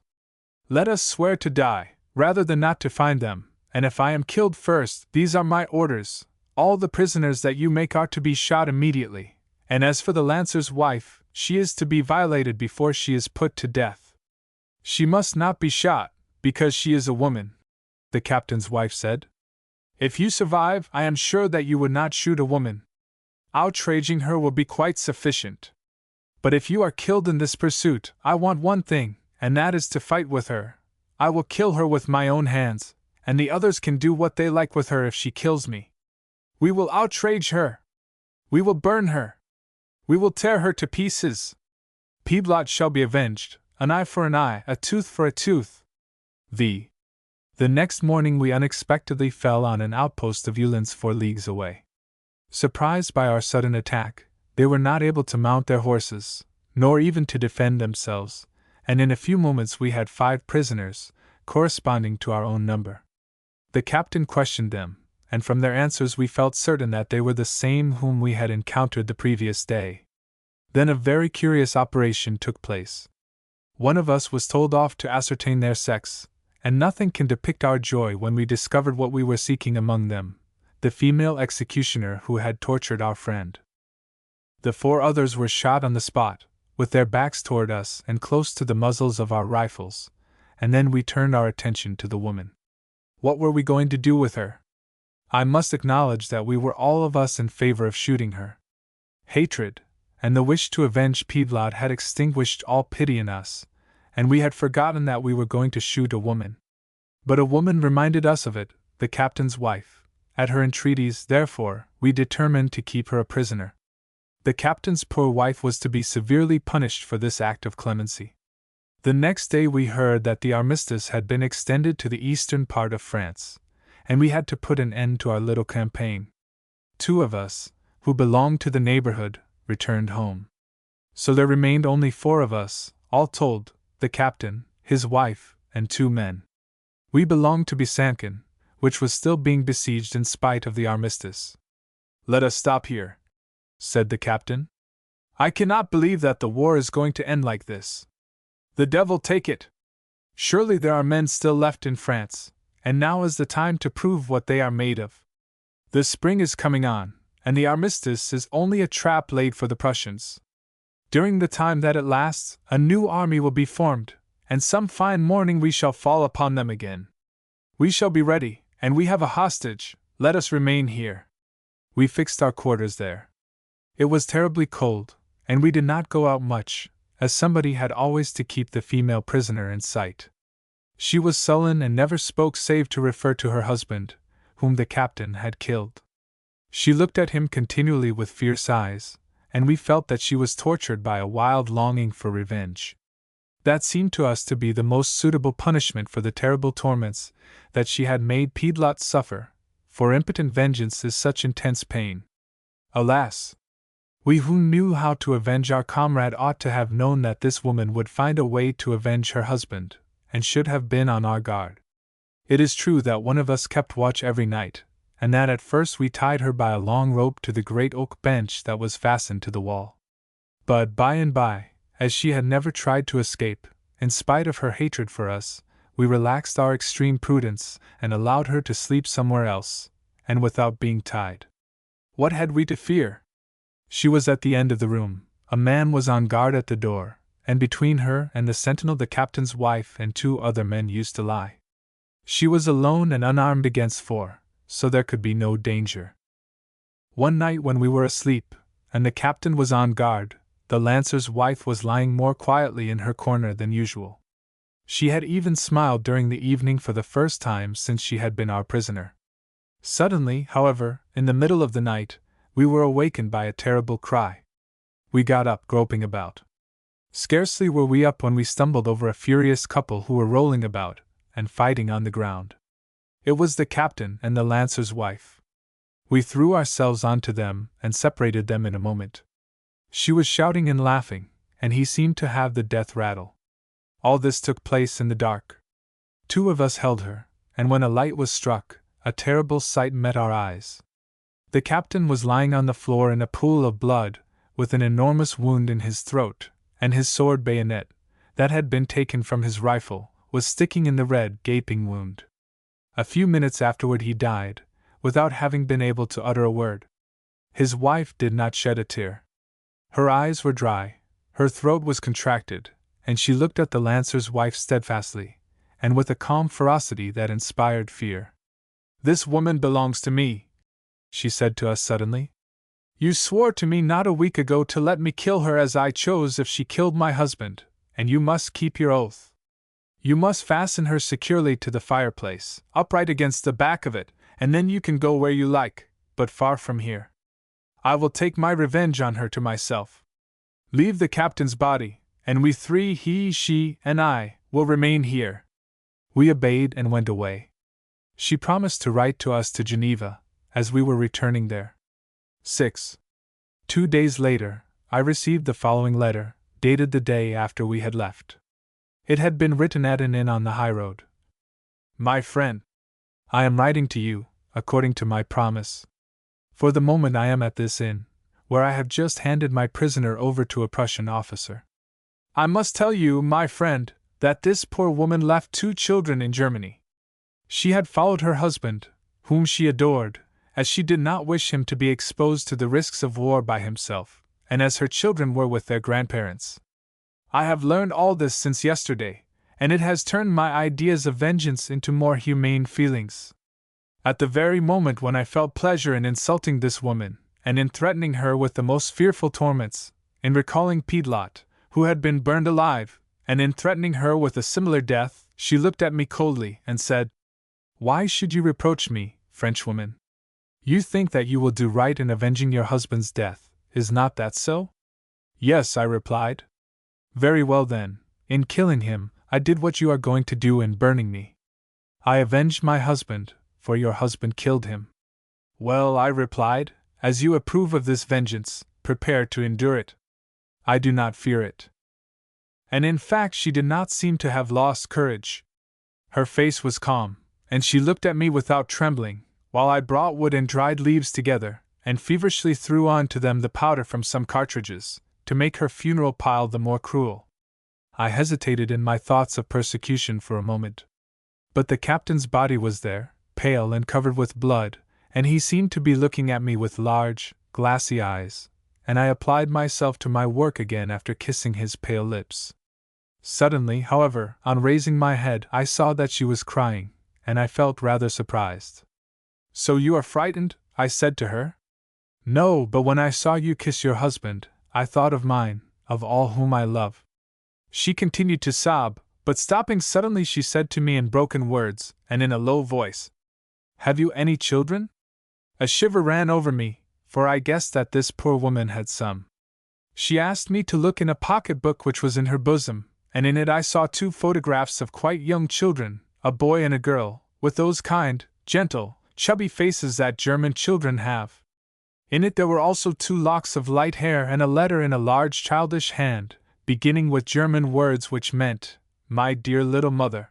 Let us swear to die, rather than not to find them, and if I am killed first, these are my orders. All the prisoners that you make are to be shot immediately, and as for the lancer's wife, she is to be violated before she is put to death. She must not be shot, because she is a woman, the captain's wife said. If you survive, I am sure that you would not shoot a woman. Outraging her will be quite sufficient. But if you are killed in this pursuit, I want one thing, and that is to fight with her. I will kill her with my own hands, and the others can do what they like with her if she kills me. We will outrage her. We will burn her. We will tear her to pieces. Piedlot shall be avenged, an eye for an eye, a tooth for a tooth. The next morning we unexpectedly fell on an outpost of Uhlans 4 leagues away. Surprised by our sudden attack, they were not able to mount their horses, nor even to defend themselves, and in a few moments we had 5 prisoners, corresponding to our own number. The captain questioned them, and from their answers we felt certain that they were the same whom we had encountered the previous day. Then a very curious operation took place. One of us was told off to ascertain their sex, and nothing can depict our joy when we discovered what we were seeking among them, the female executioner who had tortured our friend. The 4 others were shot on the spot, with their backs toward us and close to the muzzles of our rifles, and then we turned our attention to the woman. What were we going to do with her? I must acknowledge that we were all of us in favor of shooting her. Hatred, and the wish to avenge Piedlot had extinguished all pity in us, and we had forgotten that we were going to shoot a woman. But a woman reminded us of it, the captain's wife. At her entreaties, therefore, we determined to keep her a prisoner. The captain's poor wife was to be severely punished for this act of clemency. The next day we heard that the armistice had been extended to the eastern part of France, and we had to put an end to our little campaign. 2 of us, who belonged to the neighborhood, returned home. So there remained only 4 of us, all told, the captain, his wife, and 2 men. We belonged to Besançon, which was still being besieged in spite of the armistice. "Let us stop here," said the captain. "I cannot believe that the war is going to end like this. The devil take it! Surely there are men still left in France, and now is the time to prove what they are made of. The spring is coming on, and the armistice is only a trap laid for the Prussians. During the time that it lasts, a new army will be formed, and some fine morning we shall fall upon them again. We shall be ready, and we have a hostage. Let us remain here." We fixed our quarters there. It was terribly cold, and we did not go out much, as somebody had always to keep the female prisoner in sight. She was sullen and never spoke save to refer to her husband, whom the captain had killed. She looked at him continually with fierce eyes, and we felt that she was tortured by a wild longing for revenge. That seemed to us to be the most suitable punishment for the terrible torments that she had made Piedlot suffer, for impotent vengeance is such intense pain. Alas! We who knew how to avenge our comrade ought to have known that this woman would find a way to avenge her husband, and should have been on our guard. It is true that one of us kept watch every night, and that at first we tied her by a long rope to the great oak bench that was fastened to the wall. But by and by, as she had never tried to escape, in spite of her hatred for us, we relaxed our extreme prudence and allowed her to sleep somewhere else, and without being tied. What had we to fear? She was at the end of the room, a man was on guard at the door, and between her and the sentinel the captain's wife and 2 other men used to lie. She was alone and unarmed against 4, so there could be no danger. One night when we were asleep, and the captain was on guard, the lancer's wife was lying more quietly in her corner than usual. She had even smiled during the evening for the first time since she had been our prisoner. Suddenly, however, in the middle of the night, we were awakened by a terrible cry. We got up, groping about. Scarcely were we up when we stumbled over a furious couple who were rolling about and fighting on the ground. It was the captain and the lancer's wife. We threw ourselves onto them and separated them in a moment. She was shouting and laughing, and he seemed to have the death rattle. All this took place in the dark. 2 of us held her, and when a light was struck, a terrible sight met our eyes. The captain was lying on the floor in a pool of blood, with an enormous wound in his throat, and his sword bayonet, that had been taken from his rifle, was sticking in the red, gaping wound. A few minutes afterward he died, without having been able to utter a word. His wife did not shed a tear. Her eyes were dry, her throat was contracted, and she looked at the lancer's wife steadfastly, and with a calm ferocity that inspired fear. "This woman belongs to me," she said to us suddenly. "You swore to me not a week ago to let me kill her as I chose if she killed my husband, and you must keep your oath. You must fasten her securely to the fireplace, upright against the back of it, and then you can go where you like, but far from here. I will take my revenge on her to myself. Leave the captain's body, and we 3, he, she, and I, will remain here." We obeyed and went away. She promised to write to us to Geneva, as we were returning there. 6. 2 days later, I received the following letter, dated the day after we had left. It had been written at an inn on the highroad. "My friend, I am writing to you, according to my promise. For the moment I am at this inn, where I have just handed my prisoner over to a Prussian officer. I must tell you, my friend, that this poor woman left 2 children in Germany. She had followed her husband, whom she adored, as she did not wish him to be exposed to the risks of war by himself, and as her children were with their grandparents. I have learned all this since yesterday, and it has turned my ideas of vengeance into more humane feelings. At the very moment when I felt pleasure in insulting this woman, and in threatening her with the most fearful torments, in recalling Piedlot, who had been burned alive, and in threatening her with a similar death, she looked at me coldly and said, 'Why should you reproach me, Frenchwoman? You think that you will do right in avenging your husband's death, is not that so?' 'Yes,' I replied. 'Very well then, in killing him, I did what you are going to do in burning me. I avenged my husband, for your husband killed him. Well, I replied, as you approve of this vengeance, prepare to endure it. I do not fear it. And in fact, she did not seem to have lost courage. Her face was calm, and she looked at me without trembling, while I brought wood and dried leaves together, and feverishly threw on to them the powder from some cartridges, to make her funeral pile the more cruel. I hesitated in my thoughts of persecution for a moment. But the captain's body was there, pale and covered with blood, and he seemed to be looking at me with large, glassy eyes, and I applied myself to my work again after kissing his pale lips. Suddenly, however, on raising my head, I saw that she was crying, and I felt rather surprised. So you are frightened? I said to her. No, but when I saw you kiss your husband, I thought of mine, of all whom I love. She continued to sob, but stopping suddenly she said to me in broken words, and in a low voice, Have you any children? A shiver ran over me, for I guessed that this poor woman had some. She asked me to look in a pocket-book which was in her bosom, and in it I saw 2 photographs of quite young children, a boy and a girl, with those kind, gentle, chubby faces that German children have. In it there were also 2 locks of light hair and a letter in a large childish hand, beginning with German words which meant, My dear little mother.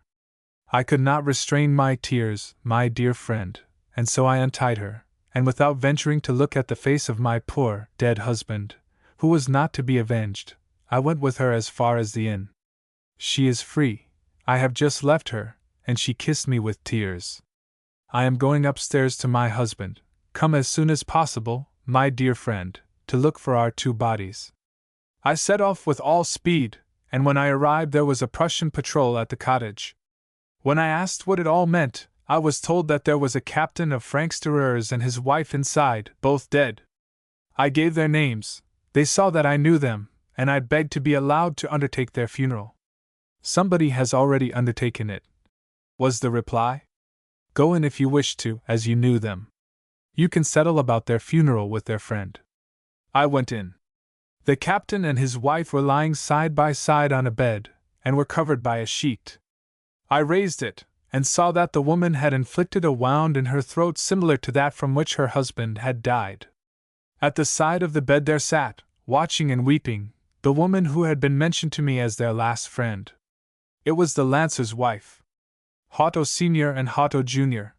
I could not restrain my tears, my dear friend, and so I untied her, and without venturing to look at the face of my poor, dead husband, who was not to be avenged, I went with her as far as the inn. She is free. I have just left her, and she kissed me with tears. I am going upstairs to my husband. Come as soon as possible, my dear friend, to look for our 2 bodies. I set off with all speed, and when I arrived there was a Prussian patrol at the cottage. When I asked what it all meant, I was told that there was a captain of Franksterers and his wife inside, both dead. I gave their names. They saw that I knew them, and I begged to be allowed to undertake their funeral. Somebody has already undertaken it, was the reply. Go in if you wish to, as you knew them. You can settle about their funeral with their friend. I went in. The captain and his wife were lying side by side on a bed, and were covered by a sheet. I raised it, and saw that the woman had inflicted a wound in her throat similar to that from which her husband had died. At the side of the bed there sat, watching and weeping, the woman who had been mentioned to me as their last friend. It was the Lancer's wife. Otto Sr. and Otto Jr.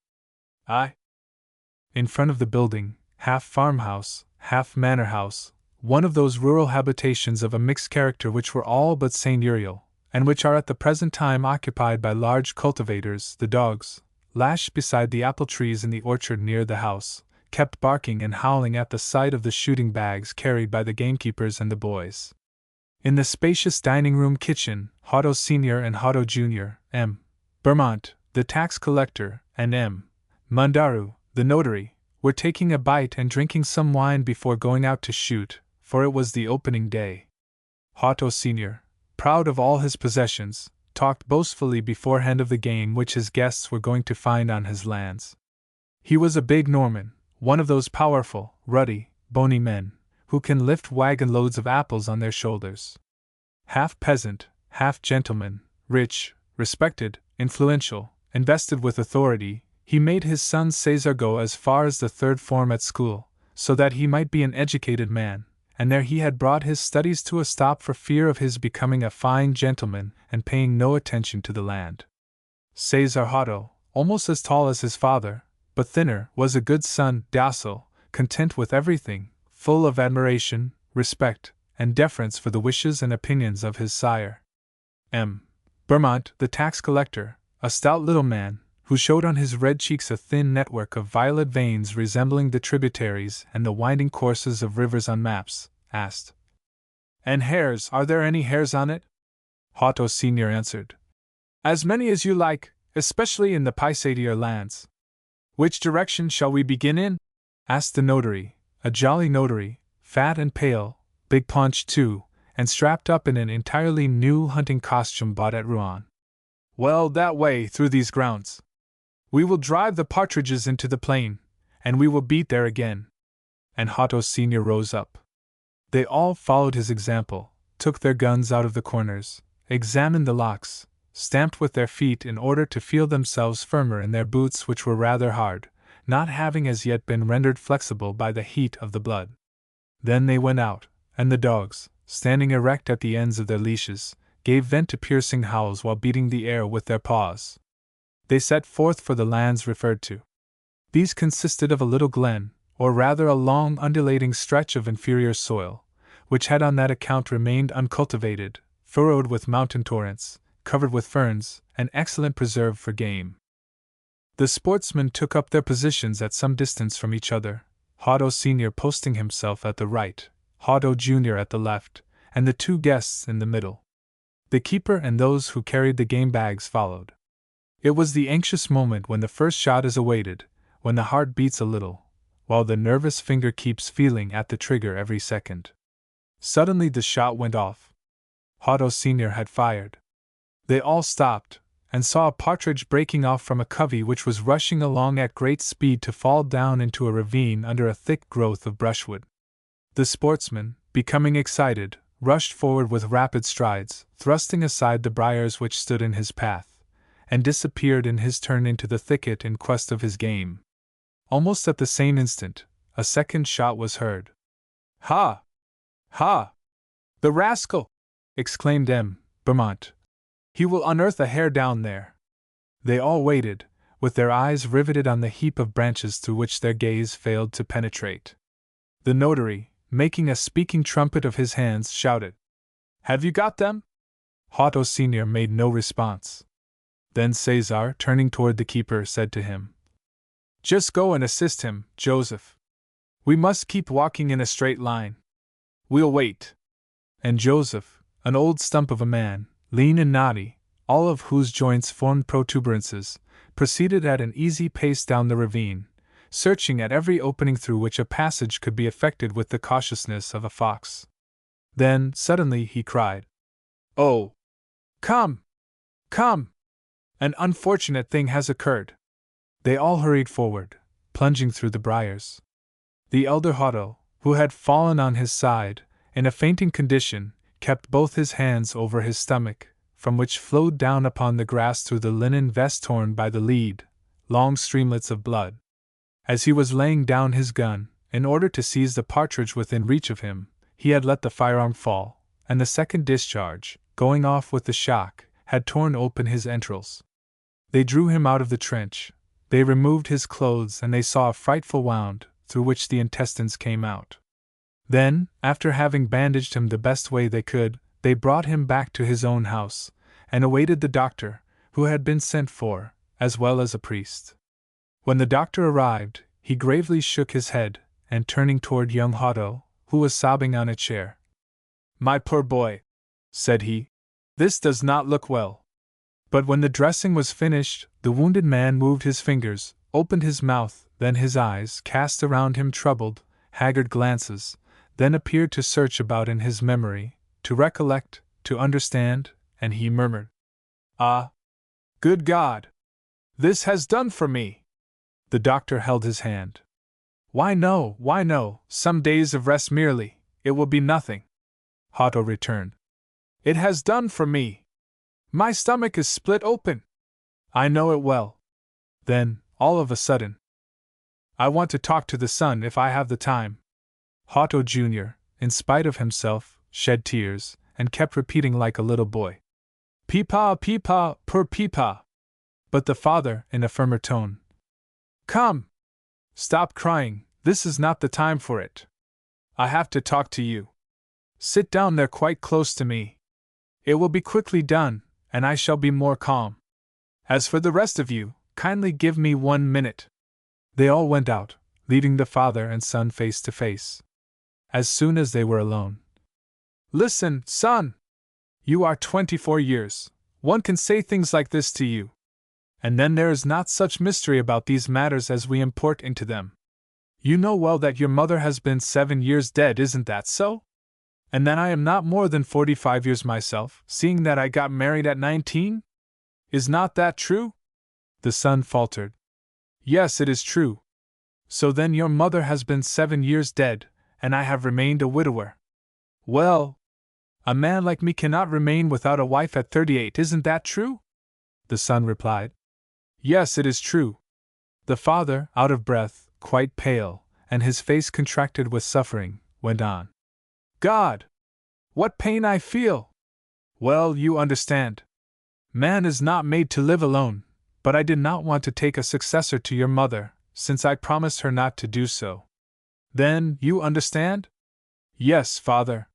In front of the building, half farmhouse, half manor house, one of those rural habitations of a mixed character which were all but seigneurial, and which are at the present time occupied by large cultivators, the dogs, lashed beside the apple trees in the orchard near the house, kept barking and howling at the sight of the shooting bags carried by the gamekeepers and the boys. In the spacious dining-room kitchen, Otto Sr. and Otto Jr., M. Bermont, the tax collector, and M. Mundaru, the notary, were taking a bite and drinking some wine before going out to shoot, for it was the opening day. Otto Sr., proud of all his possessions, talked boastfully beforehand of the game which his guests were going to find on his lands. He was a big Norman, one of those powerful, ruddy, bony men, who can lift wagon loads of apples on their shoulders. Half peasant, half gentleman, rich, respected, influential, invested with authority, he made his son César go as far as the 3rd form at school, so that he might be an educated man, and there he had brought his studies to a stop for fear of his becoming a fine gentleman and paying no attention to the land. César Otto, almost as tall as his father, but thinner, was a good son, docile, content with everything, full of admiration, respect, and deference for the wishes and opinions of his sire. M. Bermont, the tax collector, a stout little man, who showed on his red cheeks a thin network of violet veins resembling the tributaries and the winding courses of rivers on maps, asked, And hares, are there any hares on it? Otto Sr. answered, As many as you like, especially in the Pisatier lands. Which direction shall we begin in? Asked the notary, a jolly notary, fat and pale, big paunched too, and strapped up in an entirely new hunting costume bought at Rouen. Well, that way, through these grounds. We will drive the partridges into the plain, and we will beat there again. And Otto Sr. rose up. They all followed his example, took their guns out of the corners, examined the locks, stamped with their feet in order to feel themselves firmer in their boots, which were rather hard, not having as yet been rendered flexible by the heat of the blood. Then they went out, and the dogs, standing erect at the ends of their leashes, gave vent to piercing howls while beating the air with their paws. They set forth for the lands referred to. These consisted of a little glen, or rather a long undulating stretch of inferior soil, which had on that account remained uncultivated, furrowed with mountain torrents, covered with ferns, and excellent preserve for game. The sportsmen took up their positions at some distance from each other, Otto Sr. posting himself at the right, Otto Jr. at the left, and the two guests in the middle. The keeper and those who carried the game bags followed. It was the anxious moment when the first shot is awaited, when the heart beats a little, while the nervous finger keeps feeling at the trigger every second. Suddenly the shot went off. Otto Sr. had fired. They all stopped, and saw a partridge breaking off from a covey which was rushing along at great speed to fall down into a ravine under a thick growth of brushwood. The sportsman, becoming excited, rushed forward with rapid strides, thrusting aside the briars which stood in his path, and disappeared in his turn into the thicket in quest of his game. Almost at the same instant, a second shot was heard. "Ha! Ha! The rascal!" exclaimed M. Beaumont. "He will unearth a hare down there." They all waited, with their eyes riveted on the heap of branches through which their gaze failed to penetrate. The notary, making a speaking trumpet of his hands, shouted, "Have you got them?" Otto Sr. made no response. Then Cesar, turning toward the keeper, said to him, "Just go and assist him, Joseph. We must keep walking in a straight line. We'll wait." And Joseph, an old stump of a man, lean and knotty, all of whose joints formed protuberances, proceeded at an easy pace down the ravine, searching at every opening through which a passage could be effected with the cautiousness of a fox. Then, suddenly, he cried, "Oh! Come! Come! An unfortunate thing has occurred." They all hurried forward, plunging through the briars. The elder Otto, who had fallen on his side, in a fainting condition, kept both his hands over his stomach, from which flowed down upon the grass through the linen vest torn by the lead, long streamlets of blood. As he was laying down his gun, in order to seize the partridge within reach of him, he had let the firearm fall, and the second discharge, going off with the shock, had torn open his entrails. They drew him out of the trench, they removed his clothes, and they saw a frightful wound, through which the intestines came out. Then, after having bandaged him the best way they could, they brought him back to his own house, and awaited the doctor, who had been sent for, as well as a priest. When the doctor arrived, he gravely shook his head, and turning toward young Otto, who was sobbing on a chair, "My poor boy," said he, "this does not look well." But when the dressing was finished, the wounded man moved his fingers, opened his mouth, then his eyes cast around him troubled, haggard glances, then appeared to search about in his memory, to recollect, to understand, and he murmured, "Ah! Good God! This has done for me!" The doctor held his hand. Why no, some days of rest merely, it will be nothing," Otto returned. "It has done for me. My stomach is split open. I know it well." Then, all of a sudden, "I want to talk to the son if I have the time." Otto Jr., in spite of himself, shed tears, and kept repeating like a little boy, "Peepaw, peepaw, poor peepaw." But the father, in a firmer tone, "Come! Stop crying, this is not the time for it. I have to talk to you. Sit down there quite close to me. It will be quickly done, and I shall be more calm. As for the rest of you, kindly give me 1 minute." They all went out, leaving the father and son face to face. As soon as they were alone, "Listen, son! You are 24 years, one can say things like this to you. And then there is not such mystery about these matters as we import into them. You know well that your mother has been 7 years dead, isn't that so? And then I am not more than 45 years myself, seeing that I got married at 19? Is not that true?" The son faltered. "Yes, it is true. So then your mother has been 7 years dead, and I have remained a widower. Well, A man like me cannot remain without a wife at 38, isn't that true? The son replied. Yes, it is true. The father, out of breath, quite pale, and his face contracted with suffering, went on. God! What pain I feel! Well, you understand. Man is not made to live alone, but I did not want to take a successor to your mother, since I promised her not to do so. Then, you understand? Yes, father.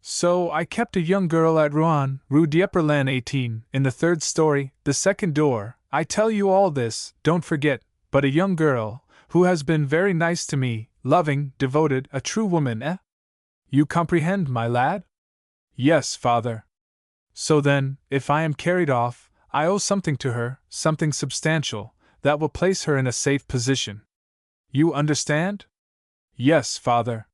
So I kept a young girl at Rouen, Rue d'Epperlan 18, in the third story, the second door. I tell you all this, don't forget, but a young girl, who has been very nice to me, loving, devoted, a true woman, eh? You comprehend, my lad? Yes, father. So then, if I am carried off, I owe something to her, something substantial, that will place her in a safe position. You understand? Yes, father.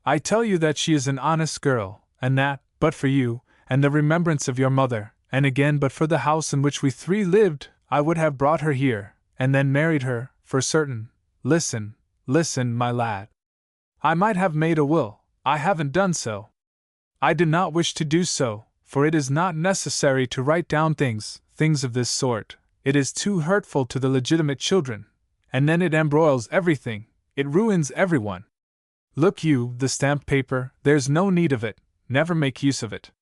I tell you that she is an honest girl, and that, but for you, and the remembrance of your mother, and again but for the house in which we three lived, I would have brought her here, and then married her, for certain. Listen, my lad. I might have made a will, I haven't done so. I did not wish to do so, for it is not necessary to write down things of this sort. It is too hurtful to the legitimate children, and then it embroils everything, it ruins everyone. Look you, the stamped paper, there's no need of it, never make use of it.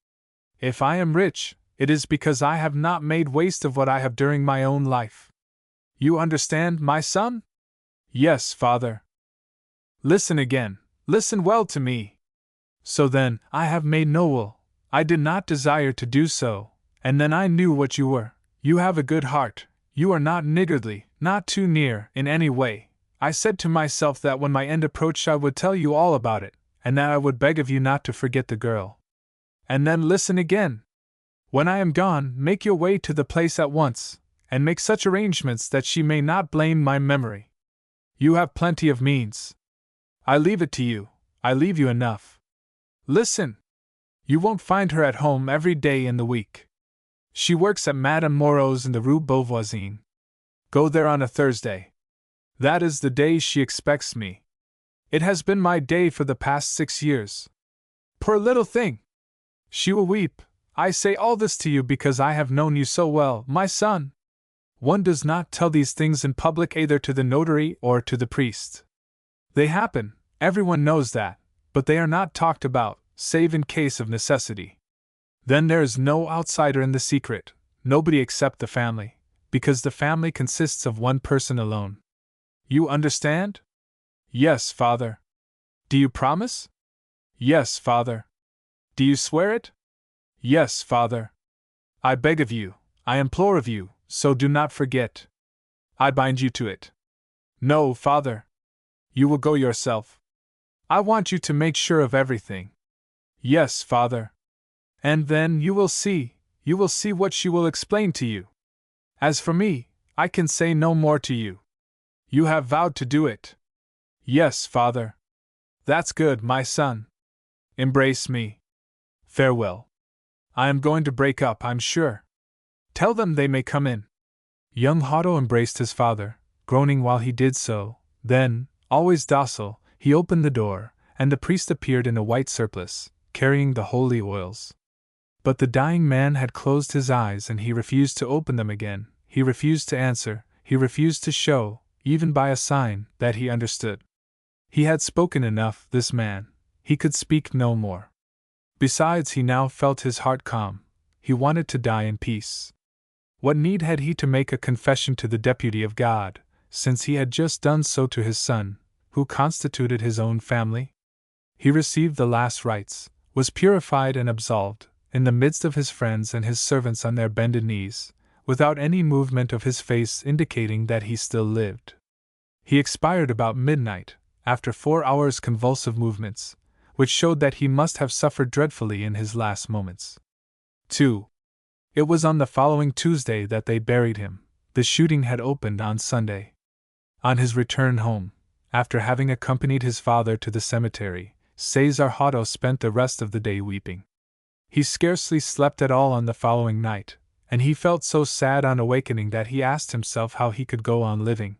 If I am rich, it is because I have not made waste of what I have during my own life. You understand, my son? Yes, father. Listen again, listen well to me. So then, I have made no will, I did not desire to do so, and then I knew what you were. You have a good heart, you are not niggardly, not too near, in any way. I said to myself that when my end approached I would tell you all about it, and that I would beg of you not to forget the girl. And then listen again. When I am gone, make your way to the place at once, and make such arrangements that she may not blame my memory. You have plenty of means. I leave it to you, I leave you enough. Listen! You won't find her at home every day in the week. She works at Madame Moreau's in the Rue Beauvoisine. Go there on a Thursday. That is the day she expects me. It has been my day for the past 6 years. Poor little thing! She will weep. I say all this to you because I have known you so well, my son. One does not tell these things in public either to the notary or to the priest. They happen, everyone knows that, but they are not talked about, save in case of necessity. Then there is no outsider in the secret, nobody except the family, because the family consists of one person alone. You understand? Yes, father. Do you promise? Yes, father. Do you swear it? Yes, father. I beg of you, I implore of you, so do not forget. I bind you to it. No, father. You will go yourself. I want you to make sure of everything. Yes, father. And then you will see what she will explain to you. As for me, I can say no more to you. You have vowed to do it. Yes, father. That's good, my son. Embrace me. Farewell. I am going to break up, I'm sure. Tell them they may come in. Young Otto embraced his father, groaning while he did so. Then, always docile, he opened the door, and the priest appeared in a white surplice, carrying the holy oils. But the dying man had closed his eyes and he refused to open them again, he refused to answer, he refused to show, even by a sign, that he understood. He had spoken enough, this man, he could speak no more. Besides, he now felt his heart calm, he wanted to die in peace. What need had he to make a confession to the deputy of God, since he had just done so to his son, who constituted his own family? He received the last rites, was purified and absolved, in the midst of his friends and his servants on their bended knees, without any movement of his face indicating that he still lived. He expired about midnight, after 4 hours' convulsive movements, which showed that he must have suffered dreadfully in his last moments. 2. It was on the following Tuesday that they buried him. The shooting had opened on Sunday. On his return home, after having accompanied his father to the cemetery, Cesar Otto spent the rest of the day weeping. He scarcely slept at all on the following night, and he felt so sad on awakening that he asked himself how he could go on living.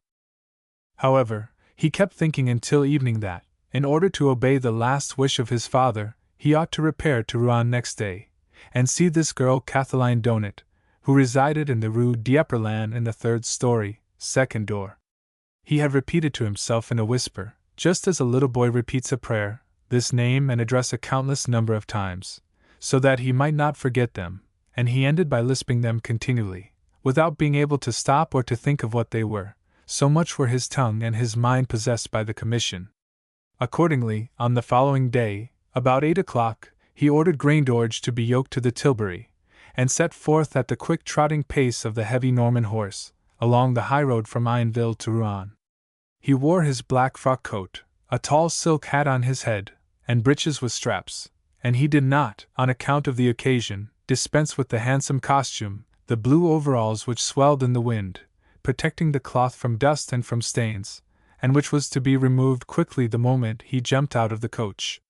However, he kept thinking until evening that, in order to obey the last wish of his father, he ought to repair to Rouen next day, and see this girl Kathleen Donat, who resided in the Rue d'Epperland in the 3rd story, 2nd door. He had repeated to himself in a whisper, just as a little boy repeats a prayer, this name and address a countless number of times, so that he might not forget them, and he ended by lisping them continually, without being able to stop or to think of what they were, so much were his tongue and his mind possessed by the commission. Accordingly, on the following day, about 8 o'clock, he ordered Graindorge to be yoked to the tilbury, and set forth at the quick trotting pace of the heavy Norman horse, along the high road from Aynville to Rouen. He wore his black frock coat, a tall silk hat on his head, and breeches with straps, and he did not, on account of the occasion, dispense with the handsome costume, the blue overalls which swelled in the wind, protecting the cloth from dust and from stains, and which was to be removed quickly the moment he jumped out of the coach.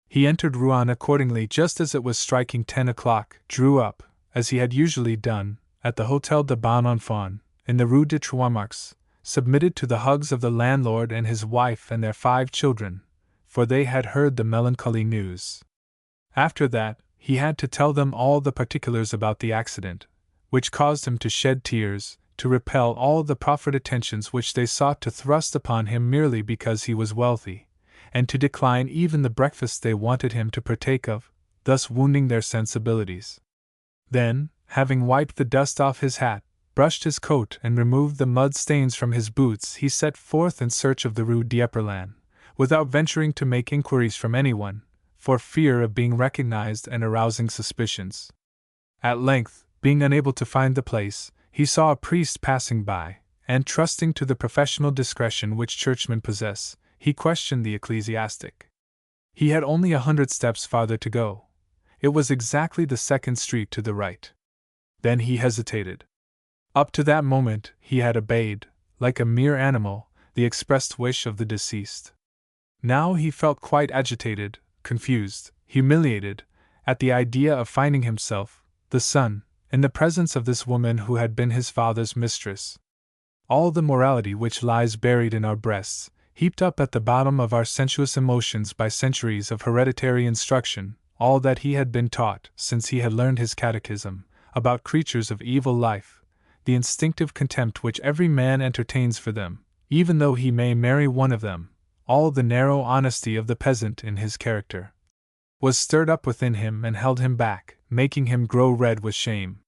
He entered Rouen accordingly just as it was striking 10 o'clock, drew up, as he had usually done, at the Hôtel de Bon Enfant, in the Rue de Trois-Marques, submitted to the hugs of the landlord and his wife and their 5 children, for they had heard the melancholy news. After that, he had to tell them all the particulars about the accident, which caused him to shed tears, to repel all the proffered attentions which they sought to thrust upon him merely because he was wealthy, and to decline even the breakfast they wanted him to partake of, thus wounding their sensibilities. Then, having wiped the dust off his hat, brushed his coat and removed the mud stains from his boots, he set forth in search of the Rue d'Epperland, without venturing to make inquiries from anyone, for fear of being recognized and arousing suspicions. At length, being unable to find the place, he saw a priest passing by, and trusting to the professional discretion which churchmen possess, he questioned the ecclesiastic. He had only 100 steps farther to go. It was exactly the 2nd street to the right. Then he hesitated. Up to that moment, he had obeyed, like a mere animal, the expressed wish of the deceased. Now he felt quite agitated, confused, humiliated, at the idea of finding himself, the son, in the presence of this woman who had been his father's mistress. All the morality which lies buried in our breasts, heaped up at the bottom of our sensuous emotions by centuries of hereditary instruction, all that he had been taught since he had learned his catechism, about creatures of evil life, the instinctive contempt which every man entertains for them, even though he may marry one of them, all the narrow honesty of the peasant in his character, was stirred up within him and held him back, making him grow red with shame.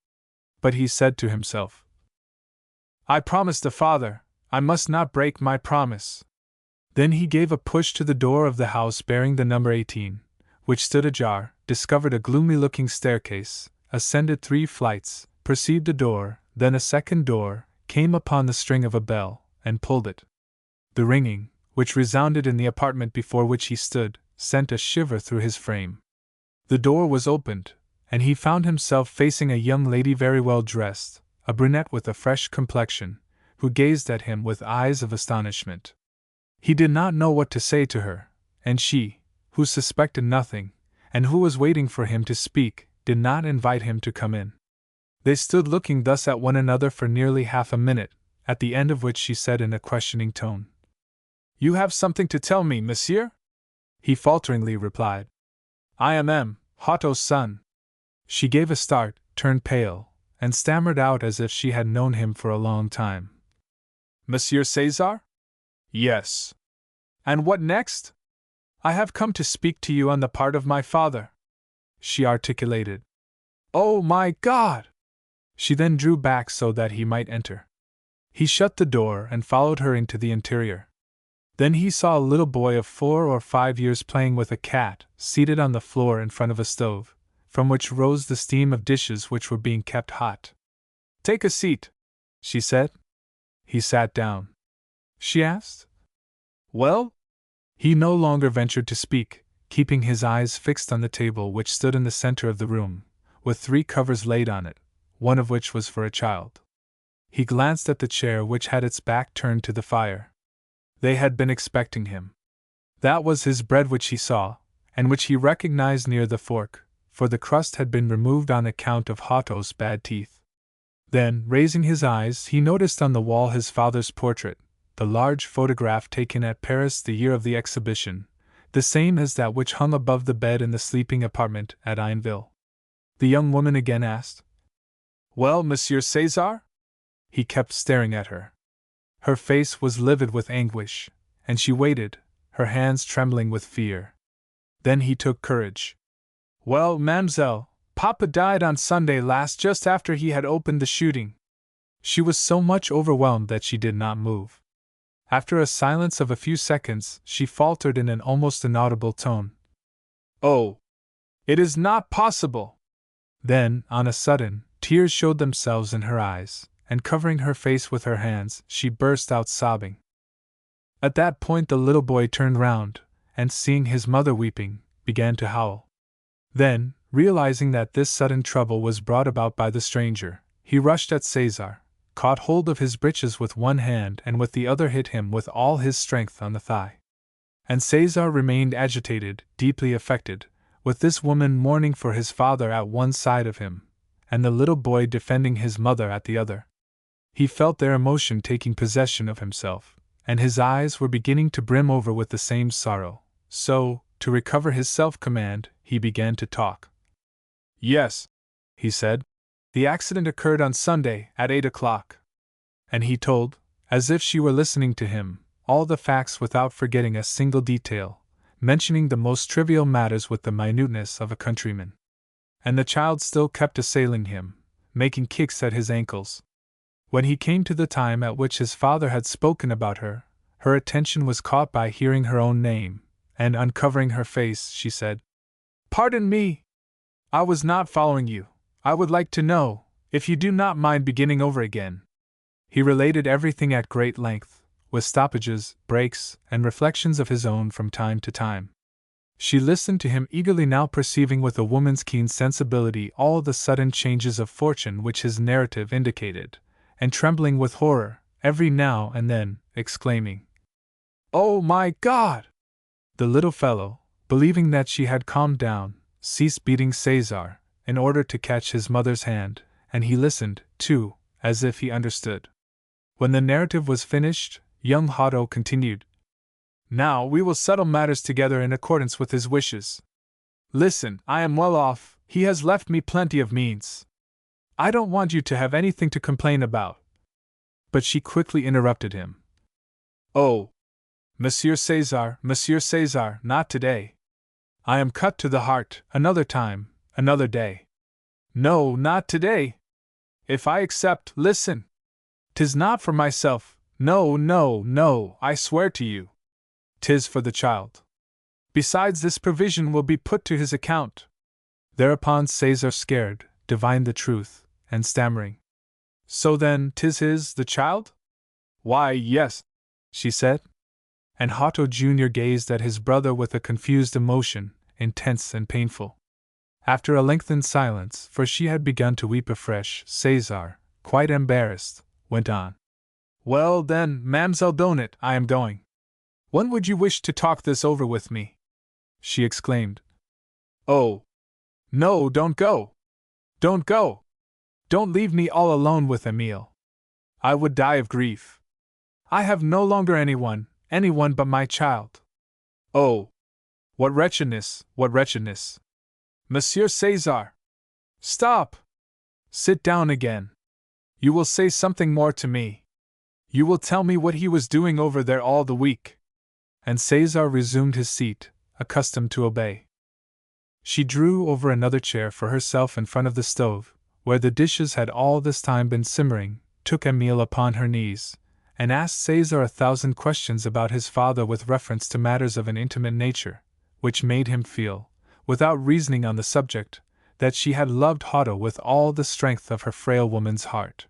But he said to himself, "I promised the father, I must not break my promise." Then he gave a push to the door of the house bearing the number 18, which stood ajar, discovered a gloomy-looking staircase, ascended 3 flights, perceived a door, then a second door, came upon the string of a bell, and pulled it. The ringing, which resounded in the apartment before which he stood, sent a shiver through his frame. The door was opened, and he found himself facing a young lady very well dressed, a brunette with a fresh complexion, who gazed at him with eyes of astonishment. He did not know what to say to her, and she, who suspected nothing, and who was waiting for him to speak, did not invite him to come in. They stood looking thus at one another for nearly half a minute, at the end of which she said in a questioning tone, "You have something to tell me, monsieur?" He falteringly replied, "I am Hotto's son." She gave a start, turned pale, and stammered out as if she had known him for a long time. "Monsieur César?" "Yes." "And what next?" "I have come to speak to you on the part of my father," she articulated. "Oh my God!" She then drew back so that he might enter. He shut the door and followed her into the interior. Then he saw a little boy of 4 or 5 years playing with a cat, seated on the floor in front of a stove, from which rose the steam of dishes which were being kept hot. "Take a seat," she said. He sat down. She asked, "Well?" He no longer ventured to speak, keeping his eyes fixed on the table which stood in the center of the room, with 3 covers laid on it, one of which was for a child. He glanced at the chair which had its back turned to the fire. They had been expecting him. That was his bread which he saw, and which he recognized near the fork, for the crust had been removed on account of Hotto's bad teeth. Then, raising his eyes, he noticed on the wall his father's portrait, the large photograph taken at Paris the year of the exhibition, The same as that which hung above the bed in the sleeping apartment at Ainville. The young woman again asked. Well, Monsieur César? He kept staring at her. Her face was livid with anguish, and she waited, her hands trembling with fear. Then he took courage. Well, Mamselle, Papa died on Sunday last just after he had opened the shooting. She was so much overwhelmed that she did not move. After a silence of a few seconds, she faltered in an almost inaudible tone. Oh! It is not possible! Then, on a sudden, tears showed themselves in her eyes, and covering her face with her hands, she burst out sobbing. At that point the little boy turned round, and seeing his mother weeping, began to howl. Then, realizing that this sudden trouble was brought about by the stranger, he rushed at César, caught hold of his breeches with one hand and with the other hit him with all his strength on the thigh. And César remained agitated, deeply affected, with this woman mourning for his father at one side of him, and the little boy defending his mother at the other. He felt their emotion taking possession of himself, and his eyes were beginning to brim over with the same sorrow, so, to recover his self-command, he began to talk. Yes, he said. The accident occurred on Sunday at 8 o'clock. And he told, as if she were listening to him, all the facts without forgetting a single detail, mentioning the most trivial matters with the minuteness of a countryman. And the child still kept assailing him, making kicks at his ankles. When he came to the time at which his father had spoken about her, her attention was caught by hearing her own name, and uncovering her face, she said, Pardon me! I was not following you. I would like to know, if you do not mind beginning over again. He related everything at great length, with stoppages, breaks, and reflections of his own from time to time. She listened to him eagerly, now perceiving with a woman's keen sensibility all the sudden changes of fortune which his narrative indicated, and trembling with horror, every now and then, exclaiming, Oh my God! The little fellow, believing that she had calmed down, ceased beating César, in order to catch his mother's hand, and he listened, too, as if he understood. When the narrative was finished, young Otto continued, Now we will settle matters together in accordance with his wishes. Listen, I am well off, he has left me plenty of means. I don't want you to have anything to complain about. But she quickly interrupted him. Oh! Monsieur César, not today. I am cut to the heart, another time, another day. No, not today. If I accept, listen. 'Tis not for myself, no, I swear to you. 'Tis for the child. Besides, this provision will be put to his account. Thereupon César, scared, divined the truth, and stammering, So then, 'tis his, the child? Why, yes, she said. And Otto Jr. gazed at his brother with a confused emotion, intense and painful. After a lengthened silence, for she had begun to weep afresh, César, quite embarrassed, went on. Well then, Mamselle Donnet, I am going. When would you wish to talk this over with me? She exclaimed. Oh! No, don't go! Don't go! Don't leave me all alone with Emile. I would die of grief. I have no longer anyone but my child. Oh! What wretchedness, what wretchedness! Monsieur César! Stop! Sit down again. You will say something more to me. You will tell me what he was doing over there all the week. And César resumed his seat, accustomed to obey. She drew over another chair for herself in front of the stove, where the dishes had all this time been simmering, took Emile upon her knees, and asked César 1,000 questions about his father with reference to matters of an intimate nature, which made him feel, without reasoning on the subject, that she had loved Otto with all the strength of her frail woman's heart.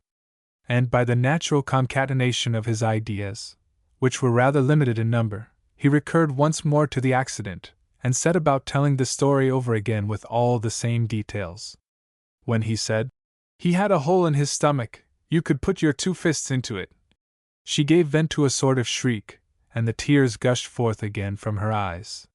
And by the natural concatenation of his ideas, which were rather limited in number, he recurred once more to the accident, and set about telling the story over again with all the same details. When he said, he had a hole in his stomach, you could put your 2 fists into it, she gave vent to a sort of shriek, and the tears gushed forth again from her eyes.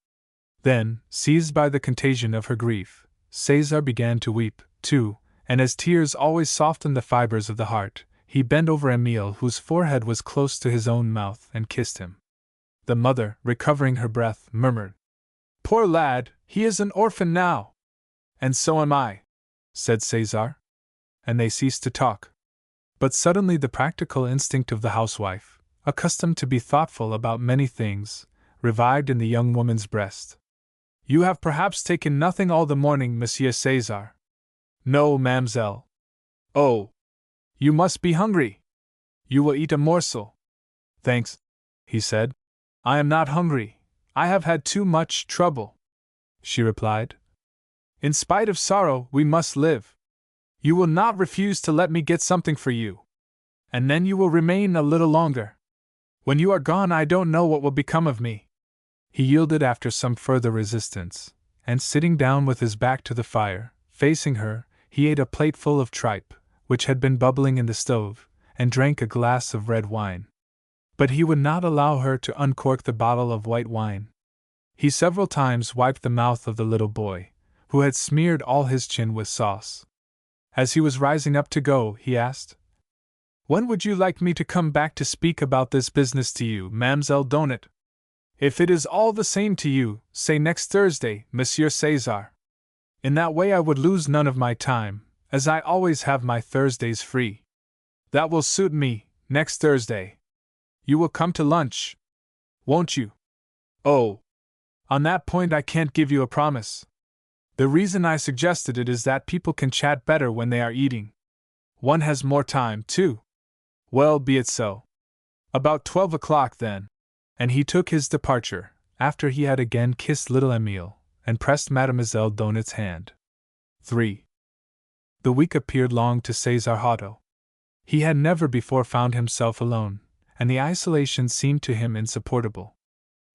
Then, seized by the contagion of her grief, César began to weep, too, and as tears always soften the fibers of the heart, he bent over Emile, whose forehead was close to his own mouth, and kissed him. The mother, recovering her breath, murmured, Poor lad, he is an orphan now. And so am I, said César. And they ceased to talk. But suddenly the practical instinct of the housewife, accustomed to be thoughtful about many things, revived in the young woman's breast. You have perhaps taken nothing all the morning, Monsieur César. No, mademoiselle. Oh! You must be hungry. You will eat a morsel. Thanks, he said. I am not hungry. I have had too much trouble, she replied. In spite of sorrow, we must live. You will not refuse to let me get something for you. And then you will remain a little longer. When you are gone, I don't know what will become of me. He yielded after some further resistance, and sitting down with his back to the fire, facing her, he ate a plateful of tripe, which had been bubbling in the stove, and drank a glass of red wine. But he would not allow her to uncork the bottle of white wine. He several times wiped the mouth of the little boy, who had smeared all his chin with sauce. As he was rising up to go, he asked, When would you like me to come back to speak about this business to you, Mademoiselle Donat? If it is all the same to you, say next Thursday, Monsieur César. In that way I would lose none of my time, as I always have my Thursdays free. That will suit me, next Thursday. You will come to lunch, won't you? Oh! On that point I can't give you a promise. The reason I suggested it is that people can chat better when they are eating. One has more time, too. Well, be it so. About 12 o'clock, then. And he took his departure, after he had again kissed little Emile, and pressed Mademoiselle Donat's hand. 3. The week appeared long to César Otto. He had never before found himself alone, and the isolation seemed to him insupportable.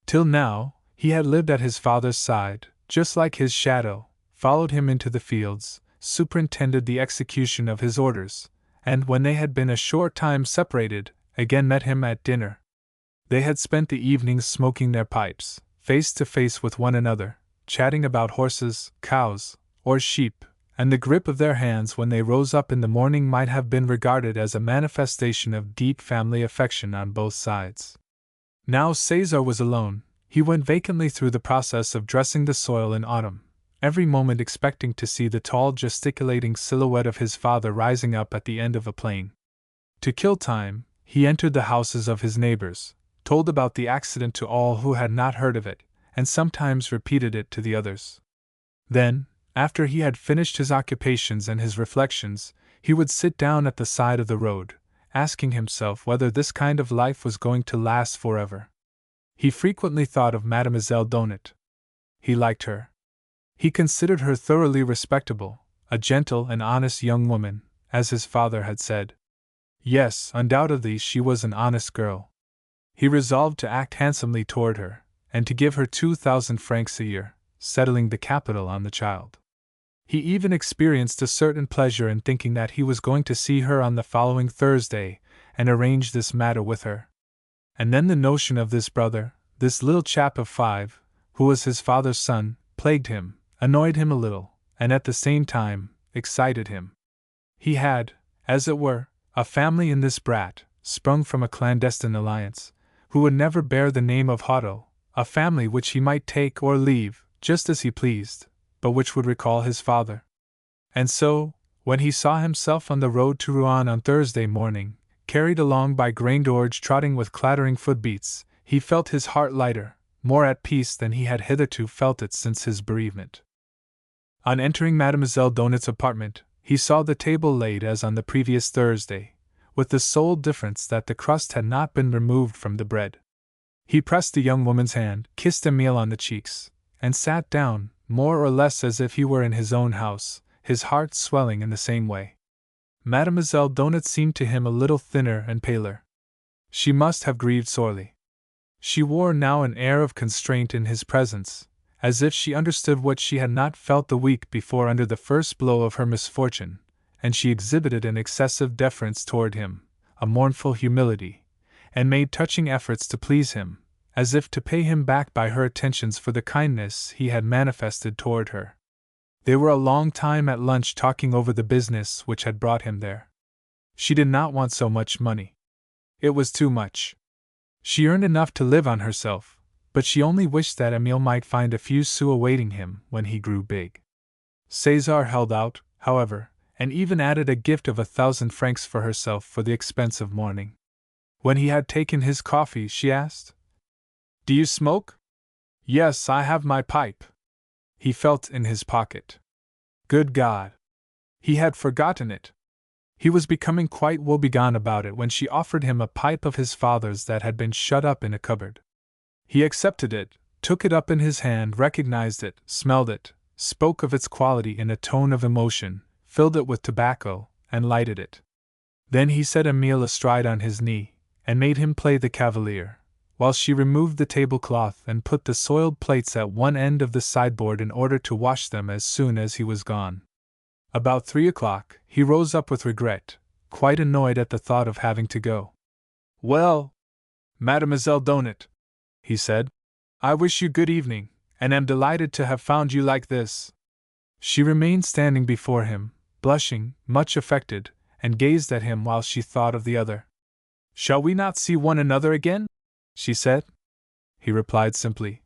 Till now, he had lived at his father's side, just like his shadow, followed him into the fields, superintended the execution of his orders, and when they had been a short time separated, again met him at dinner. They had spent the evenings smoking their pipes, face to face with one another, chatting about horses, cows, or sheep, and the grip of their hands when they rose up in the morning might have been regarded as a manifestation of deep family affection on both sides. Now César was alone. He went vacantly through the process of dressing the soil in autumn, every moment expecting to see the tall gesticulating silhouette of his father rising up at the end of a plain. To kill time, he entered the houses of his neighbors, told about the accident to all who had not heard of it, and sometimes repeated it to the others. Then, after he had finished his occupations and his reflections, he would sit down at the side of the road, asking himself whether this kind of life was going to last forever. He frequently thought of Mademoiselle Donat. He liked her. He considered her thoroughly respectable, a gentle and honest young woman, as his father had said. Yes, undoubtedly she was an honest girl. He resolved to act handsomely toward her, and to give her 2,000 francs a year, settling the capital on the child. He even experienced a certain pleasure in thinking that he was going to see her on the following Thursday, and arrange this matter with her. And then the notion of this brother, this little chap of 5, who was his father's son, plagued him, annoyed him a little, and at the same time, excited him. He had, as it were, a family in this brat, sprung from a clandestine alliance, who would never bear the name of Otto, a family which he might take or leave, just as he pleased, but which would recall his father. And so, when he saw himself on the road to Rouen on Thursday morning, carried along by Graindorge trotting with clattering footbeats, he felt his heart lighter, more at peace than he had hitherto felt it since his bereavement. On entering Mademoiselle Donat's apartment, he saw the table laid as on the previous Thursday, with the sole difference that the crust had not been removed from the bread. He pressed the young woman's hand, kissed Emile on the cheeks, and sat down, more or less as if he were in his own house, his heart swelling in the same way. Mademoiselle Donat seemed to him a little thinner and paler. She must have grieved sorely. She wore now an air of constraint in his presence, as if she understood what she had not felt the week before under the first blow of her misfortune, and she exhibited an excessive deference toward him, a mournful humility, and made touching efforts to please him, as if to pay him back by her attentions for the kindness he had manifested toward her. They were a long time at lunch talking over the business which had brought him there. She did not want so much money. It was too much. She earned enough to live on herself, but she only wished that Emile might find a few sous awaiting him when he grew big. César held out, however, and even added a gift of 1,000 francs for herself for the expense of mourning. When he had taken his coffee, she asked, "Do you smoke?" "Yes, I have my pipe." He felt in his pocket. Good God! He had forgotten it. He was becoming quite woebegone about it when she offered him a pipe of his father's that had been shut up in a cupboard. He accepted it, took it up in his hand, recognized it, smelled it, spoke of its quality in a tone of emotion, filled it with tobacco, and lighted it. Then he set Emile astride on his knee, and made him play the cavalier, while she removed the tablecloth and put the soiled plates at one end of the sideboard in order to wash them as soon as he was gone. About 3 o'clock, he rose up with regret, quite annoyed at the thought of having to go. "Well, Mademoiselle Donat," he said, "I wish you good evening, and am delighted to have found you like this." She remained standing before him, blushing, much affected, and gazed at him while she thought of the other. "Shall we not see one another again?" she said. He replied simply,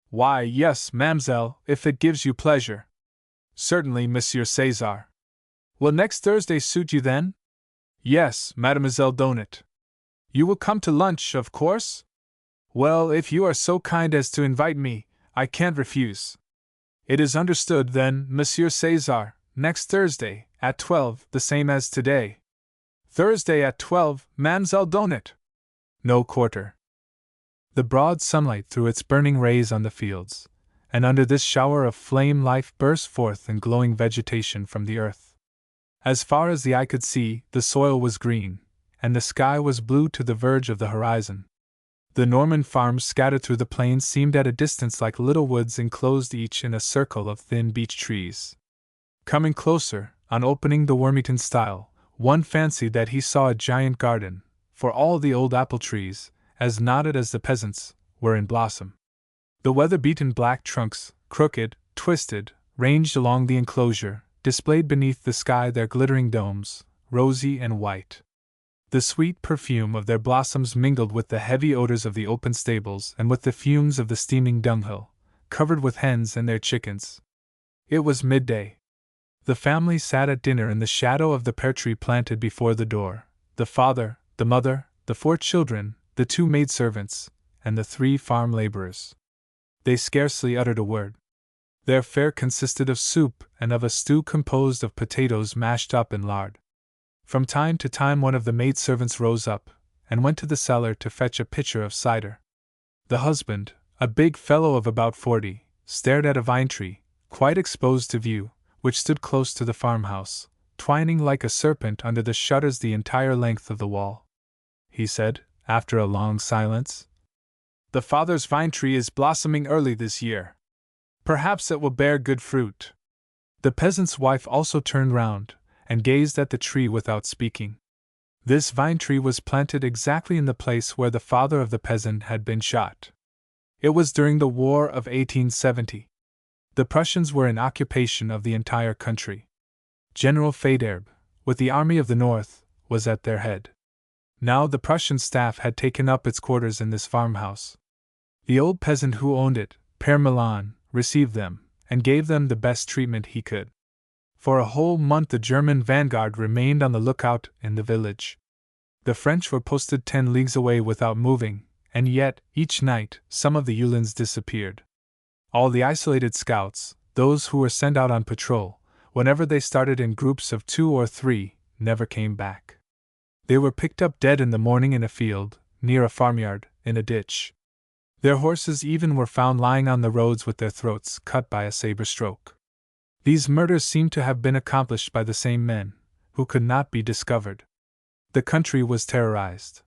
"Why, yes, Mamselle, if it gives you pleasure." "Certainly, Monsieur César." "Will next Thursday suit you then?" "Yes, Mademoiselle Donat." "You will come to lunch, of course?" "Well, if you are so kind as to invite me, I can't refuse." "It is understood, then, Monsieur César, next Thursday, at 12, the same as today." "Thursday at 12, Mamselle Donat." "No quarter." The broad sunlight threw its burning rays on the fields, and under this shower of flame life burst forth in glowing vegetation from the earth. As far as the eye could see, the soil was green, and the sky was blue to the verge of the horizon. The Norman farms scattered through the plains seemed at a distance like little woods enclosed each in a circle of thin beech trees. Coming closer, on opening the Wormington stile, one fancied that he saw a giant garden, for all the old apple trees, as knotted as the peasants, were in blossom. The weather-beaten black trunks, crooked, twisted, ranged along the enclosure, displayed beneath the sky their glittering domes, rosy and white. The sweet perfume of their blossoms mingled with the heavy odors of the open stables and with the fumes of the steaming dunghill, covered with hens and their chickens. It was midday. The family sat at dinner in the shadow of the pear tree planted before the door, the father, the mother, the 4 children, the 2 maidservants, and the 3 farm laborers. They scarcely uttered a word. Their fare consisted of soup and of a stew composed of potatoes mashed up in lard. From time to time one of the maidservants rose up, and went to the cellar to fetch a pitcher of cider. The husband, a big fellow of about 40, stared at a vine tree, quite exposed to view, which stood close to the farmhouse, twining like a serpent under the shutters the entire length of the wall. He said, after a long silence, "The father's vine tree is blossoming early this year. Perhaps it will bear good fruit." The peasant's wife also turned round, and gazed at the tree without speaking. This vine tree was planted exactly in the place where the father of the peasant had been shot. It was during the War of 1870. The Prussians were in occupation of the entire country. General Faidherbe, with the Army of the North, was at their head. Now the Prussian staff had taken up its quarters in this farmhouse. The old peasant who owned it, Père Milan, received them, and gave them the best treatment he could. For a whole month the German vanguard remained on the lookout in the village. The French were posted 10 leagues away without moving, and yet, each night, some of the Uhlans disappeared. All the isolated scouts, those who were sent out on patrol, whenever they started in groups of 2 or 3, never came back. They were picked up dead in the morning in a field, near a farmyard, in a ditch. Their horses even were found lying on the roads with their throats cut by a saber stroke. These murders seemed to have been accomplished by the same men, who could not be discovered. The country was terrorized.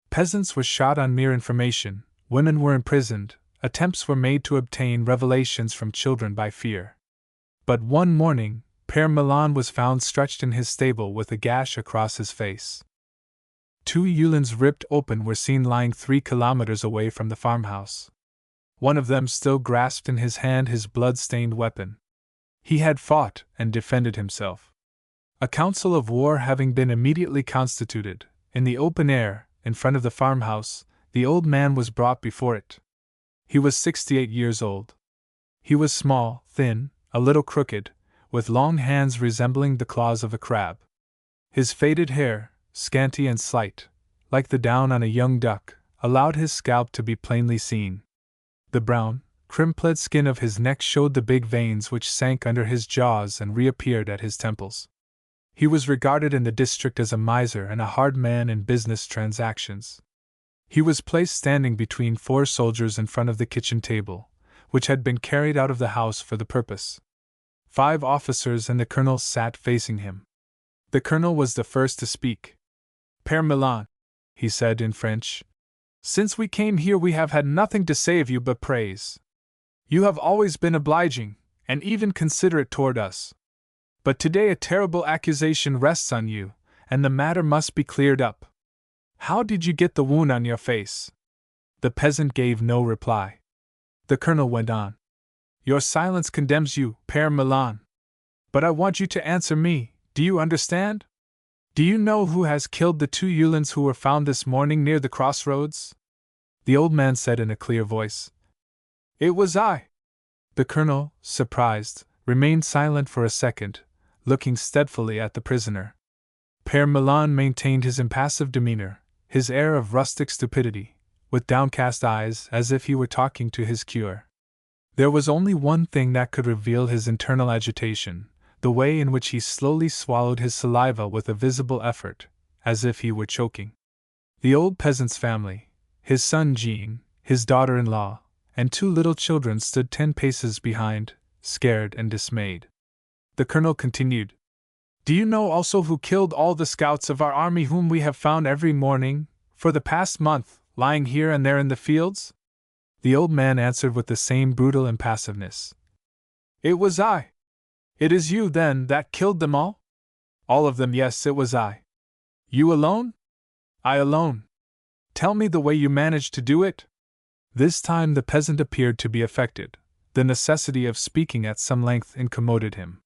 Peasants were shot on mere information, women were imprisoned, attempts were made to obtain revelations from children by fear. But one morning, Père Milan was found stretched in his stable with a gash across his face. 2 Uhlans ripped open were seen lying 3 kilometers away from the farmhouse. One of them still grasped in his hand his blood-stained weapon. He had fought and defended himself. A council of war having been immediately constituted, in the open air, in front of the farmhouse, the old man was brought before it. He was 68 years old. He was small, thin, a little crooked, with long hands resembling the claws of a crab. His faded hair, scanty and slight, like the down on a young duck, allowed his scalp to be plainly seen. The brown, crimpled skin of his neck showed the big veins which sank under his jaws and reappeared at his temples. He was regarded in the district as a miser and a hard man in business transactions. He was placed standing between 4 soldiers in front of the kitchen table, which had been carried out of the house for the purpose. 5 officers and the colonel sat facing him. The colonel was the first to speak. "Père Milan," he said in French, "since we came here we have had nothing to say of you but praise. You have always been obliging, and even considerate toward us. But today a terrible accusation rests on you, and the matter must be cleared up. How did you get the wound on your face?" The peasant gave no reply. The colonel went on. "Your silence condemns you, Père Milan. But I want you to answer me, do you understand? Do you know who has killed the 2 Uhlans who were found this morning near the crossroads?" The old man said in a clear voice, "It was I." The colonel, surprised, remained silent for a second, looking steadfastly at the prisoner. Père Milan maintained his impassive demeanor, his air of rustic stupidity, with downcast eyes as if he were talking to his cure. There was only one thing that could reveal his internal agitation, the way in which he slowly swallowed his saliva with a visible effort, as if he were choking. The old peasant's family, his son Jean, his daughter-in-law, and 2 little children stood 10 paces behind, scared and dismayed. The colonel continued, "Do you know also who killed all the scouts of our army whom we have found every morning, for the past month, lying here and there in the fields?" The old man answered with the same brutal impassiveness, "It was I." "It is you, then, that killed them all?" "All of them, yes, it was I." "You alone?" "I alone." "Tell me the way you managed to do it." This time the peasant appeared to be affected. The necessity of speaking at some length incommoded him.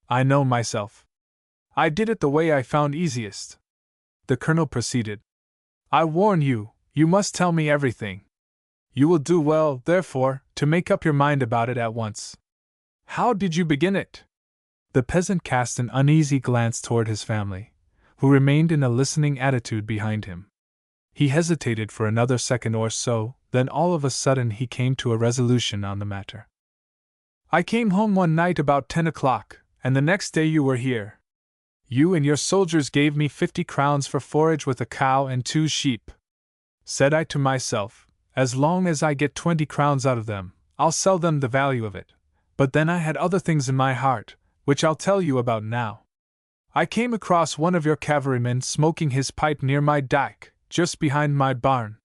"I know myself. I did it the way I found easiest." The colonel proceeded, "I warn you, you must tell me everything. You will do well, therefore, to make up your mind about it at once. How did you begin it?" The peasant cast an uneasy glance toward his family, who remained in a listening attitude behind him. He hesitated for another second or so, then all of a sudden he came to a resolution on the matter. "I came home one night about 10 o'clock, and the next day you were here. You and your soldiers gave me 50 crowns for forage with a cow and 2 sheep. Said I to myself, as long as I get 20 crowns out of them, I'll sell them the value of it. But then I had other things in my heart, which I'll tell you about now. I came across one of your cavalrymen smoking his pipe near my dike, just behind my barn.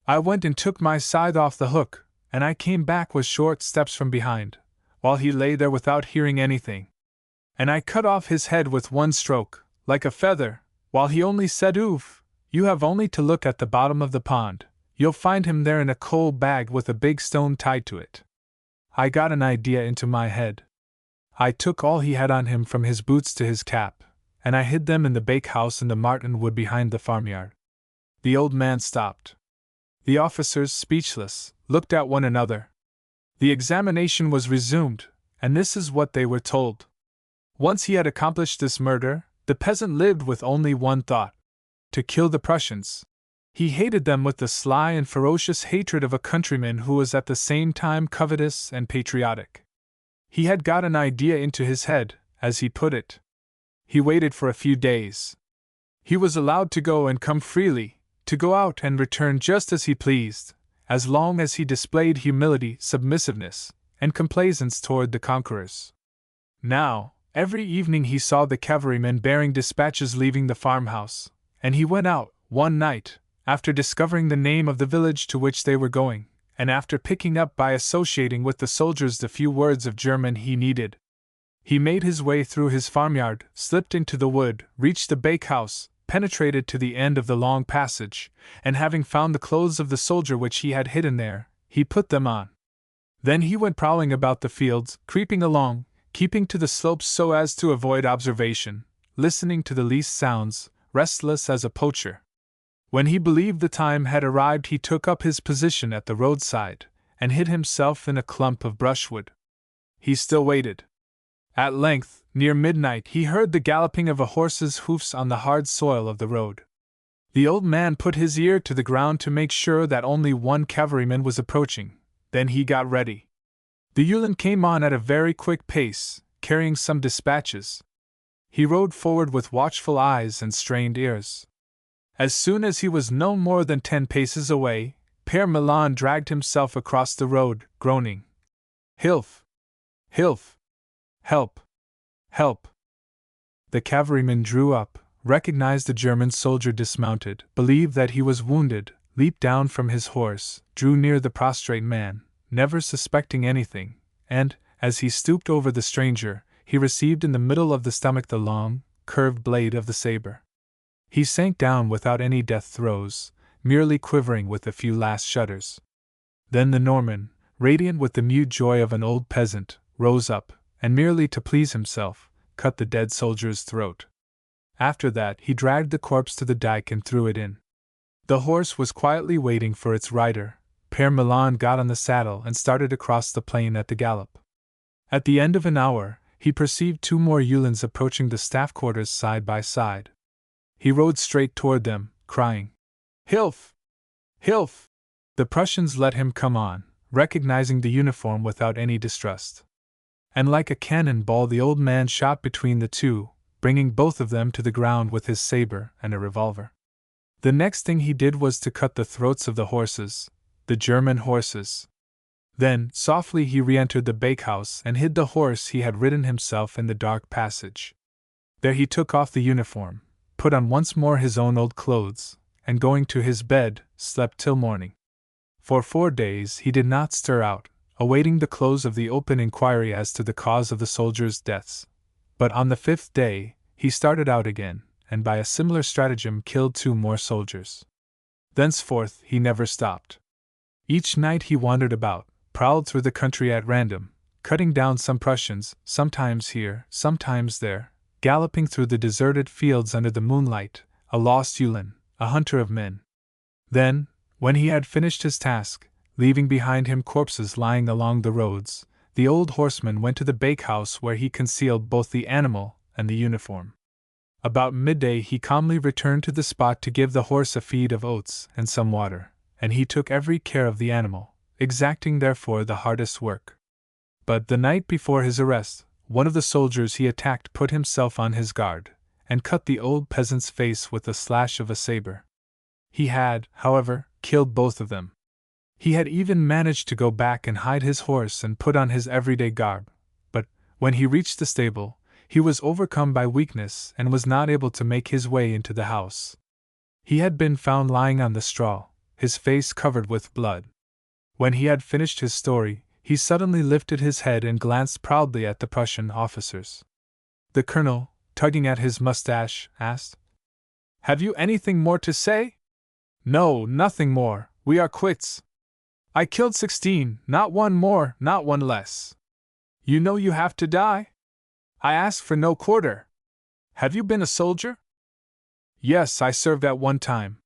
I went and took my scythe off the hook, and I came back with short steps from behind, while he lay there without hearing anything. And I cut off his head with one stroke, like a feather, while he only said oof. You have only to look at the bottom of the pond, you'll find him there in a coal bag with a big stone tied to it. I got an idea into my head. I took all he had on him from his boots to his cap, and I hid them in the bakehouse in the martin wood behind the farmyard." The old man stopped. The officers, speechless, looked at one another. The examination was resumed, and this is what they were told. Once he had accomplished this murder, the peasant lived with only one thought: to kill the Prussians. He hated them with the sly and ferocious hatred of a countryman who was at the same time covetous and patriotic. He had got an idea into his head, as he put it. He waited for a few days. He was allowed to go and come freely, to go out and return just as he pleased, as long as he displayed humility, submissiveness, and complaisance toward the conquerors. Now, every evening he saw the cavalrymen bearing dispatches leaving the farmhouse, and he went out, one night, after discovering the name of the village to which they were going, and after picking up by associating with the soldiers the few words of German he needed. He made his way through his farmyard, slipped into the wood, reached the bakehouse, penetrated to the end of the long passage, and having found the clothes of the soldier which he had hidden there, he put them on. Then he went prowling about the fields, creeping along, keeping to the slopes so as to avoid observation, listening to the least sounds, restless as a poacher. When he believed the time had arrived, he took up his position at the roadside, and hid himself in a clump of brushwood. He still waited. At length, near midnight, he heard the galloping of a horse's hoofs on the hard soil of the road. The old man put his ear to the ground to make sure that only one cavalryman was approaching. Then he got ready. The Yulin came on at a very quick pace, carrying some dispatches. He rode forward with watchful eyes and strained ears. As soon as he was no more than 10 paces away, Père Milan dragged himself across the road, groaning, "Hilf! Hilf! Help! Help!" The cavalryman drew up, recognized the German soldier dismounted, believed that he was wounded, leaped down from his horse, drew near the prostrate man, never suspecting anything, and, as he stooped over the stranger, he received in the middle of the stomach the long, curved blade of the saber. He sank down without any death throes, merely quivering with a few last shudders. Then the Norman, radiant with the mute joy of an old peasant, rose up, and merely to please himself, cut the dead soldier's throat. After that he dragged the corpse to the dike and threw it in. The horse was quietly waiting for its rider. Père Milan got on the saddle and started across the plain at the gallop. At the end of an hour, he perceived 2 more Uhlans approaching the staff quarters side by side. He rode straight toward them, crying, "Hilf! Hilf!" The Prussians let him come on, recognizing the uniform without any distrust. And like a cannon ball the old man shot between the two, bringing both of them to the ground with his saber and a revolver. The next thing he did was to cut the throats of the horses, the German horses. Then, softly he re-entered the bakehouse and hid the horse he had ridden himself in the dark passage. There he took off the uniform, put on once more his own old clothes, and going to his bed, slept till morning. For 4 days he did not stir out, awaiting the close of the open inquiry as to the cause of the soldiers' deaths. But on the 5th day, he started out again, and by a similar stratagem killed 2 more soldiers. Thenceforth he never stopped. Each night he wandered about, prowled through the country at random, cutting down some Prussians, sometimes here, sometimes there, galloping through the deserted fields under the moonlight, a lost Uhlin, a hunter of men. Then, when he had finished his task, leaving behind him corpses lying along the roads, the old horseman went to the bakehouse where he concealed both the animal and the uniform. About midday he calmly returned to the spot to give the horse a feed of oats and some water, and he took every care of the animal, exacting therefore the hardest work. But the night before his arrest, one of the soldiers he attacked put himself on his guard, and cut the old peasant's face with the slash of a saber. He had, however, killed both of them. He had even managed to go back and hide his horse and put on his everyday garb, but, when he reached the stable, he was overcome by weakness and was not able to make his way into the house. He had been found lying on the straw, his face covered with blood. When he had finished his story, he suddenly lifted his head and glanced proudly at the Prussian officers. The colonel, tugging at his mustache, asked, "Have you anything more to say?" "No, nothing more, we are quits. I killed 16, not one more, not one less. You know you have to die? I ask for no quarter. Have you been a soldier?" "Yes, I served at one time.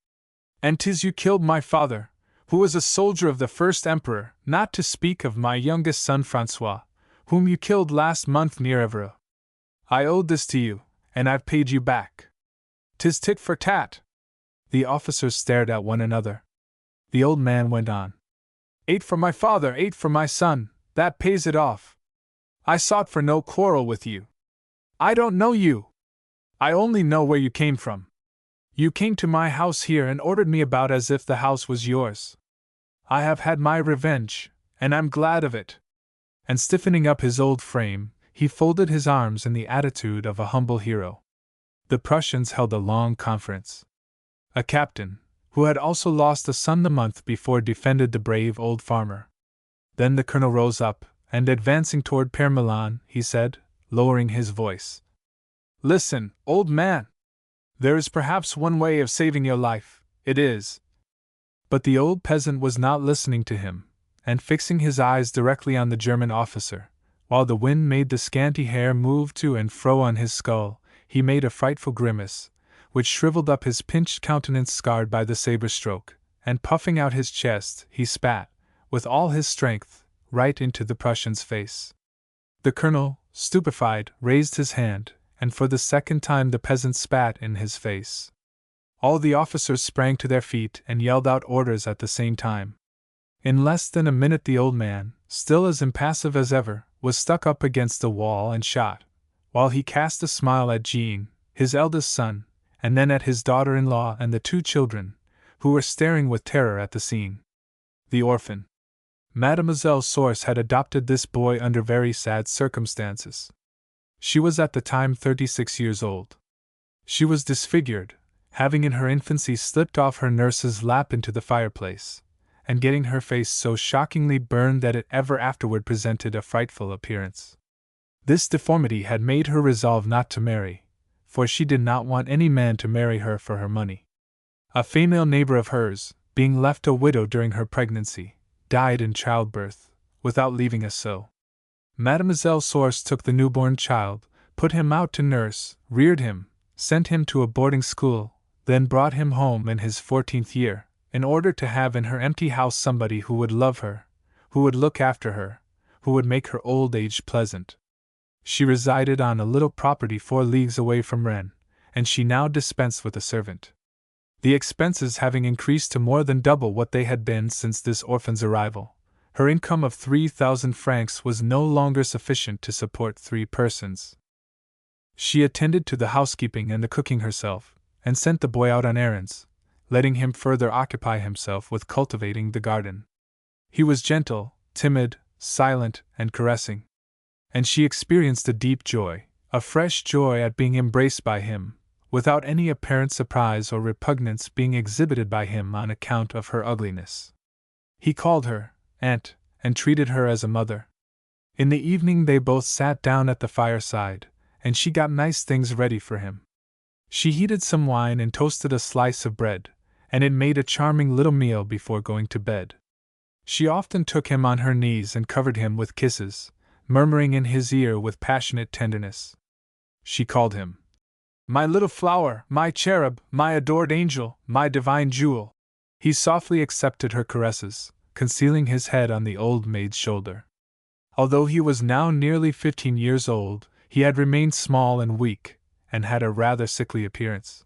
And 'tis you killed my father, who was a soldier of the first emperor, not to speak of my youngest son Francois, whom you killed last month near Evreux. I owed this to you, and I've paid you back. 'Tis tit for tat." The officers stared at one another. The old man went on. 8 for my father, 8 for my son, that pays it off. I sought for no quarrel with you. I don't know you. I only know where you came from. You came to my house here and ordered me about as if the house was yours. I have had my revenge, and I'm glad of it." And stiffening up his old frame, he folded his arms in the attitude of a humble hero. The Prussians held a long conference. A captain, who had also lost a son the month before, defended the brave old farmer. Then the colonel rose up, and advancing toward Père Milan, he said, lowering his voice, "Listen, old man. There is perhaps one way of saving your life, it is." But the old peasant was not listening to him, and fixing his eyes directly on the German officer, while the wind made the scanty hair move to and fro on his skull, he made a frightful grimace, which shriveled up his pinched countenance scarred by the saber stroke, and puffing out his chest, he spat, with all his strength, right into the Prussian's face. The colonel, stupefied, raised his hand, and for the second time the peasant spat in his face. All the officers sprang to their feet and yelled out orders at the same time. In less than a minute the old man, still as impassive as ever, was stuck up against the wall and shot, while he cast a smile at Jean, his eldest son, and then at his daughter-in-law and the two children, who were staring with terror at the scene. The orphan. Mademoiselle Source had adopted this boy under very sad circumstances. She was at the time 36 years old. She was disfigured, having in her infancy slipped off her nurse's lap into the fireplace, and getting her face so shockingly burned that it ever afterward presented a frightful appearance. This deformity had made her resolve not to marry, for she did not want any man to marry her for her money. A female neighbor of hers, being left a widow during her pregnancy, died in childbirth, without leaving a sou. Mademoiselle Source took the newborn child, put him out to nurse, reared him, sent him to a boarding school, then brought him home in his 14th year, in order to have in her empty house somebody who would love her, who would look after her, who would make her old age pleasant. She resided on a little property 4 leagues away from Rennes, and she now dispensed with a servant. The expenses having increased to more than double what they had been since this orphan's arrival, her income of 3,000 francs was no longer sufficient to support 3 persons. She attended to the housekeeping and the cooking herself, and sent the boy out on errands, letting him further occupy himself with cultivating the garden. He was gentle, timid, silent, and caressing. And she experienced a deep joy, a fresh joy at being embraced by him, without any apparent surprise or repugnance being exhibited by him on account of her ugliness. He called her aunt, and treated her as a mother. In the evening they both sat down at the fireside, and she got nice things ready for him. She heated some wine and toasted a slice of bread, and it made a charming little meal before going to bed. She often took him on her knees and covered him with kisses, murmuring in his ear with passionate tenderness. She called him, "My little flower, my cherub, my adored angel, my divine jewel." He softly accepted her caresses, concealing his head on the old maid's shoulder. Although he was now nearly 15 years old, he had remained small and weak, and had a rather sickly appearance.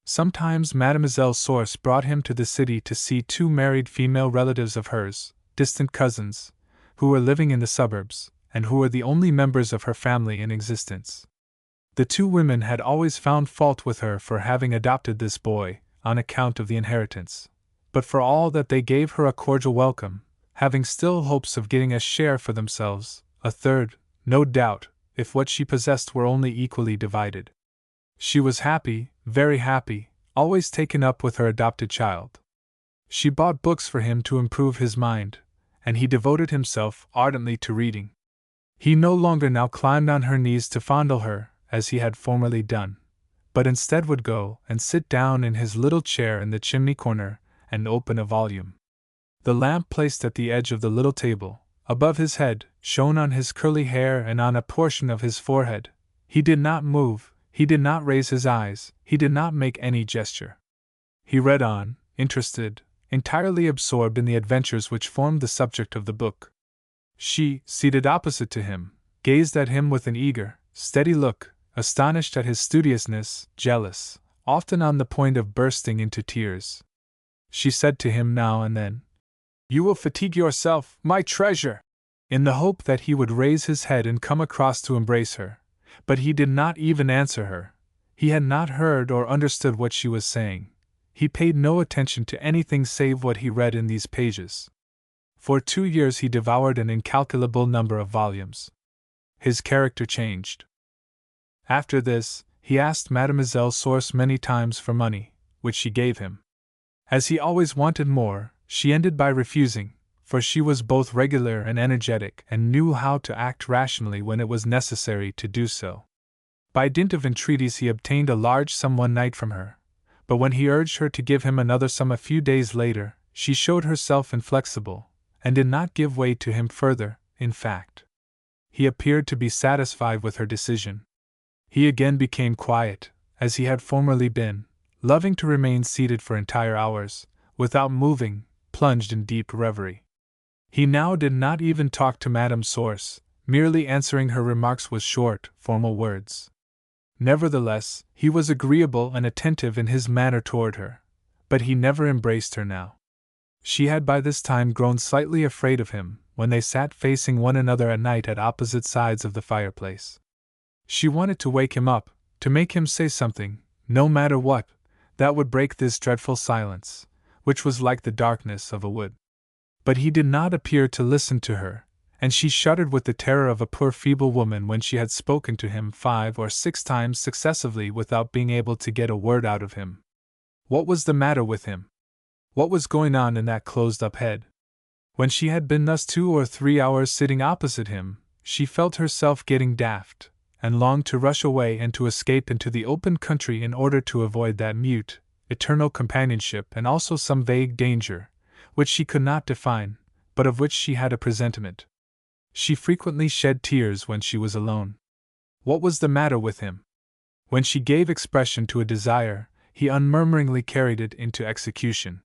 Sometimes Mademoiselle Source brought him to the city to see 2 married female relatives of hers, distant cousins, who were living in the suburbs, and who were the only members of her family in existence. The 2 women had always found fault with her for having adopted this boy, on account of the inheritance, but for all that they gave her a cordial welcome, having still hopes of getting a share for themselves, a third, no doubt, if what she possessed were only equally divided. She was happy, very happy, always taken up with her adopted child. She bought books for him to improve his mind, and he devoted himself ardently to reading. He no longer now climbed on her knees to fondle her, as he had formerly done, but instead would go and sit down in his little chair in the chimney corner and open a volume. The lamp placed at the edge of the little table, above his head, shone on his curly hair and on a portion of his forehead. He did not move, he did not raise his eyes, he did not make any gesture. He read on, interested, entirely absorbed in the adventures which formed the subject of the book. She, seated opposite to him, gazed at him with an eager, steady look, astonished at his studiousness, jealous, often on the point of bursting into tears. She said to him now and then, "You will fatigue yourself, my treasure," in the hope that he would raise his head and come across to embrace her, but he did not even answer her. He had not heard or understood what she was saying. He paid no attention to anything save what he read in these pages. For 2 years he devoured an incalculable number of volumes. His character changed. After this, he asked Mademoiselle Source many times for money, which she gave him. As he always wanted more, she ended by refusing, for she was both regular and energetic and knew how to act rationally when it was necessary to do so. By dint of entreaties he obtained a large sum one night from her, but when he urged her to give him another sum a few days later, she showed herself inflexible, and did not give way to him further. In fact, he appeared to be satisfied with her decision. He again became quiet, as he had formerly been, loving to remain seated for entire hours, without moving, plunged in deep reverie. He now did not even talk to Madame Source, merely answering her remarks with short, formal words. Nevertheless, he was agreeable and attentive in his manner toward her, but he never embraced her now. She had by this time grown slightly afraid of him, when they sat facing one another at night at opposite sides of the fireplace. She wanted to wake him up, to make him say something, no matter what, that would break this dreadful silence, which was like the darkness of a wood. But he did not appear to listen to her, and she shuddered with the terror of a poor feeble woman when she had spoken to him 5 or 6 times successively without being able to get a word out of him. What was the matter with him? What was going on in that closed-up head? When she had been thus 2 or 3 hours sitting opposite him, she felt herself getting daft, and longed to rush away and to escape into the open country in order to avoid that mute, eternal companionship and also some vague danger, which she could not define, but of which she had a presentiment. She frequently shed tears when she was alone. What was the matter with him? When she gave expression to a desire, he unmurmuringly carried it into execution.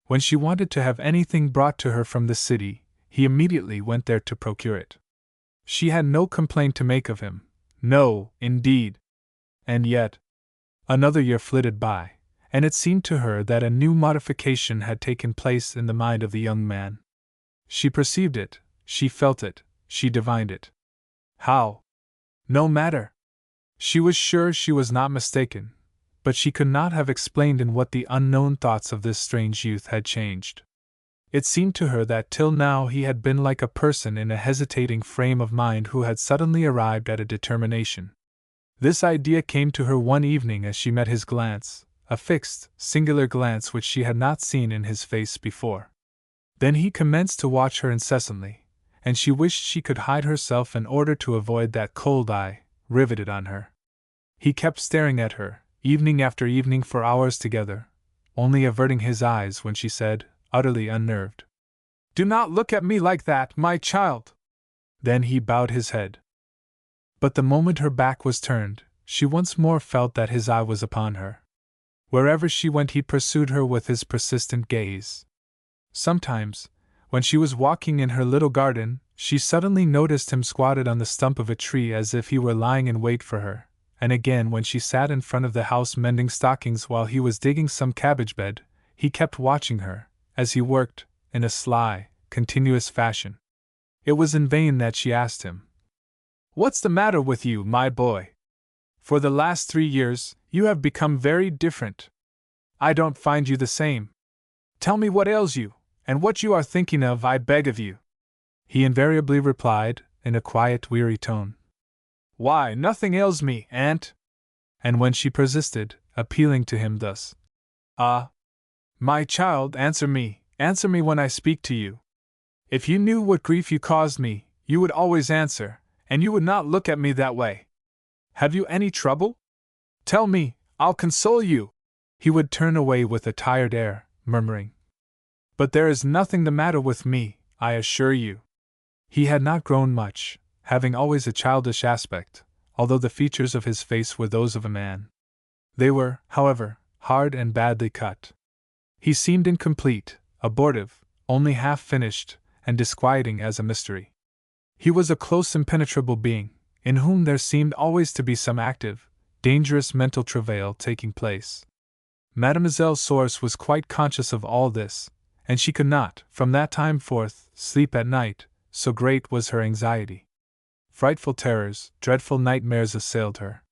When she wanted to have anything brought to her from the city, he immediately went there to procure it. She had no complaint to make of him. No, indeed. And yet, another year flitted by, and it seemed to her that a new modification had taken place in the mind of the young man. She perceived it, she felt it, she divined it. How? No matter. She was sure she was not mistaken, but she could not have explained in what the unknown thoughts of this strange youth had changed. It seemed to her that till now he had been like a person in a hesitating frame of mind who had suddenly arrived at a determination. This idea came to her one evening as she met his glance, a fixed, singular glance which she had not seen in his face before. Then he commenced to watch her incessantly, and she wished she could hide herself in order to avoid that cold eye, riveted on her. He kept staring at her, evening after evening for hours together, only averting his eyes when she said, utterly unnerved, "Do not look at me like that, my child!" Then he bowed his head. But the moment her back was turned, she once more felt that his eye was upon her. Wherever she went he pursued her with his persistent gaze. Sometimes, when she was walking in her little garden, she suddenly noticed him squatted on the stump of a tree as if he were lying in wait for her, and again when she sat in front of the house mending stockings while he was digging some cabbage bed, he kept watching her, as he worked, in a sly, continuous fashion. It was in vain that she asked him, "What's the matter with you, my boy? For the last 3 years, you have become very different. I don't find you the same. Tell me what ails you, and what you are thinking of, I beg of you." He invariably replied, in a quiet, weary tone, "Why, nothing ails me, aunt." And when she persisted, appealing to him thus, "Ah, my child, answer me when I speak to you. If you knew what grief you caused me, you would always answer, and you would not look at me that way. Have you any trouble? Tell me, I'll console you." He would turn away with a tired air, murmuring, "But there is nothing the matter with me, I assure you." He had not grown much, having always a childish aspect, although the features of his face were those of a man. They were, however, hard and badly cut. He seemed incomplete, abortive, only half finished, and disquieting as a mystery. He was a close, impenetrable being, in whom there seemed always to be some active, dangerous mental travail taking place. Mademoiselle Source was quite conscious of all this, and she could not, from that time forth, sleep at night, so great was her anxiety. Frightful terrors, dreadful nightmares assailed her.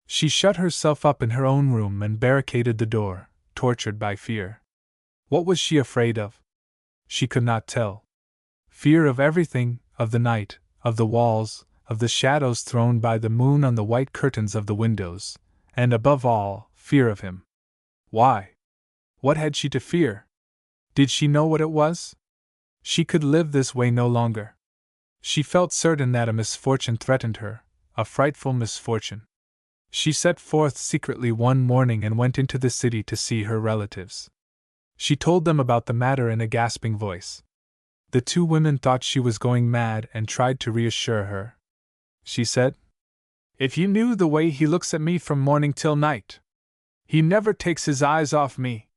She shut herself up in her own room and barricaded the door, tortured by fear. What was she afraid of? She could not tell. Fear of everything, of the night, of the walls, of the shadows thrown by the moon on the white curtains of the windows, and above all, fear of him. Why? What had she to fear? Did she know what it was? She could live this way no longer. She felt certain that a misfortune threatened her, a frightful misfortune. She set forth secretly one morning and went into the city to see her relatives. She told them about the matter in a gasping voice. The 2 women thought she was going mad and tried to reassure her. She said, "If you knew the way he looks at me from morning till night! He never takes his eyes off me.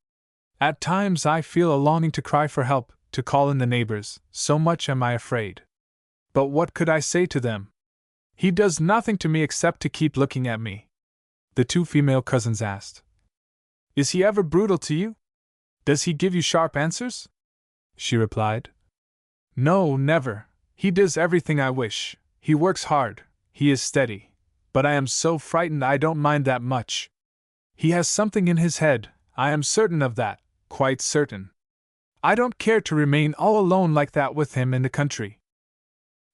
At times I feel a longing to cry for help, to call in the neighbors, so much am I afraid. But what could I say to them? He does nothing to me except to keep looking at me. The two female cousins asked. Is he ever brutal to you? Does he give you sharp answers? She replied. No, never. He does everything I wish. He works hard. He is steady. But I am so frightened I don't mind that much. He has something in his head, I am certain of that, quite certain. I don't care to remain all alone like that with him in the country.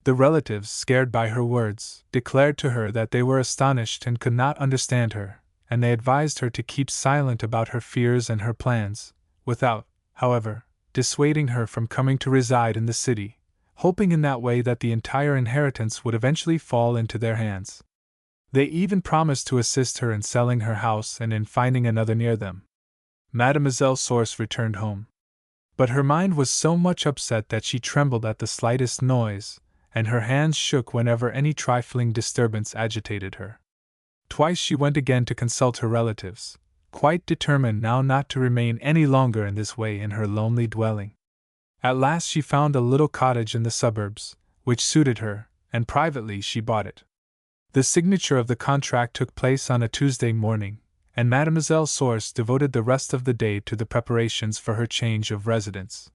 The relatives, scared by her words, declared to her that they were astonished and could not understand her, and they advised her to keep silent about her fears and her plans, without, however, dissuading her from coming to reside in the city, hoping in that way that the entire inheritance would eventually fall into their hands. They even promised to assist her in selling her house and in finding another near them. Mademoiselle Source returned home. But her mind was so much upset that she trembled at the slightest noise, and her hands shook whenever any trifling disturbance agitated her. Twice she went again to consult her relatives, quite determined now not to remain any longer in this way in her lonely dwelling. At last she found a little cottage in the suburbs, which suited her, and privately she bought it. The signature of the contract took place on a Tuesday morning, and Mademoiselle Source devoted the rest of the day to the preparations for her change of residence.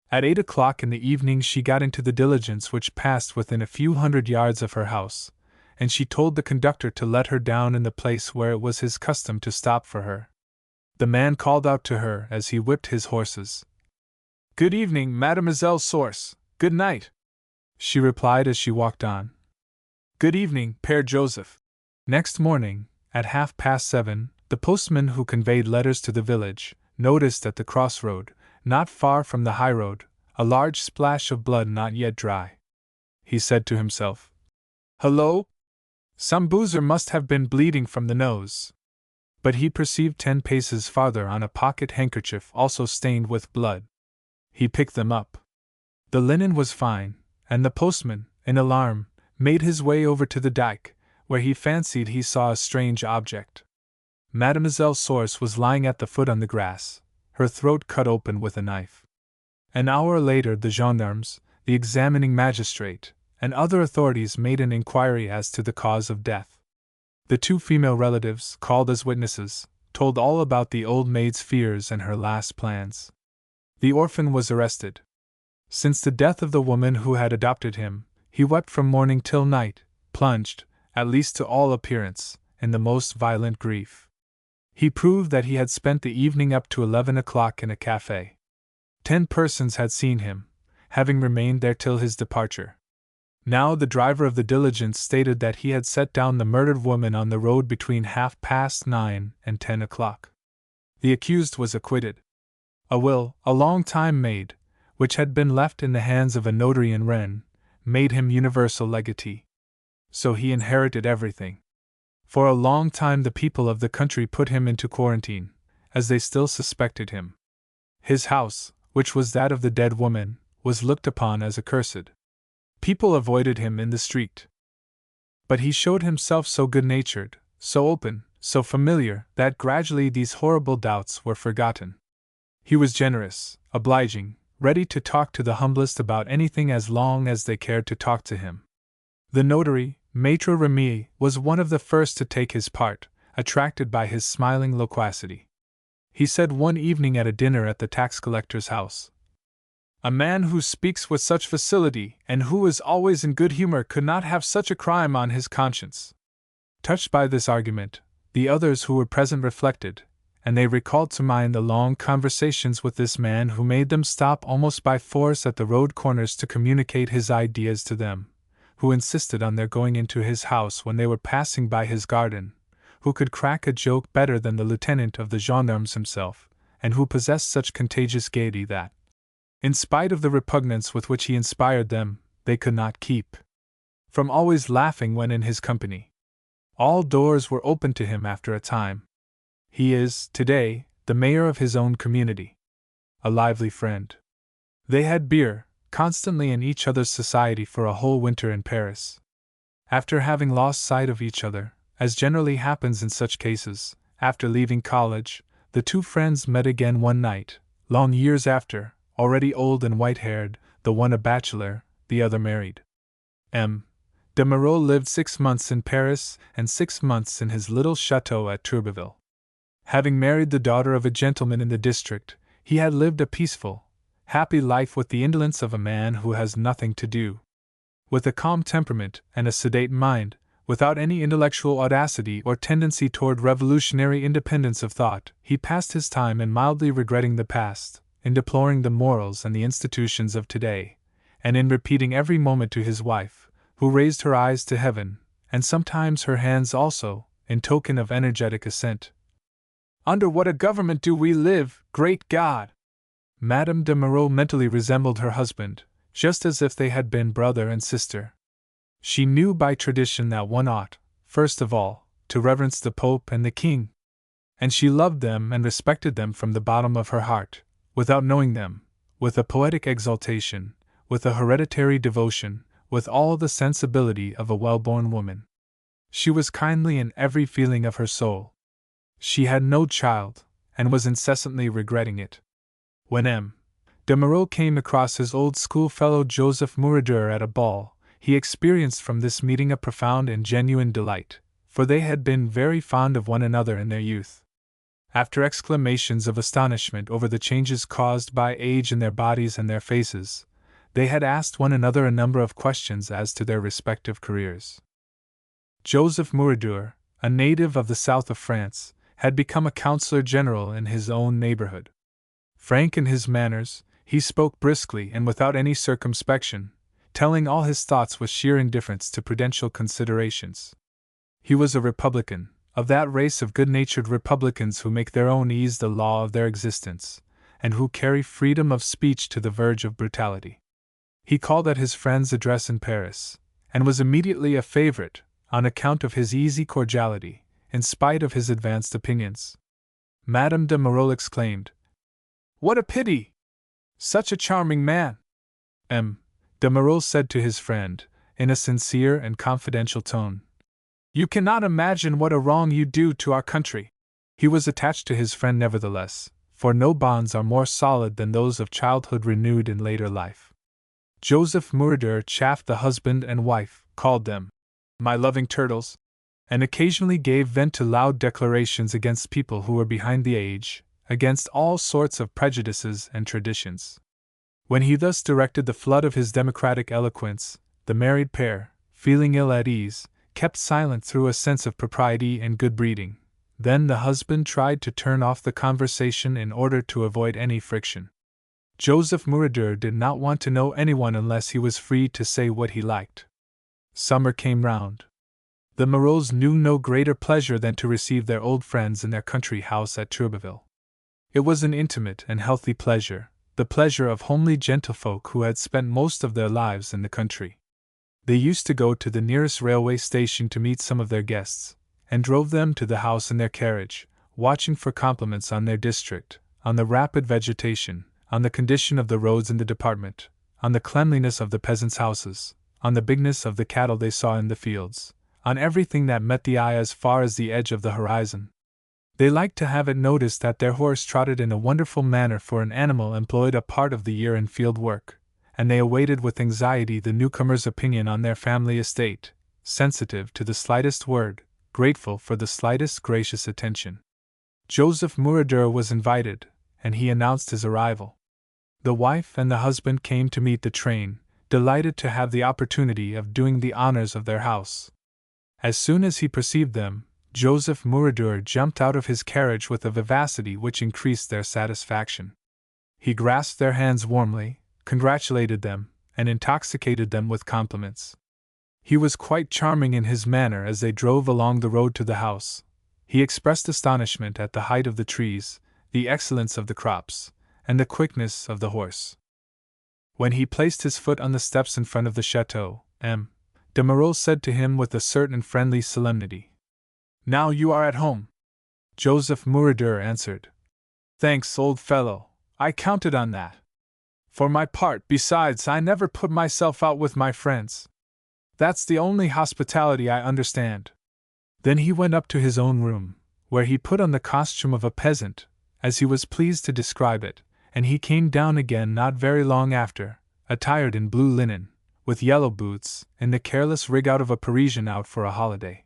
At 8 o'clock in the evening she got into the diligence which passed within a few hundred yards of her house, and she told the conductor to let her down in the place where it was his custom to stop for her. The man called out to her as he whipped his horses. Good evening, Mademoiselle Source. Good night, she replied as she walked on. Good evening, Père Joseph. Next morning, at 7:30, the postman who conveyed letters to the village noticed at the crossroad, not far from the highroad, a large splash of blood not yet dry. He said to himself, Hello! Some boozer must have been bleeding from the nose. But he perceived 10 paces farther on a pocket handkerchief also stained with blood. He picked them up. The linen was fine, and the postman, in alarm, made his way over to the dike, where he fancied he saw a strange object. Mademoiselle Source was lying at the foot on the grass, her throat cut open with a knife. An hour later the gendarmes, the examining magistrate, and other authorities made an inquiry as to the cause of death. The two female relatives, called as witnesses, told all about the old maid's fears and her last plans. The orphan was arrested. Since the death of the woman who had adopted him, he wept from morning till night, plunged, at least to all appearance, in the most violent grief. He proved that he had spent the evening up to 11 o'clock in a café. 10 persons had seen him, having remained there till his departure. Now the driver of the diligence stated that he had set down the murdered woman on the road between 9:30 and 10 o'clock. The accused was acquitted. A will, a long time made, which had been left in the hands of a notary in Rennes, made him universal legatee. So he inherited everything. For a long time the people of the country put him into quarantine, as they still suspected him. His house, which was that of the dead woman, was looked upon as accursed. People avoided him in the street. But he showed himself so good-natured, so open, so familiar, that gradually these horrible doubts were forgotten. He was generous, obliging, ready to talk to the humblest about anything as long as they cared to talk to him. The notary, Maître Remy, was one of the first to take his part, attracted by his smiling loquacity. He said one evening at a dinner at the tax collector's house, "A man who speaks with such facility and who is always in good humor could not have such a crime on his conscience." Touched by this argument, the others who were present reflected, and they recalled to mind the long conversations with this man who made them stop almost by force at the road corners to communicate his ideas to them, who insisted on their going into his house when they were passing by his garden, who could crack a joke better than the lieutenant of the gendarmes himself, and who possessed such contagious gaiety that, in spite of the repugnance with which he inspired them, they could not keep from always laughing when in his company. All doors were open to him after a time. He is, today, the mayor of his own community. A lively friend. They had beer, constantly in each other's society for a whole winter in Paris. After having lost sight of each other, as generally happens in such cases, after leaving college, the two friends met again one night, long years after, already old and white-haired, the one a bachelor, the other married. M. de Marolles lived 6 months in Paris and 6 months in his little chateau at Turbeville. Having married the daughter of a gentleman in the district, he had lived a peaceful, happy life with the indolence of a man who has nothing to do. With a calm temperament and a sedate mind, without any intellectual audacity or tendency toward revolutionary independence of thought, he passed his time in mildly regretting the past, in deploring the morals and the institutions of today, and in repeating every moment to his wife, who raised her eyes to heaven, and sometimes her hands also, in token of energetic assent, "Under what a government do we live, great God!" Madame de Marolles mentally resembled her husband, just as if they had been brother and sister. She knew by tradition that one ought, first of all, to reverence the Pope and the King. And she loved them and respected them from the bottom of her heart, without knowing them, with a poetic exaltation, with a hereditary devotion, with all the sensibility of a well-born woman. She was kindly in every feeling of her soul. She had no child, and was incessantly regretting it. When M. de Marolles came across his old schoolfellow Joseph Muradur at a ball, he experienced from this meeting a profound and genuine delight, for they had been very fond of one another in their youth. After exclamations of astonishment over the changes caused by age in their bodies and their faces, they had asked one another a number of questions as to their respective careers. Joseph Muradur, a native of the south of France, had become a councillor general in his own neighborhood. Frank in his manners, he spoke briskly and without any circumspection, telling all his thoughts with sheer indifference to prudential considerations. He was a Republican, of that race of good-natured Republicans who make their own ease the law of their existence, and who carry freedom of speech to the verge of brutality. He called at his friend's address in Paris, and was immediately a favorite, on account of his easy cordiality, in spite of his advanced opinions. Madame de Marolles exclaimed, "What a pity! Such a charming man!" M. de Marolles said to his friend, in a sincere and confidential tone, "You cannot imagine what a wrong you do to our country." He was attached to his friend nevertheless, for no bonds are more solid than those of childhood renewed in later life. Joseph Muradur chaffed the husband and wife, called them "my loving turtles," and occasionally gave vent to loud declarations against people who were behind the age, against all sorts of prejudices and traditions. When he thus directed the flood of his democratic eloquence, the married pair, feeling ill at ease, kept silent through a sense of propriety and good breeding. Then the husband tried to turn off the conversation in order to avoid any friction. Joseph Muradur did not want to know anyone unless he was free to say what he liked. Summer came round. The Marolles knew no greater pleasure than to receive their old friends in their country house at Turbeville. It was an intimate and healthy pleasure, the pleasure of homely gentlefolk who had spent most of their lives in the country. They used to go to the nearest railway station to meet some of their guests, and drove them to the house in their carriage, watching for compliments on their district, on the rapid vegetation, on the condition of the roads in the department, on the cleanliness of the peasants' houses, on the bigness of the cattle they saw in the fields, on everything that met the eye as far as the edge of the horizon. They liked to have it noticed that their horse trotted in a wonderful manner for an animal employed a part of the year in field work, and they awaited with anxiety the newcomer's opinion on their family estate, sensitive to the slightest word, grateful for the slightest gracious attention. Joseph Muradur was invited, and he announced his arrival. The wife and the husband came to meet the train, delighted to have the opportunity of doing the honors of their house. As soon as he perceived them, Joseph Muradur jumped out of his carriage with a vivacity which increased their satisfaction. He grasped their hands warmly, congratulated them, and intoxicated them with compliments. He was quite charming in his manner as they drove along the road to the house. He expressed astonishment at the height of the trees, the excellence of the crops, and the quickness of the horse. When he placed his foot on the steps in front of the chateau, M. de Marolles said to him with a certain friendly solemnity, "Now you are at home." Joseph Muradur answered, "Thanks, old fellow, I counted on that. For my part, besides, I never put myself out with my friends. That's the only hospitality I understand." Then he went up to his own room, where he put on the costume of a peasant, as he was pleased to describe it, and he came down again not very long after, attired in blue linen, with yellow boots, in the careless rig out of a Parisian out for a holiday.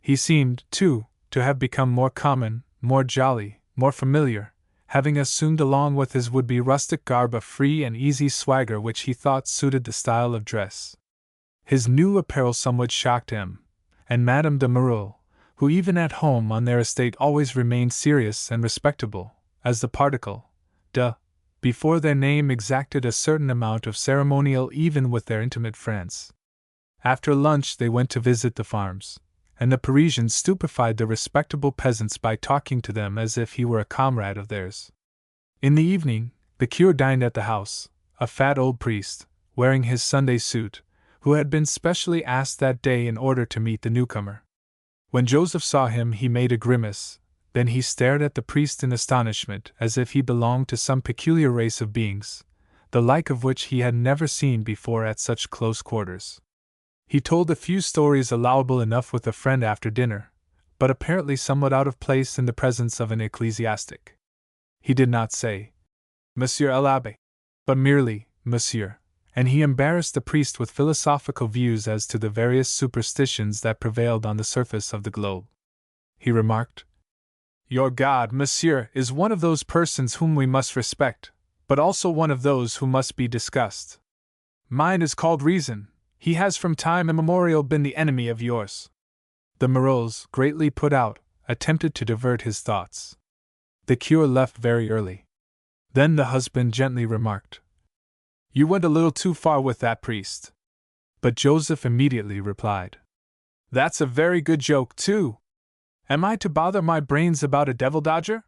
He seemed, too, to have become more common, more jolly, more familiar, having assumed along with his would-be rustic garb a free and easy swagger which he thought suited the style of dress. His new apparel somewhat shocked him, and Madame de Merle, who even at home on their estate always remained serious and respectable, as the particle de before their name exacted a certain amount of ceremonial even with their intimate friends. After lunch they went to visit the farms, and the Parisian stupefied the respectable peasants by talking to them as if he were a comrade of theirs. In the evening, the cure dined at the house, a fat old priest, wearing his Sunday suit, who had been specially asked that day in order to meet the newcomer. When Joseph saw him he made a grimace, then he stared at the priest in astonishment as if he belonged to some peculiar race of beings, the like of which he had never seen before at such close quarters. He told a few stories allowable enough with a friend after dinner, but apparently somewhat out of place in the presence of an ecclesiastic. He did not say, Monsieur l'Abbé, but merely, Monsieur, and he embarrassed the priest with philosophical views as to the various superstitions that prevailed on the surface of the globe. He remarked, Your God, Monsieur, is one of those persons whom we must respect, but also one of those who must be discussed. Mine is called Reason. He has from time immemorial been the enemy of yours. The Merles, greatly put out, attempted to divert his thoughts. The cure left very early. Then the husband gently remarked, You went a little too far with that priest. But Joseph immediately replied, That's a very good joke, too. Am I to bother my brains about a devil-dodger?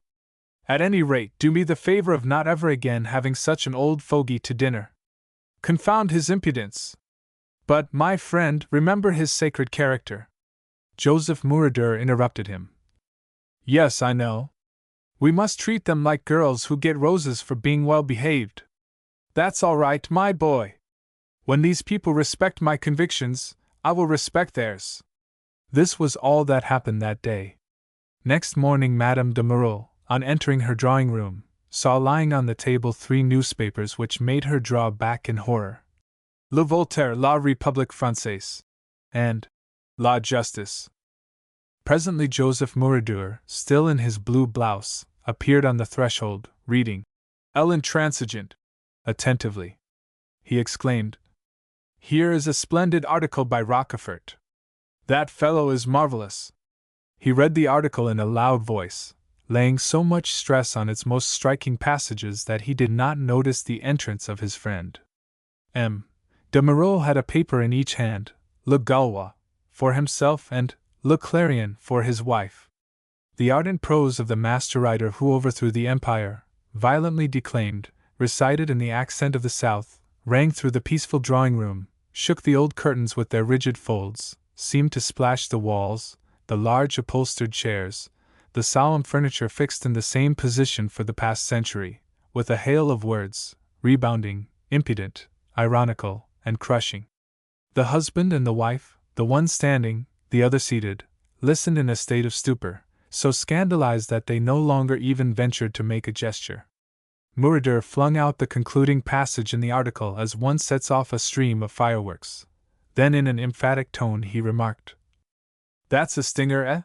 At any rate, do me the favor of not ever again having such an old fogey to dinner. Confound his impudence! But, my friend, remember his sacred character. Joseph Muradur interrupted him. Yes, I know. We must treat them like girls who get roses for being well behaved. That's all right, my boy. When these people respect my convictions, I will respect theirs. This was all that happened that day. Next morning Madame de Merle, on entering her drawing-room, saw lying on the table 3 newspapers which made her draw back in horror. Le Voltaire, La République Française, and La Justice. Presently Joseph Muradur, still in his blue blouse, appeared on the threshold, reading L'Intransigeant attentively. He exclaimed, Here is a splendid article by Rochefort. That fellow is marvelous. He read the article in a loud voice, laying so much stress on its most striking passages that he did not notice the entrance of his friend. M. de Merle had a paper in each hand, Le Gaulois for himself and Le Clarion for his wife. The ardent prose of the master writer who overthrew the empire, violently declaimed, recited in the accent of the South, rang through the peaceful drawing-room, shook the old curtains with their rigid folds, seemed to splash the walls, the large upholstered chairs, the solemn furniture fixed in the same position for the past century, with a hail of words, rebounding, impudent, ironical, and crushing. The husband and the wife, the one standing, the other seated, listened in a state of stupor, so scandalized that they no longer even ventured to make a gesture. Muradur flung out the concluding passage in the article as one sets off a stream of fireworks. Then in an emphatic tone he remarked, That's a stinger, eh?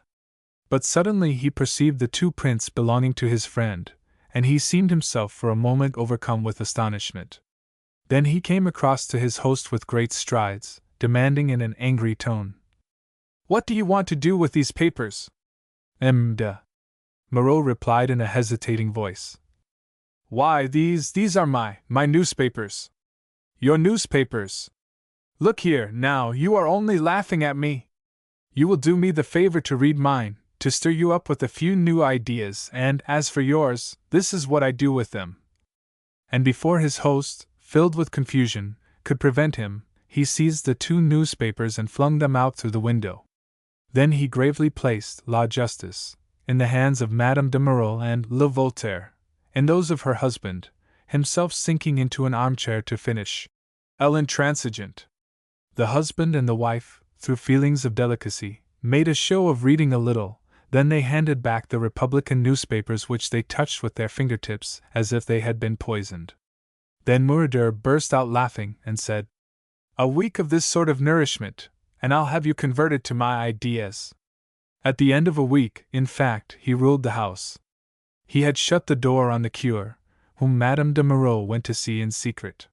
But suddenly he perceived the 2 prints belonging to his friend, and he seemed himself for a moment overcome with astonishment. Then he came across to his host with great strides, demanding in an angry tone, What do you want to do with these papers? M. de Merle replied in a hesitating voice, Why, these are my newspapers. Your newspapers? Look here, now, you are only laughing at me. You will do me the favor to read mine, to stir you up with a few new ideas, and, as for yours, this is what I do with them. And before his host, filled with confusion, could prevent him, he seized the 2 newspapers and flung them out through the window. Then he gravely placed La Justice in the hands of Madame de Merle and Le Voltaire in those of her husband, himself sinking into an armchair to finish L'Intransigeant. The husband and the wife, through feelings of delicacy, made a show of reading a little, Then they handed back the Republican newspapers which they touched with their fingertips as if they had been poisoned. Then Murader burst out laughing and said, "A week of this sort of nourishment, and I'll have you converted to my ideas." At the end of a week, in fact, he ruled the house. He had shut the door on the cure, whom Madame de Moreau went to see in secret.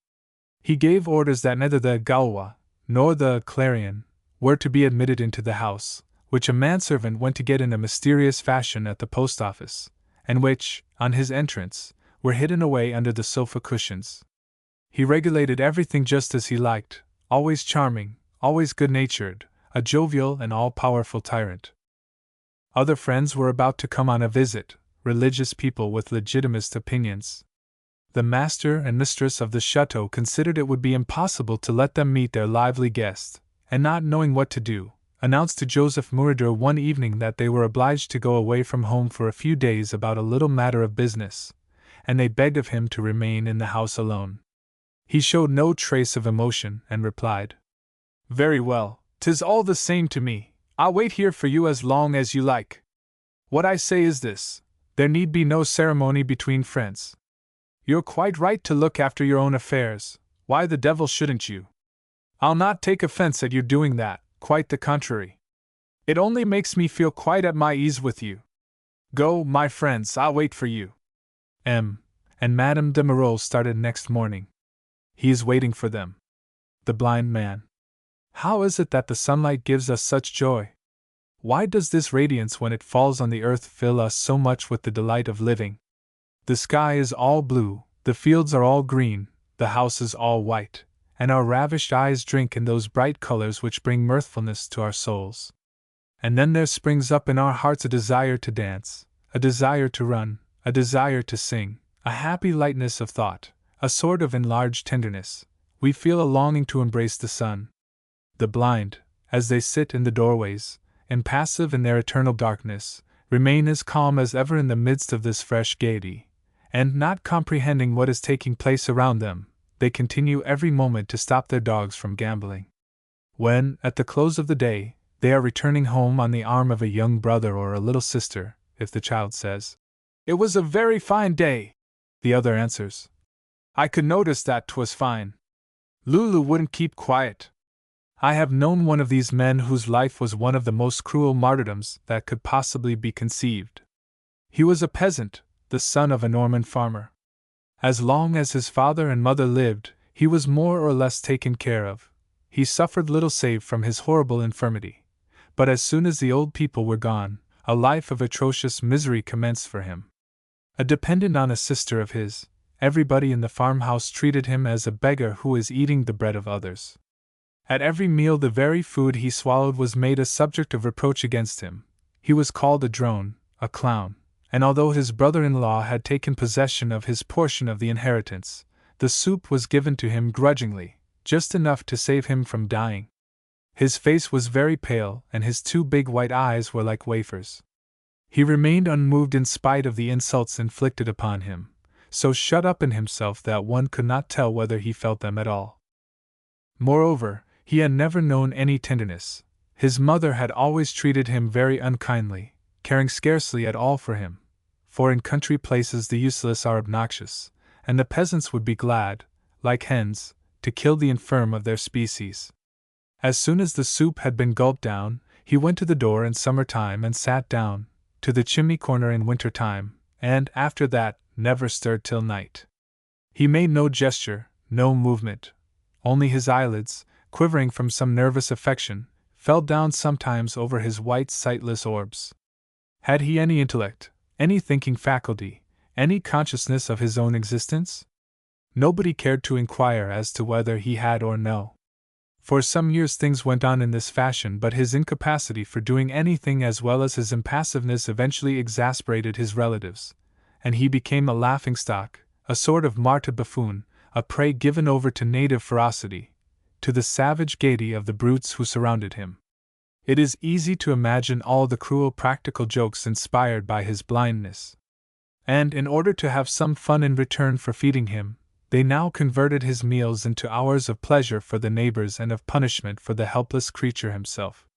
He gave orders that neither the Gaulois nor the Clarion were to be admitted into the house, which a manservant went to get in a mysterious fashion at the post office, and which, on his entrance, were hidden away under the sofa cushions. He regulated everything just as he liked, always charming, always good-natured, a jovial and all-powerful tyrant. Other friends were about to come on a visit, religious people with legitimist opinions. The master and mistress of the chateau considered it would be impossible to let them meet their lively guest, and not knowing what to do, announced to Joseph Murader one evening that they were obliged to go away from home for a few days about a little matter of business, and they begged of him to remain in the house alone. He showed no trace of emotion and replied, "Very well, 'tis all the same to me, I'll wait here for you as long as you like. What I say is this, there need be no ceremony between friends. You're quite right to look after your own affairs, why the devil shouldn't you? I'll not take offense at your doing that, quite the contrary. It only makes me feel quite at my ease with you. Go, my friends, I'll wait for you." And Madame de Moreau started next morning. He is waiting for them. The blind man. How is it that the sunlight gives us such joy? Why does this radiance when it falls on the earth fill us so much with the delight of living? The sky is all blue, the fields are all green, the house is all white, and our ravished eyes drink in those bright colors which bring mirthfulness to our souls. And then there springs up in our hearts a desire to dance, a desire to run, a desire to sing, a happy lightness of thought, a sort of enlarged tenderness. We feel a longing to embrace the sun. The blind, as they sit in the doorways, impassive in their eternal darkness, remain as calm as ever in the midst of this fresh gaiety, and not comprehending what is taking place around them, they continue every moment to stop their dogs from gambolling. When, at the close of the day, they are returning home on the arm of a young brother or a little sister, if the child says, "It was a very fine day," the other answers, "I could notice that 'twas fine. Lulu wouldn't keep quiet." I have known one of these men whose life was one of the most cruel martyrdoms that could possibly be conceived. He was a peasant, the son of a Norman farmer. As long as his father and mother lived, he was more or less taken care of. He suffered little save from his horrible infirmity. But as soon as the old people were gone, a life of atrocious misery commenced for him. A dependent on a sister of his, everybody in the farmhouse treated him as a beggar who is eating the bread of others. At every meal the very food he swallowed was made a subject of reproach against him. He was called a drone, a clown, and although his brother-in-law had taken possession of his portion of the inheritance, the soup was given to him grudgingly, just enough to save him from dying. His face was very pale, and his two big white eyes were like wafers. He remained unmoved in spite of the insults inflicted upon him, so shut up in himself that one could not tell whether he felt them at all. Moreover, he had never known any tenderness. His mother had always treated him very unkindly, caring scarcely at all for him, for in country places the useless are obnoxious, and the peasants would be glad, like hens, to kill the infirm of their species. As soon as the soup had been gulped down, he went to the door in summer time and sat down, to the chimney corner in winter time, and, after that, never stirred till night. He made no gesture, no movement. Only his eyelids, quivering from some nervous affection, fell down sometimes over his white sightless orbs. Had he any intellect, any thinking faculty, any consciousness of his own existence? Nobody cared to inquire as to whether he had or no. For some years things went on in this fashion, but his incapacity for doing anything as well as his impassiveness eventually exasperated his relatives, and he became a laughing-stock, a sort of martyr buffoon, a prey given over to native ferocity, to the savage gaiety of the brutes who surrounded him. It is easy to imagine all the cruel practical jokes inspired by his blindness. And in order to have some fun in return for feeding him, they now converted his meals into hours of pleasure for the neighbors and of punishment for the helpless creature himself.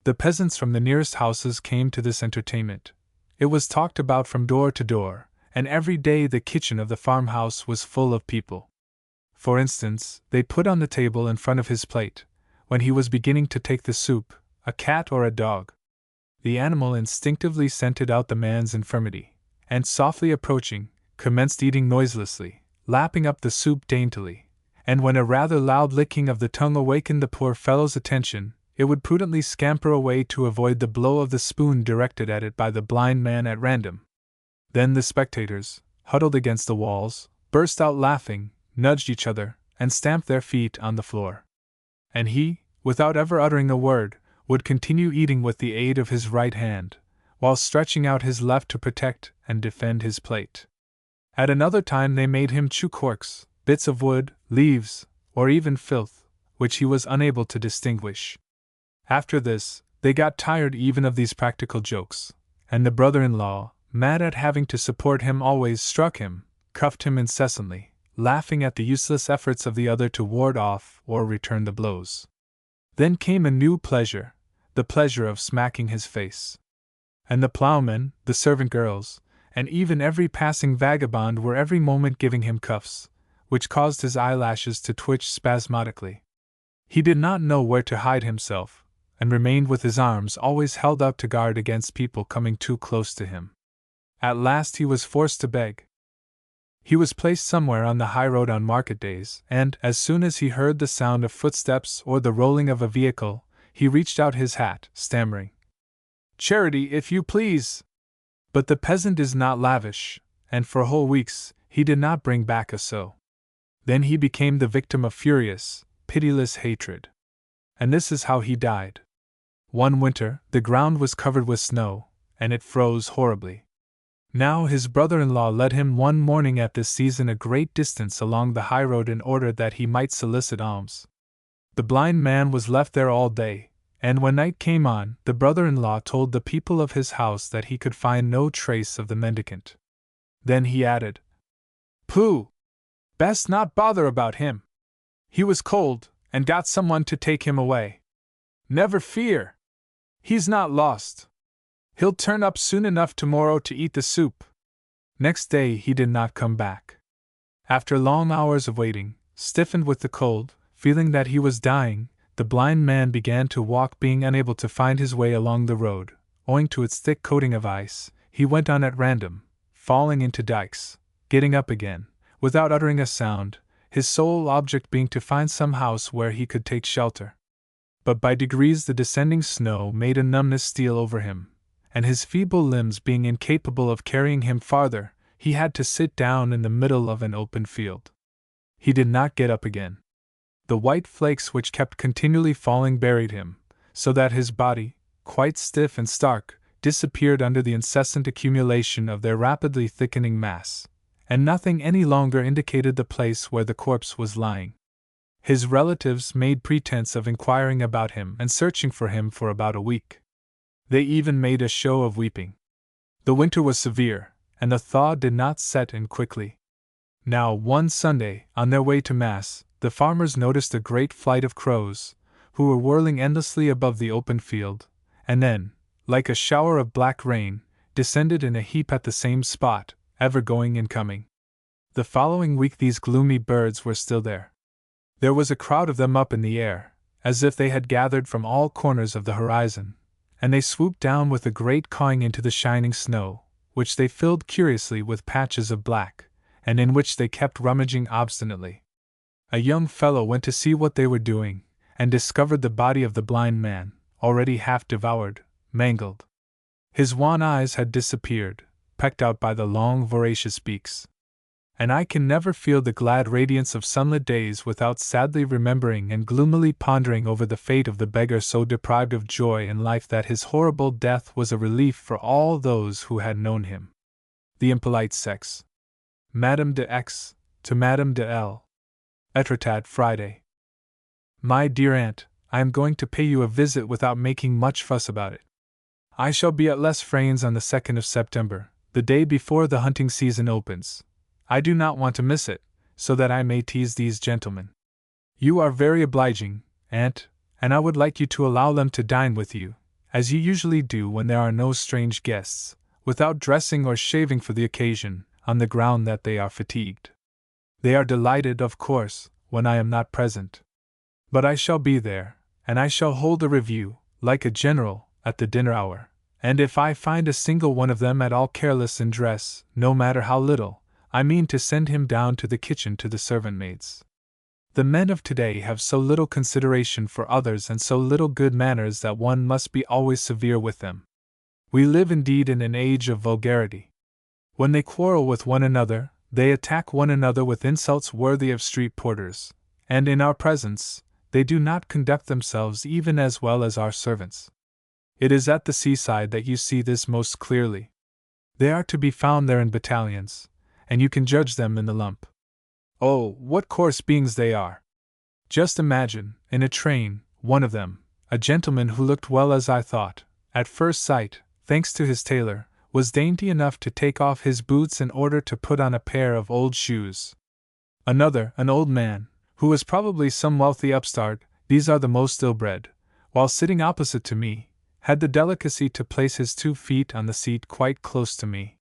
The peasants from the nearest houses came to this entertainment. It was talked about from door to door, and every day the kitchen of the farmhouse was full of people. For instance, they put on the table in front of his plate, when he was beginning to take the soup, a cat or a dog. The animal instinctively scented out the man's infirmity, and softly approaching, commenced eating noiselessly, lapping up the soup daintily, and when a rather loud licking of the tongue awakened the poor fellow's attention, it would prudently scamper away to avoid the blow of the spoon directed at it by the blind man at random. Then the spectators, huddled against the walls, burst out laughing, nudged each other, and stamped their feet on the floor. And he, without ever uttering a word, would continue eating with the aid of his right hand, while stretching out his left to protect and defend his plate. At another time they made him chew corks, bits of wood, leaves, or even filth, which he was unable to distinguish. After this, they got tired even of these practical jokes, and the brother-in-law, mad at having to support him, always struck him, cuffed him incessantly, laughing at the useless efforts of the other to ward off or return the blows. Then came a new pleasure, the pleasure of smacking his face. And the plowmen, the servant girls, and even every passing vagabond were every moment giving him cuffs, which caused his eyelashes to twitch spasmodically. He did not know where to hide himself, and remained with his arms always held up to guard against people coming too close to him. At last he was forced to beg. He was placed somewhere on the high road on market days, and, as soon as he heard the sound of footsteps or the rolling of a vehicle, he reached out his hat, stammering, "Charity, if you please!" But the peasant is not lavish, and for whole weeks he did not bring back a sou. Then he became the victim of furious, pitiless hatred. And this is how he died. One winter, the ground was covered with snow, and it froze horribly. Now his brother-in-law led him one morning at this season a great distance along the high road in order that he might solicit alms. The blind man was left there all day, and when night came on, the brother-in-law told the people of his house that he could find no trace of the mendicant. Then he added, "Pooh! Best not bother about him. He was cold, and got someone to take him away. Never fear! He's not lost. He'll turn up soon enough tomorrow to eat the soup." Next day he did not come back. After long hours of waiting, stiffened with the cold, feeling that he was dying, the blind man began to walk. Being unable to find his way along the road, owing to its thick coating of ice, he went on at random, falling into dikes, getting up again, without uttering a sound, his sole object being to find some house where he could take shelter. But by degrees the descending snow made a numbness steal over him, and his feeble limbs being incapable of carrying him farther, he had to sit down in the middle of an open field. He did not get up again. The white flakes which kept continually falling buried him, so that his body, quite stiff and stark, disappeared under the incessant accumulation of their rapidly thickening mass, and nothing any longer indicated the place where the corpse was lying. His relatives made pretense of inquiring about him and searching for him for about a week. They even made a show of weeping. The winter was severe, and the thaw did not set in quickly. Now, one Sunday, on their way to Mass, the farmers noticed a great flight of crows, who were whirling endlessly above the open field, and then, like a shower of black rain, descended in a heap at the same spot, ever going and coming. The following week these gloomy birds were still there. There was a crowd of them up in the air, as if they had gathered from all corners of the horizon, and they swooped down with a great cawing into the shining snow, which they filled curiously with patches of black, and in which they kept rummaging obstinately. A young fellow went to see what they were doing, and discovered the body of the blind man, already half devoured, mangled. His wan eyes had disappeared, pecked out by the long voracious beaks. And I can never feel the glad radiance of sunlit days without sadly remembering and gloomily pondering over the fate of the beggar so deprived of joy in life that his horrible death was a relief for all those who had known him. The impolite sex. Madame de X. to Madame de L. Etretat, Friday. My dear aunt, I am going to pay you a visit without making much fuss about it. I shall be at Les Fraines on the 2nd of September, the day before the hunting season opens. I do not want to miss it, so that I may tease these gentlemen. You are very obliging, aunt, and I would like you to allow them to dine with you, as you usually do when there are no strange guests, without dressing or shaving for the occasion, on the ground that they are fatigued. They are delighted, of course, when I am not present. But I shall be there, and I shall hold a review, like a general, at the dinner hour, and if I find a single one of them at all careless in dress, no matter how little, I mean to send him down to the kitchen to the servant maids. The men of today have so little consideration for others and so little good manners that one must be always severe with them. We live indeed in an age of vulgarity. When they quarrel with one another, they attack one another with insults worthy of street porters, and in our presence, they do not conduct themselves even as well as our servants. It is at the seaside that you see this most clearly. They are to be found there in battalions, and you can judge them in the lump. Oh, what coarse beings they are! Just imagine, in a train, one of them, a gentleman who looked well as I thought, at first sight, thanks to his tailor, was dainty enough to take off his boots in order to put on a pair of old shoes. Another, an old man, who was probably some wealthy upstart, these are the most ill-bred, while sitting opposite to me, had the delicacy to place his 2 feet on the seat quite close to me.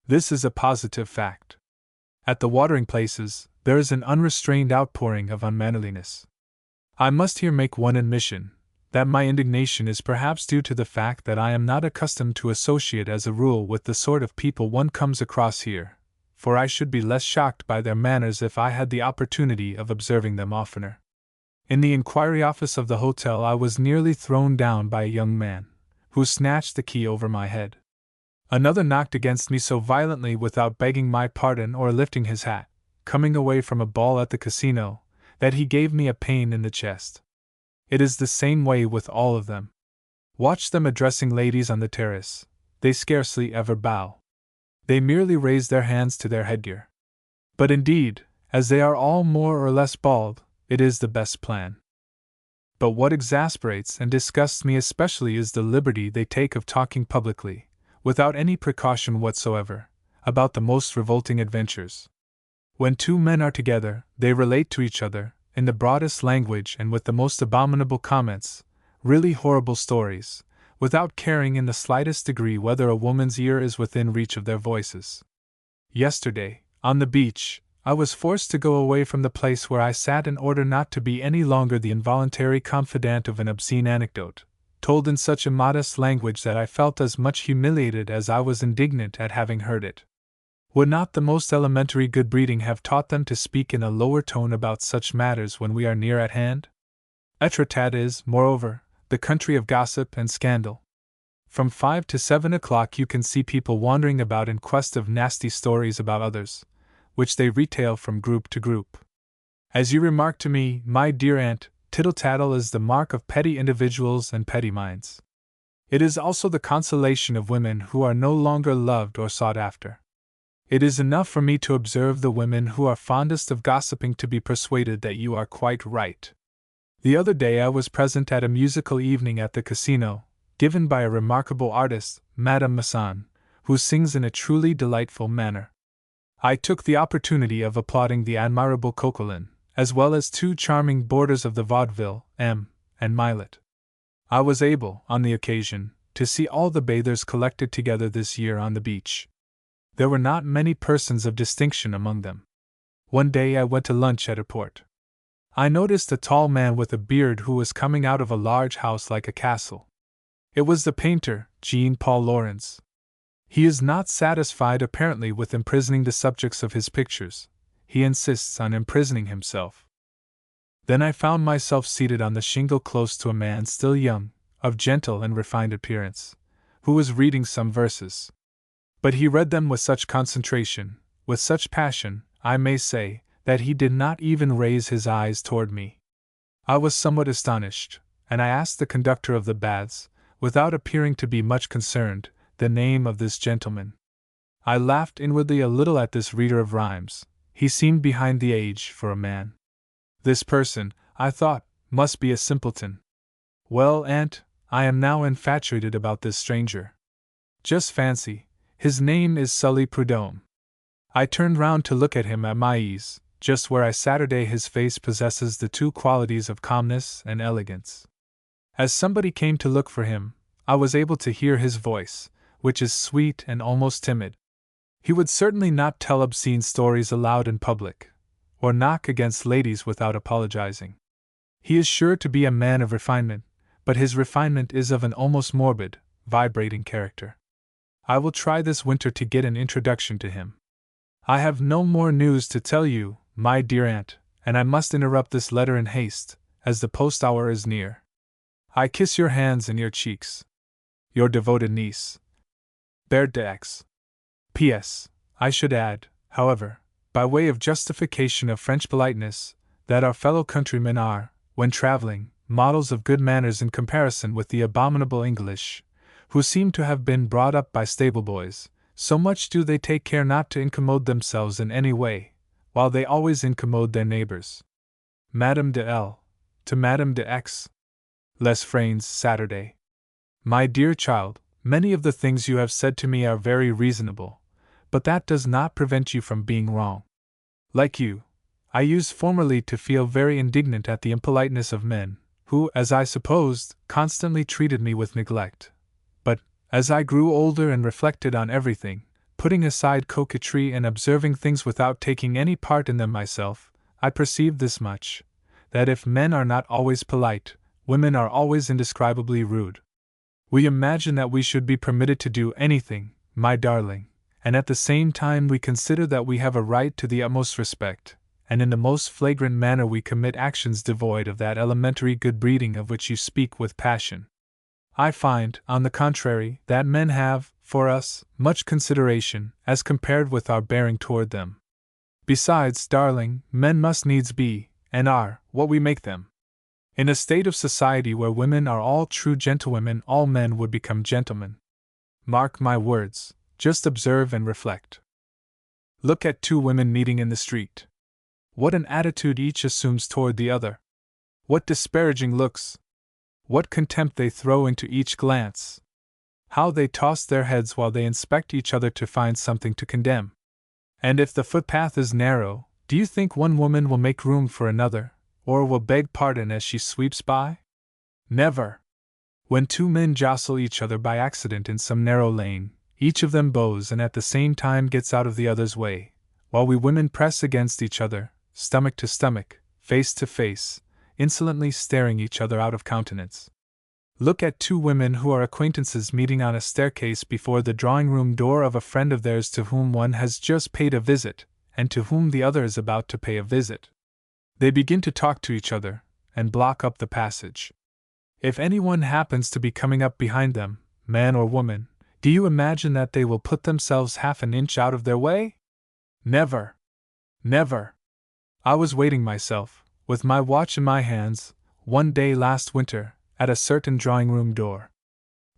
This is a positive fact. At the watering places, there is an unrestrained outpouring of unmannerliness. I must here make one admission, that my indignation is perhaps due to the fact that I am not accustomed to associate as a rule with the sort of people one comes across here, for I should be less shocked by their manners if I had the opportunity of observing them oftener. In the inquiry office of the hotel I was nearly thrown down by a young man, who snatched the key over my head. Another knocked against me so violently without begging my pardon or lifting his hat, coming away from a ball at the casino, that he gave me a pain in the chest. It is the same way with all of them. Watch them addressing ladies on the terrace, they scarcely ever bow. They merely raise their hands to their headgear. But indeed, as they are all more or less bald, it is the best plan. But what exasperates and disgusts me especially is the liberty they take of talking publicly, without any precaution whatsoever, about the most revolting adventures. When 2 men are together, they relate to each other, in the broadest language and with the most abominable comments, really horrible stories, without caring in the slightest degree whether a woman's ear is within reach of their voices. Yesterday, on the beach, I was forced to go away from the place where I sat in order not to be any longer the involuntary confidant of an obscene anecdote, told in such immodest language that I felt as much humiliated as I was indignant at having heard it. Would not the most elementary good breeding have taught them to speak in a lower tone about such matters when we are near at hand? Etretat is, moreover, the country of gossip and scandal. From 5 to 7 o'clock you can see people wandering about in quest of nasty stories about others, which they retail from group to group. As you remarked to me, my dear aunt, tittle-tattle is the mark of petty individuals and petty minds. It is also the consolation of women who are no longer loved or sought after. It is enough for me to observe the women who are fondest of gossiping to be persuaded that you are quite right. The other day I was present at a musical evening at the casino, given by a remarkable artist, Madame Masson, who sings in a truly delightful manner. I took the opportunity of applauding the admirable Coquelin, as well as 2 charming boarders of the vaudeville, M. and Millet. I was able, on the occasion, to see all the bathers collected together this year on the beach. There were not many persons of distinction among them. One day I went to lunch at a port. I noticed a tall man with a beard who was coming out of a large house like a castle. It was the painter, Jean-Paul Laurens. He is not satisfied apparently with imprisoning the subjects of his pictures, he insists on imprisoning himself. Then I found myself seated on the shingle close to a man still young, of gentle and refined appearance, who was reading some verses. But he read them with such concentration, with such passion, I may say, that he did not even raise his eyes toward me. I was somewhat astonished, and I asked the conductor of the baths, without appearing to be much concerned, the name of this gentleman. I laughed inwardly a little at this reader of rhymes. He seemed behind the age for a man. This person, I thought, must be a simpleton. Well, aunt, I am now infatuated about this stranger. Just fancy, his name is Sully Prudhomme. I turned round to look at him at my ease, just where I Saturday his face possesses the 2 qualities of calmness and elegance. As somebody came to look for him, I was able to hear his voice, which is sweet and almost timid. He would certainly not tell obscene stories aloud in public, or knock against ladies without apologizing. He is sure to be a man of refinement, but his refinement is of an almost morbid, vibrating character. I will try this winter to get an introduction to him. I have no more news to tell you, my dear aunt, and I must interrupt this letter in haste, as the post hour is near. I kiss your hands and your cheeks. Your devoted niece, Bert d'Aix. P.S. I should add, however, by way of justification of French politeness, that our fellow countrymen are, when traveling, models of good manners in comparison with the abominable English, who seem to have been brought up by stable boys, so much do they take care not to incommode themselves in any way, while they always incommode their neighbors. Madame de L. to Madame de X. Les Fraines, Saturday. My dear child, many of the things you have said to me are very reasonable, but that does not prevent you from being wrong. Like you, I used formerly to feel very indignant at the impoliteness of men, who, as I supposed, constantly treated me with neglect. But, as I grew older and reflected on everything, putting aside coquetry and observing things without taking any part in them myself, I perceived this much, that if men are not always polite, women are always indescribably rude. We imagine that we should be permitted to do anything, my darling, and at the same time we consider that we have a right to the utmost respect, and in the most flagrant manner we commit actions devoid of that elementary good breeding of which you speak with passion. I find, on the contrary, that men have, for us, much consideration, as compared with our bearing toward them. Besides, darling, men must needs be, and are, what we make them. In a state of society where women are all true gentlewomen, all men would become gentlemen. Mark my words, just observe and reflect. Look at two women meeting in the street. What an attitude each assumes toward the other! What disparaging looks! What contempt they throw into each glance! How they toss their heads while they inspect each other to find something to condemn! And if the footpath is narrow, do you think one woman will make room for another, or will beg pardon as she sweeps by? Never! When two men jostle each other by accident in some narrow lane, each of them bows and at the same time gets out of the other's way, while we women press against each other, stomach to stomach, face to face, insolently staring each other out of countenance. Look at two women who are acquaintances meeting on a staircase before the drawing-room door of a friend of theirs to whom one has just paid a visit, and to whom the other is about to pay a visit. They begin to talk to each other, and block up the passage. If anyone happens to be coming up behind them, man or woman, do you imagine that they will put themselves half an inch out of their way? Never! Never! I was waiting myself, with my watch in my hands, one day last winter, at a certain drawing-room door.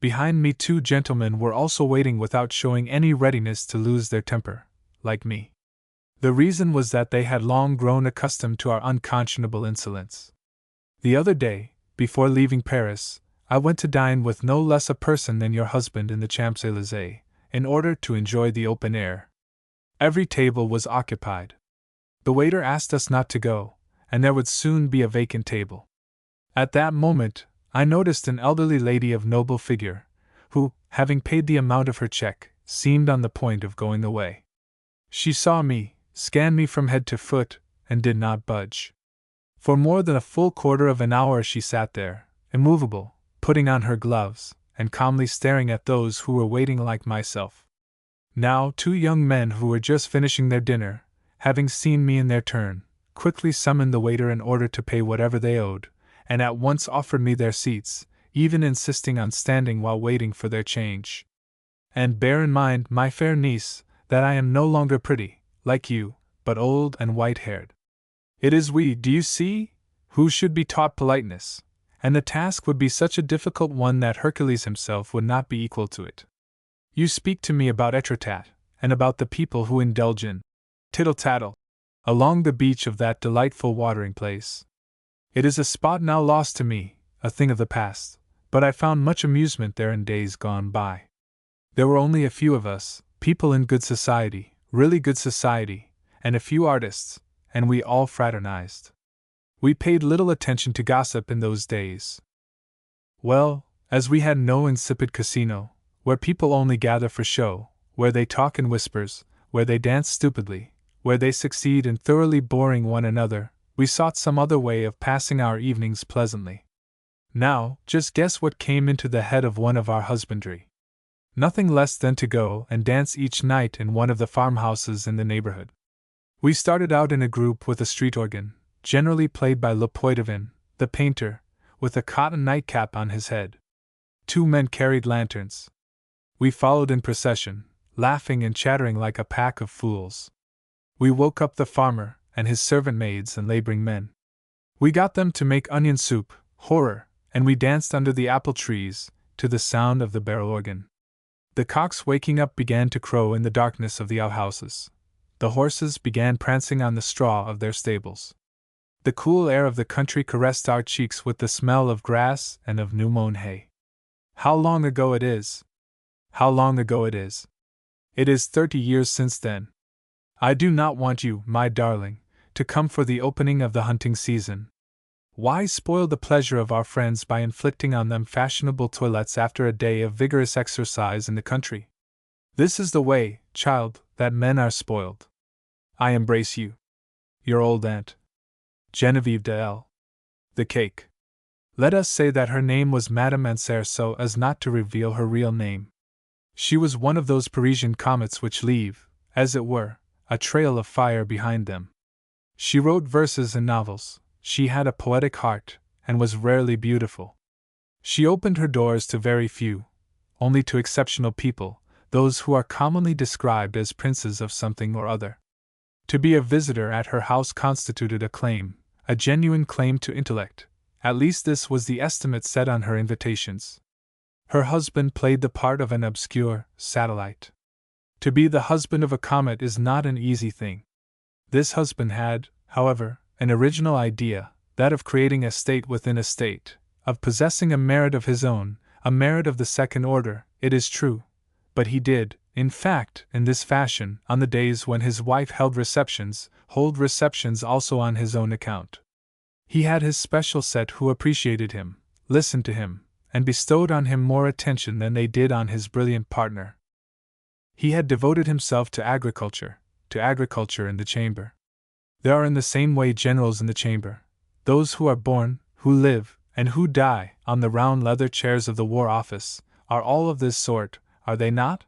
Behind me 2 gentlemen were also waiting without showing any readiness to lose their temper, like me. The reason was that they had long grown accustomed to our unconscionable insolence. The other day, before leaving Paris, I went to dine with no less a person than your husband in the Champs-Élysées, in order to enjoy the open air. Every table was occupied. The waiter asked us not to go, and there would soon be a vacant table. At that moment, I noticed an elderly lady of noble figure, who, having paid the amount of her check, seemed on the point of going away. She saw me, scanned me from head to foot, and did not budge. For more than a full quarter of an hour she sat there, immovable, putting on her gloves, and calmly staring at those who were waiting like myself. Now 2 young men who were just finishing their dinner, having seen me in their turn, quickly summoned the waiter in order to pay whatever they owed, and at once offered me their seats, even insisting on standing while waiting for their change. And bear in mind, my fair niece, that I am no longer pretty, like you, but old and white-haired. It is we, do you see, who should be taught politeness, and the task would be such a difficult one that Hercules himself would not be equal to it. You speak to me about Etretat, and about the people who indulge in tittle-tattle along the beach of that delightful watering-place. It is a spot now lost to me, a thing of the past, but I found much amusement there in days gone by. There were only a few of us, people in good society, really good society, and a few artists, and we all fraternized. We paid little attention to gossip in those days. Well, As we had no insipid casino, where people only gather for show, where they talk in whispers, where they dance stupidly, where they succeed in thoroughly boring one another, we sought some other way of passing our evenings pleasantly. Now, just guess what came into the head of one of our husbandry. Nothing less than to go and dance each night in one of the farmhouses in the neighborhood. We started out in a group with a street organ, generally played by Le Poitevin, the painter, with a cotton nightcap on his head. 2 men carried lanterns. We followed in procession, laughing and chattering like a pack of fools. We woke up the farmer and his servant maids and laboring men. We got them to make onion soup, horror, and we danced under the apple trees, to the sound of the barrel organ. The cocks waking up began to crow in the darkness of the outhouses. The horses began prancing on the straw of their stables. The cool air of the country caressed our cheeks with the smell of grass and of new-mown hay. How long ago it is! How long ago it is! It is 30 years since then. I do not want you, my darling, to come for the opening of the hunting season. Why spoil the pleasure of our friends by inflicting on them fashionable toilettes after a day of vigorous exercise in the country? This is the way, child, that men are spoiled. I embrace you. Your old aunt, Genevieve de L. The cake. Let us say that her name was Madame Anser so as not to reveal her real name. She was one of those Parisian comets which leave, as it were, a trail of fire behind them. She wrote verses and novels. She had a poetic heart, and was rarely beautiful. She opened her doors to very few, only to exceptional people, those who are commonly described as princes of something or other. To be a visitor at her house constituted a claim, a genuine claim to intellect. At least this was the estimate set on her invitations. Her husband played the part of an obscure satellite. To be the husband of a comet is not an easy thing. This husband had, however, an original idea, that of creating a state within a state, of possessing a merit of his own, a merit of the second order, it is true, but he did, in fact, in this fashion, on the days when his wife held receptions, hold receptions also on his own account. He had his special set who appreciated him, listened to him, and bestowed on him more attention than they did on his brilliant partner. He had devoted himself to agriculture in the chamber. There are in the same way generals in the chamber, those who are born, who live, and who die on the round leather chairs of the War Office, are all of this sort, are they not?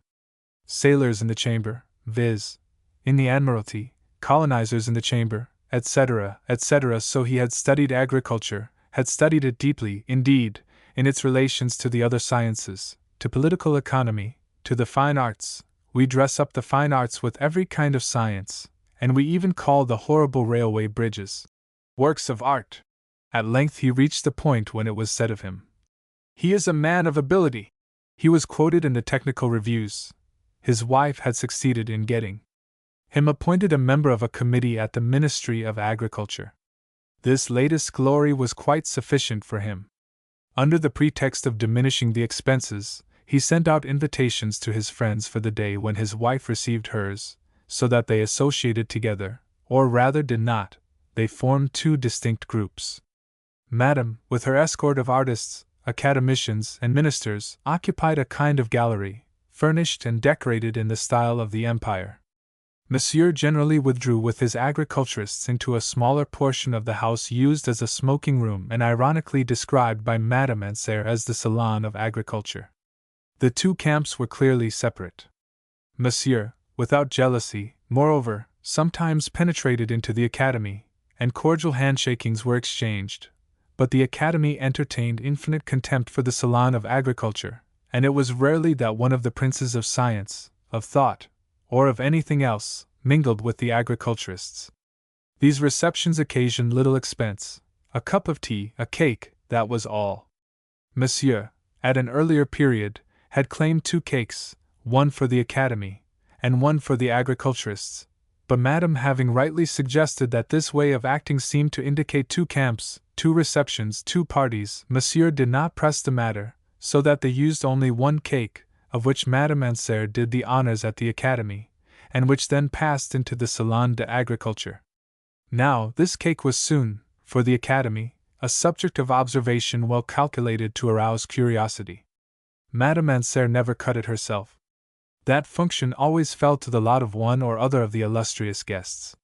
Sailors in the chamber, viz., in the Admiralty, colonizers in the chamber, etc., etc. So he had studied agriculture, had studied it deeply, indeed, in its relations to the other sciences, to political economy, to the fine arts. We dress up the fine arts with every kind of science, and we even call the horrible railway bridges works of art. At length he reached the point when it was said of him, "He is a man of ability." He was quoted in the technical reviews. His wife had succeeded in getting him appointed a member of a committee at the Ministry of Agriculture. This latest glory was quite sufficient for him. Under the pretext of diminishing the expenses, he sent out invitations to his friends for the day when his wife received hers, so that they associated together, or rather did not. They formed 2 distinct groups. Madame, with her escort of artists, academicians, and ministers, occupied a kind of gallery, furnished and decorated in the style of the Empire. Monsieur generally withdrew with his agriculturists into a smaller portion of the house used as a smoking room and ironically described by Madame Anser as the Salon of Agriculture. The 2 camps were clearly separate. Monsieur, without jealousy, moreover, sometimes penetrated into the Academy, and cordial handshakings were exchanged, but the Academy entertained infinite contempt for the Salon of Agriculture, and it was rarely that one of the princes of science, of thought, or of anything else, mingled with the agriculturists. These receptions occasioned little expense, a cup of tea, a cake, that was all. Monsieur, at an earlier period, had claimed 2 cakes, one for the Academy, and one for the agriculturists, but Madame having rightly suggested that this way of acting seemed to indicate 2 camps, 2 receptions, 2 parties, Monsieur did not press the matter, so that they used only 1 cake, of which Madame Anser did the honors at the Academy, and which then passed into the Salon d'Agriculture. Now, this cake was soon, for the Academy, a subject of observation well calculated to arouse curiosity. Madame Ancere never cut it herself. That function always fell to the lot of one or other of the illustrious guests.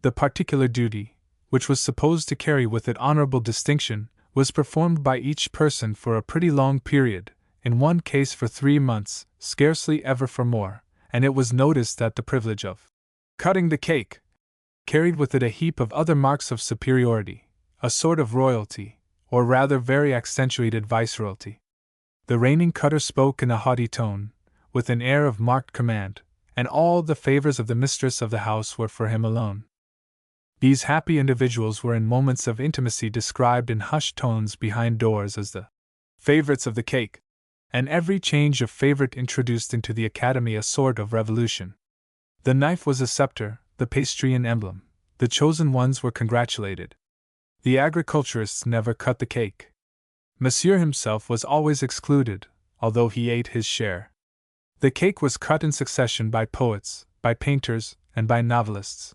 The particular duty, which was supposed to carry with it honorable distinction, was performed by each person for a pretty long period, in one case for 3 months, scarcely ever for more, and it was noticed that the privilege of cutting the cake carried with it a heap of other marks of superiority, a sort of royalty, or rather very accentuated viceroyalty. The reigning cutter spoke in a haughty tone, with an air of marked command, and all the favors of the mistress of the house were for him alone. These happy individuals were in moments of intimacy described in hushed tones behind doors as the favorites of the cake, and every change of favorite introduced into the academy a sort of revolution. The knife was a scepter, the pastry an emblem. The chosen ones were congratulated. The agriculturists never cut the cake. Monsieur himself was always excluded, although he ate his share. The cake was cut in succession by poets, by painters, and by novelists.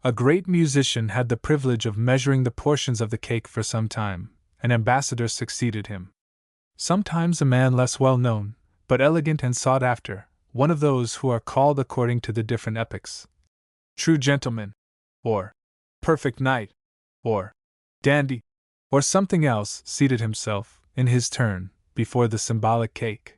A great musician had the privilege of measuring the portions of the cake for some time. An ambassador succeeded him. Sometimes a man less well known, but elegant and sought after, one of those who are called according to the different epochs true gentleman, or perfect knight, or dandy, or something else, seated himself, in his turn, before the symbolic cake.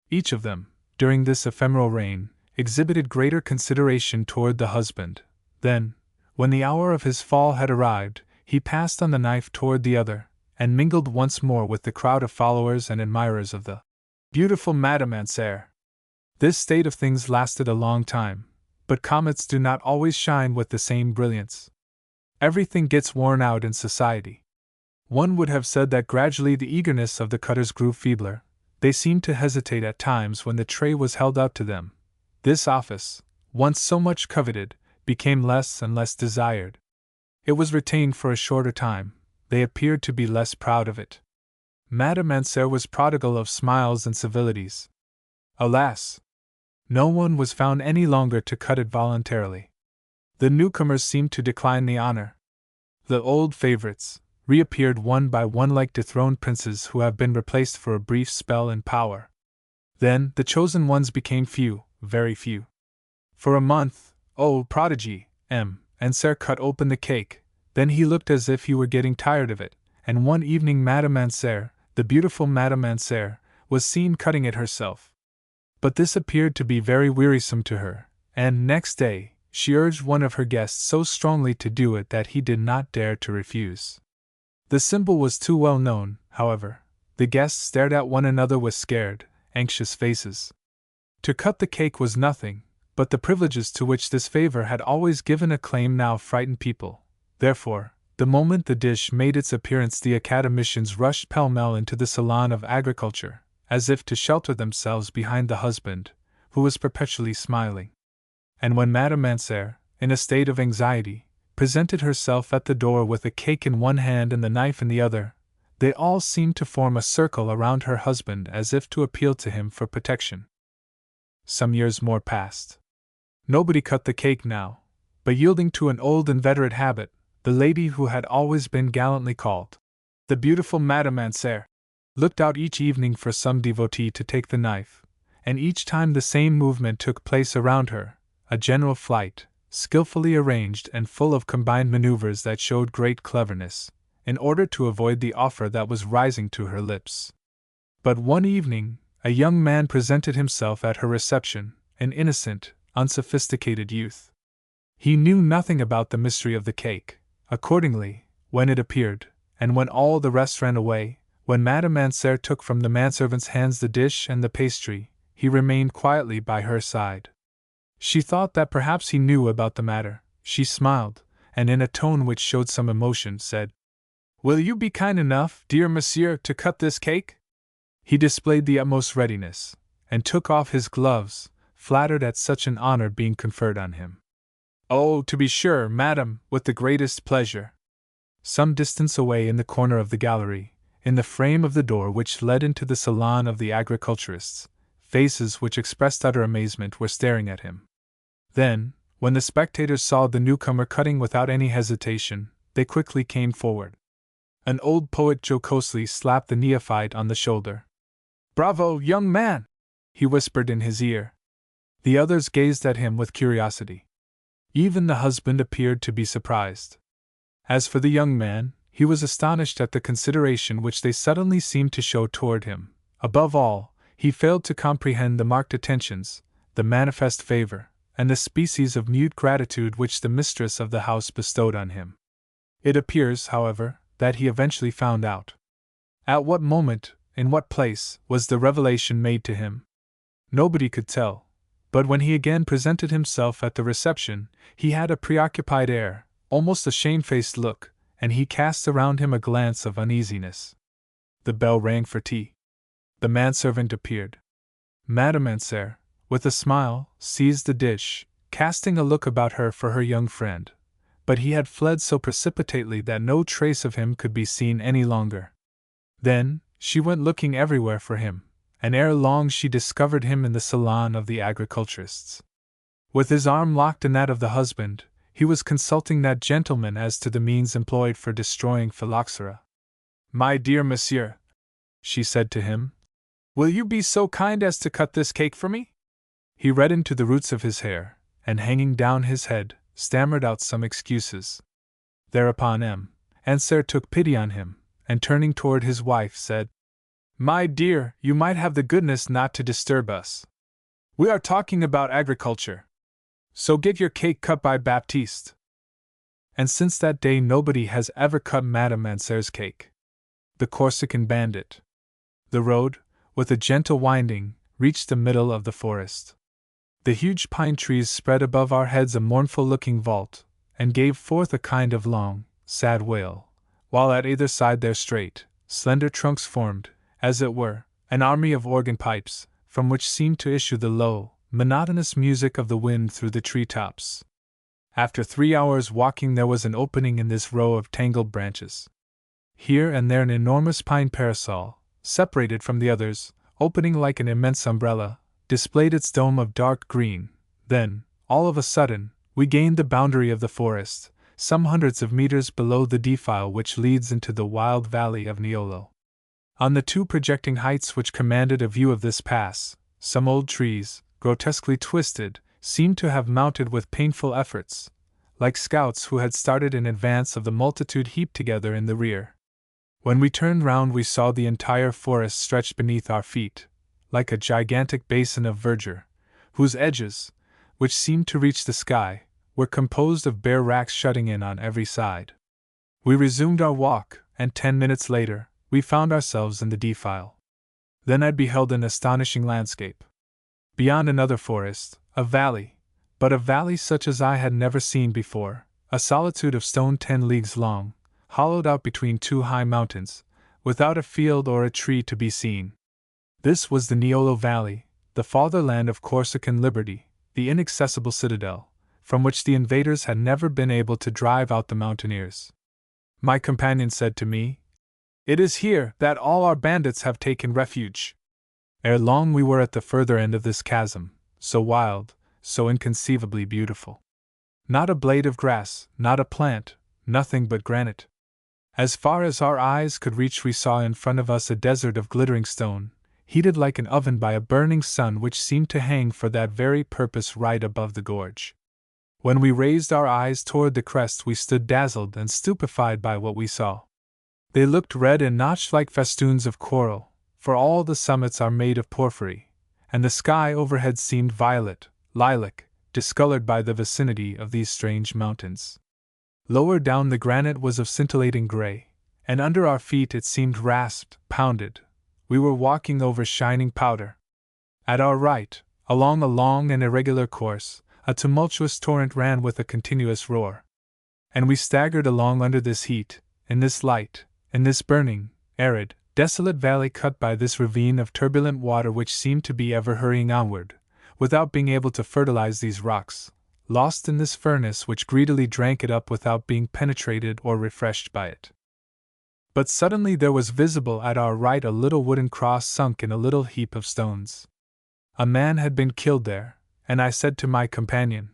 Each of them, during this ephemeral reign, exhibited greater consideration toward the husband. Then, when the hour of his fall had arrived, he passed on the knife toward the other, and mingled once more with the crowd of followers and admirers of the beautiful Madame Ancere. This state of things lasted a long time, but comets do not always shine with the same brilliance. Everything gets worn out in society. One would have said that gradually the eagerness of the cutters grew feebler. They seemed to hesitate at times when the tray was held out to them. This office, once so much coveted, became less and less desired. It was retained for a shorter time. They appeared to be less proud of it. Madame Ancere was prodigal of smiles and civilities. Alas! No one was found any longer to cut it voluntarily. The newcomers seemed to decline the honor. The old favorites reappeared one by one like dethroned princes who have been replaced for a brief spell in power. Then the chosen ones became few, very few. For a month, prodigy, Ancere cut open the cake. Then he looked as if he were getting tired of it, and one evening Madame Ancere, the beautiful Madame Ancere, was seen cutting it herself. But this appeared to be very wearisome to her, and next day, she urged one of her guests so strongly to do it that he did not dare to refuse. The symbol was too well known, however. The guests stared at one another with scared, anxious faces. To cut the cake was nothing, but the privileges to which this favor had always given a claim now frightened people. Therefore, the moment the dish made its appearance, the academicians rushed pell-mell into the salon of agriculture, as if to shelter themselves behind the husband, who was perpetually smiling. And when Madame Ancere, in a state of anxiety, presented herself at the door with the cake in one hand and the knife in the other, they all seemed to form a circle around her husband as if to appeal to him for protection. Some years more passed. Nobody cut the cake now, but yielding to an old inveterate habit, the lady who had always been gallantly called the beautiful Madame Ancere looked out each evening for some devotee to take the knife, and each time the same movement took place around her, a general flight, skillfully arranged and full of combined maneuvers that showed great cleverness, in order to avoid the offer that was rising to her lips. But one evening, a young man presented himself at her reception, an innocent, unsophisticated youth. He knew nothing about the mystery of the cake. Accordingly, when it appeared, and when all the rest ran away, when Madame Ancere took from the manservant's hands the dish and the pastry, he remained quietly by her side. She thought that perhaps he knew about the matter. She smiled, and in a tone which showed some emotion, said, "Will you be kind enough, dear monsieur, to cut this cake?" He displayed the utmost readiness, and took off his gloves, flattered at such an honor being conferred on him. "Oh, to be sure, madam, with the greatest pleasure." Some distance away in the corner of the gallery, in the frame of the door which led into the salon of the agriculturists, faces which expressed utter amazement were staring at him. Then, when the spectators saw the newcomer cutting without any hesitation, they quickly came forward. An old poet jocosely slapped the neophyte on the shoulder. "Bravo, young man!" he whispered in his ear. The others gazed at him with curiosity. Even the husband appeared to be surprised. As for the young man, he was astonished at the consideration which they suddenly seemed to show toward him. Above all, he failed to comprehend the marked attentions, the manifest favor, and the species of mute gratitude which the mistress of the house bestowed on him. It appears, however, that he eventually found out. At what moment, in what place, was the revelation made to him? Nobody could tell, but when he again presented himself at the reception, he had a preoccupied air, almost a shamefaced look, and he cast around him a glance of uneasiness. The bell rang for tea. The manservant appeared. Madame Anser, with a smile, seized the dish, casting a look about her for her young friend, but he had fled so precipitately that no trace of him could be seen any longer. Then, she went looking everywhere for him, and ere long she discovered him in the salon of the agriculturists. With his arm locked in that of the husband, he was consulting that gentleman as to the means employed for destroying phylloxera. "My dear monsieur," she said to him, "will you be so kind as to cut this cake for me?" He reddened to the roots of his hair, and hanging down his head, stammered out some excuses. Thereupon Anser took pity on him, and turning toward his wife said, "My dear, you might have the goodness not to disturb us. We are talking about agriculture. So get your cake cut by Baptiste." And since that day nobody has ever cut Madame Anser's cake. The Corsican bandit. The road, with a gentle winding, reached the middle of the forest. The huge pine trees spread above our heads a mournful-looking vault, and gave forth a kind of long, sad wail, while at either side their straight, slender trunks formed, as it were, an army of organ pipes, from which seemed to issue the low, monotonous music of the wind through the tree-tops. After 3 hours' walking there was an opening in this row of tangled branches. Here and there an enormous pine parasol, separated from the others, opening like an immense umbrella, displayed its dome of dark green. Then, all of a sudden, we gained the boundary of the forest, some hundreds of meters below the defile which leads into the wild valley of Niolo. On the 2 projecting heights which commanded a view of this pass, some old trees, grotesquely twisted, seemed to have mounted with painful efforts, like scouts who had started in advance of the multitude heaped together in the rear. When we turned round we saw the entire forest stretched beneath our feet, like a gigantic basin of verdure, whose edges, which seemed to reach the sky, were composed of bare racks shutting in on every side. We resumed our walk, and 10 minutes later, we found ourselves in the defile. Then I beheld an astonishing landscape. Beyond another forest, a valley, but a valley such as I had never seen before, a solitude of stone 10 leagues long, hollowed out between 2 high mountains, without a field or a tree to be seen. This was the Niolo Valley, the fatherland of Corsican liberty, the inaccessible citadel, from which the invaders had never been able to drive out the mountaineers. My companion said to me, "It is here that all our bandits have taken refuge." Ere long we were at the further end of this chasm, so wild, so inconceivably beautiful. Not a blade of grass, not a plant, nothing but granite. As far as our eyes could reach we saw in front of us a desert of glittering stone, heated like an oven by a burning sun which seemed to hang for that very purpose right above the gorge. When we raised our eyes toward the crest we stood dazzled and stupefied by what we saw. They looked red and notched like festoons of coral, for all the summits are made of porphyry, and the sky overhead seemed violet, lilac, discolored by the vicinity of these strange mountains. Lower down the granite was of scintillating gray, and under our feet it seemed rasped, pounded. We were walking over shining powder. At our right, along a long and irregular course, a tumultuous torrent ran with a continuous roar. And we staggered along under this heat, in this light, in this burning, arid, desolate valley cut by this ravine of turbulent water which seemed to be ever hurrying onward, without being able to fertilize these rocks, lost in this furnace which greedily drank it up without being penetrated or refreshed by it. But suddenly there was visible at our right a little wooden cross sunk in a little heap of stones. A man had been killed there, and I said to my companion,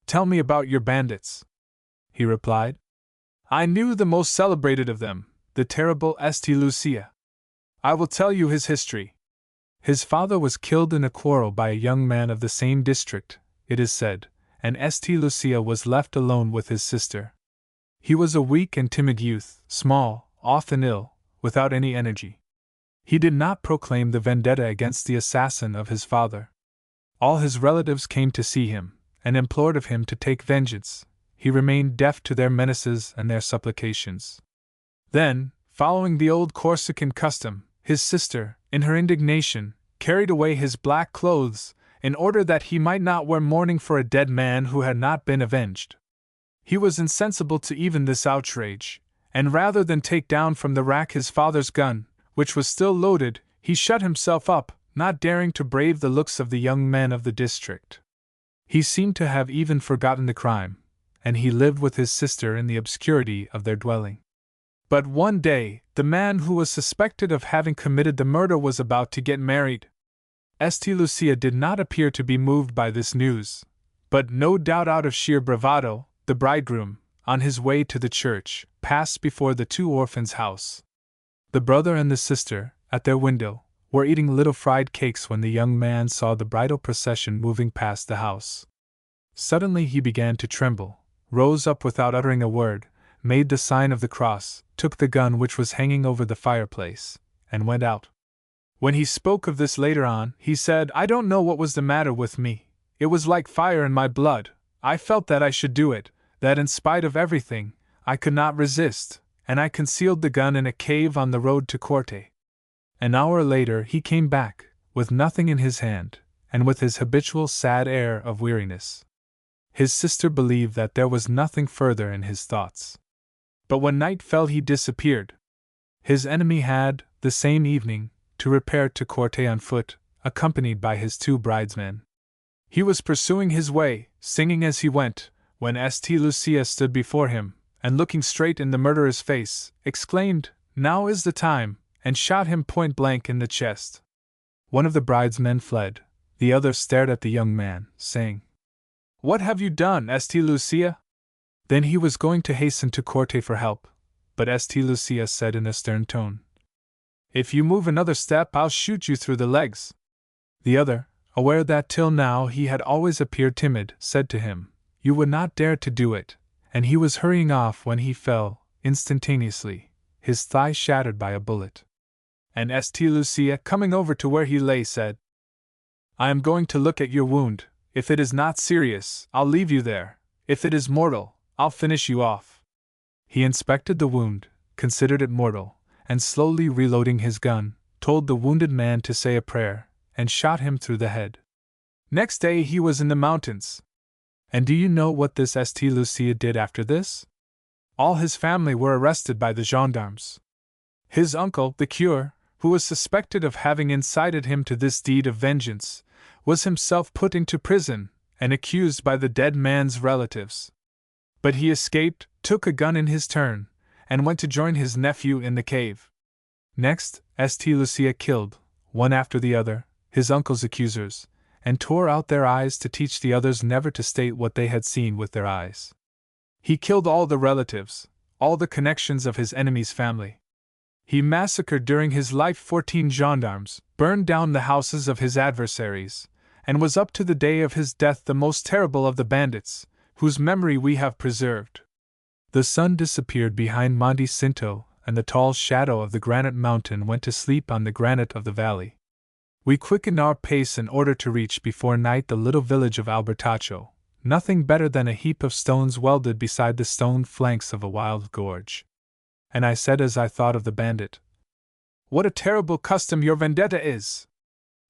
"Tell me about your bandits." He replied, "I knew the most celebrated of them, the terrible St. Lucia. I will tell you his history. His father was killed in a quarrel by a young man of the same district, it is said, and St. Lucia was left alone with his sister. He was a weak and timid youth, small, often ill, without any energy. He did not proclaim the vendetta against the assassin of his father. All his relatives came to see him, and implored of him to take vengeance. He remained deaf to their menaces and their supplications. Then, following the old Corsican custom, his sister, in her indignation, carried away his black clothes, in order that he might not wear mourning for a dead man who had not been avenged. He was insensible to even this outrage, and rather than take down from the rack his father's gun, which was still loaded, he shut himself up, not daring to brave the looks of the young men of the district. He seemed to have even forgotten the crime, and he lived with his sister in the obscurity of their dwelling. But one day, the man who was suspected of having committed the murder was about to get married. St. Lucia did not appear to be moved by this news, but no doubt out of sheer bravado, the bridegroom, on his way to the church, passed before the two orphans' house. The brother and the sister, at their window, were eating little fried cakes when the young man saw the bridal procession moving past the house. Suddenly he began to tremble, rose up without uttering a word, made the sign of the cross, took the gun which was hanging over the fireplace, and went out. When he spoke of this later on, he said, "I don't know what was the matter with me. It was like fire in my blood. I felt that I should do it, that in spite of everything, I could not resist, and I concealed the gun in a cave on the road to Corte." An hour later he came back, with nothing in his hand, and with his habitual sad air of weariness. His sister believed that there was nothing further in his thoughts. But when night fell he disappeared. His enemy had, the same evening, to repair to Corte on foot, accompanied by his two bridesmen. He was pursuing his way, singing as he went, when St. Lucia stood before him, and looking straight in the murderer's face, exclaimed, "Now is the time," and shot him point blank in the chest. One of the bridesmen fled, the other stared at the young man, saying, "What have you done, St. Lucia?" Then he was going to hasten to Corte for help, but St. Lucia said in a stern tone, "If you move another step, I'll shoot you through the legs." The other, aware that till now he had always appeared timid, said to him, "You would not dare to do it," and he was hurrying off when he fell, instantaneously, his thigh shattered by a bullet. And St. Lucia, coming over to where he lay, said, "I am going to look at your wound. If it is not serious, I'll leave you there. If it is mortal, I'll finish you off." He inspected the wound, considered it mortal, and slowly reloading his gun, told the wounded man to say a prayer, and shot him through the head. Next day he was in the mountains. And do you know what this St. Lucia did after this? All his family were arrested by the gendarmes. His uncle, the curé, who was suspected of having incited him to this deed of vengeance, was himself put into prison, and accused by the dead man's relatives. But he escaped, took a gun in his turn, and went to join his nephew in the cave. Next, St. Lucia killed, one after the other, his uncle's accusers, and tore out their eyes to teach the others never to state what they had seen with their eyes. He killed all the relatives, all the connections of his enemy's family. He massacred during his life 14 gendarmes, burned down the houses of his adversaries, and was up to the day of his death the most terrible of the bandits, whose memory we have preserved. The sun disappeared behind Monte Cinto, and the tall shadow of the granite mountain went to sleep on the granite of the valley. We quickened our pace in order to reach before night the little village of Albertaccio, nothing better than a heap of stones welded beside the stone flanks of a wild gorge. And I said as I thought of the bandit, "What a terrible custom your vendetta is!"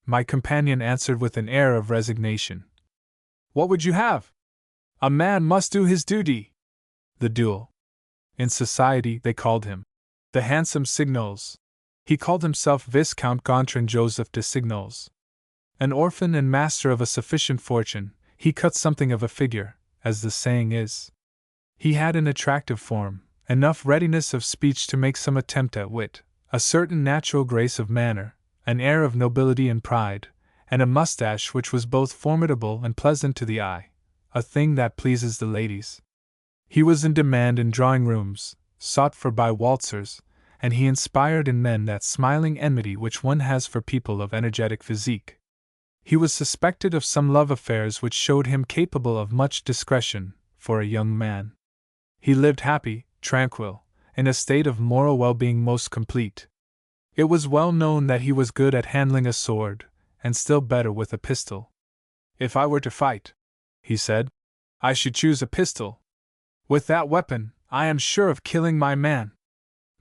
My companion answered with an air of resignation, "What would you have? A man must do his duty." The duel. In society they called him the handsome Signoles. He called himself Viscount Gontran Joseph de Signoles. An orphan and master of a sufficient fortune, he cut something of a figure, as the saying is. He had an attractive form, enough readiness of speech to make some attempt at wit, a certain natural grace of manner, an air of nobility and pride, and a mustache which was both formidable and pleasant to the eye, a thing that pleases the ladies. He was in demand in drawing-rooms, sought for by waltzers, and he inspired in men that smiling enmity which one has for people of energetic physique. He was suspected of some love affairs which showed him capable of much discretion, for a young man. He lived happy, tranquil, in a state of moral well-being most complete. It was well known that he was good at handling a sword, and still better with a pistol. "If I were to fight," he said, "I should choose a pistol. With that weapon, I am sure of killing my man."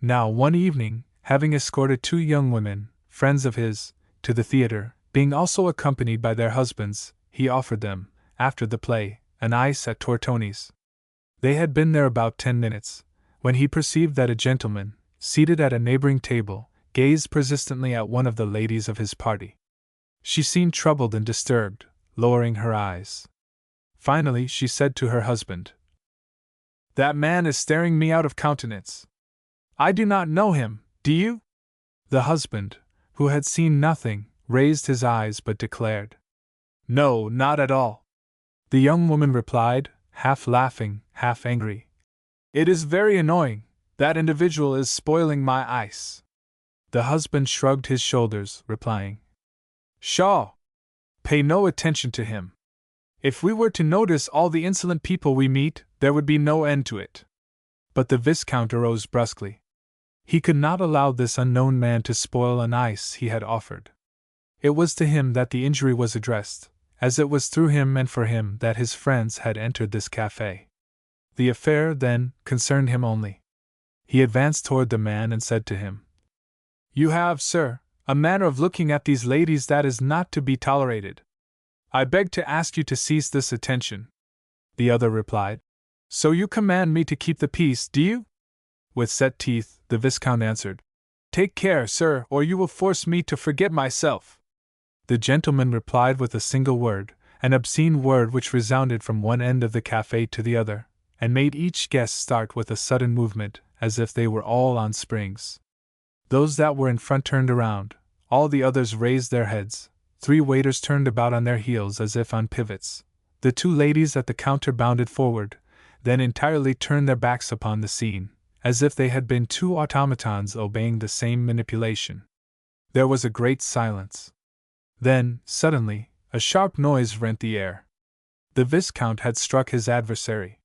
Now, one evening, having escorted 2 young women, friends of his, to the theater, being also accompanied by their husbands, he offered them, after the play, an ice at Tortoni's. They had been there about 10 minutes, when he perceived that a gentleman, seated at a neighboring table, gazed persistently at one of the ladies of his party. She seemed troubled and disturbed, lowering her eyes. Finally, she said to her husband, "That man is staring me out of countenance. I do not know him, do you?" The husband, who had seen nothing, raised his eyes but declared, "No, not at all." The young woman replied, half laughing, half angry, "It is very annoying. That individual is spoiling my ice." The husband shrugged his shoulders, replying, "Pshaw! Pay no attention to him. If we were to notice all the insolent people we meet, there would be no end to it." But the Viscount arose brusquely. He could not allow this unknown man to spoil an ice he had offered. It was to him that the injury was addressed, as it was through him and for him that his friends had entered this café. The affair, then, concerned him only. He advanced toward the man and said to him, "You have, sir, a manner of looking at these ladies that is not to be tolerated. I beg to ask you to cease this attention." The other replied, "So you command me to keep the peace, do you?" With set teeth, the Viscount answered, "Take care, sir, or you will force me to forget myself." The gentleman replied with a single word, an obscene word which resounded from one end of the café to the other, and made each guest start with a sudden movement, as if they were all on springs. Those that were in front turned around, all the others raised their heads, 3 waiters turned about on their heels as if on pivots, the 2 ladies at the counter bounded forward, then entirely turned their backs upon the scene, as if they had been 2 automatons obeying the same manipulation. There was a great silence. Then, suddenly, a sharp noise rent the air. The Viscount had struck his adversary.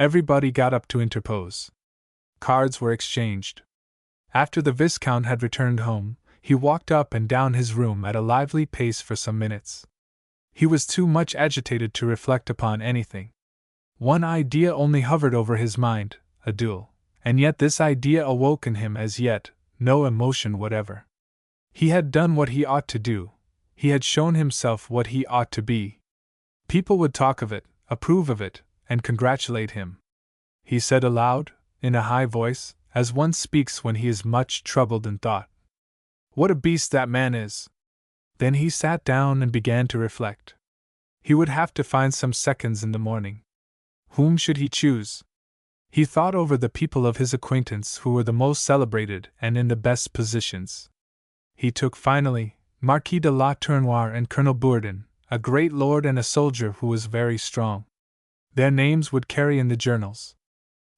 Everybody got up to interpose. Cards were exchanged. After the Viscount had returned home, he walked up and down his room at a lively pace for some minutes. He was too much agitated to reflect upon anything. One idea only hovered over his mind, a duel, and yet this idea awoke in him as yet no emotion whatever. He had done what he ought to do, he had shown himself what he ought to be. People would talk of it, approve of it, and congratulate him. He said aloud, in a high voice, as one speaks when he is much troubled in thought, "What a beast that man is!" Then he sat down and began to reflect. He would have to find some seconds in the morning. Whom should he choose? He thought over the people of his acquaintance who were the most celebrated and in the best positions. He took finally Marquis de la Tournoire and Colonel Bourdon, a great lord and a soldier who was very strong. Their names would carry in the journals.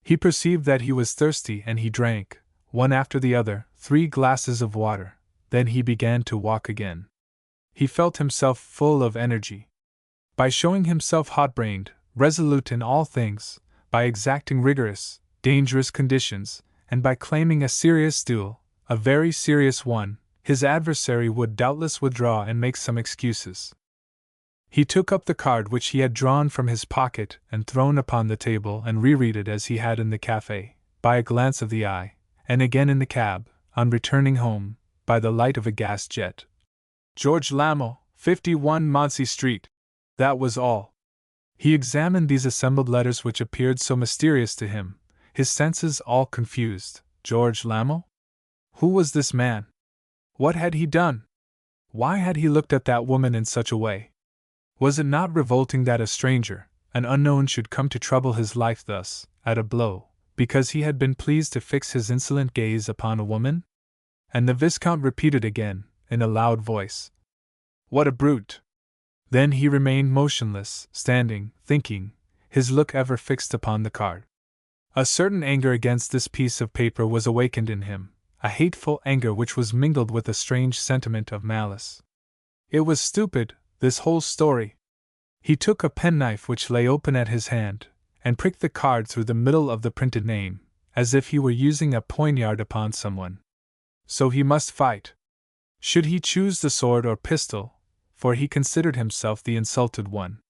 He perceived that he was thirsty and he drank, one after the other, 3 glasses of water, then he began to walk again. He felt himself full of energy. By showing himself hot-brained, resolute in all things, by exacting rigorous, dangerous conditions, and by claiming a serious duel, a very serious one, his adversary would doubtless withdraw and make some excuses. He took up the card which he had drawn from his pocket and thrown upon the table and reread it as he had in the café, by a glance of the eye, and again in the cab, on returning home, by the light of a gas jet. George Lammle, 51 Monsey Street. That was all. He examined these assembled letters which appeared so mysterious to him, his senses all confused. George Lammle? Who was this man? What had he done? Why had he looked at that woman in such a way? Was it not revolting that a stranger, an unknown, should come to trouble his life thus, at a blow, because he had been pleased to fix his insolent gaze upon a woman? And the Viscount repeated again, in a loud voice, "What a brute!" Then he remained motionless, standing, thinking, his look ever fixed upon the card. A certain anger against this piece of paper was awakened in him, a hateful anger which was mingled with a strange sentiment of malice. It was stupid, this whole story. He took a penknife which lay open at his hand, and pricked the card through the middle of the printed name, as if he were using a poignard upon someone. So he must fight. Should he choose the sword or pistol, for he considered himself the insulted one?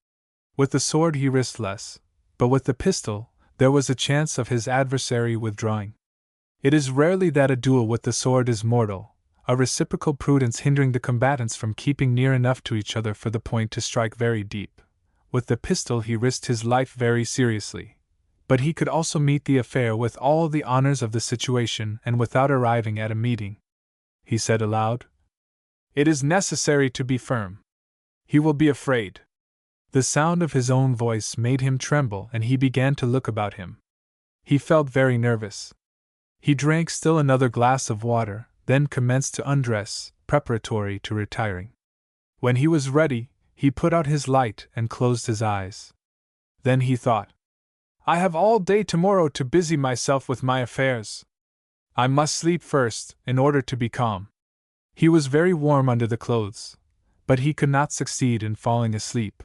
With the sword he risked less, but with the pistol, there was a chance of his adversary withdrawing. It is rarely that a duel with the sword is mortal, a reciprocal prudence hindering the combatants from keeping near enough to each other for the point to strike very deep. With the pistol he risked his life very seriously, but he could also meet the affair with all the honors of the situation and without arriving at a meeting. He said aloud, "It is necessary to be firm. He will be afraid." The sound of his own voice made him tremble and he began to look about him. He felt very nervous. He drank still another glass of water, then commenced to undress, preparatory to retiring. When he was ready, he put out his light and closed his eyes. Then he thought, "I have all day tomorrow to busy myself with my affairs. I must sleep first, in order to be calm." He was very warm under the clothes, but he could not succeed in falling asleep.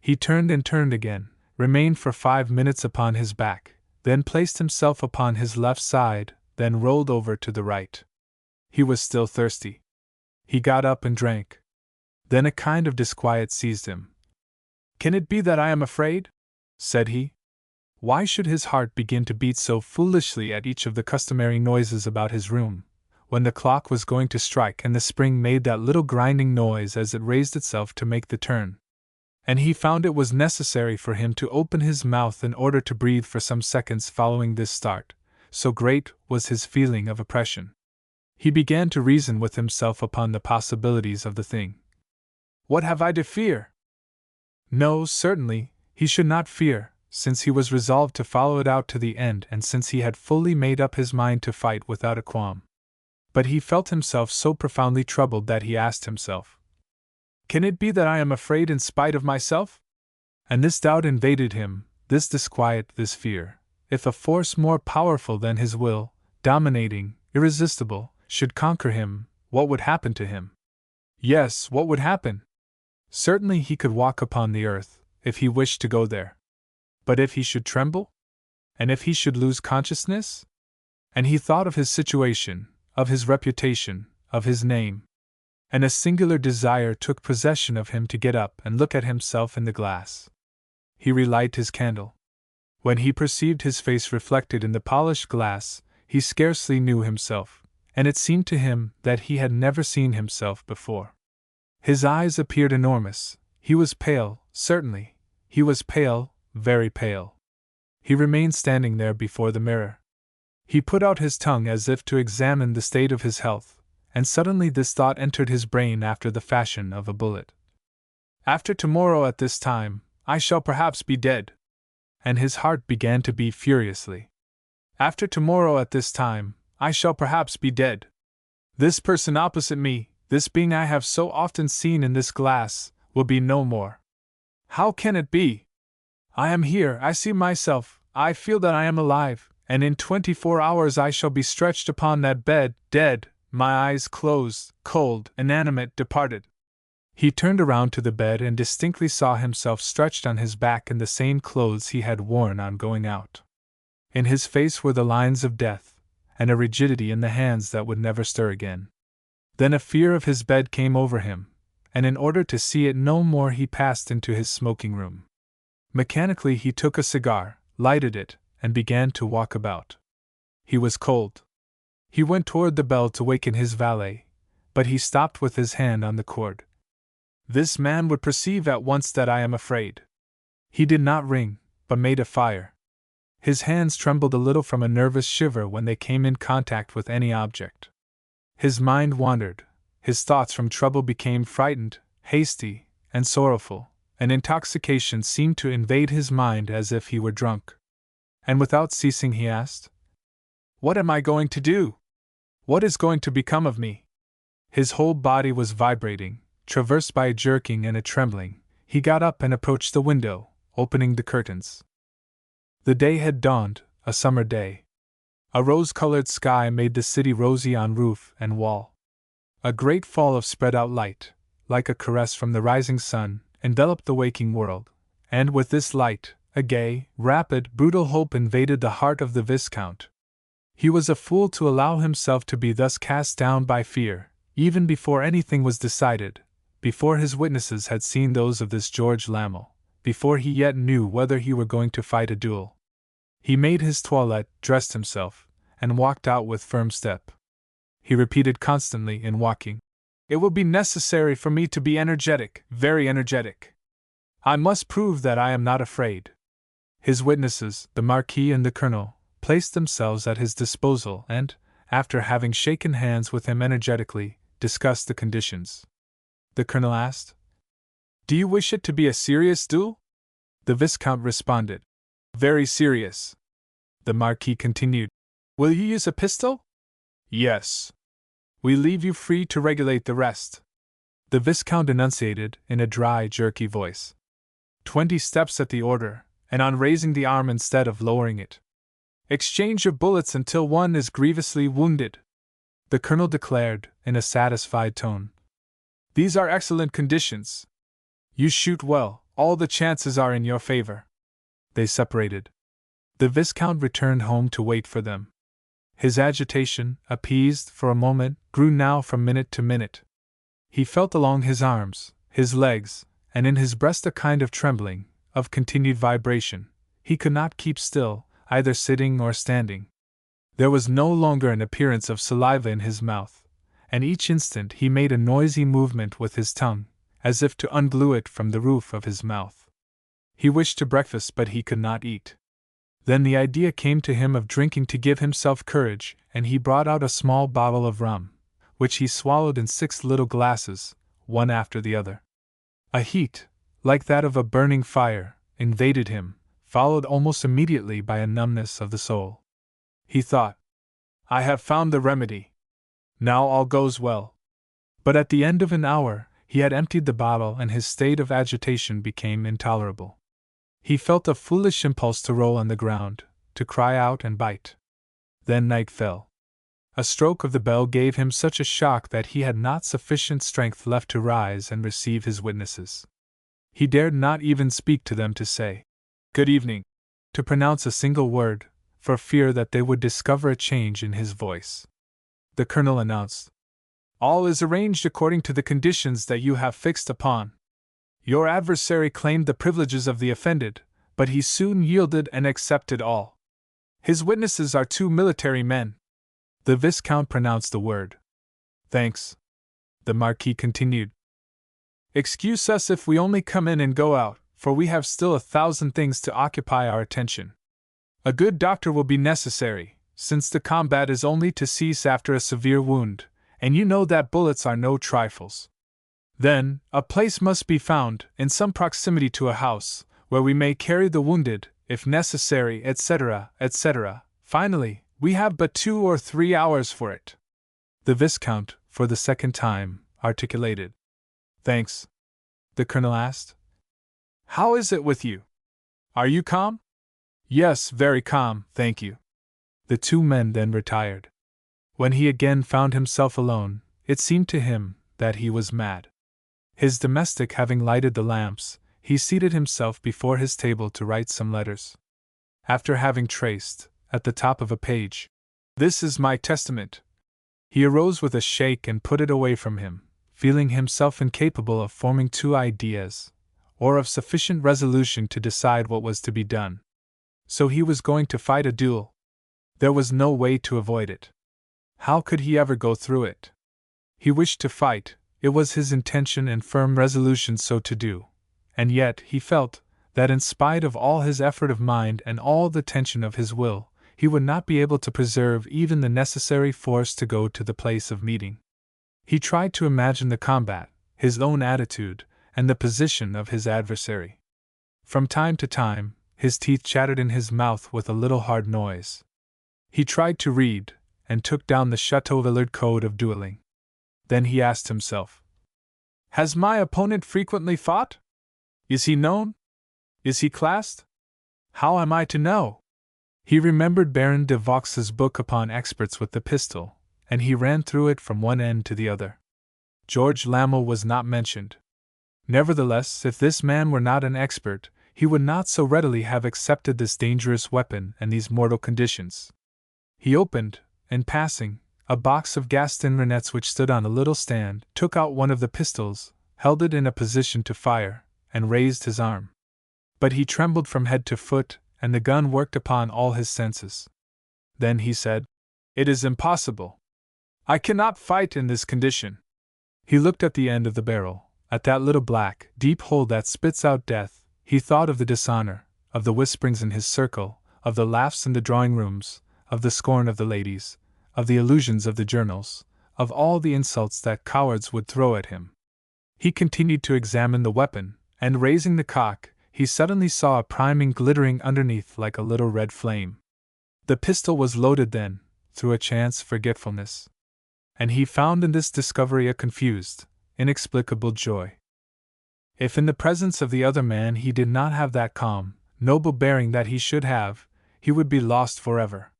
He turned and turned again, remained for 5 minutes upon his back, then placed himself upon his left side, then rolled over to the right. He was still thirsty. He got up and drank. Then a kind of disquiet seized him. "Can it be that I am afraid?" said he. Why should his heart begin to beat so foolishly at each of the customary noises about his room, when the clock was going to strike and the spring made that little grinding noise as it raised itself to make the turn? And he found it was necessary for him to open his mouth in order to breathe for some seconds following this start, so great was his feeling of oppression. He began to reason with himself upon the possibilities of the thing. What have I to fear? No, certainly, he should not fear, since he was resolved to follow it out to the end and since he had fully made up his mind to fight without a qualm. But he felt himself so profoundly troubled that he asked himself, "Can it be that I am afraid in spite of myself?" And this doubt invaded him, this disquiet, this fear. If a force more powerful than his will, dominating, irresistible, should conquer him, what would happen to him? Yes, what would happen? Certainly he could walk upon the earth, if he wished to go there. But if he should tremble? And if he should lose consciousness? And he thought of his situation, of his reputation, of his name. And a singular desire took possession of him to get up and look at himself in the glass. He relighted his candle. When he perceived his face reflected in the polished glass, he scarcely knew himself, and it seemed to him that he had never seen himself before. His eyes appeared enormous. He was pale, certainly. He was pale, very pale. He remained standing there before the mirror. He put out his tongue as if to examine the state of his health, and suddenly this thought entered his brain after the fashion of a bullet. "After tomorrow at this time, I shall perhaps be dead." And his heart began to beat furiously. "After tomorrow at this time, I shall perhaps be dead. This person opposite me, this being I have so often seen in this glass, will be no more. How can it be? I am here, I see myself, I feel that I am alive, and in 24 hours I shall be stretched upon that bed, dead, my eyes closed, cold, inanimate, departed." He turned around to the bed and distinctly saw himself stretched on his back in the same clothes he had worn on going out. In his face were the lines of death, and a rigidity in the hands that would never stir again. Then a fear of his bed came over him, and in order to see it no more he passed into his smoking room. Mechanically he took a cigar, lighted it, and began to walk about. He was cold. He went toward the bell to waken his valet, but he stopped with his hand on the cord. "This man would perceive at once that I am afraid." He did not ring, but made a fire. His hands trembled a little from a nervous shiver when they came in contact with any object. His mind wandered, his thoughts from trouble became frightened, hasty, and sorrowful, and intoxication seemed to invade his mind as if he were drunk. And without ceasing he asked, "What am I going to do? What is going to become of me?" His whole body was vibrating, traversed by a jerking and a trembling. He got up and approached the window, opening the curtains. The day had dawned, a summer day. A rose-colored sky made the city rosy on roof and wall. A great fall of spread-out light, like a caress from the rising sun, enveloped the waking world, and with this light, a gay, rapid, brutal hope invaded the heart of the Viscount. He was a fool to allow himself to be thus cast down by fear, even before anything was decided, before his witnesses had seen those of this George Lamel, before he yet knew whether he were going to fight a duel. He made his toilette, dressed himself, and walked out with firm step. He repeated constantly in walking, "It will be necessary for me to be energetic, very energetic. I must prove that I am not afraid." His witnesses, the Marquis and the Colonel, placed themselves at his disposal and, after having shaken hands with him energetically, discussed the conditions. The Colonel asked, "Do you wish it to be a serious duel?" The Viscount responded, "Very serious." The Marquis continued, "Will you use a pistol?" "Yes." "We leave you free to regulate the rest." The Viscount enunciated, in a dry, jerky voice, 20 steps at the order, and on raising the arm instead of lowering it. "Exchange your bullets until one is grievously wounded." The Colonel declared, in a satisfied tone, "These are excellent conditions. You shoot well, all the chances are in your favor." They separated. The Viscount returned home to wait for them. His agitation, appeased for a moment, grew now from minute to minute. He felt along his arms, his legs, and in his breast a kind of trembling, of continued vibration. He could not keep still, either sitting or standing. There was no longer an appearance of saliva in his mouth, and each instant he made a noisy movement with his tongue, as if to unglue it from the roof of his mouth. He wished to breakfast, but he could not eat. Then the idea came to him of drinking to give himself courage, and he brought out a small bottle of rum, which he swallowed in 6 little glasses, one after the other. A heat, like that of a burning fire, invaded him, followed almost immediately by a numbness of the soul. He thought, "I have found the remedy. Now all goes well." But at the end of an hour, he had emptied the bottle and his state of agitation became intolerable. He felt a foolish impulse to roll on the ground, to cry out and bite. Then night fell. A stroke of the bell gave him such a shock that he had not sufficient strength left to rise and receive his witnesses. He dared not even speak to them to say, "Good evening," to pronounce a single word, for fear that they would discover a change in his voice. The Colonel announced, "All is arranged according to the conditions that you have fixed upon. Your adversary claimed the privileges of the offended, but he soon yielded and accepted all. His witnesses are 2 military men." The Viscount pronounced the word. "Thanks." The Marquis continued, "Excuse us if we only come in and go out, for we have still 1,000 things to occupy our attention. A good doctor will be necessary, since the combat is only to cease after a severe wound, and you know that bullets are no trifles. Then, a place must be found, in some proximity to a house, where we may carry the wounded, if necessary, etc., etc. Finally, we have but 2 or 3 hours for it." The Viscount, for the second time, articulated, "Thanks." The Colonel asked, "How is it with you? Are you calm?" "Yes, very calm, thank you." The 2 men then retired. When he again found himself alone, it seemed to him that he was mad. His domestic having lighted the lamps, he seated himself before his table to write some letters. After having traced, at the top of a page, "This is my testament," he arose with a shake and put it away from him, feeling himself incapable of forming 2 ideas, or of sufficient resolution to decide what was to be done. So he was going to fight a duel. There was no way to avoid it. How could he ever go through it? He wished to fight, it was his intention and firm resolution so to do, and yet he felt that in spite of all his effort of mind and all the tension of his will, he would not be able to preserve even the necessary force to go to the place of meeting. He tried to imagine the combat, his own attitude, and the position of his adversary. From time to time, his teeth chattered in his mouth with a little hard noise. He tried to read, and took down the Chateau Villard Code of dueling. Then he asked himself, "Has my opponent frequently fought? Is he known? Is he classed? How am I to know?" He remembered Baron de Vaux's book upon experts with the pistol, and he ran through it from one end to the other. George Lamel was not mentioned. Nevertheless, if this man were not an expert, he would not so readily have accepted this dangerous weapon and these mortal conditions. He opened, in passing, a box of Gaston Renettes which stood on a little stand, took out one of the pistols, held it in a position to fire, and raised his arm. But he trembled from head to foot, and the gun worked upon all his senses. Then he said, "It is impossible. I cannot fight in this condition." He looked at the end of the barrel, at that little black, deep hole that spits out death. He thought of the dishonor, of the whisperings in his circle, of the laughs in the drawing-rooms, of the scorn of the ladies, of the illusions of the journals, of all the insults that cowards would throw at him. He continued to examine the weapon, and raising the cock, he suddenly saw a priming glittering underneath like a little red flame. The pistol was loaded then, through a chance forgetfulness. And he found in this discovery a confused, inexplicable joy. If in the presence of the other man he did not have that calm, noble bearing that he should have, he would be lost forever.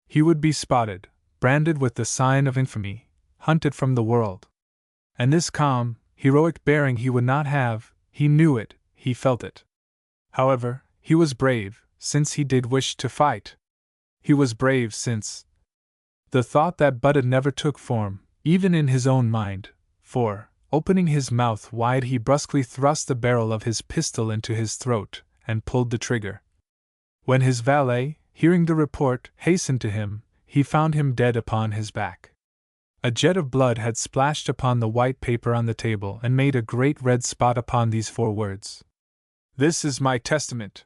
He would be spotted, branded with the sign of infamy, hunted from the world. And this calm, heroic bearing he would not have. He knew it, he felt it. However, he was brave, since he did wish to fight. He was brave since the thought that budded never took form, even in his own mind, for, opening his mouth wide, he brusquely thrust the barrel of his pistol into his throat, and pulled the trigger. When his valet, hearing the report, hastened to him, he found him dead upon his back. A jet of blood had splashed upon the white paper on the table and made a great red spot upon these 4 words. "This is my testament."